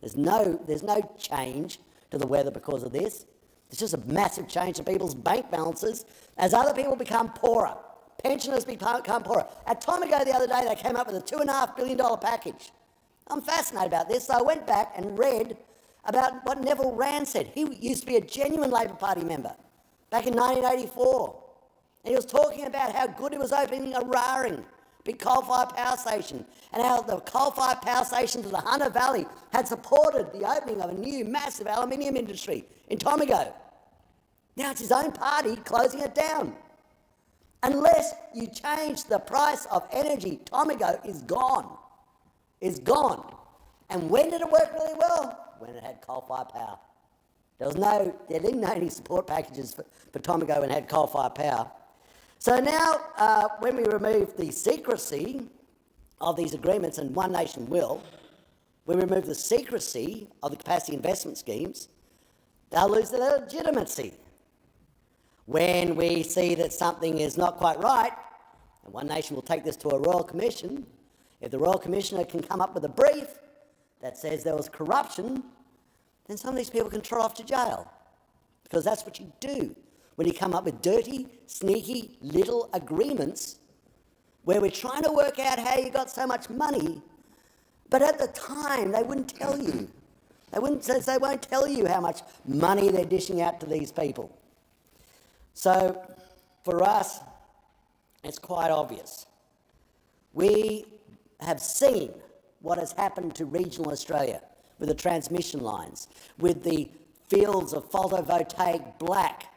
There's no change to the weather because of this. It's just a massive change to people's bank balances as other people become poorer. Pensioners become poorer. At Tomago the other day, they came up with a $2.5 billion package. I'm fascinated about this, so I went back and read about what Neville Rand said. He used to be a genuine Labor Party member back in 1984. And he was talking about how good it was opening a Raring, big coal-fired power station, and how the coal-fired power stations of the Hunter Valley had supported the opening of a new massive aluminium industry in Tomago. Now it's his own party closing it down. Unless you change the price of energy, Tomago is gone. Is gone. And when did it work really well? When it had coal-fired power. There didn't know any support packages for Tomago when it had coal-fired power. So now, when we remove the secrecy of these agreements, and One Nation will, we remove the secrecy of the capacity investment schemes, they'll lose their legitimacy. When we see that something is not quite right, and One Nation will take this to a Royal Commission, if the Royal Commissioner can come up with a brief that says there was corruption, then some of these people can trot off to jail. Because that's what you do when you come up with dirty, sneaky little agreements where we're trying to work out how you got so much money, but at the time they wouldn't tell you. They won't tell you how much money they're dishing out to these people. So for us, it's quite obvious. We have seen what has happened to regional Australia with the transmission lines, with the fields of photovoltaic black.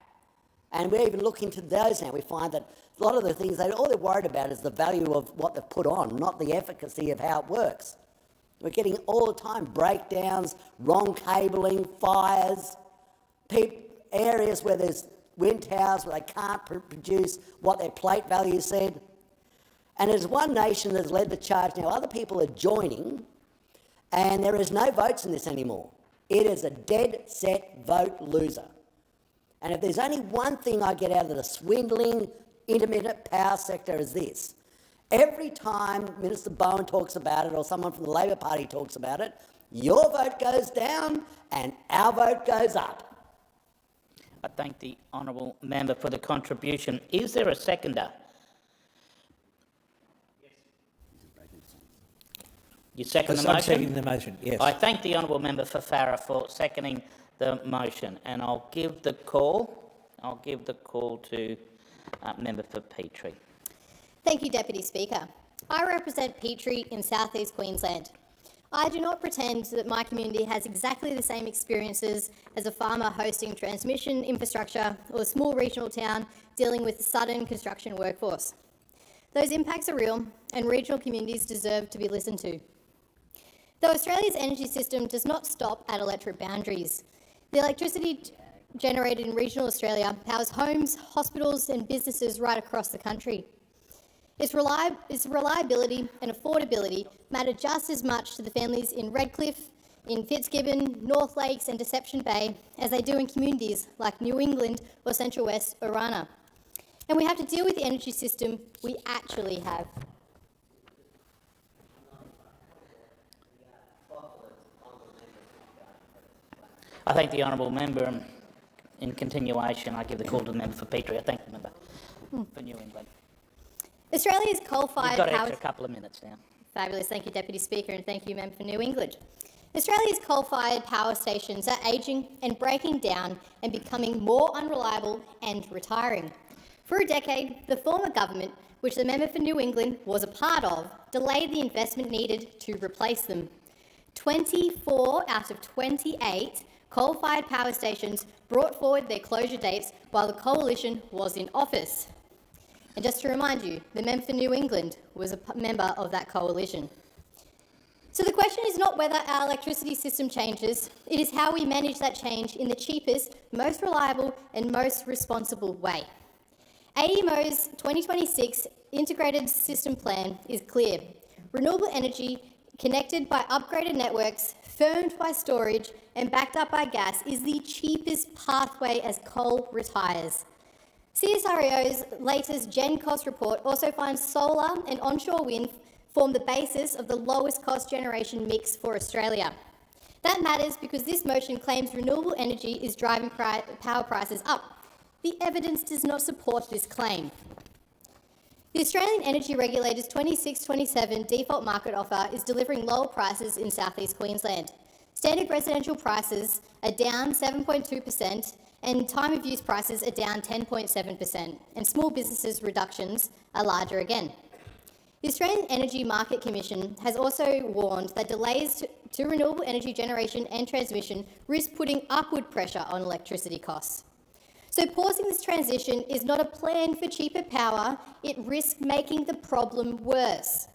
And we're even looking to those now. We find that a lot of the things, all they're worried about is the value of what they've put on, not the efficacy of how it works. We're getting all the time breakdowns, wrong cabling, fires, areas where there's wind towers where they can't produce what their plate value said. And there's One Nation that's led the charge now. Other people are joining, and there is no votes in this anymore. It is a dead set vote loser. And if there's only one thing I get out of the swindling intermittent power sector is this. Every time Minister Bowen talks about it or someone from the Labor Party talks about it, your vote goes down and our vote goes up. I thank the honourable member for the contribution. Is there a seconder? You second the motion? I'm seconding the motion, yes. I thank the honourable member for Farrer for seconding the motion, and I'll give the call to member for Petrie. Thank you, Deputy Speaker. I represent Petrie in South East Queensland. I do not pretend that my community has exactly the same experiences as a farmer hosting transmission infrastructure or a small regional town dealing with a sudden construction workforce. Those impacts are real, and regional communities deserve to be listened to. Though Australia's energy system does not stop at electorate boundaries, the electricity generated in regional Australia powers homes, hospitals and businesses right across the country. Its reliability and affordability matter just as much to the families in Redcliffe, in Fitzgibbon, North Lakes and Deception Bay as they do in communities like New England or Central West Orana. And we have to deal with the energy system we actually have. I thank the honourable member, and in continuation, I give the call to the member for Petrie. I thank the member for New England. Australia's coal-fired You've got power... extra couple of minutes now. Fabulous. Thank you, Deputy Speaker, and thank you, Member for New England. Australia's coal-fired power stations are ageing and breaking down and becoming more unreliable and retiring. For a decade, the former government, which the member for New England was a part of, delayed the investment needed to replace them. 24 out of 28 coal-fired power stations brought forward their closure dates while the coalition was in office. And just to remind you, the member for New England was a member of that coalition. So the question is not whether our electricity system changes, it is how we manage that change in the cheapest, most reliable and most responsible way. AEMO's 2026 Integrated System Plan is clear. Renewable energy connected by upgraded networks, firmed by storage and backed up by gas is the cheapest pathway as coal retires. CSIRO's latest Gen Cost report also finds solar and onshore wind form the basis of the lowest cost generation mix for Australia. That matters because this motion claims renewable energy is driving power prices up. The evidence does not support this claim. The Australian Energy Regulator's 26-27 default market offer is delivering lower prices in southeast Queensland. Standard residential prices are down 7.2% and time of use prices are down 10.7%, and small businesses' reductions are larger again. The Australian Energy Market Commission has also warned that delays to renewable energy generation and transmission risk putting upward pressure on electricity costs. So pausing this transition is not a plan for cheaper power, it risks making the problem worse.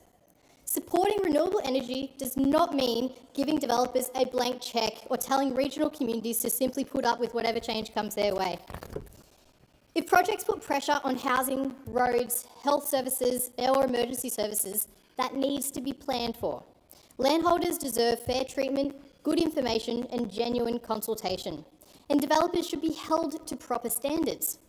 Supporting renewable energy does not mean giving developers a blank cheque or telling regional communities to simply put up with whatever change comes their way. If projects put pressure on housing, roads, health services or emergency services, that needs to be planned for. Landholders deserve fair treatment, good information and genuine consultation, and developers should be held to proper standards.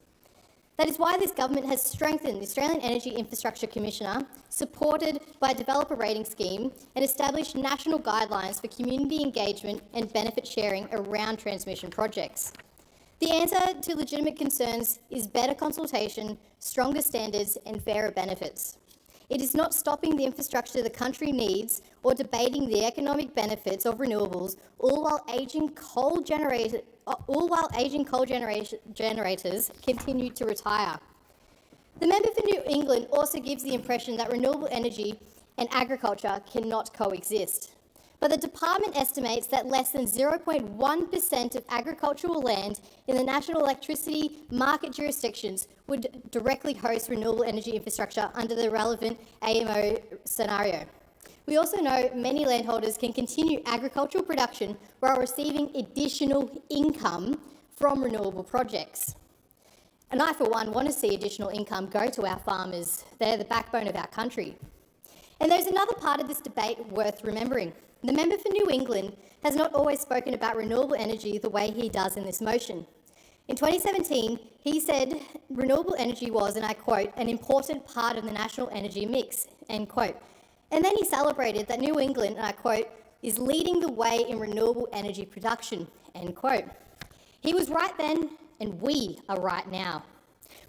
That is why this government has strengthened the Australian Energy Infrastructure Commissioner, supported by a developer rating scheme, and established national guidelines for community engagement and benefit sharing around transmission projects. The answer to legitimate concerns is better consultation, stronger standards and fairer benefits. It is not stopping the infrastructure the country needs or debating the economic benefits of renewables, all while aging coal generators continue to retire. The member for New England also gives the impression that renewable energy and agriculture cannot coexist. But the department estimates that less than 0.1% of agricultural land in the national electricity market jurisdictions would directly host renewable energy infrastructure under the relevant AEMO scenario. We also know many landholders can continue agricultural production while receiving additional income from renewable projects. And I, for one, want to see additional income go to our farmers. They're the backbone of our country. And there's another part of this debate worth remembering. The member for New England has not always spoken about renewable energy the way he does in this motion. In 2017, he said renewable energy was, and I quote, an important part of the national energy mix, end quote. And then he celebrated that New England, and I quote, is leading the way in renewable energy production, end quote. He was right then, and we are right now.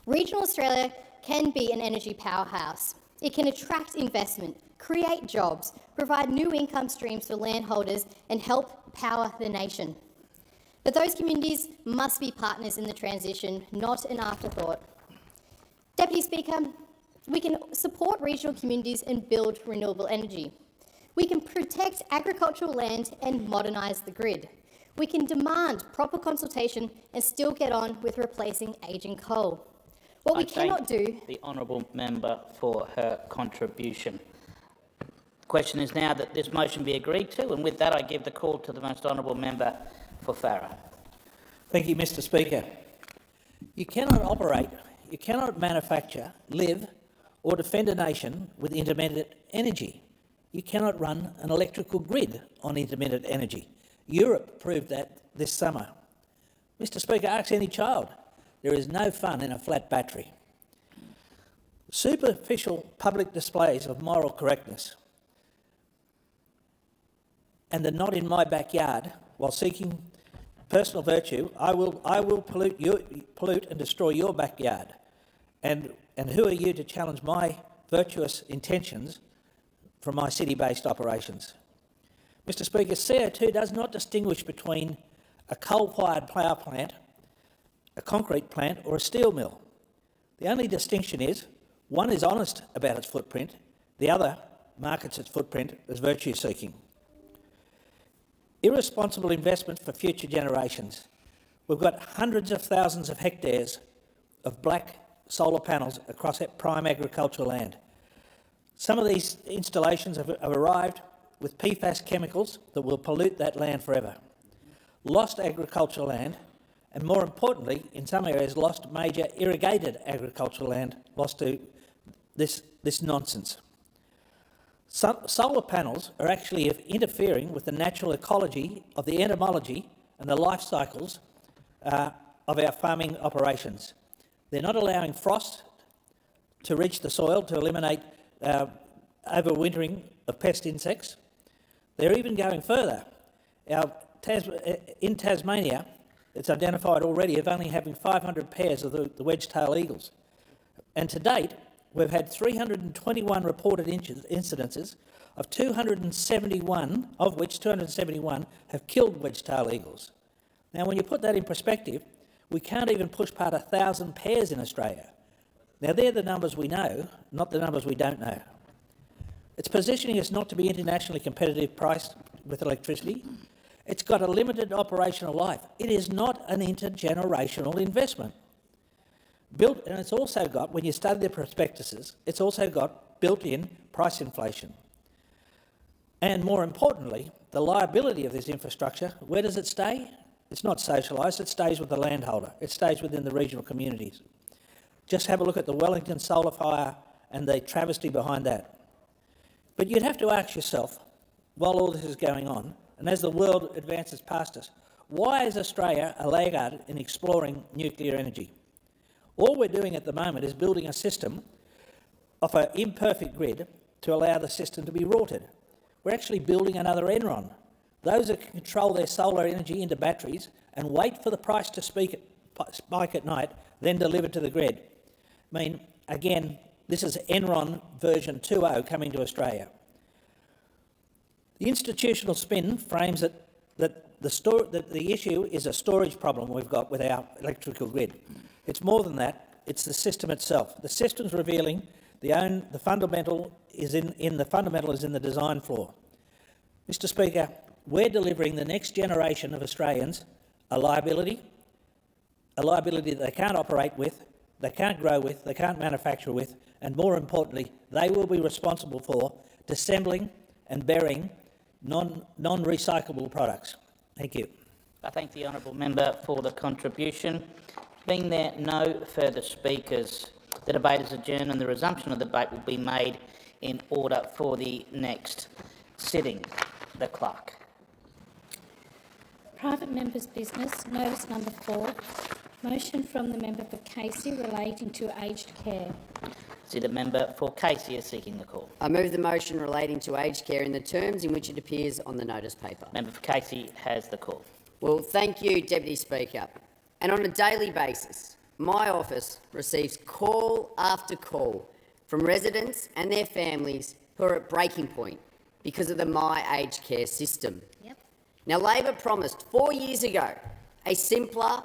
Regional Australia can be an energy powerhouse. It can attract investment, create jobs, provide new income streams for landholders and help power the nation. But those communities must be partners in the transition, not an afterthought. Deputy Speaker, we can support regional communities and build renewable energy. We can protect agricultural land and modernise the grid. We can demand proper consultation and still get on with replacing ageing coal. What we cannot do... the honourable member for her contribution. The question is now that this motion be agreed to, and with that I give the call to the most honourable member for Farrer. Thank you, Mr. Speaker. You cannot operate, you cannot manufacture, live or defend a nation with intermittent energy. You cannot run an electrical grid on intermittent energy. Europe proved that this summer. Mr. Speaker, ask any child. There is no fun in a flat battery. Superficial public displays of moral correctness and the not in my backyard while seeking personal virtue, I will pollute and destroy your backyard. And who are you to challenge my virtuous intentions from my city-based operations? Mr. Speaker, CO2 does not distinguish between a coal-fired power plant, a concrete plant or a steel mill. The only distinction is one is honest about its footprint, the other markets its footprint as virtue-seeking. Irresponsible investment for future generations. We've got hundreds of thousands of hectares of black solar panels across prime agricultural land. Some of these installations have arrived with PFAS chemicals that will pollute that land forever. Lost agricultural land, and more importantly, in some areas, lost major irrigated agricultural land, lost to this nonsense. Solar panels are actually interfering with the natural ecology of the entomology and the life cycles of our farming operations. They're not allowing frost to reach the soil to eliminate overwintering of pest insects. They're even going further. In Tasmania, it's identified already of only having 500 pairs of the wedge-tailed eagles. And to date, we've had 321 reported incidences of 271, of which 271 have killed wedge-tailed eagles. Now, when you put that in perspective, we can't even push past 1,000 pairs in Australia. Now, they're the numbers we know, not the numbers we don't know. It's positioning us not to be internationally competitive priced with electricity. It's got a limited operational life. It is not an intergenerational investment. And it's also got, when you study the prospectuses, it's also got built-in price inflation. And more importantly, the liability of this infrastructure, where does it stay? It's not socialised, it stays with the landholder. It stays within the regional communities. Just have a look at the Wellington solar fire and the travesty behind that. But you'd have to ask yourself, while all this is going on, and as the world advances past us, why is Australia a laggard in exploring nuclear energy? All we're doing at the moment is building a system of an imperfect grid to allow the system to be routed. We're actually building another Enron. Those that can control their solar energy into batteries and wait for the price to spike at night, then deliver to the grid. I mean, again, this is Enron version 2.0 coming to Australia. The institutional spin frames it that the issue is a storage problem we've got with our electrical grid. It's more than that, it's the system itself. The system's revealing the fundamental is in the design flaw. Mr. Speaker, we're delivering the next generation of Australians a liability that they can't operate with, they can't grow with, they can't manufacture with, and more importantly, they will be responsible for dissembling and burying non-recyclable products. Thank you. I thank the honourable member for the contribution. Being there no further speakers, the debate is adjourned and the resumption of the debate will be made in order for the next sitting. The clerk. Private member's business, notice number 4. Motion from the member for Casey relating to aged care. See, the member for Casey is seeking the call. I move the motion relating to aged care in the terms in which it appears on the notice paper. Member for Casey has the call. Well, thank you, Deputy Speaker. And on a daily basis, my office receives call after call from residents and their families who are at breaking point because of the My Aged Care system. Yep. Now, Labor promised 4 years ago a simpler,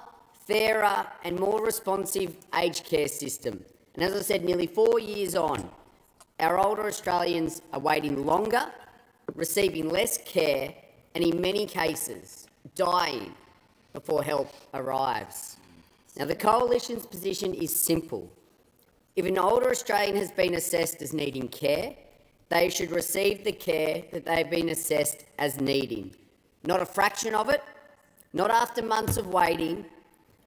fairer and more responsive aged care system. And as I said, nearly 4 years on, our older Australians are waiting longer, receiving less care and in many cases dying before help arrives. Now, the Coalition's position is simple. If an older Australian has been assessed as needing care, they should receive the care that they've been assessed as needing. Not a fraction of it, not after months of waiting,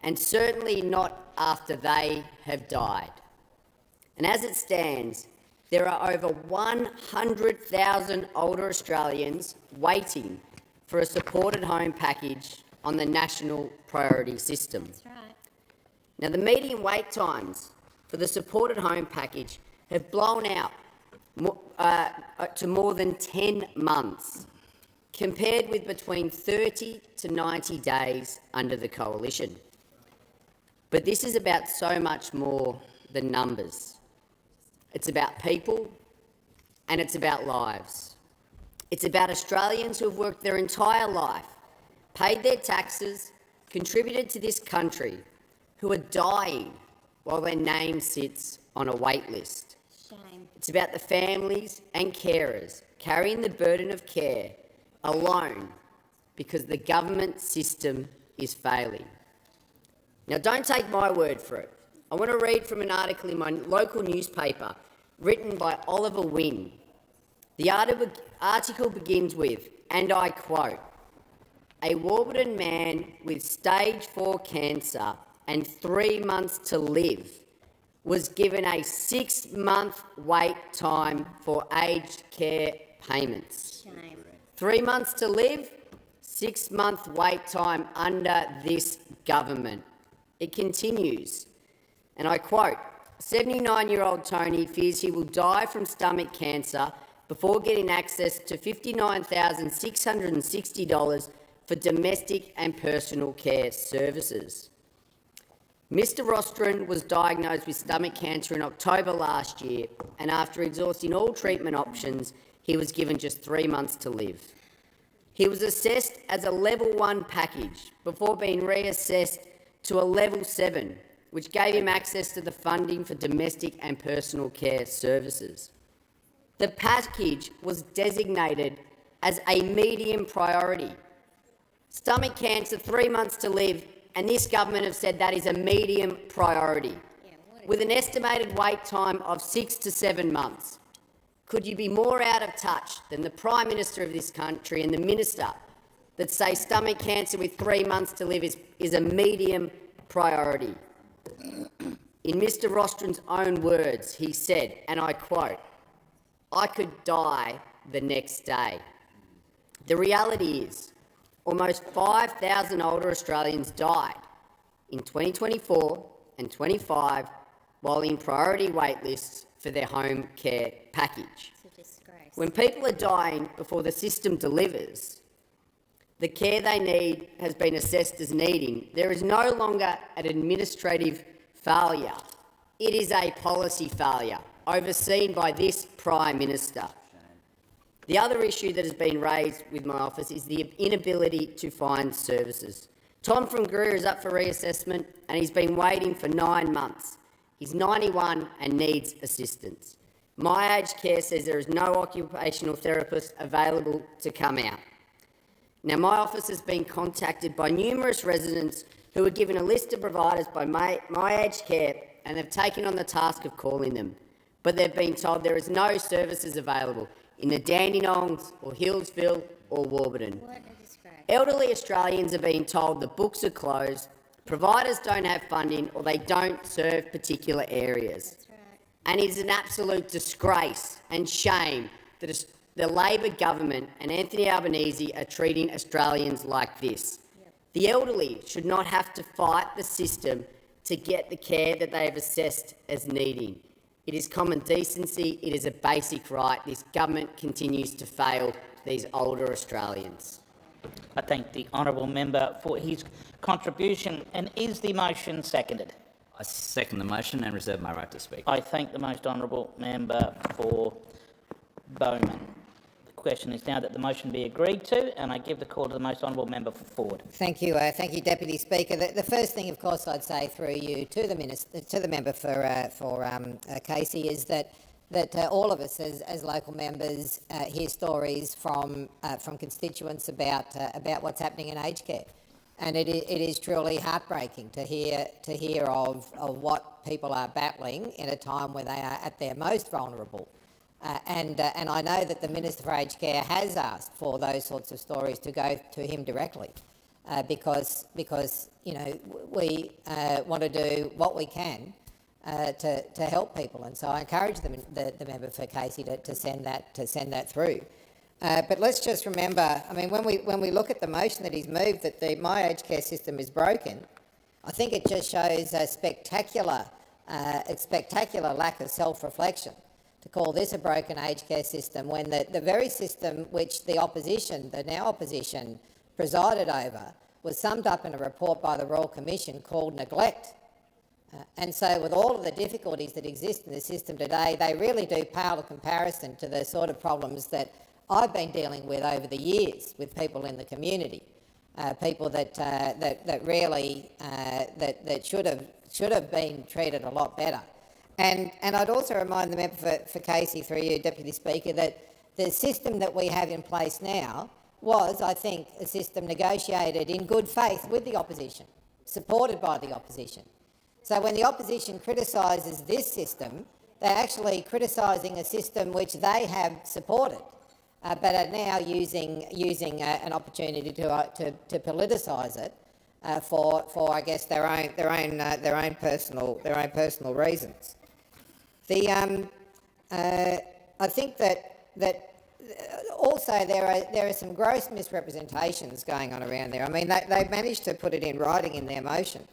and certainly not after they have died. And as it stands, there are over 100,000 older Australians waiting for a supported home package on the national priority system. That's right. Now, the median wait times for the supported home package have blown out to more than 10 months, compared with between 30 to 90 days under the Coalition. But this is about so much more than numbers. It's about people and it's about lives. It's about Australians who have worked their entire life, paid their taxes, contributed to this country, who are dying while their name sits on a wait list. Shame. It's about the families and carers carrying the burden of care alone because the government system is failing. Now, don't take my word for it. I want to read from an article in my local newspaper written by Oliver Wynne. The article begins with, and I quote, "A Warburton man with stage 4 cancer and 3 months to live was given a 6-month wait time for aged care payments." Shame. 3 months to live, 6-month wait time under this government. It continues, and I quote, 79-year-old Tony fears he will die from stomach cancer before getting access to $59,660 for domestic and personal care services. Mr Rostron was diagnosed with stomach cancer in October last year, and after exhausting all treatment options, he was given just 3 months to live. He was assessed as a level 1 package before being reassessed to a level 7, which gave him access to the funding for domestic and personal care services. The package was designated as a medium priority. Stomach cancer, 3 months to live, and this government have said that is a medium priority, with an estimated wait time of 6 to 7 months. Could you be more out of touch than the Prime Minister of this country and the Minister that say stomach cancer with 3 months to live is a medium priority? In Mr Rostron's own words, he said, and I quote, "I could die the next day." The reality is, almost 5,000 older Australians died in 2024 and 25 while in priority wait lists for their home care package. It's a disgrace. When people are dying before the system delivers, the care they need has been assessed as needing, there is no longer an administrative failure. It is a policy failure overseen by this Prime Minister. The other issue that has been raised with my office is the inability to find services. Tom from Greer is up for reassessment and he's been waiting for 9 months. He's 91 and needs assistance. My aged care says there is no occupational therapist available to come out. Now, my office has been contacted by numerous residents who were given a list of providers by my aged care and have taken on the task of calling them, but they've been told there is no services available in the Dandenongs or Hillsville or Warburton. What a disgrace. Elderly Australians are being told the books are closed, providers don't have funding or they don't serve particular areas. That's right. And it is an absolute disgrace and shame that the Labor government and Anthony Albanese are treating Australians like this. Yep. The elderly should not have to fight the system to get the care that they have assessed as needing. It is common decency, it is a basic right. This government continues to fail these older Australians. I thank the honourable member for his contribution. And is the motion seconded? I second the motion and reserve my right to speak. I thank the most honourable member for Bowman. The question is now that the motion be agreed to, and I give the call to the most honourable member for Ford. Thank you, Deputy Speaker. The first thing, of course, I'd say through you to the member for Casey is that all of us as local members hear stories from constituents about what's happening in aged care, and it is truly heartbreaking to hear of what people are battling in a time where they are at their most vulnerable. And I know that the Minister for Aged Care has asked for those sorts of stories to go to him directly, because you know we want to do what we can to help people. And so I encourage the member for Casey to send that through. But let's just remember, I mean, when we look at the motion that he's moved that the My Aged Care system is broken, I think it just shows a spectacular lack of self-reflection to call this a broken aged care system when the very system which the opposition, the now opposition, presided over was summed up in a report by the Royal Commission called neglect. And so with all of the difficulties that exist in the system today, they really do pale in comparison to the sort of problems that I've been dealing with over the years with people in the community, people that really should have been treated a lot better. And I'd also remind the member for Casey, through you, Deputy Speaker, that the system that we have in place now was, I think, a system negotiated in good faith with the opposition, supported by the opposition. So when the opposition criticises this system, they're actually criticising a system which they have supported, but are now using an opportunity to politicise it for I guess their own personal reasons. I think that also there are some gross misrepresentations going on around there. I mean, they've managed to put it in writing in their motion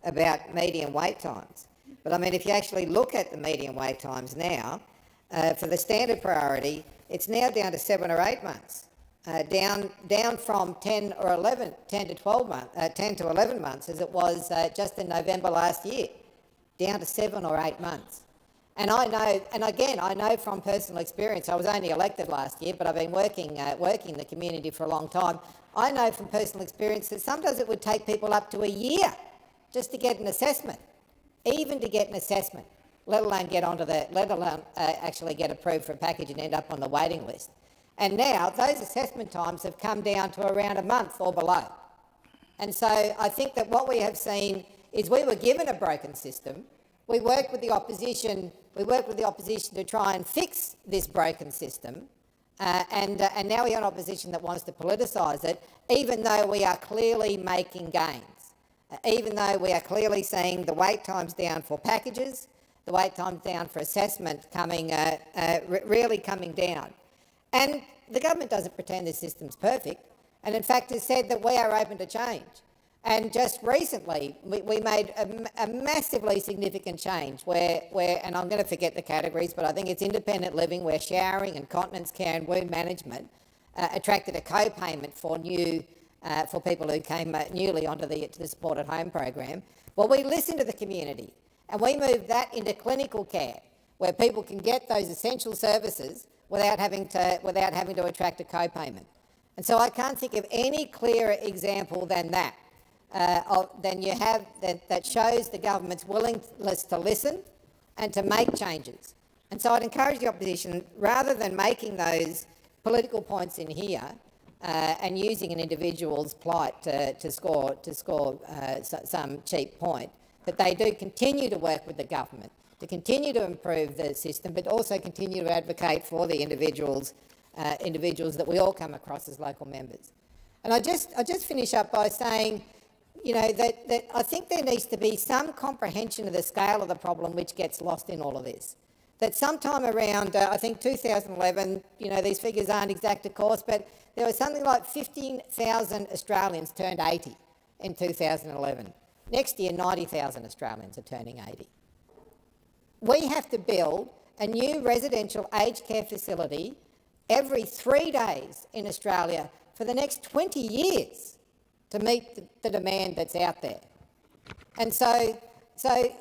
about median wait times. But I mean, if you actually look at the median wait times now, for the standard priority, it's now down to 7 or 8 months, down from 10 to 11 months as it was just in November last year, down to 7 or 8 months. And I know, and again, I know from personal experience, I was only elected last year, but I've been working in the community for a long time. I know from personal experience that sometimes it would take people up to a year just to get an assessment, even to get an assessment, let alone actually get approved for a package and end up on the waiting list. And now those assessment times have come down to around a month or below. And so I think that what we have seen is we were given a broken system. We worked with the opposition to try and fix this broken system, and now we have an opposition that wants to politicise it, even though we are clearly making gains, even though we are clearly seeing the wait times down for packages, the wait times down for assessment really coming down. And the government doesn't pretend this system's perfect, and in fact has said that we are open to change. And just recently, we made a massively significant change where, and I'm going to forget the categories, but I think it's independent living, where showering and continence care and wound management attracted a co-payment for people who came newly onto the Support at Home program. Well, we listened to the community and we moved that into clinical care, where people can get those essential services without having to attract a co-payment. And so I can't think of any clearer example than that. That shows the government's willingness to listen and to make changes. And so I'd encourage the opposition, rather than making those political points in here and using an individual's plight to score some cheap point, that they do continue to work with the government to continue to improve the system, but also continue to advocate for the individuals that we all come across as local members. And I just finish up by saying, you know, that I think there needs to be some comprehension of the scale of the problem which gets lost in all of this. That sometime around, I think 2011, you know, these figures aren't exact of course, but there was something like 15,000 Australians turned 80 in 2011. Next year, 90,000 Australians are turning 80. We have to build a new residential aged care facility every 3 days in Australia for the next 20 years to meet the demand that's out there. And so,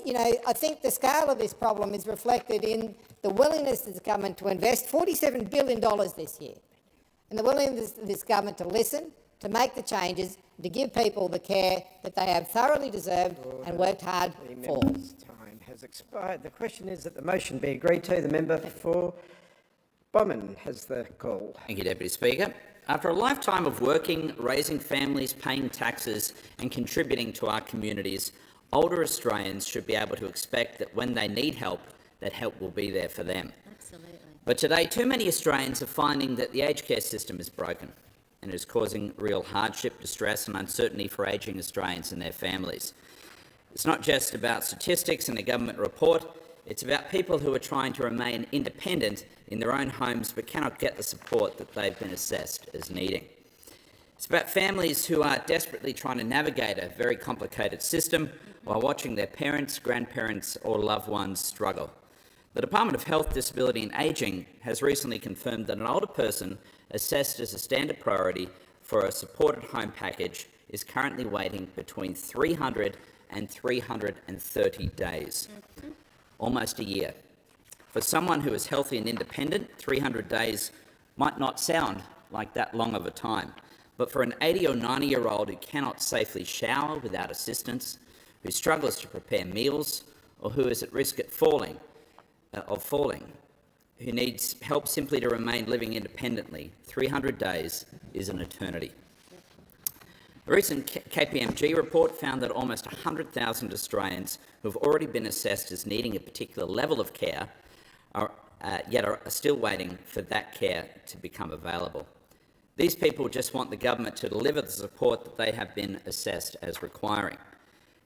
you know, I think the scale of this problem is reflected in the willingness of this government to invest $47 billion this year, and the willingness of this government to listen, to make the changes, to give people the care that they have thoroughly deserved and worked hard for. Time has expired. The question is that the motion be agreed to. The member for Bowman has the call. Thank you, Deputy Speaker. After a lifetime of working, raising families, paying taxes and contributing to our communities, older Australians should be able to expect that when they need help, that help will be there for them. Absolutely. But today, too many Australians are finding that the aged care system is broken and is causing real hardship, distress and uncertainty for ageing Australians and their families. It's not just about statistics and a government report, it's about people who are trying to remain independent in their own homes but cannot get the support that they've been assessed as needing. It's about families who are desperately trying to navigate a very complicated system while watching their parents, grandparents or loved ones struggle. The Department of Health, Disability and Ageing has recently confirmed that an older person assessed as a standard priority for a supported home package is currently waiting between 300 and 330 days, almost a year. For someone who is healthy and independent, 300 days might not sound like that long of a time, but for an 80 or 90-year-old who cannot safely shower without assistance, who struggles to prepare meals, or who is at risk of falling, who needs help simply to remain living independently, 300 days is an eternity. A recent KPMG report found that almost 100,000 Australians who have already been assessed as needing a particular level of care yet are still waiting for that care to become available. These people just want the government to deliver the support that they have been assessed as requiring.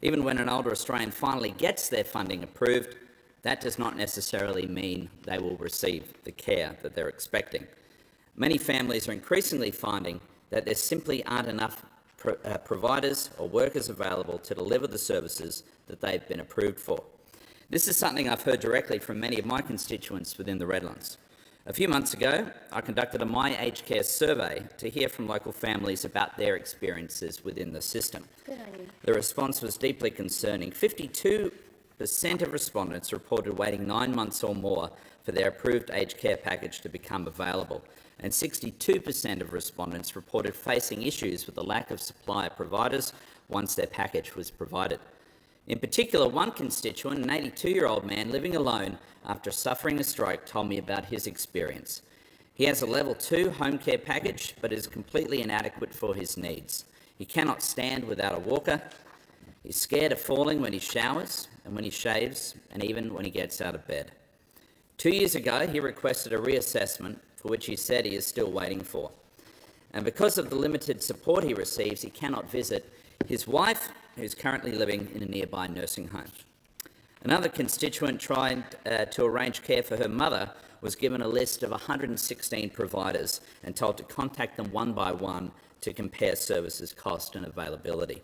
Even when an older Australian finally gets their funding approved, that does not necessarily mean they will receive the care that they're expecting. Many families are increasingly finding that there simply aren't enough providers or workers available to deliver the services that they've been approved for. This is something I've heard directly from many of my constituents within the Redlands. A few months ago, I conducted a My Aged Care survey to hear from local families about their experiences within the system. Good idea. The response was deeply concerning. 52% of respondents reported waiting 9 months or more for their approved aged care package to become available, and 62% of respondents reported facing issues with the lack of supply of providers once their package was provided. In particular, one constituent, an 82-year-old man living alone after suffering a stroke, told me about his experience. He has a level 2 home care package, but is completely inadequate for his needs. He cannot stand without a walker. He's scared of falling when he showers and when he shaves, and even when he gets out of bed. 2 years ago, he requested a reassessment, for which he said he is still waiting for. And because of the limited support he receives, he cannot visit his wife, who's currently living in a nearby nursing home. Another constituent trying to arrange care for her mother was given a list of 116 providers and told to contact them one by one to compare services cost and availability.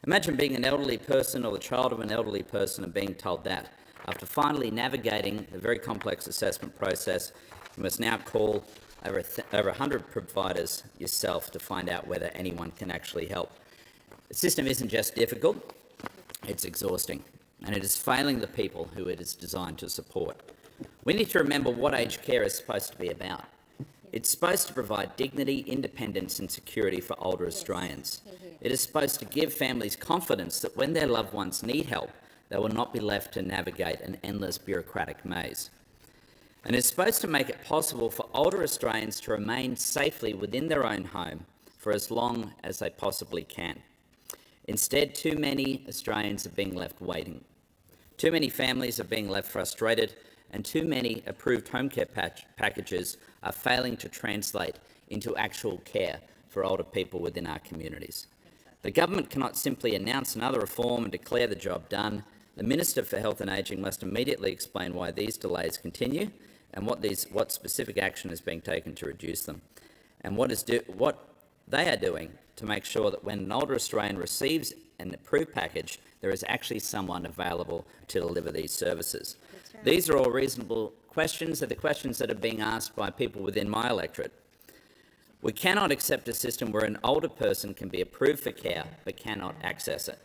Imagine being an elderly person or the child of an elderly person and being told that. After finally navigating the very complex assessment process, you must now call over 100 providers yourself to find out whether anyone can actually help. The system isn't just difficult, it's exhausting, and it is failing the people who it is designed to support. We need to remember what aged care is supposed to be about. It's supposed to provide dignity, independence and security for older Australians. It is supposed to give families confidence that when their loved ones need help, they will not be left to navigate an endless bureaucratic maze. And it's supposed to make it possible for older Australians to remain safely within their own home for as long as they possibly can. Instead, too many Australians are being left waiting. Too many families are being left frustrated, and too many approved home care packages are failing to translate into actual care for older people within our communities. The government cannot simply announce another reform and declare the job done. The Minister for Health and Ageing must immediately explain why these delays continue and what specific action is being taken to reduce them, and what they are doing to make sure that when an older Australian receives an approved package, there is actually someone available to deliver these services. Right. These are all reasonable questions. They're the questions that are being asked by people within my electorate. We cannot accept a system where an older person can be approved for care but cannot access it.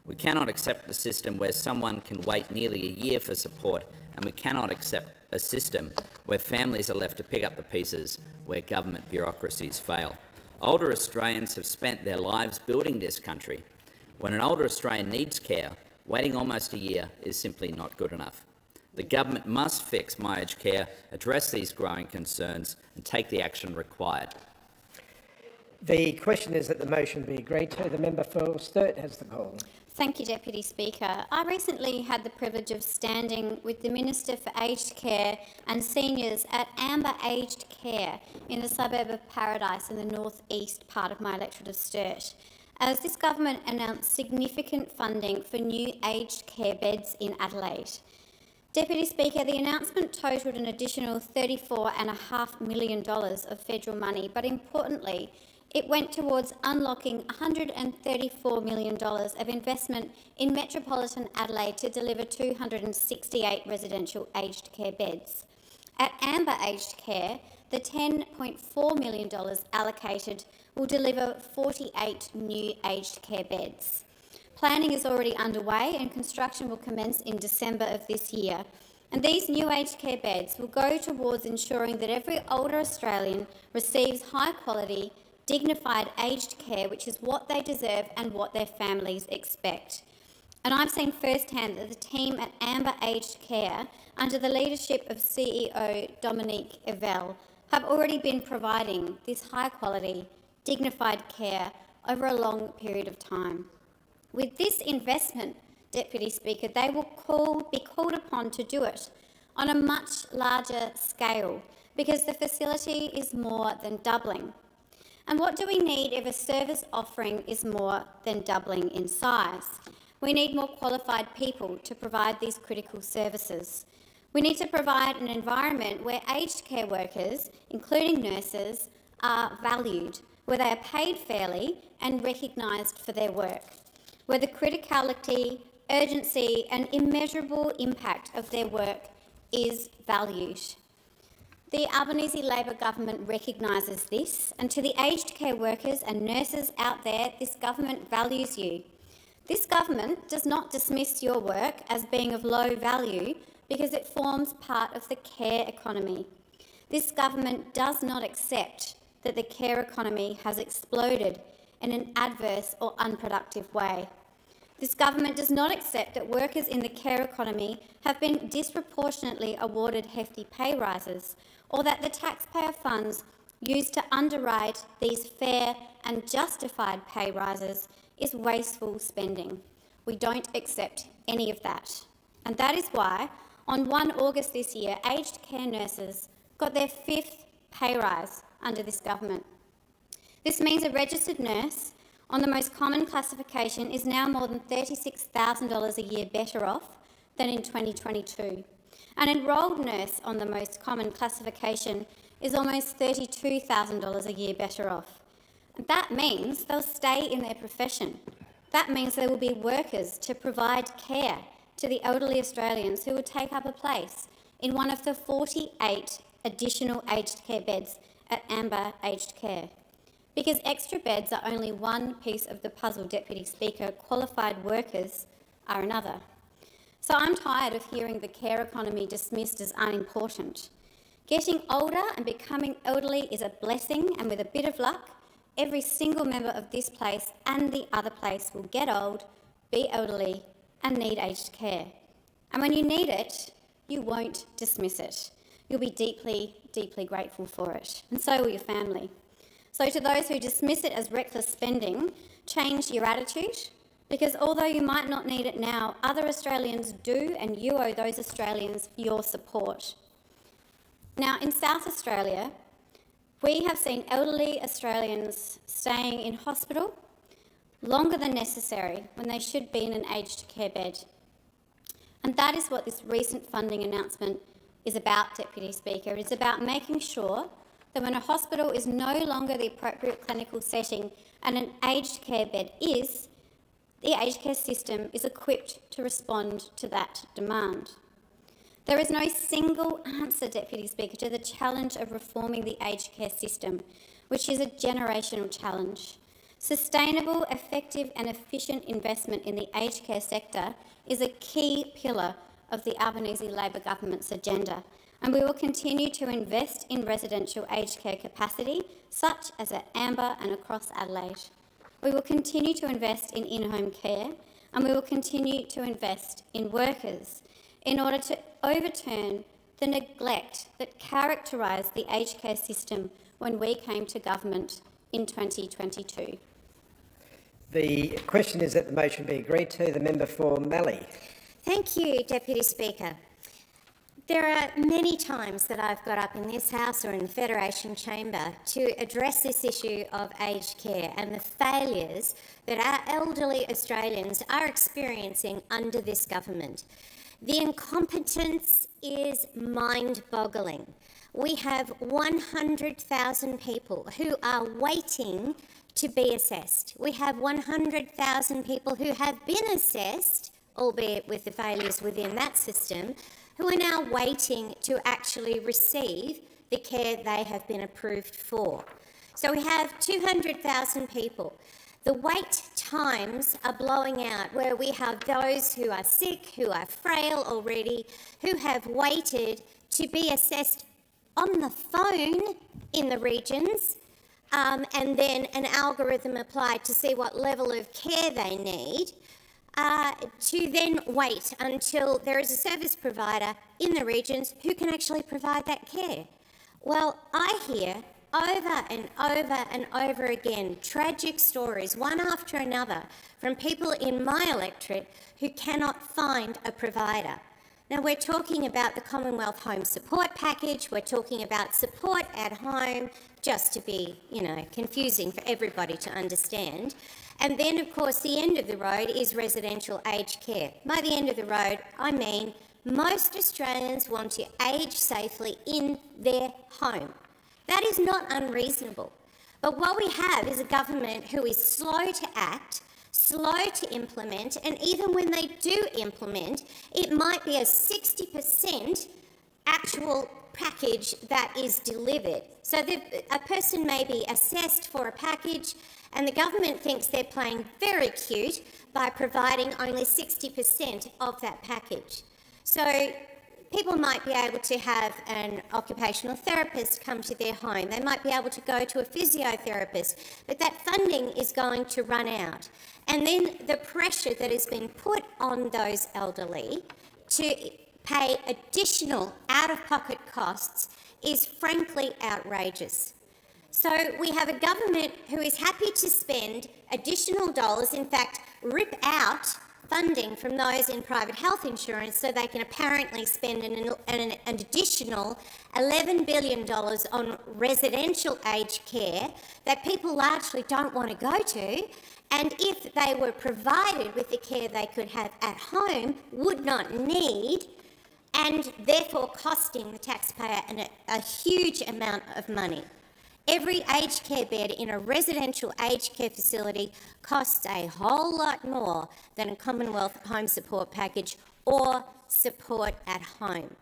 We cannot accept a system where someone can wait nearly a year for support, and we cannot accept a system where families are left to pick up the pieces where government bureaucracies fail. Older Australians have spent their lives building this country. When an older Australian needs care, waiting almost a year is simply not good enough. The government must fix My Aged Care, address these growing concerns and take the action required. The question is that the motion be agreed to. The member for Sturt has the call. Thank you, Deputy Speaker. I recently had the privilege of standing with the Minister for Aged Care and Seniors at Amber Aged Care in the suburb of Paradise in the northeast part of my electorate of Sturt. as this government announced significant funding for new aged care beds in Adelaide. Deputy Speaker, the announcement totalled an additional $34.5 million of federal money, but importantly, it went towards unlocking $134 million of investment in metropolitan Adelaide to deliver 268 residential aged care beds. At Amber Aged Care, the $10.4 million allocated will deliver 48 new aged care beds. Planning is already underway and construction will commence in December of this year. And these new aged care beds will go towards ensuring that every older Australian receives high quality, dignified aged care, which is what they deserve and what their families expect. And I've seen firsthand that the team at Amber Aged Care, under the leadership of CEO Dominique Evel, have already been providing this high quality, dignified care over a long period of time. With this investment, Deputy Speaker, they will be called upon to do it on a much larger scale because the facility is more than doubling. And what do we need if a service offering is more than doubling in size? We need more qualified people to provide these critical services. We need to provide an environment where aged care workers, including nurses, are valued, where they are paid fairly and recognised for their work, where the criticality, urgency and immeasurable impact of their work is valued. The Albanese Labor government recognises this, and to the aged care workers and nurses out there, this government values you. This government does not dismiss your work as being of low value because it forms part of the care economy. This government does not accept that the care economy has exploded in an adverse or unproductive way. This government does not accept that workers in the care economy have been disproportionately awarded hefty pay rises, or that the taxpayer funds used to underwrite these fair and justified pay rises is wasteful spending. We don't accept any of that. And that is why, on 1 August this year, aged care nurses got their 5th pay rise under this government. This means a registered nurse on the most common classification is now more than $36,000 a year better off than in 2022. An enrolled nurse on the most common classification is almost $32,000 a year better off. That means they'll stay in their profession. That means there will be workers to provide care to the elderly Australians who will take up a place in one of the 48 additional aged care beds at Amber Aged Care. Because extra beds are only one piece of the puzzle, Deputy Speaker, qualified workers are another. So I'm tired of hearing the care economy dismissed as unimportant. Getting older and becoming elderly is a blessing, and with a bit of luck, every single member of this place and the other place will get old, be elderly and need aged care. And when you need it, you won't dismiss it. You'll be deeply, deeply grateful for it, and so will your family. So to those who dismiss it as reckless spending, change your attitude, because although you might not need it now, other Australians do, and you owe those Australians your support. Now, in South Australia, we have seen elderly Australians staying in hospital longer than necessary when they should be in an aged care bed. And that is what this recent funding announcement is about, Deputy Speaker. It's about making sure that when a hospital is no longer the appropriate clinical setting and an aged care bed is, the aged care system is equipped to respond to that demand. There is no single answer, Deputy Speaker, to the challenge of reforming the aged care system, which is a generational challenge. Sustainable, effective and efficient investment in the aged care sector is a key pillar of the Albanese Labor government's agenda, and we will continue to invest in residential aged care capacity, such as at Amber and across Adelaide. We will continue to invest in in-home care, and we will continue to invest in workers in order to overturn the neglect that characterised the aged care system when we came to government in 2022. The question is that the motion be agreed to. The member for Mallee. Thank you, Deputy Speaker. There are many times that I've got up in this House or in the Federation Chamber to address this issue of aged care and the failures that our elderly Australians are experiencing under this government. The incompetence is mind-boggling. We have 100,000 people who are waiting to be assessed. We have 100,000 people who have been assessed, albeit with the failures within that system, who are now waiting to actually receive the care they have been approved for. So we have 200,000 people. The wait times are blowing out, where we have those who are sick, who are frail already, who have waited to be assessed on the phone in the regions, and then an algorithm applied to see what level of care they need, to then wait until there is a service provider in the regions who can actually provide that care. Well, I hear over and over and over again tragic stories, one after another, from people in my electorate who cannot find a provider. Now, we're talking about the Commonwealth Home Support Package, we're talking about support at home, just to be, confusing for everybody to understand. And then, of course, the end of the road is residential aged care. By the end of the road, I mean most Australians want to age safely in their home. That is not unreasonable. But what we have is a government who is slow to act, slow to implement, and even when they do implement, it might be a 60% actual package that is delivered. So a person may be assessed for a package, and the government thinks they're playing very cute by providing only 60% of that package. So people might be able to have an occupational therapist come to their home. They might be able to go to a physiotherapist, but that funding is going to run out. And then the pressure that has been put on those elderly to pay additional out-of-pocket costs is frankly outrageous. So we have a government who is happy to spend additional dollars, in fact, rip out funding from those in private health insurance so they can apparently spend an additional $11 billion on residential aged care that people largely don't want to go to, and if they were provided with the care they could have at home, would not need, and therefore costing the taxpayer a huge amount of money. Every aged care bed in a residential aged care facility costs a whole lot more than a Commonwealth Home Support Package or support at home.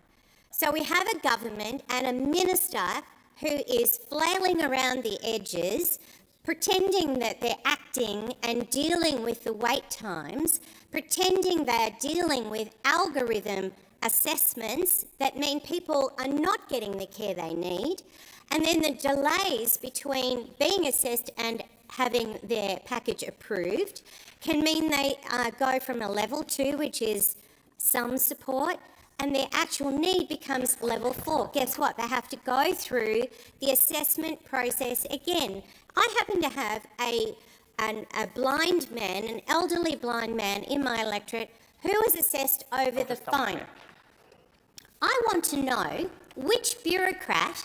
So we have a government and a minister who is flailing around the edges, pretending that they're acting and dealing with the wait times, pretending they're dealing with algorithm assessments that mean people are not getting the care they need, and then the delays between being assessed and having their package approved can mean they go from a level 2, which is some support, and their actual need becomes level 4. Guess what? They have to go through the assessment process again. I happen to have a blind man, an elderly blind man in my electorate who was assessed over the phone. I want to know which bureaucrat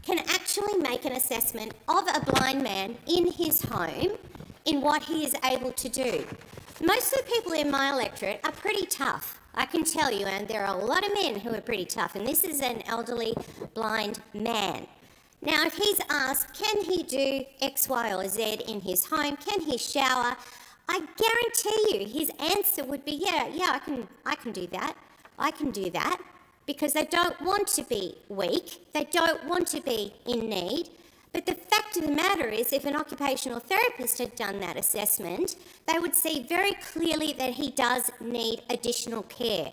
can actually make an assessment of a blind man in his home in what he is able to do. Most of the people in my electorate are pretty tough, I can tell you, and there are a lot of men who are pretty tough, and this is an elderly blind man. Now, if he's asked, can he do X, Y, or Z in his home? Can he shower? I guarantee you his answer would be, yeah, I can do that. I can do that. Because they don't want to be weak, they don't want to be in need. But the fact of the matter is, if an occupational therapist had done that assessment, they would see very clearly that he does need additional care.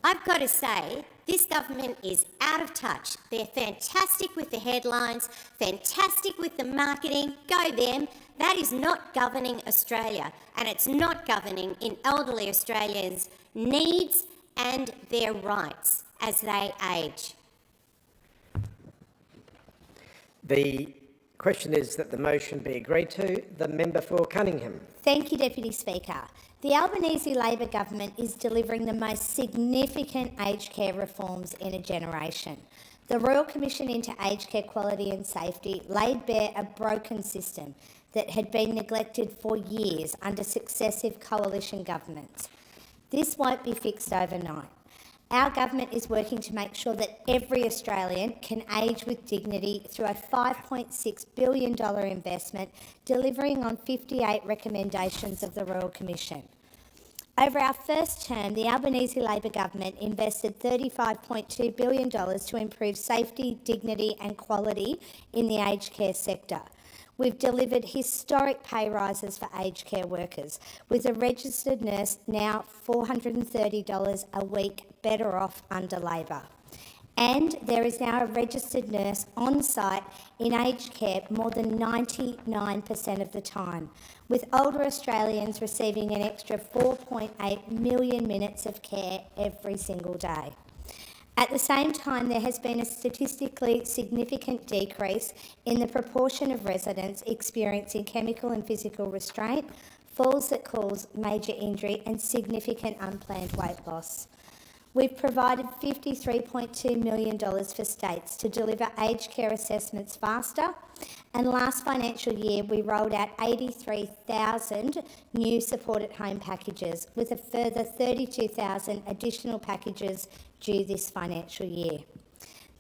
I've got to say, this government is out of touch. They're fantastic with the headlines, fantastic with the marketing, go them. That is not governing Australia, and it's not governing in elderly Australians' needs and their rights as they age. The question is that the motion be agreed to. The member for Cunningham. Thank you, Deputy Speaker. The Albanese Labor government is delivering the most significant aged care reforms in a generation. The Royal Commission into Aged Care Quality and Safety laid bare a broken system that had been neglected for years under successive coalition governments. This won't be fixed overnight. Our government is working to make sure that every Australian can age with dignity through a $5.6 billion investment, delivering on 58 recommendations of the Royal Commission. Over our first term, the Albanese Labor government invested $35.2 billion to improve safety, dignity and quality in the aged care sector. We've delivered historic pay rises for aged care workers, with a registered nurse now $430 a week better off under Labor. And there is now a registered nurse on site in aged care more than 99% of the time, with older Australians receiving an extra 4.8 million minutes of care every single day. At the same time, there has been a statistically significant decrease in the proportion of residents experiencing chemical and physical restraint, falls that cause major injury and significant unplanned weight loss. We've provided $53.2 million for states to deliver aged care assessments faster, and last financial year we rolled out 83,000 new supported home packages, with a further 32,000 additional packages due this financial year.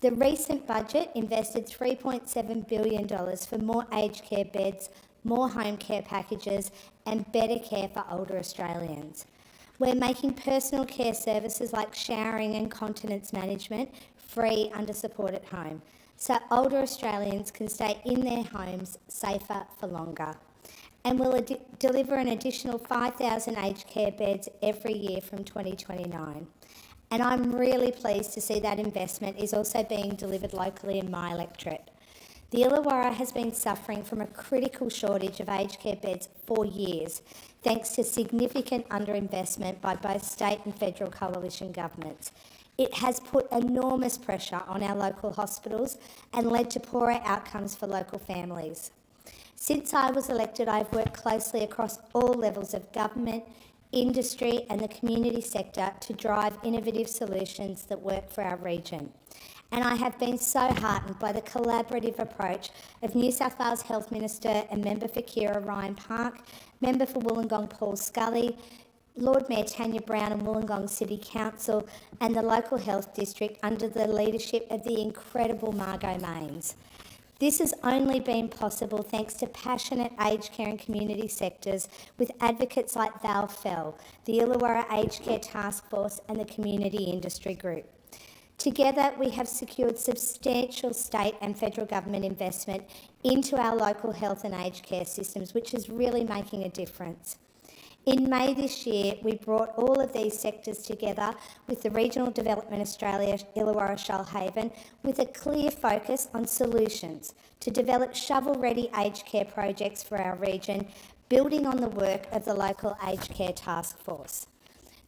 The recent budget invested $3.7 billion for more aged care beds, more home care packages and better care for older Australians. We're making personal care services like showering and continence management free under support at home, so older Australians can stay in their homes safer for longer. And we'll deliver an additional 5,000 aged care beds every year from 2029. And I'm really pleased to see that investment is also being delivered locally in my electorate. The Illawarra has been suffering from a critical shortage of aged care beds for years, thanks to significant underinvestment by both state and federal coalition governments. It has put enormous pressure on our local hospitals and led to poorer outcomes for local families. Since I was elected, I've worked closely across all levels of government, industry and the community sector to drive innovative solutions that work for our region. And I have been so heartened by the collaborative approach of New South Wales Health Minister and Member for Keira Ryan Park, Member for Wollongong Paul Scully, Lord Mayor Tanya Brown and Wollongong City Council and the local health district under the leadership of the incredible Margot Mains. This has only been possible thanks to passionate aged care and community sectors with advocates like Val Fell, the Illawarra Aged Care Task Force and the Community Industry Group. Together, we have secured substantial state and federal government investment into our local health and aged care systems, which is really making a difference. In May this year, we brought all of these sectors together with the Regional Development Australia Illawarra Shoalhaven with a clear focus on solutions to develop shovel-ready aged care projects for our region, building on the work of the local aged care task force.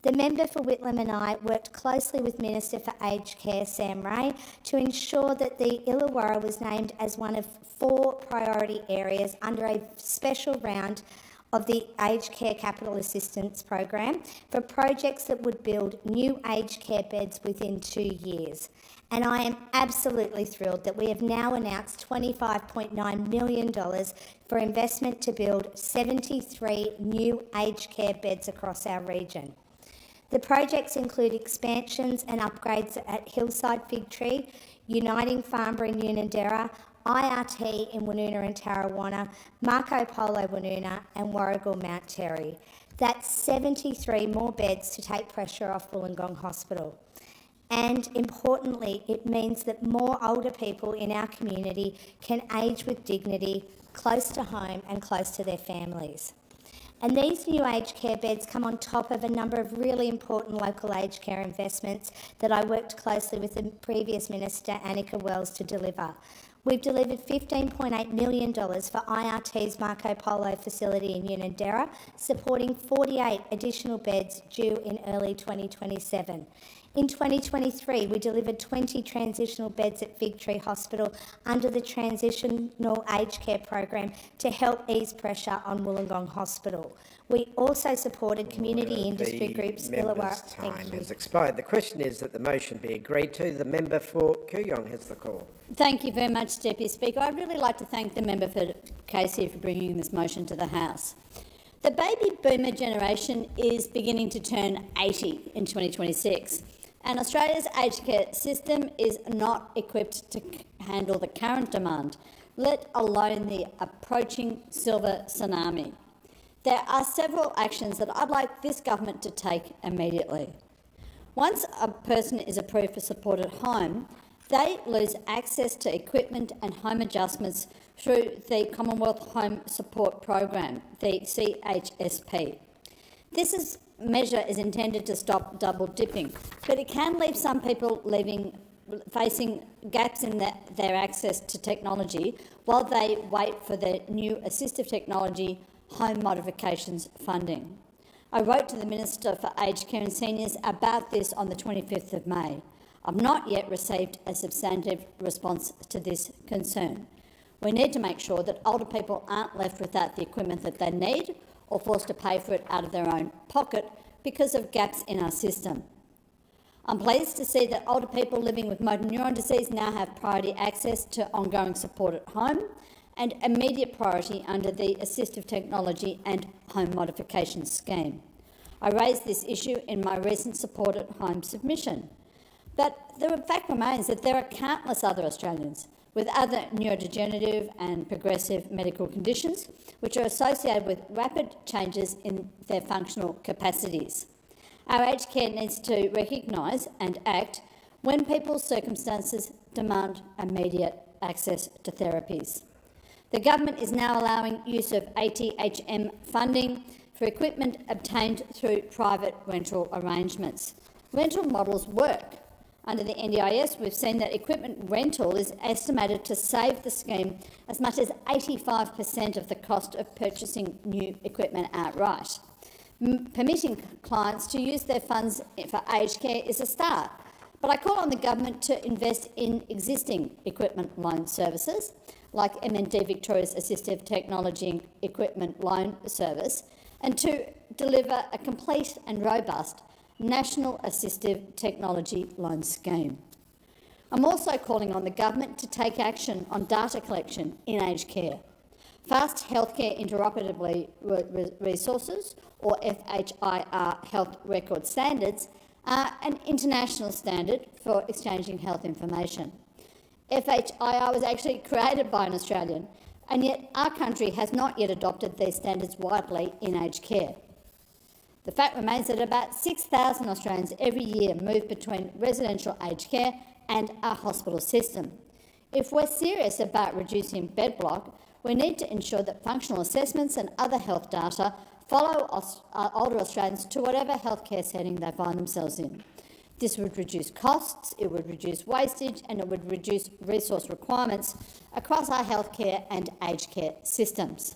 The member for Whitlam and I worked closely with Minister for Aged Care, Sam Ray, to ensure that the Illawarra was named as one of 4 priority areas under a special round of the Aged Care Capital Assistance Program for projects that would build new aged care beds within 2 years. And I am absolutely thrilled that we have now announced $25.9 million for investment to build 73 new aged care beds across our region. The projects include expansions and upgrades at Hillside Fig Tree, Uniting Farnborough in Unanderra, IRT in Woonona and Tarrawanna, Marco Polo Woonona and Warragul Mount Terry. That's 73 more beds to take pressure off Wollongong Hospital. And importantly, it means that more older people in our community can age with dignity, close to home and close to their families. And these new aged care beds come on top of a number of really important local aged care investments that I worked closely with the previous Minister, Annika Wells, to deliver. We've delivered $15.8 million for IRT's Marco Polo facility in Unanderra, supporting 48 additional beds due in early 2027. In 2023, we delivered 20 transitional beds at Victory Hospital under the Transitional Aged Care Program to help ease pressure on Wollongong Hospital. We also supported community industry groups. The member's time has expired. The question is that the motion be agreed to. The member for Kooyong has the call. Thank you very much, Deputy Speaker. I'd really like to thank the member for Casey for bringing this motion to the House. The baby boomer generation is beginning to turn 80 in 2026, and Australia's aged care system is not equipped to handle the current demand, let alone the approaching silver tsunami. There are several actions that I'd like this government to take immediately. Once a person is approved for support at home, they lose access to equipment and home adjustments through the Commonwealth Home Support Program, the CHSP. This measure is intended to stop double dipping, but it can leave some people facing gaps in their access to technology while they wait for the new assistive technology home modifications funding. I wrote to the Minister for Aged Care and Seniors about this on the 25th of May. I've not yet received a substantive response to this concern. We need to make sure that older people aren't left without the equipment that they need or forced to pay for it out of their own pocket because of gaps in our system. I'm pleased to see that older people living with motor neuron disease now have priority access to ongoing support at home and immediate priority under the assistive technology and home modification scheme. I raised this issue in my recent support at home submission. But the fact remains that there are countless other Australians with other neurodegenerative and progressive medical conditions which are associated with rapid changes in their functional capacities. Our aged care needs to recognise and act when people's circumstances demand immediate access to therapies. The government is now allowing use of ATHM funding for equipment obtained through private rental arrangements. Rental models work. Under the NDIS, we've seen that equipment rental is estimated to save the scheme as much as 85% of the cost of purchasing new equipment outright. Permitting clients to use their funds for aged care is a start, but I call on the government to invest in existing equipment loan services, like MND Victoria's Assistive Technology Equipment Loan Service, and to deliver a complete and robust National Assistive Technology Loan Scheme. I'm also calling on the government to take action on data collection in aged care. Fast Healthcare Interoperability Resources, or FHIR health record standards, are an international standard for exchanging health information. FHIR was actually created by an Australian, and yet our country has not yet adopted these standards widely in aged care. The fact remains that about 6,000 Australians every year move between residential aged care and our hospital system. If we're serious about reducing bed block, we need to ensure that functional assessments and other health data follow older Australians to whatever healthcare setting they find themselves in. This would reduce costs, it would reduce wastage, and it would reduce resource requirements across our healthcare and aged care systems.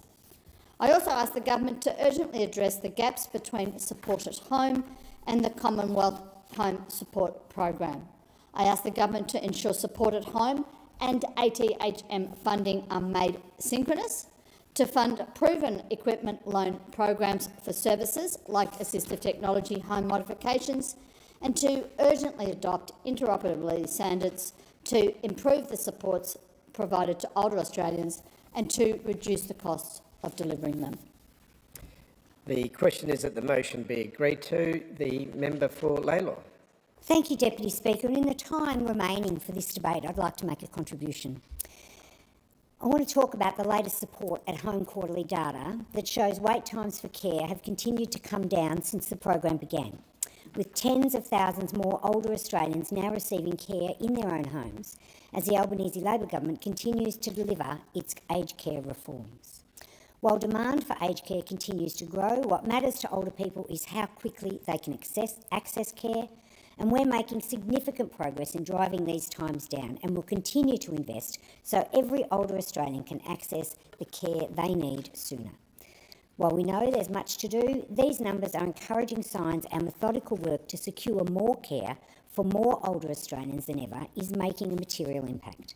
I also ask the government to urgently address the gaps between support at home and the Commonwealth Home Support Program. I ask the government to ensure support at home and ATHM funding are made synchronous, to fund proven equipment loan programs for services like assistive technology home modifications, and to urgently adopt interoperability standards to improve the supports provided to older Australians and to reduce the costs of delivering them. The question is that the motion be agreed to. The member for Laylaw. Thank you, Deputy Speaker. And in the time remaining for this debate, I'd like to make a contribution. I want to talk about the latest support at home quarterly data that shows wait times for care have continued to come down since the program began, with tens of thousands more older Australians now receiving care in their own homes as the Albanese Labor government continues to deliver its aged care reforms. While demand for aged care continues to grow, what matters to older people is how quickly they can access care, and we're making significant progress in driving these times down and will continue to invest so every older Australian can access the care they need sooner. While we know there's much to do, these numbers are encouraging signs our methodical work to secure more care for more older Australians than ever is making a material impact.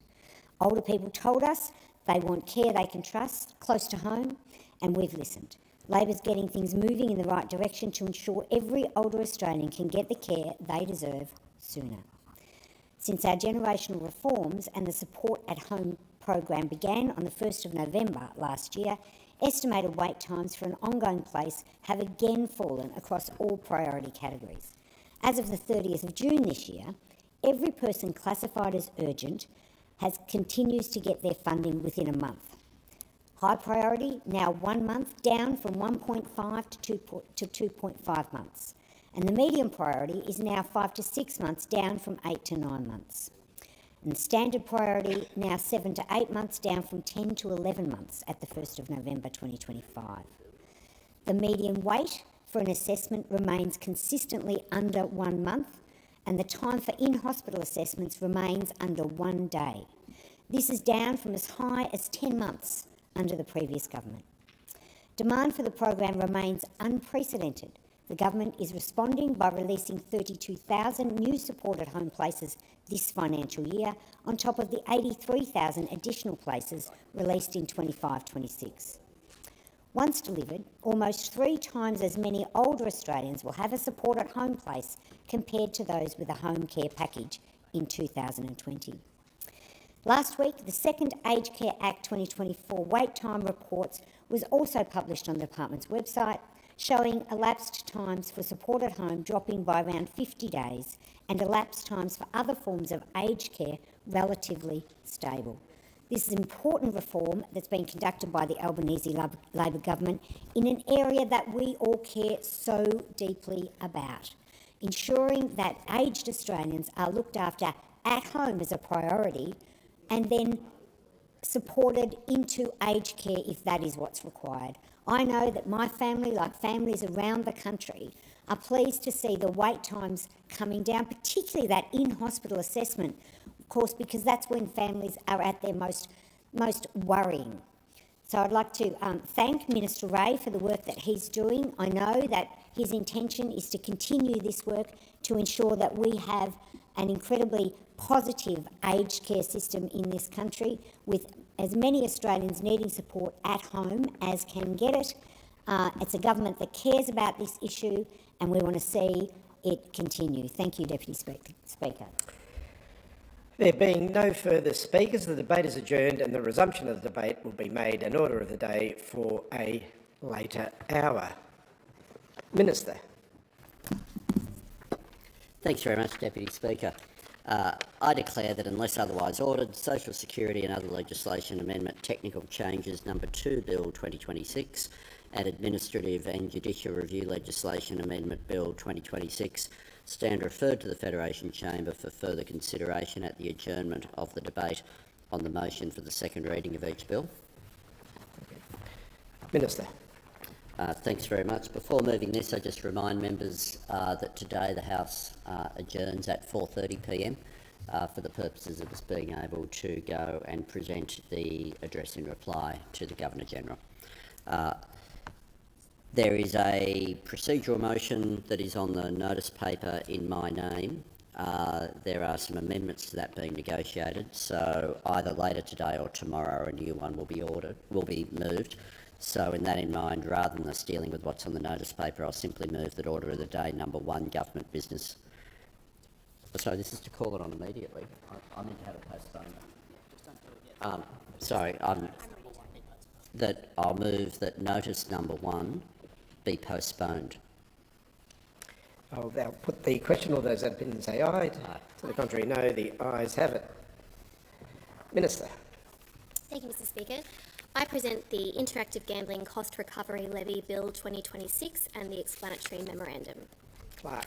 Older people told us they want care they can trust, close to home, and we've listened. Labor's getting things moving in the right direction to ensure every older Australian can get the care they deserve sooner. Since our generational reforms and the Support at Home program began on the 1st of November last year, estimated wait times for an ongoing place have again fallen across all priority categories. As of the 30th of June this year, every person classified as urgent continues to get their funding within a month. High priority, now 1 month, down from 1.5 to 2.5 months. And the medium priority is now 5 to 6 months, down from 8 to 9 months. And standard priority, now 7 to 8 months, down from 10 to 11 months at the 1st of November 2025. The median wait for an assessment remains consistently under 1 month, and the time for in-hospital assessments remains under 1 day. This is down from as high as 10 months under the previous government. Demand for the program remains unprecedented. The government is responding by releasing 32,000 new Support at Home places this financial year, on top of the 83,000 additional places released in 25-26. Once delivered, almost 3 times as many older Australians will have a Support at Home place compared to those with a home care package in 2020. Last week, the second Aged Care Act 2024 wait time reports was also published on the department's website, showing elapsed times for Support at Home dropping by around 50 days and elapsed times for other forms of aged care relatively stable. This is important reform that's been conducted by the Albanese Labor government in an area that we all care so deeply about, ensuring that aged Australians are looked after at home as a priority and then supported into aged care if that is what's required. I know that my family, like families around the country, are pleased to see the wait times coming down, particularly that in-hospital assessment, of course, because that's when families are at their most worrying. So I'd like to thank Minister Ray for the work that he's doing. I know that his intention is to continue this work to ensure that we have an incredibly positive aged care system in this country, with as many Australians needing support at home as can get it. It's a government that cares about this issue, and we want to see it continue. Thank you, Deputy Speaker. There being no further speakers, the debate is adjourned and the resumption of the debate will be made an order of the day for a later hour. Minister. Thanks very much, Deputy Speaker. I declare that unless otherwise ordered, Social Security and other legislation amendment technical changes number 2 Bill 2026 and Administrative and Judicial Review Legislation Amendment Bill 2026 stand referred to the Federation Chamber for further consideration at the adjournment of the debate on the motion for the second reading of each bill. Minister. Thanks very much. Before moving this, I just remind members that today the House adjourns at 4:30 p.m. For the purposes of us being able to go and present the address in reply to the Governor-General. There is a procedural motion that is on the notice paper in my name. There are some amendments to that being negotiated, so either later today or tomorrow a new one will be moved. So in that in mind, rather than us dealing with what's on the notice paper, I'll simply move that order of the day number 1, government business. Sorry, this is to call it on immediately. I meant to have it postponed. Sorry, that I'll move that notice number 1 be postponed. I'll put the question. All those that have been say aye. To the contrary, no. The ayes have it. Minister. Thank you, Mr. Speaker. I present the Interactive Gambling Cost Recovery Levy Bill 2026 and the explanatory memorandum. Clerk.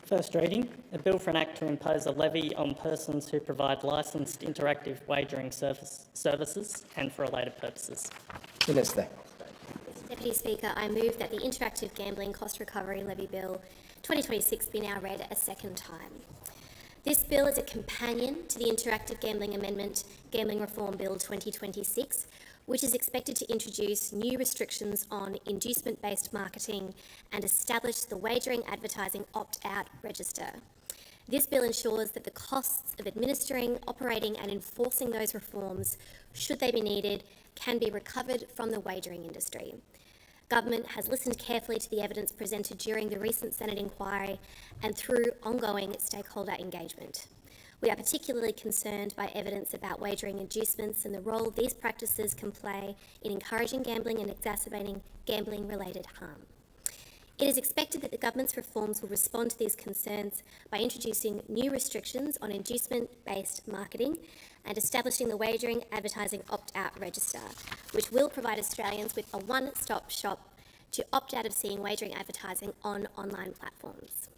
First reading, a bill for an act to impose a levy on persons who provide licensed interactive wagering services and for related purposes. Minister. Deputy Speaker, I move that the Interactive Gambling Cost Recovery Levy Bill 2026 be now read a second time. This bill is a companion to the Interactive Gambling Amendment Gambling Reform Bill 2026, which is expected to introduce new restrictions on inducement-based marketing and establish the wagering advertising opt-out register. This bill ensures that the costs of administering, operating and enforcing those reforms, should they be needed, can be recovered from the wagering industry. Government has listened carefully to the evidence presented during the recent Senate inquiry and through ongoing stakeholder engagement. We are particularly concerned by evidence about wagering inducements and the role these practices can play in encouraging gambling and exacerbating gambling-related harm. It is expected that the government's reforms will respond to these concerns by introducing new restrictions on inducement-based marketing and establishing the wagering advertising opt-out register, which will provide Australians with a one-stop shop to opt out of seeing wagering advertising on online platforms.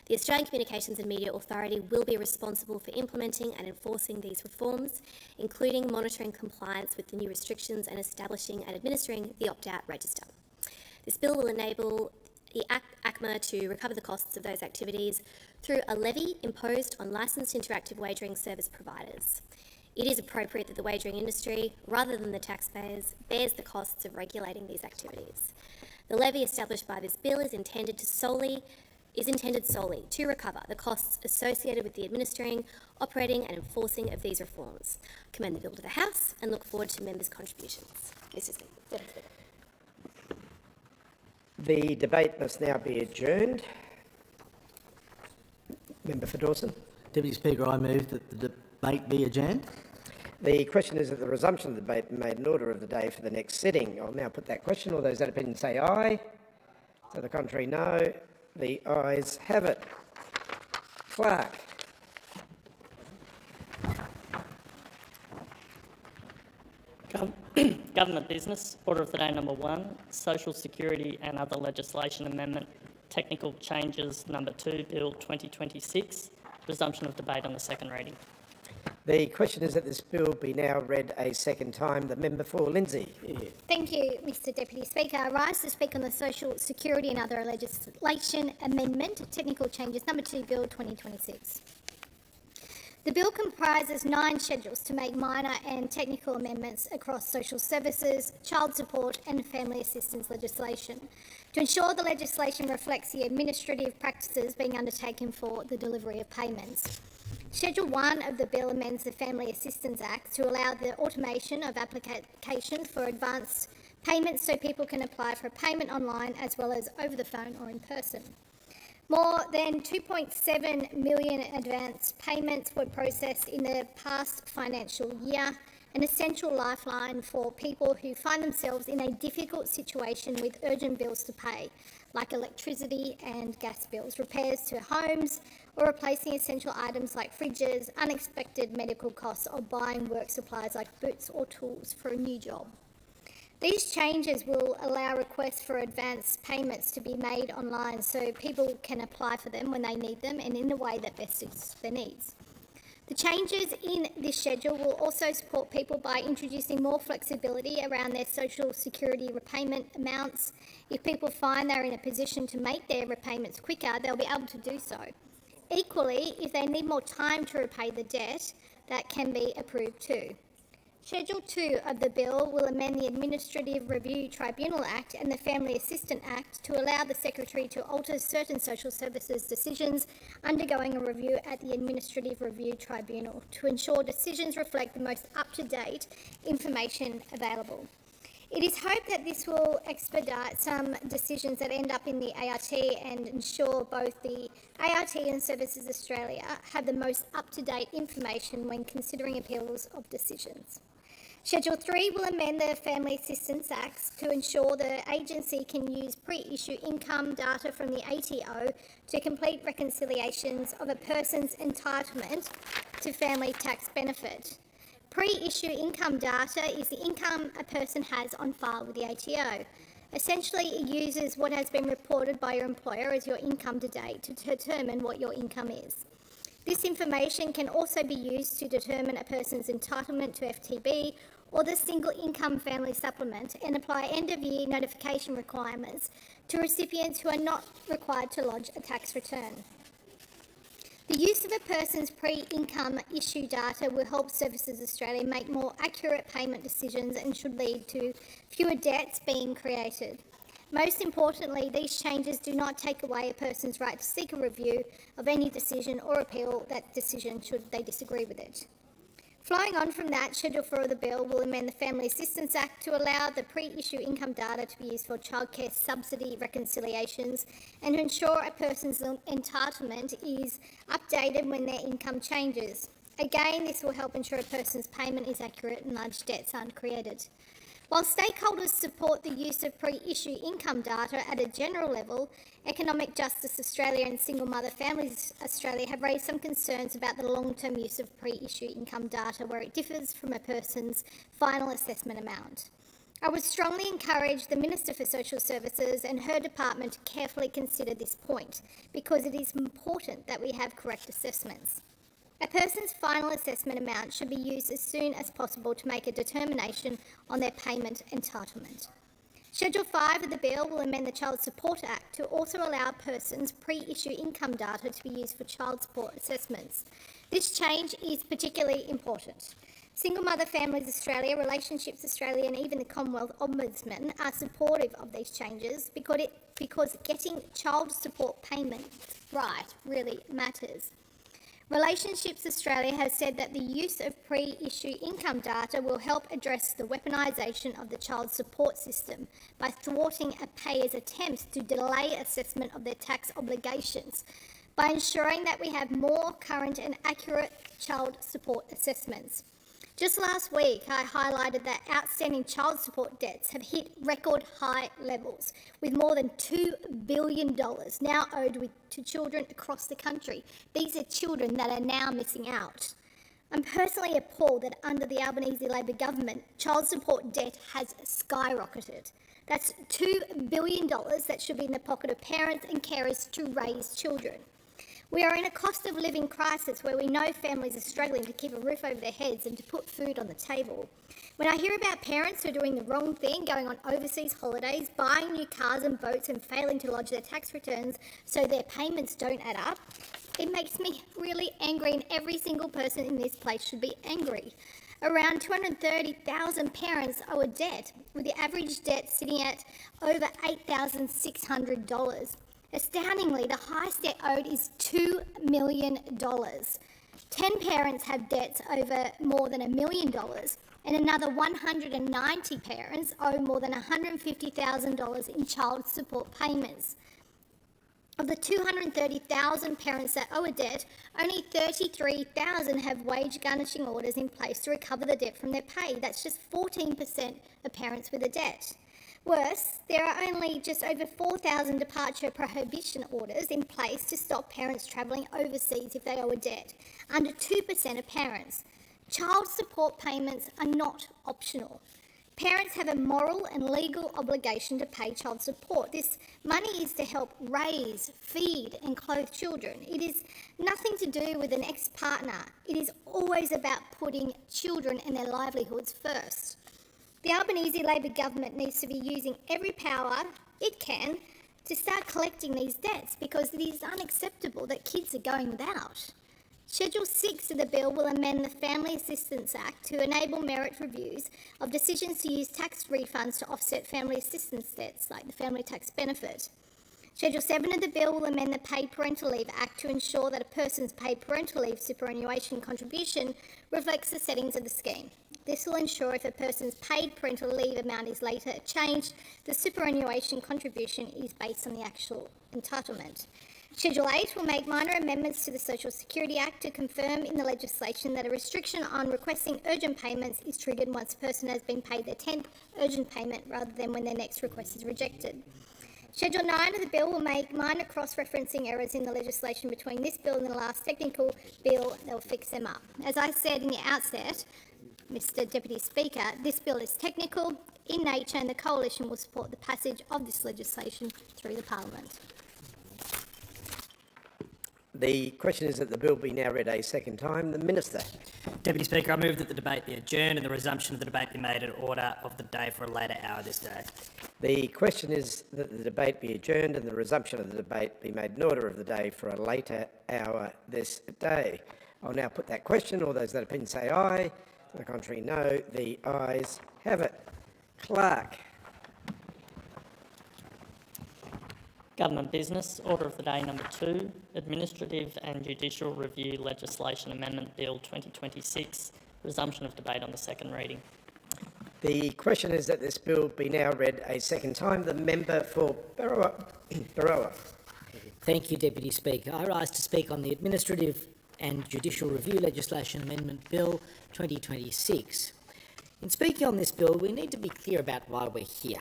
The Australian Communications and Media Authority will be responsible for implementing and enforcing these reforms, including monitoring compliance with the new restrictions and establishing and administering the opt-out register. This bill will enable the ACMA to recover the costs of those activities through a levy imposed on licensed interactive wagering service providers. It is appropriate that the wagering industry, rather than the taxpayers, bears the costs of regulating these activities. The levy established by this bill is intended solely to recover the costs associated with the administering, operating and enforcing of these reforms. I commend the bill to the House and look forward to members' contributions. Mr. Speaker. The debate must now be adjourned. Member for Dawson. Deputy Speaker, I move that the debate be adjourned. The question is that the resumption of the debate be made in order of the day for the next sitting. I'll now put that question. All those that opinion say aye. To the contrary, no. The ayes have it. Clerk. Government business, order of the day number 1, Social Security and other legislation amendment, technical changes number 2, Bill 2026, resumption of debate on the second reading. The question is that this bill be now read a second time. The member for Lindsay. Thank you, Mr. Deputy Speaker. I rise to speak on the Social Security and other legislation amendment, technical changes number 2, Bill 2026. The bill comprises 9 schedules to make minor and technical amendments across social services, child support and family assistance legislation to ensure the legislation reflects the administrative practices being undertaken for the delivery of payments. Schedule 1 of the bill amends the Family Assistance Act to allow the automation of applications for advance payments so people can apply for a payment online as well as over the phone or in person. More than 2.7 million advance payments were processed in the past financial year, an essential lifeline for people who find themselves in a difficult situation with urgent bills to pay, like electricity and gas bills, repairs to homes, or replacing essential items like fridges, unexpected medical costs, or buying work supplies like boots or tools for a new job. These changes will allow requests for advance payments to be made online so people can apply for them when they need them and in the way that best suits their needs. The changes in this schedule will also support people by introducing more flexibility around their social security repayment amounts. If people find they're in a position to make their repayments quicker, they'll be able to do so. Equally, if they need more time to repay the debt, that can be approved too. Schedule 2 of the bill will amend the Administrative Review Tribunal Act and the Family Assistant Act to allow the Secretary to alter certain social services decisions undergoing a review at the Administrative Review Tribunal to ensure decisions reflect the most up-to-date information available. It is hoped that this will expedite some decisions that end up in the ART and ensure both the ART and Services Australia have the most up-to-date information when considering appeals of decisions. Schedule 3 will amend the Family Assistance Act to ensure the agency can use pre-issue income data from the ATO to complete reconciliations of a person's entitlement to family tax benefit. Pre-issue income data is the income a person has on file with the ATO. Essentially, it uses what has been reported by your employer as your income to date to determine what your income is. This information can also be used to determine a person's entitlement to FTB or the Single Income Family Supplement and apply end-of-year notification requirements to recipients who are not required to lodge a tax return. The use of a person's pre-income issue data will help Services Australia make more accurate payment decisions and should lead to fewer debts being created. Most importantly, these changes do not take away a person's right to seek a review of any decision or appeal that decision should they disagree with it. Flowing on from that, Schedule 4 of the bill will amend the Family Assistance Act to allow the pre-issue income data to be used for childcare subsidy reconciliations and to ensure a person's entitlement is updated when their income changes. Again, this will help ensure a person's payment is accurate and large debts aren't created. While stakeholders support the use of pre-issue income data at a general level, Economic Justice Australia and Single Mother Families Australia have raised some concerns about the long-term use of pre-issue income data where it differs from a person's final assessment amount. I would strongly encourage the Minister for Social Services and her department to carefully consider this point because it is important that we have correct assessments. A person's final assessment amount should be used as soon as possible to make a determination on their payment entitlement. Schedule 5 of the bill will amend the Child Support Act to also allow persons pre-issue income data to be used for child support assessments. This change is particularly important. Single Mother Families Australia, Relationships Australia and even the Commonwealth Ombudsman are supportive of these changes because getting child support payments right really matters. Relationships Australia has said that the use of pre-issue income data will help address the weaponisation of the child support system by thwarting a payer's attempts to delay assessment of their tax obligations by ensuring that we have more current and accurate child support assessments. Just last week, I highlighted that outstanding child support debts have hit record high levels, with more than $2 billion now owed to children across the country. These are children that are now missing out. I'm personally appalled that under the Albanese Labor government, child support debt has skyrocketed. That's $2 billion that should be in the pocket of parents and carers to raise children. We are in a cost of living crisis where we know families are struggling to keep a roof over their heads and to put food on the table. When I hear about parents who are doing the wrong thing, going on overseas holidays, buying new cars and boats and failing to lodge their tax returns so their payments don't add up, it makes me really angry, and every single person in this place should be angry. Around 230,000 parents owe a debt, with the average debt sitting at over $8,600. Astoundingly, the highest debt owed is $2 million. 10 parents have debts over more than $1 million, and another 190 parents owe more than $150,000 in child support payments. Of the 230,000 parents that owe a debt, only 33,000 have wage garnishing orders in place to recover the debt from their pay. That's just 14% of parents with a debt. Worse, there are only just over 4,000 departure prohibition orders in place to stop parents travelling overseas if they owe a debt, under 2% of parents. Child support payments are not optional. Parents have a moral and legal obligation to pay child support. This money is to help raise, feed and clothe children. It is nothing to do with an ex-partner. It is always about putting children and their livelihoods first. The Albanese Labor government needs to be using every power it can to start collecting these debts because it is unacceptable that kids are going without. Schedule 6 of the bill will amend the Family Assistance Act to enable merit reviews of decisions to use tax refunds to offset family assistance debts, like the family tax benefit. Schedule 7 of the bill will amend the Paid Parental Leave Act to ensure that a person's paid parental leave superannuation contribution reflects the settings of the scheme. This will ensure if a person's paid parental leave amount is later changed, the superannuation contribution is based on the actual entitlement. Schedule 8 will make minor amendments to the Social Security Act to confirm in the legislation that a restriction on requesting urgent payments is triggered once a person has been paid their 10th urgent payment rather than when their next request is rejected. Schedule 9 of the bill will make minor cross-referencing errors in the legislation between this bill and the last technical bill. They'll fix them up. As I said in the outset, Mr Deputy Speaker, this bill is technical in nature and the Coalition will support the passage of this legislation through the Parliament. The question is that the bill be now read a second time. The Minister. Deputy Speaker, I move that the debate be adjourned and the resumption of the debate be made in order of the day for a later hour this day. The question is that the debate be adjourned and the resumption of the debate be made in order of the day for a later hour this day. I'll now put that question. All those that opinion say aye. To the contrary, no. The ayes have it. Clerk. Government business, order of the day number 2, Administrative and Judicial Review Legislation Amendment Bill 2026, resumption of debate on the second reading. The question is that this bill be now read a second time. The member for Baroa. Thank you, Deputy Speaker. I rise to speak on the Administrative and Judicial Review Legislation Amendment Bill 2026. In speaking on this bill, we need to be clear about why we're here.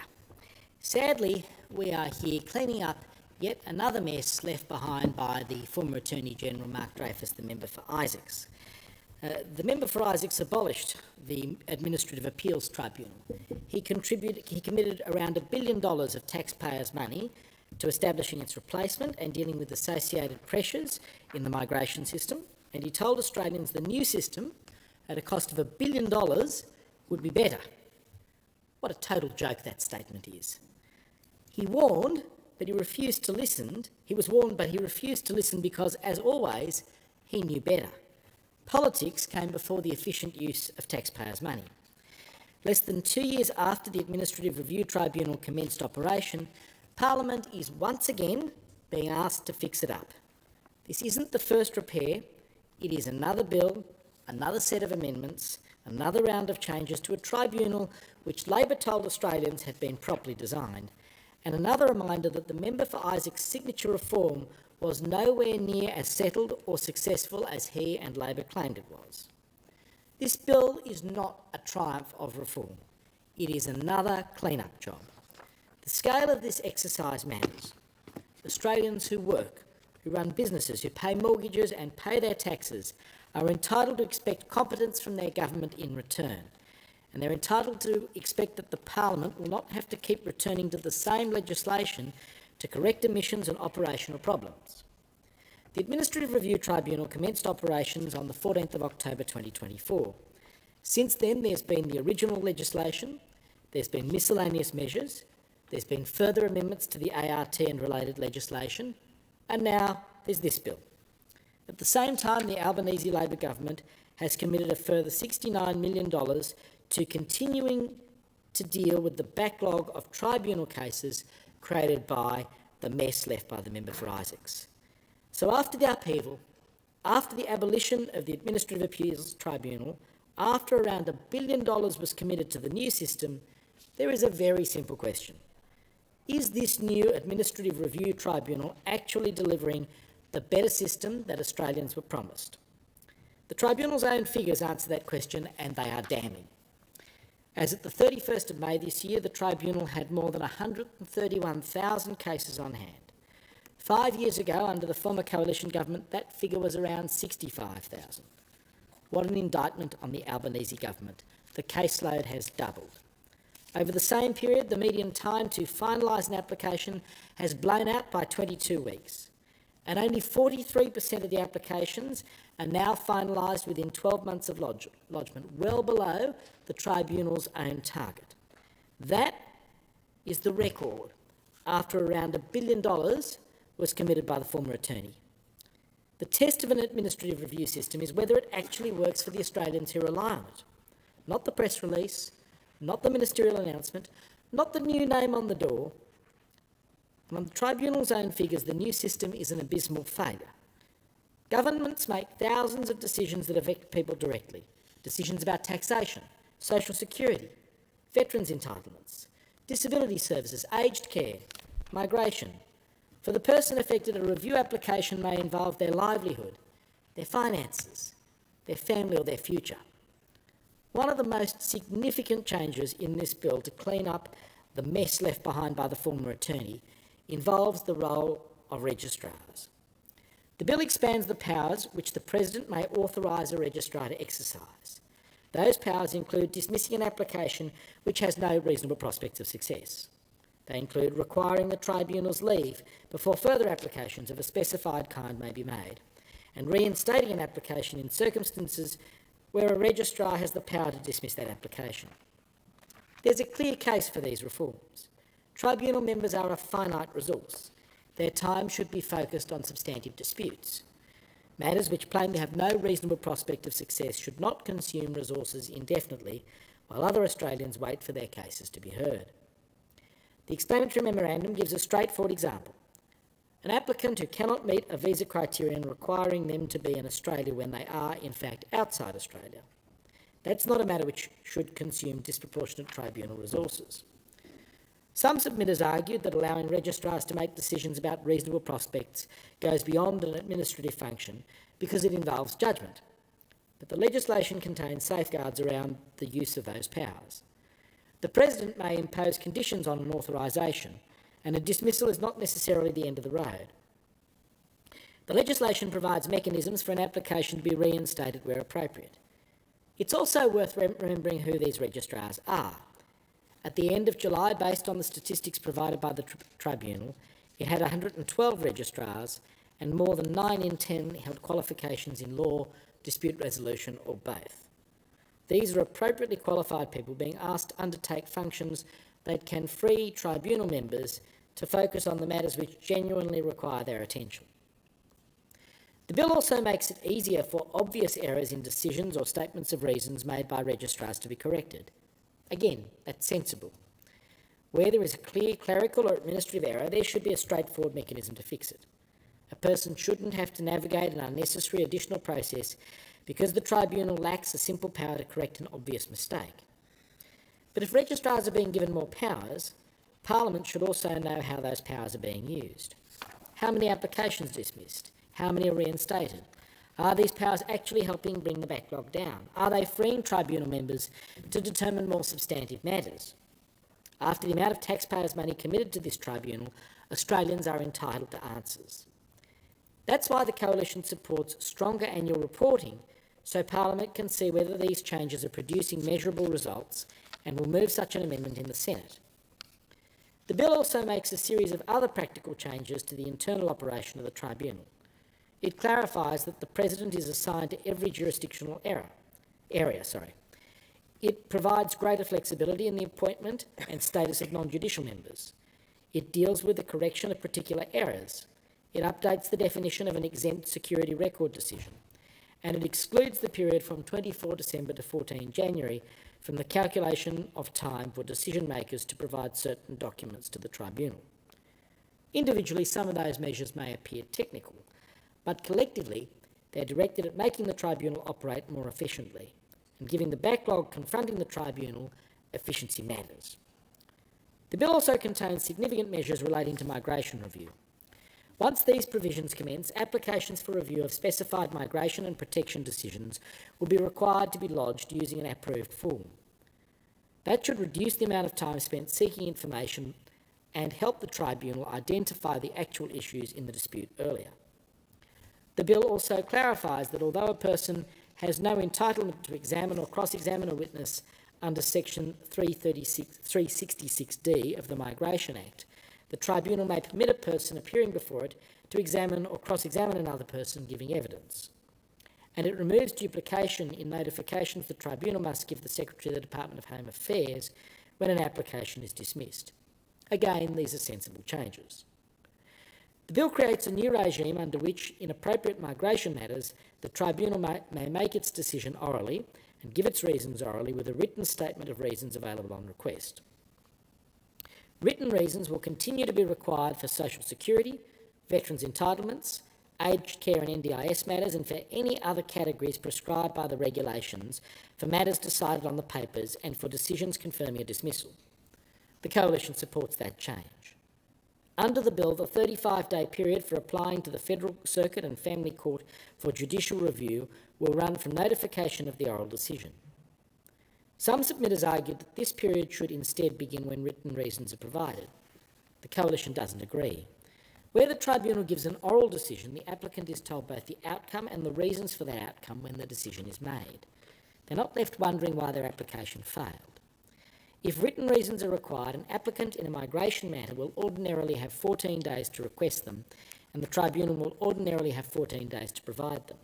Sadly, we are here cleaning up yet another mess left behind by the former Attorney-General Mark Dreyfus, the member for Isaacs. The member for Isaacs abolished the Administrative Appeals Tribunal. He committed around $1 billion of taxpayers' money to establishing its replacement and dealing with associated pressures in the migration system, and he told Australians the new system, at a cost of $1 billion, would be better. What a total joke that statement is. He warned, but he refused to listen. He was warned, but he refused to listen because, as always, he knew better. Politics came before the efficient use of taxpayers' money. Less than 2 years after the Administrative Review Tribunal commenced operation, Parliament is once again being asked to fix it up. This isn't the first repair. It is another bill, another set of amendments, another round of changes to a tribunal which Labor told Australians had been properly designed, and another reminder that the member for Isaac's signature reform was nowhere near as settled or successful as he and Labor claimed it was. This bill is not a triumph of reform. It is another clean-up job. The scale of this exercise matters. Australians who work, who run businesses, who pay mortgages and pay their taxes are entitled to expect competence from their government in return. And they're entitled to expect that the Parliament will not have to keep returning to the same legislation to correct omissions and operational problems. The Administrative Review Tribunal commenced operations on the 14th of October 2024. Since then, there's been the original legislation, there's been miscellaneous measures, there's been further amendments to the ART and related legislation, and now there's this bill. At the same time, the Albanese Labor government has committed a further $69 million to continuing to deal with the backlog of tribunal cases created by the mess left by the member for Isaacs. So after the upheaval, after the abolition of the Administrative Appeals Tribunal, after around $1 billion was committed to the new system, there is a very simple question. Is this new Administrative Review Tribunal actually delivering the better system that Australians were promised? The Tribunal's own figures answer that question, and they are damning. As at the 31st of May this year, the Tribunal had more than 131,000 cases on hand. 5 years ago, under the former coalition government, that figure was around 65,000. What an indictment on the Albanese government. The caseload has doubled. Over the same period, the median time to finalise an application has blown out by 22 weeks, and only 43% of the applications are now finalised within 12 months of lodgement, well below the Tribunal's own target. That is the record after around $1 billion was committed by the former attorney. The test of an administrative review system is whether it actually works for the Australians who rely on it. Not the press release, not the ministerial announcement, not the new name on the door. And on the Tribunal's own figures, the new system is an abysmal failure. Governments make thousands of decisions that affect people directly. Decisions about taxation, social security, veterans' entitlements, disability services, aged care, migration. For the person affected, a review application may involve their livelihood, their finances, their family or their future. One of the most significant changes in this bill to clean up the mess left behind by the former attorney involves the role of registrars. The bill expands the powers which the President may authorise a registrar to exercise. Those powers include dismissing an application which has no reasonable prospects of success, They include requiring the tribunal's leave before further applications of a specified kind may be made, and reinstating an application in circumstances where a registrar has the power to dismiss that application. There's a clear case for these reforms. Tribunal members are a finite resource. Their time should be focused on substantive disputes. Matters which plainly have no reasonable prospect of success should not consume resources indefinitely while other Australians wait for their cases to be heard. The explanatory memorandum gives a straightforward example. An applicant who cannot meet a visa criterion requiring them to be in Australia when they are, in fact, outside Australia. That's not a matter which should consume disproportionate tribunal resources. Some submitters argued that allowing registrars to make decisions about reasonable prospects goes beyond an administrative function because it involves judgment. But the legislation contains safeguards around the use of those powers. The President may impose conditions on an authorisation, and a dismissal is not necessarily the end of the road. The legislation provides mechanisms for an application to be reinstated where appropriate. It's also worth remembering who these registrars are. At the end of July, based on the statistics provided by the Tribunal, it had 112 registrars, and more than 9 in 10 held qualifications in law, dispute resolution, or both. These are appropriately qualified people being asked to undertake functions that can free tribunal members to focus on the matters which genuinely require their attention. The bill also makes it easier for obvious errors in decisions or statements of reasons made by registrars to be corrected. Again, that's sensible. Where there is a clear clerical or administrative error, there should be a straightforward mechanism to fix it. A person shouldn't have to navigate an unnecessary additional process because the tribunal lacks a simple power to correct an obvious mistake. But if registrars are being given more powers, Parliament should also know how those powers are being used. How many applications dismissed? How many are reinstated? Are these powers actually helping bring the backlog down? Are they freeing tribunal members to determine more substantive matters? After the amount of taxpayers' money committed to this tribunal, Australians are entitled to answers. That's why the Coalition supports stronger annual reporting, so Parliament can see whether these changes are producing measurable results, and will move such an amendment in the Senate. The bill also makes a series of other practical changes to the internal operation of the Tribunal. It clarifies that the President is assigned to every jurisdictional area. It provides greater flexibility in the appointment and status of non-judicial members. It deals with the correction of particular errors. It updates the definition of an exempt security record decision. And it excludes the period from 24 December to 14 January from the calculation of time for decision makers to provide certain documents to the Tribunal. Individually, some of those measures may appear technical, but collectively, they're directed at making the Tribunal operate more efficiently and giving the backlog confronting the Tribunal efficiency matters. The bill also contains significant measures relating to migration review. Once these provisions commence, applications for review of specified migration and protection decisions will be required to be lodged using an approved form. That should reduce the amount of time spent seeking information and help the Tribunal identify the actual issues in the dispute earlier. The bill also clarifies that although a person has no entitlement to examine or cross-examine a witness under Section 366D of the Migration Act, the Tribunal may permit a person appearing before it to examine or cross-examine another person giving evidence. And it removes duplication in notifications the Tribunal must give the Secretary of the Department of Home Affairs when an application is dismissed. Again, these are sensible changes. The bill creates a new regime under which, in appropriate migration matters, the Tribunal may make its decision orally and give its reasons orally with a written statement of reasons available on request. Written reasons will continue to be required for social security, veterans' entitlements, aged care and NDIS matters, and for any other categories prescribed by the regulations for matters decided on the papers and for decisions confirming a dismissal. The Coalition supports that change. Under the bill, the 35-day period for applying to the Federal Circuit and Family Court for judicial review will run from notification of the oral decision. Some submitters argued that this period should instead begin when written reasons are provided. The Coalition doesn't agree. Where the Tribunal gives an oral decision, the applicant is told both the outcome and the reasons for that outcome when the decision is made. They're not left wondering why their application failed. If written reasons are required, an applicant in a migration matter will ordinarily have 14 days to request them, and the Tribunal will ordinarily have 14 days to provide them.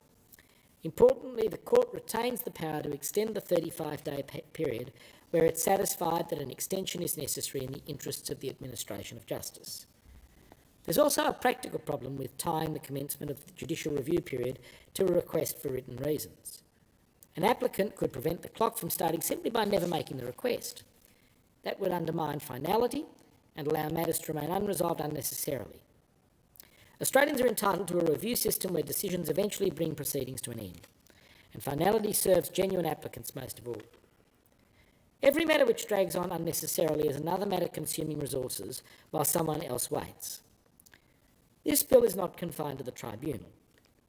Importantly, the Court retains the power to extend the 35-day period where it's satisfied that an extension is necessary in the interests of the administration of justice. There's also a practical problem with tying the commencement of the judicial review period to a request for written reasons. An applicant could prevent the clock from starting simply by never making the request. That would undermine finality and allow matters to remain unresolved unnecessarily. Australians are entitled to a review system where decisions eventually bring proceedings to an end, and finality serves genuine applicants most of all. Every matter which drags on unnecessarily is another matter consuming resources while someone else waits. This bill is not confined to the Tribunal.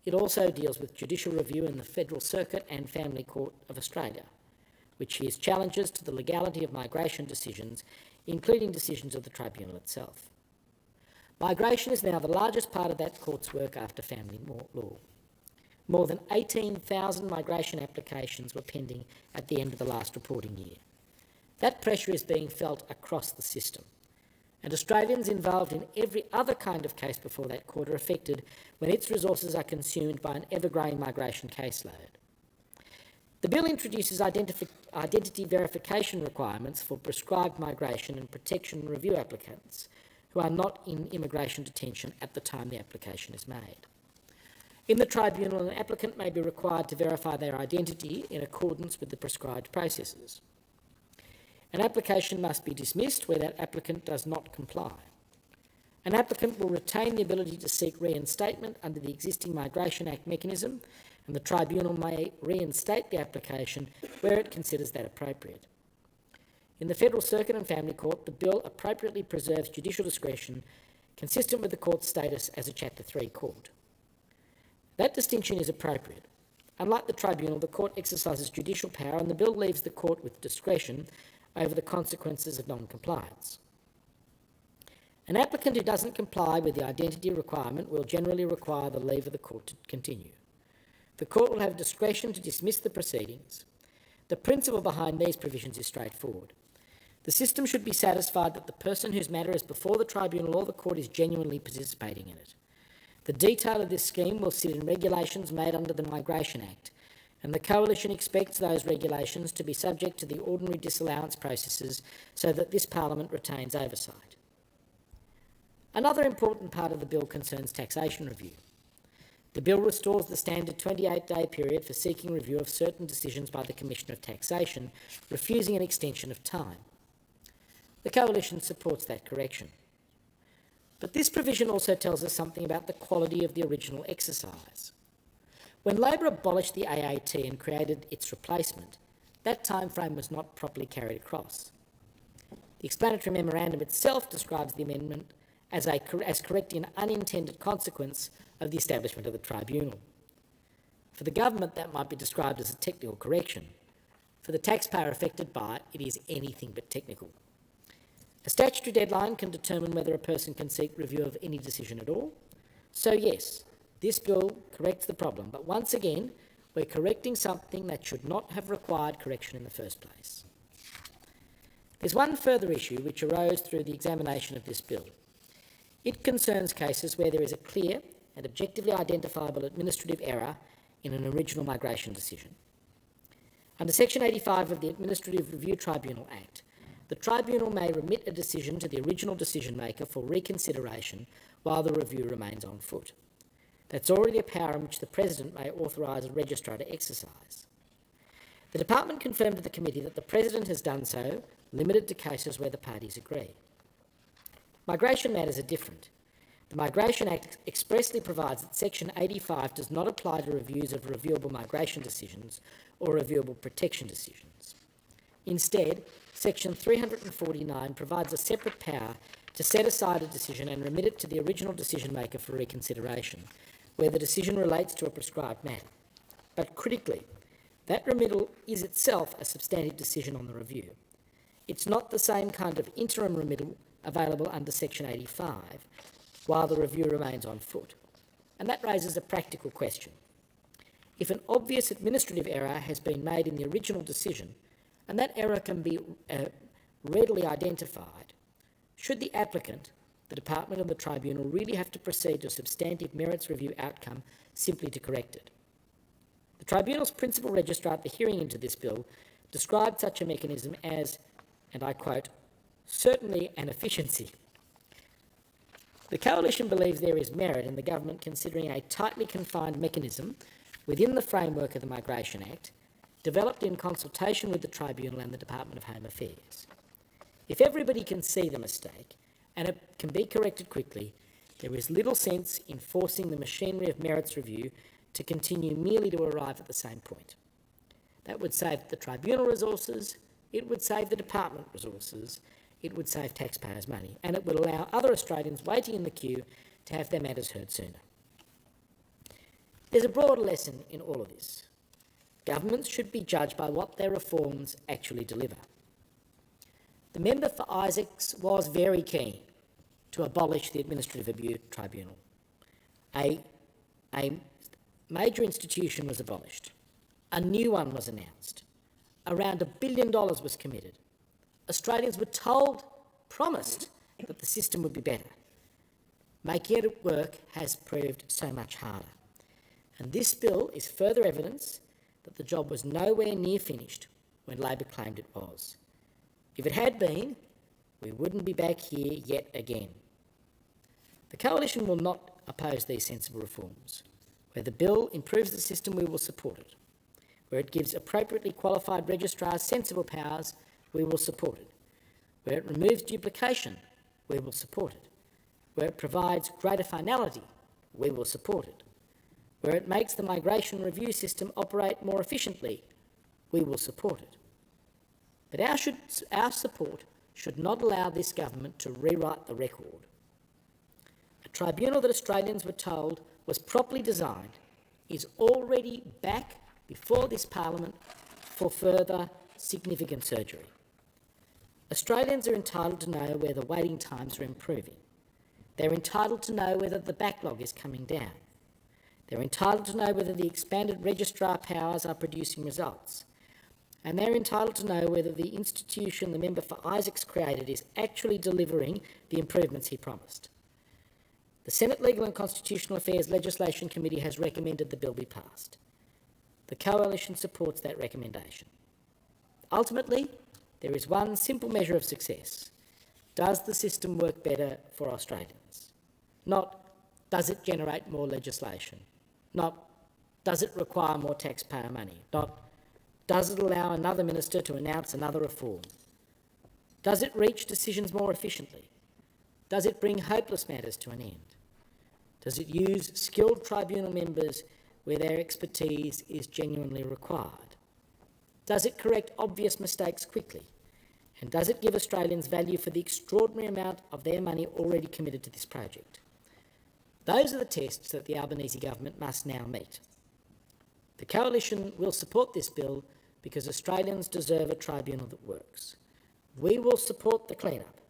It also deals with judicial review in the Federal Circuit and Family Court of Australia, which hears challenges to the legality of migration decisions, including decisions of the Tribunal itself. Migration is now the largest part of that court's work after family law. More than 18,000 migration applications were pending at the end of the last reporting year. That pressure is being felt across the system, and Australians involved in every other kind of case before that court are affected when its resources are consumed by an ever-growing migration caseload. The bill introduces identity verification requirements for prescribed migration and protection review applicants who are not in immigration detention at the time the application is made. In the Tribunal, an applicant may be required to verify their identity in accordance with the prescribed processes. An application must be dismissed where that applicant does not comply. An applicant will retain the ability to seek reinstatement under the existing Migration Act mechanism, and the Tribunal may reinstate the application where it considers that appropriate. In the Federal Circuit and Family Court, the bill appropriately preserves judicial discretion consistent with the court's status as a Chapter 3 court. That distinction is appropriate. Unlike the Tribunal, the court exercises judicial power, and the bill leaves the court with discretion over the consequences of non-compliance. An applicant who doesn't comply with the identity requirement will generally require the leave of the court to continue. The court will have discretion to dismiss the proceedings. The principle behind these provisions is straightforward. The system should be satisfied that the person whose matter is before the Tribunal or the court is genuinely participating in it. The detail of this scheme will sit in regulations made under the Migration Act, and the Coalition expects those regulations to be subject to the ordinary disallowance processes so that this Parliament retains oversight. Another important part of the bill concerns taxation review. The bill restores the standard 28-day period for seeking review of certain decisions by the Commissioner of Taxation, refusing an extension of time. The Coalition supports that correction. But this provision also tells us something about the quality of the original exercise. When Labor abolished the AAT and created its replacement, that timeframe was not properly carried across. The explanatory memorandum itself describes the amendment as correcting an unintended consequence of the establishment of the Tribunal. For the government, that might be described as a technical correction. For the taxpayer affected by it, it is anything but technical. A statutory deadline can determine whether a person can seek review of any decision at all. So yes, this bill corrects the problem, but once again, we're correcting something that should not have required correction in the first place. There's one further issue which arose through the examination of this bill. It concerns cases where there is a clear and objectively identifiable administrative error in an original migration decision. Under Section 85 of the Administrative Review Tribunal Act, the Tribunal may remit a decision to the original decision-maker for reconsideration while the review remains on foot. That's already a power in which the President may authorise a registrar to exercise. The Department confirmed to the Committee that the President has done so, limited to cases where the parties agree. Migration matters are different. The Migration Act expressly provides that Section 85 does not apply to reviews of reviewable migration decisions or reviewable protection decisions. Instead, Section 349 provides a separate power to set aside a decision and remit it to the original decision-maker for reconsideration, where the decision relates to a prescribed matter. But critically, that remittal is itself a substantive decision on the review. It's not the same kind of interim remittal available under Section 85, while the review remains on foot. And that raises a practical question. If an obvious administrative error has been made in the original decision, and that error can be readily identified, should the applicant, the Department and the Tribunal really have to proceed to a substantive merits review outcome simply to correct it? The Tribunal's principal registrar at the hearing into this bill described such a mechanism as, and I quote, certainly an efficiency. The Coalition believes there is merit in the government considering a tightly confined mechanism within the framework of the Migration Act, developed in consultation with the Tribunal and the Department of Home Affairs. If everybody can see the mistake and it can be corrected quickly, there is little sense in forcing the machinery of merits review to continue merely to arrive at the same point. That would save the Tribunal resources, it would save the Department resources, it would save taxpayers' money, and it would allow other Australians waiting in the queue to have their matters heard sooner. There's a broader lesson in all of this. Governments should be judged by what their reforms actually deliver. The member for Isaacs was very keen to abolish the Administrative Abuse Tribunal. A major institution was abolished. A new one was announced. Around $1 billion was committed. Australians were told, promised, that the system would be better. Making it work has proved so much harder. And this bill is further evidence that the job was nowhere near finished when Labor claimed it was. If it had been, we wouldn't be back here yet again. The Coalition will not oppose these sensible reforms. Where the bill improves the system, we will support it. Where it gives appropriately qualified registrars sensible powers, we will support it. Where it removes duplication, we will support it. Where it provides greater finality, we will support it. Where it makes the migration review system operate more efficiently, we will support it. But our support should not allow this government to rewrite the record. A tribunal that Australians were told was properly designed is already back before this Parliament for further significant surgery. Australians are entitled to know whether waiting times are improving. They're entitled to know whether the backlog is coming down. They're entitled to know whether the expanded registrar powers are producing results. And they're entitled to know whether the institution the member for Isaacs created is actually delivering the improvements he promised. The Senate Legal and Constitutional Affairs Legislation Committee has recommended the bill be passed. The Coalition supports that recommendation. Ultimately, there is one simple measure of success. Does the system work better for Australians? Not, does it generate more legislation? Not, does it require more taxpayer money? Not, does it allow another minister to announce another reform? Does it reach decisions more efficiently? Does it bring hopeless matters to an end? Does it use skilled tribunal members where their expertise is genuinely required? Does it correct obvious mistakes quickly? And does it give Australians value for the extraordinary amount of their money already committed to this project? Those are the tests that the Albanese government must now meet. The Coalition will support this bill because Australians deserve a tribunal that works. We will support the clean-up,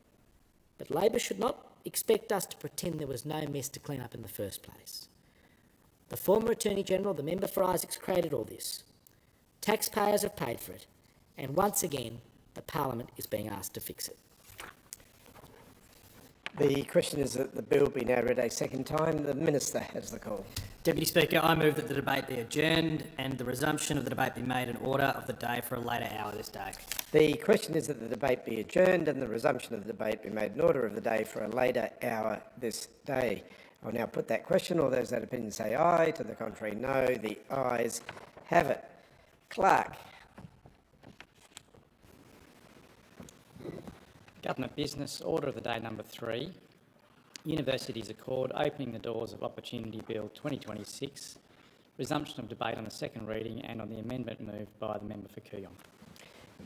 but Labor should not expect us to pretend there was no mess to clean up in the first place. The former Attorney-General, the member for Isaacs, created all this. Taxpayers have paid for it, and once again, the Parliament is being asked to fix it. The question is that the bill be now read a second time. The Minister has the call. Deputy Speaker, I move that the debate be adjourned and the resumption of the debate be made in order of the day for a later hour this day. The question is that the debate be adjourned and the resumption of the debate be made in order of the day for a later hour this day. I'll now put that question. All those that opinion say aye. To the contrary, no. The ayes have it. Clerk. Government business, order of the day number 3. Universities Accord, opening the doors of Opportunity Bill 2026, resumption of debate on the second reading and on the amendment moved by the member for Kooyong.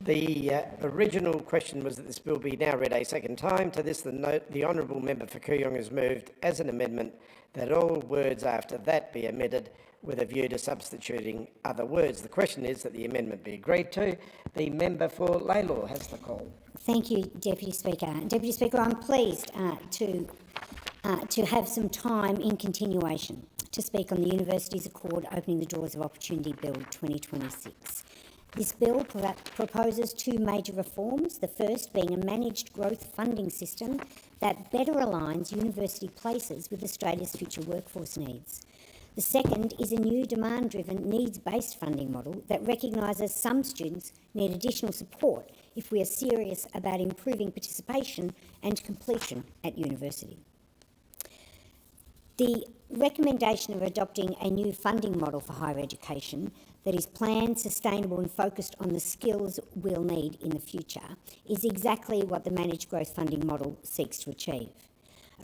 The original question was that this bill be now read a second time. To this, the honourable member for Kooyong has moved as an amendment that all words after that be omitted with a view to substituting other words. The question is that the amendment be agreed to. The member for Laylaw has the call. Thank you, Deputy Speaker. Deputy Speaker, I'm pleased to have some time in continuation to speak on the Universities Accord opening the doors of Opportunity Bill 2026. This bill proposes two major reforms, the first being a managed growth funding system that better aligns university places with Australia's future workforce needs. The second is a new demand-driven, needs-based funding model that recognises some students need additional support if we are serious about improving participation and completion at university. The recommendation of adopting a new funding model for higher education that is planned, sustainable and focused on the skills we'll need in the future is exactly what the managed growth funding model seeks to achieve.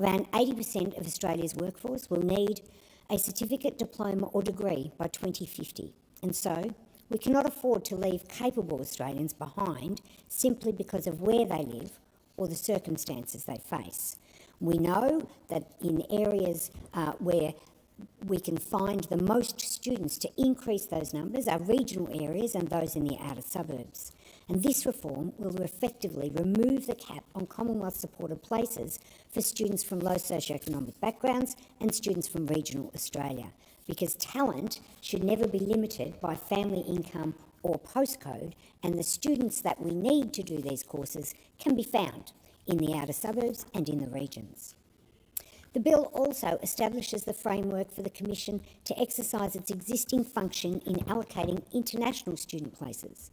Around 80% of Australia's workforce will need a certificate, diploma or degree by 2050, and so we cannot afford to leave capable Australians behind simply because of where they live or the circumstances they face. We know that in areas where we can find the most students to increase those numbers are regional areas and those in the outer suburbs. And this reform will effectively remove the cap on Commonwealth-supported places for students from low socioeconomic backgrounds and students from regional Australia, because talent should never be limited by family income or postcode, and the students that we need to do these courses can be found in the outer suburbs and in the regions. The bill also establishes the framework for the Commission to exercise its existing function in allocating international student places.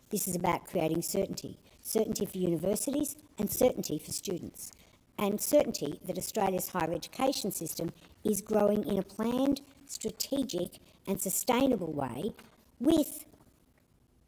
This is about creating certainty for universities and certainty for students, and certainty that Australia's higher education system is growing in a planned, strategic and sustainable way with,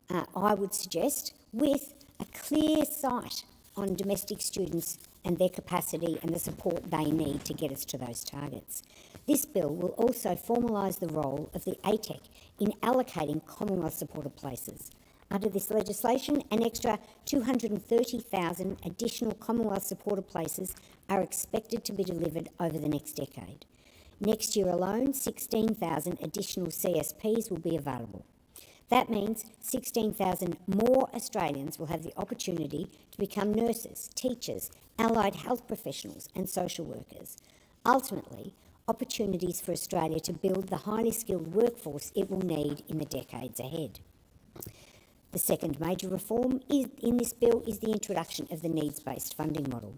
I would suggest, with a clear sight on domestic students and their capacity and the support they need to get us to those targets. This bill will also formalise the role of the ATEC in allocating Commonwealth-supported places. Under this legislation, an extra 230,000 additional Commonwealth-supported places are expected to be delivered over the next decade. Next year alone, 16,000 additional CSPs will be available. That means 16,000 more Australians will have the opportunity to become nurses, teachers, allied health professionals and social workers. Ultimately, opportunities for Australia to build the highly skilled workforce it will need in the decades ahead. The second major reform in this bill is the introduction of the needs-based funding model.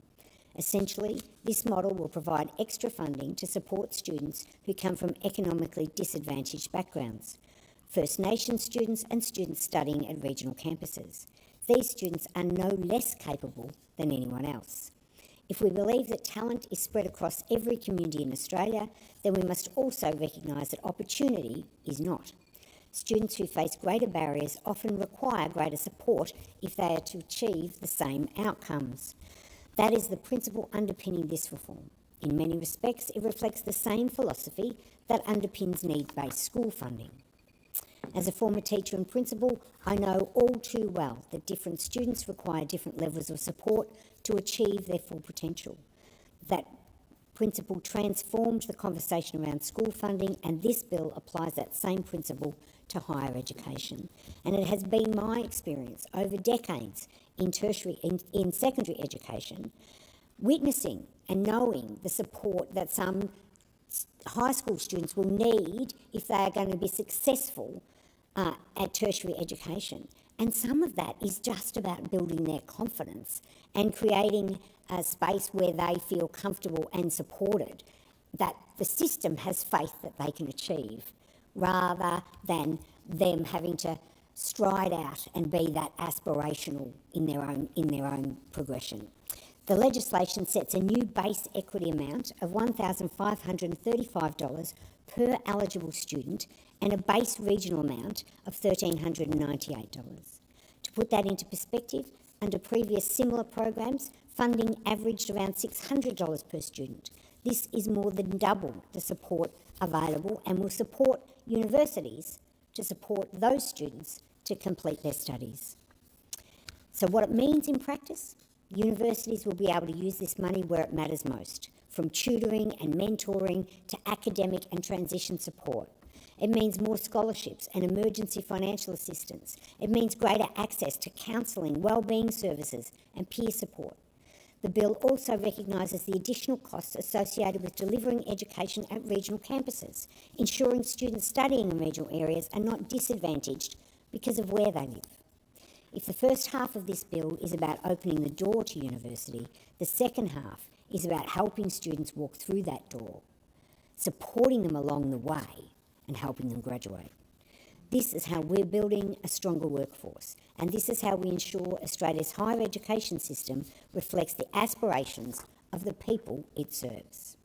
Essentially, this model will provide extra funding to support students who come from economically disadvantaged backgrounds, First Nations students and students studying at regional campuses. These students are no less capable than anyone else. If we believe that talent is spread across every community in Australia, then we must also recognise that opportunity is not. Students who face greater barriers often require greater support if they are to achieve the same outcomes. That is the principle underpinning this reform. In many respects, it reflects the same philosophy that underpins need-based school funding. As a former teacher and principal, I know all too well that different students require different levels of support to achieve their full potential. That principle transformed the conversation around school funding, and this bill applies that same principle to higher education. And it has been my experience over decades in tertiary, in secondary education, witnessing and knowing the support that some high school students will need if they are going to be successful at tertiary education. And some of that is just about building their confidence and creating a space where they feel comfortable and supported, that the system has faith that they can achieve, rather than them having to stride out and be that aspirational in their own progression. The legislation sets a new base equity amount of $1,535 per eligible student and a base regional amount of $1,398. To put that into perspective, under previous similar programs, funding averaged around $600 per student. This is more than double the support available and will support universities to support those students to complete their studies. So what it means in practice, universities will be able to use this money where it matters most, from tutoring and mentoring to academic and transition support. It means more scholarships and emergency financial assistance. It means greater access to counselling, wellbeing services and peer support. The bill also recognises the additional costs associated with delivering education at regional campuses, ensuring students studying in regional areas are not disadvantaged because of where they live. If the first half of this bill is about opening the door to university, the second half is about helping students walk through that door, supporting them along the way and helping them graduate. This is how we're building a stronger workforce, and this is how we ensure Australia's higher education system reflects the aspirations of the people it serves.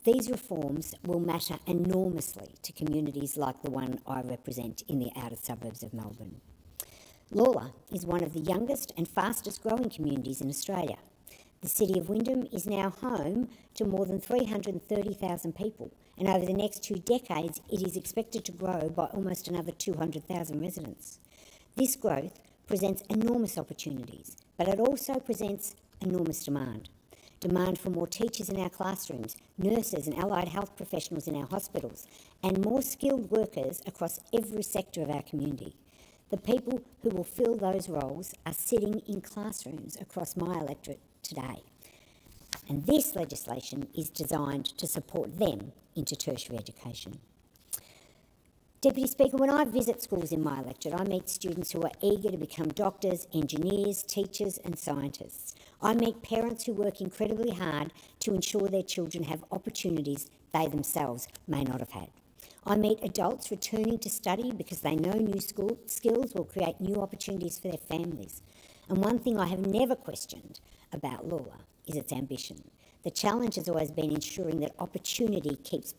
These reforms will matter enormously to communities like the one I represent in the outer suburbs of Melbourne. Lalor is one of the youngest and fastest growing communities in Australia. The City of Wyndham is now home to more than 330,000 people, and over the next 2 decades it is expected to grow by almost another 200,000 residents. This growth presents enormous opportunities, but it also presents enormous demand. Demand for more teachers in our classrooms, nurses and allied health professionals in our hospitals, and more skilled workers across every sector of our community. The people who will fill those roles are sitting in classrooms across my electorate today. And this legislation is designed to support them into tertiary education. Deputy Speaker, when I visit schools in my electorate, I meet students who are eager to become doctors, engineers, teachers and scientists. I meet parents who work incredibly hard to ensure their children have opportunities they themselves may not have had. I meet adults returning to study because they know new skills will create new opportunities for their families. And one thing I have never questioned about Lalor is its ambition. The challenge has always been ensuring that opportunity keeps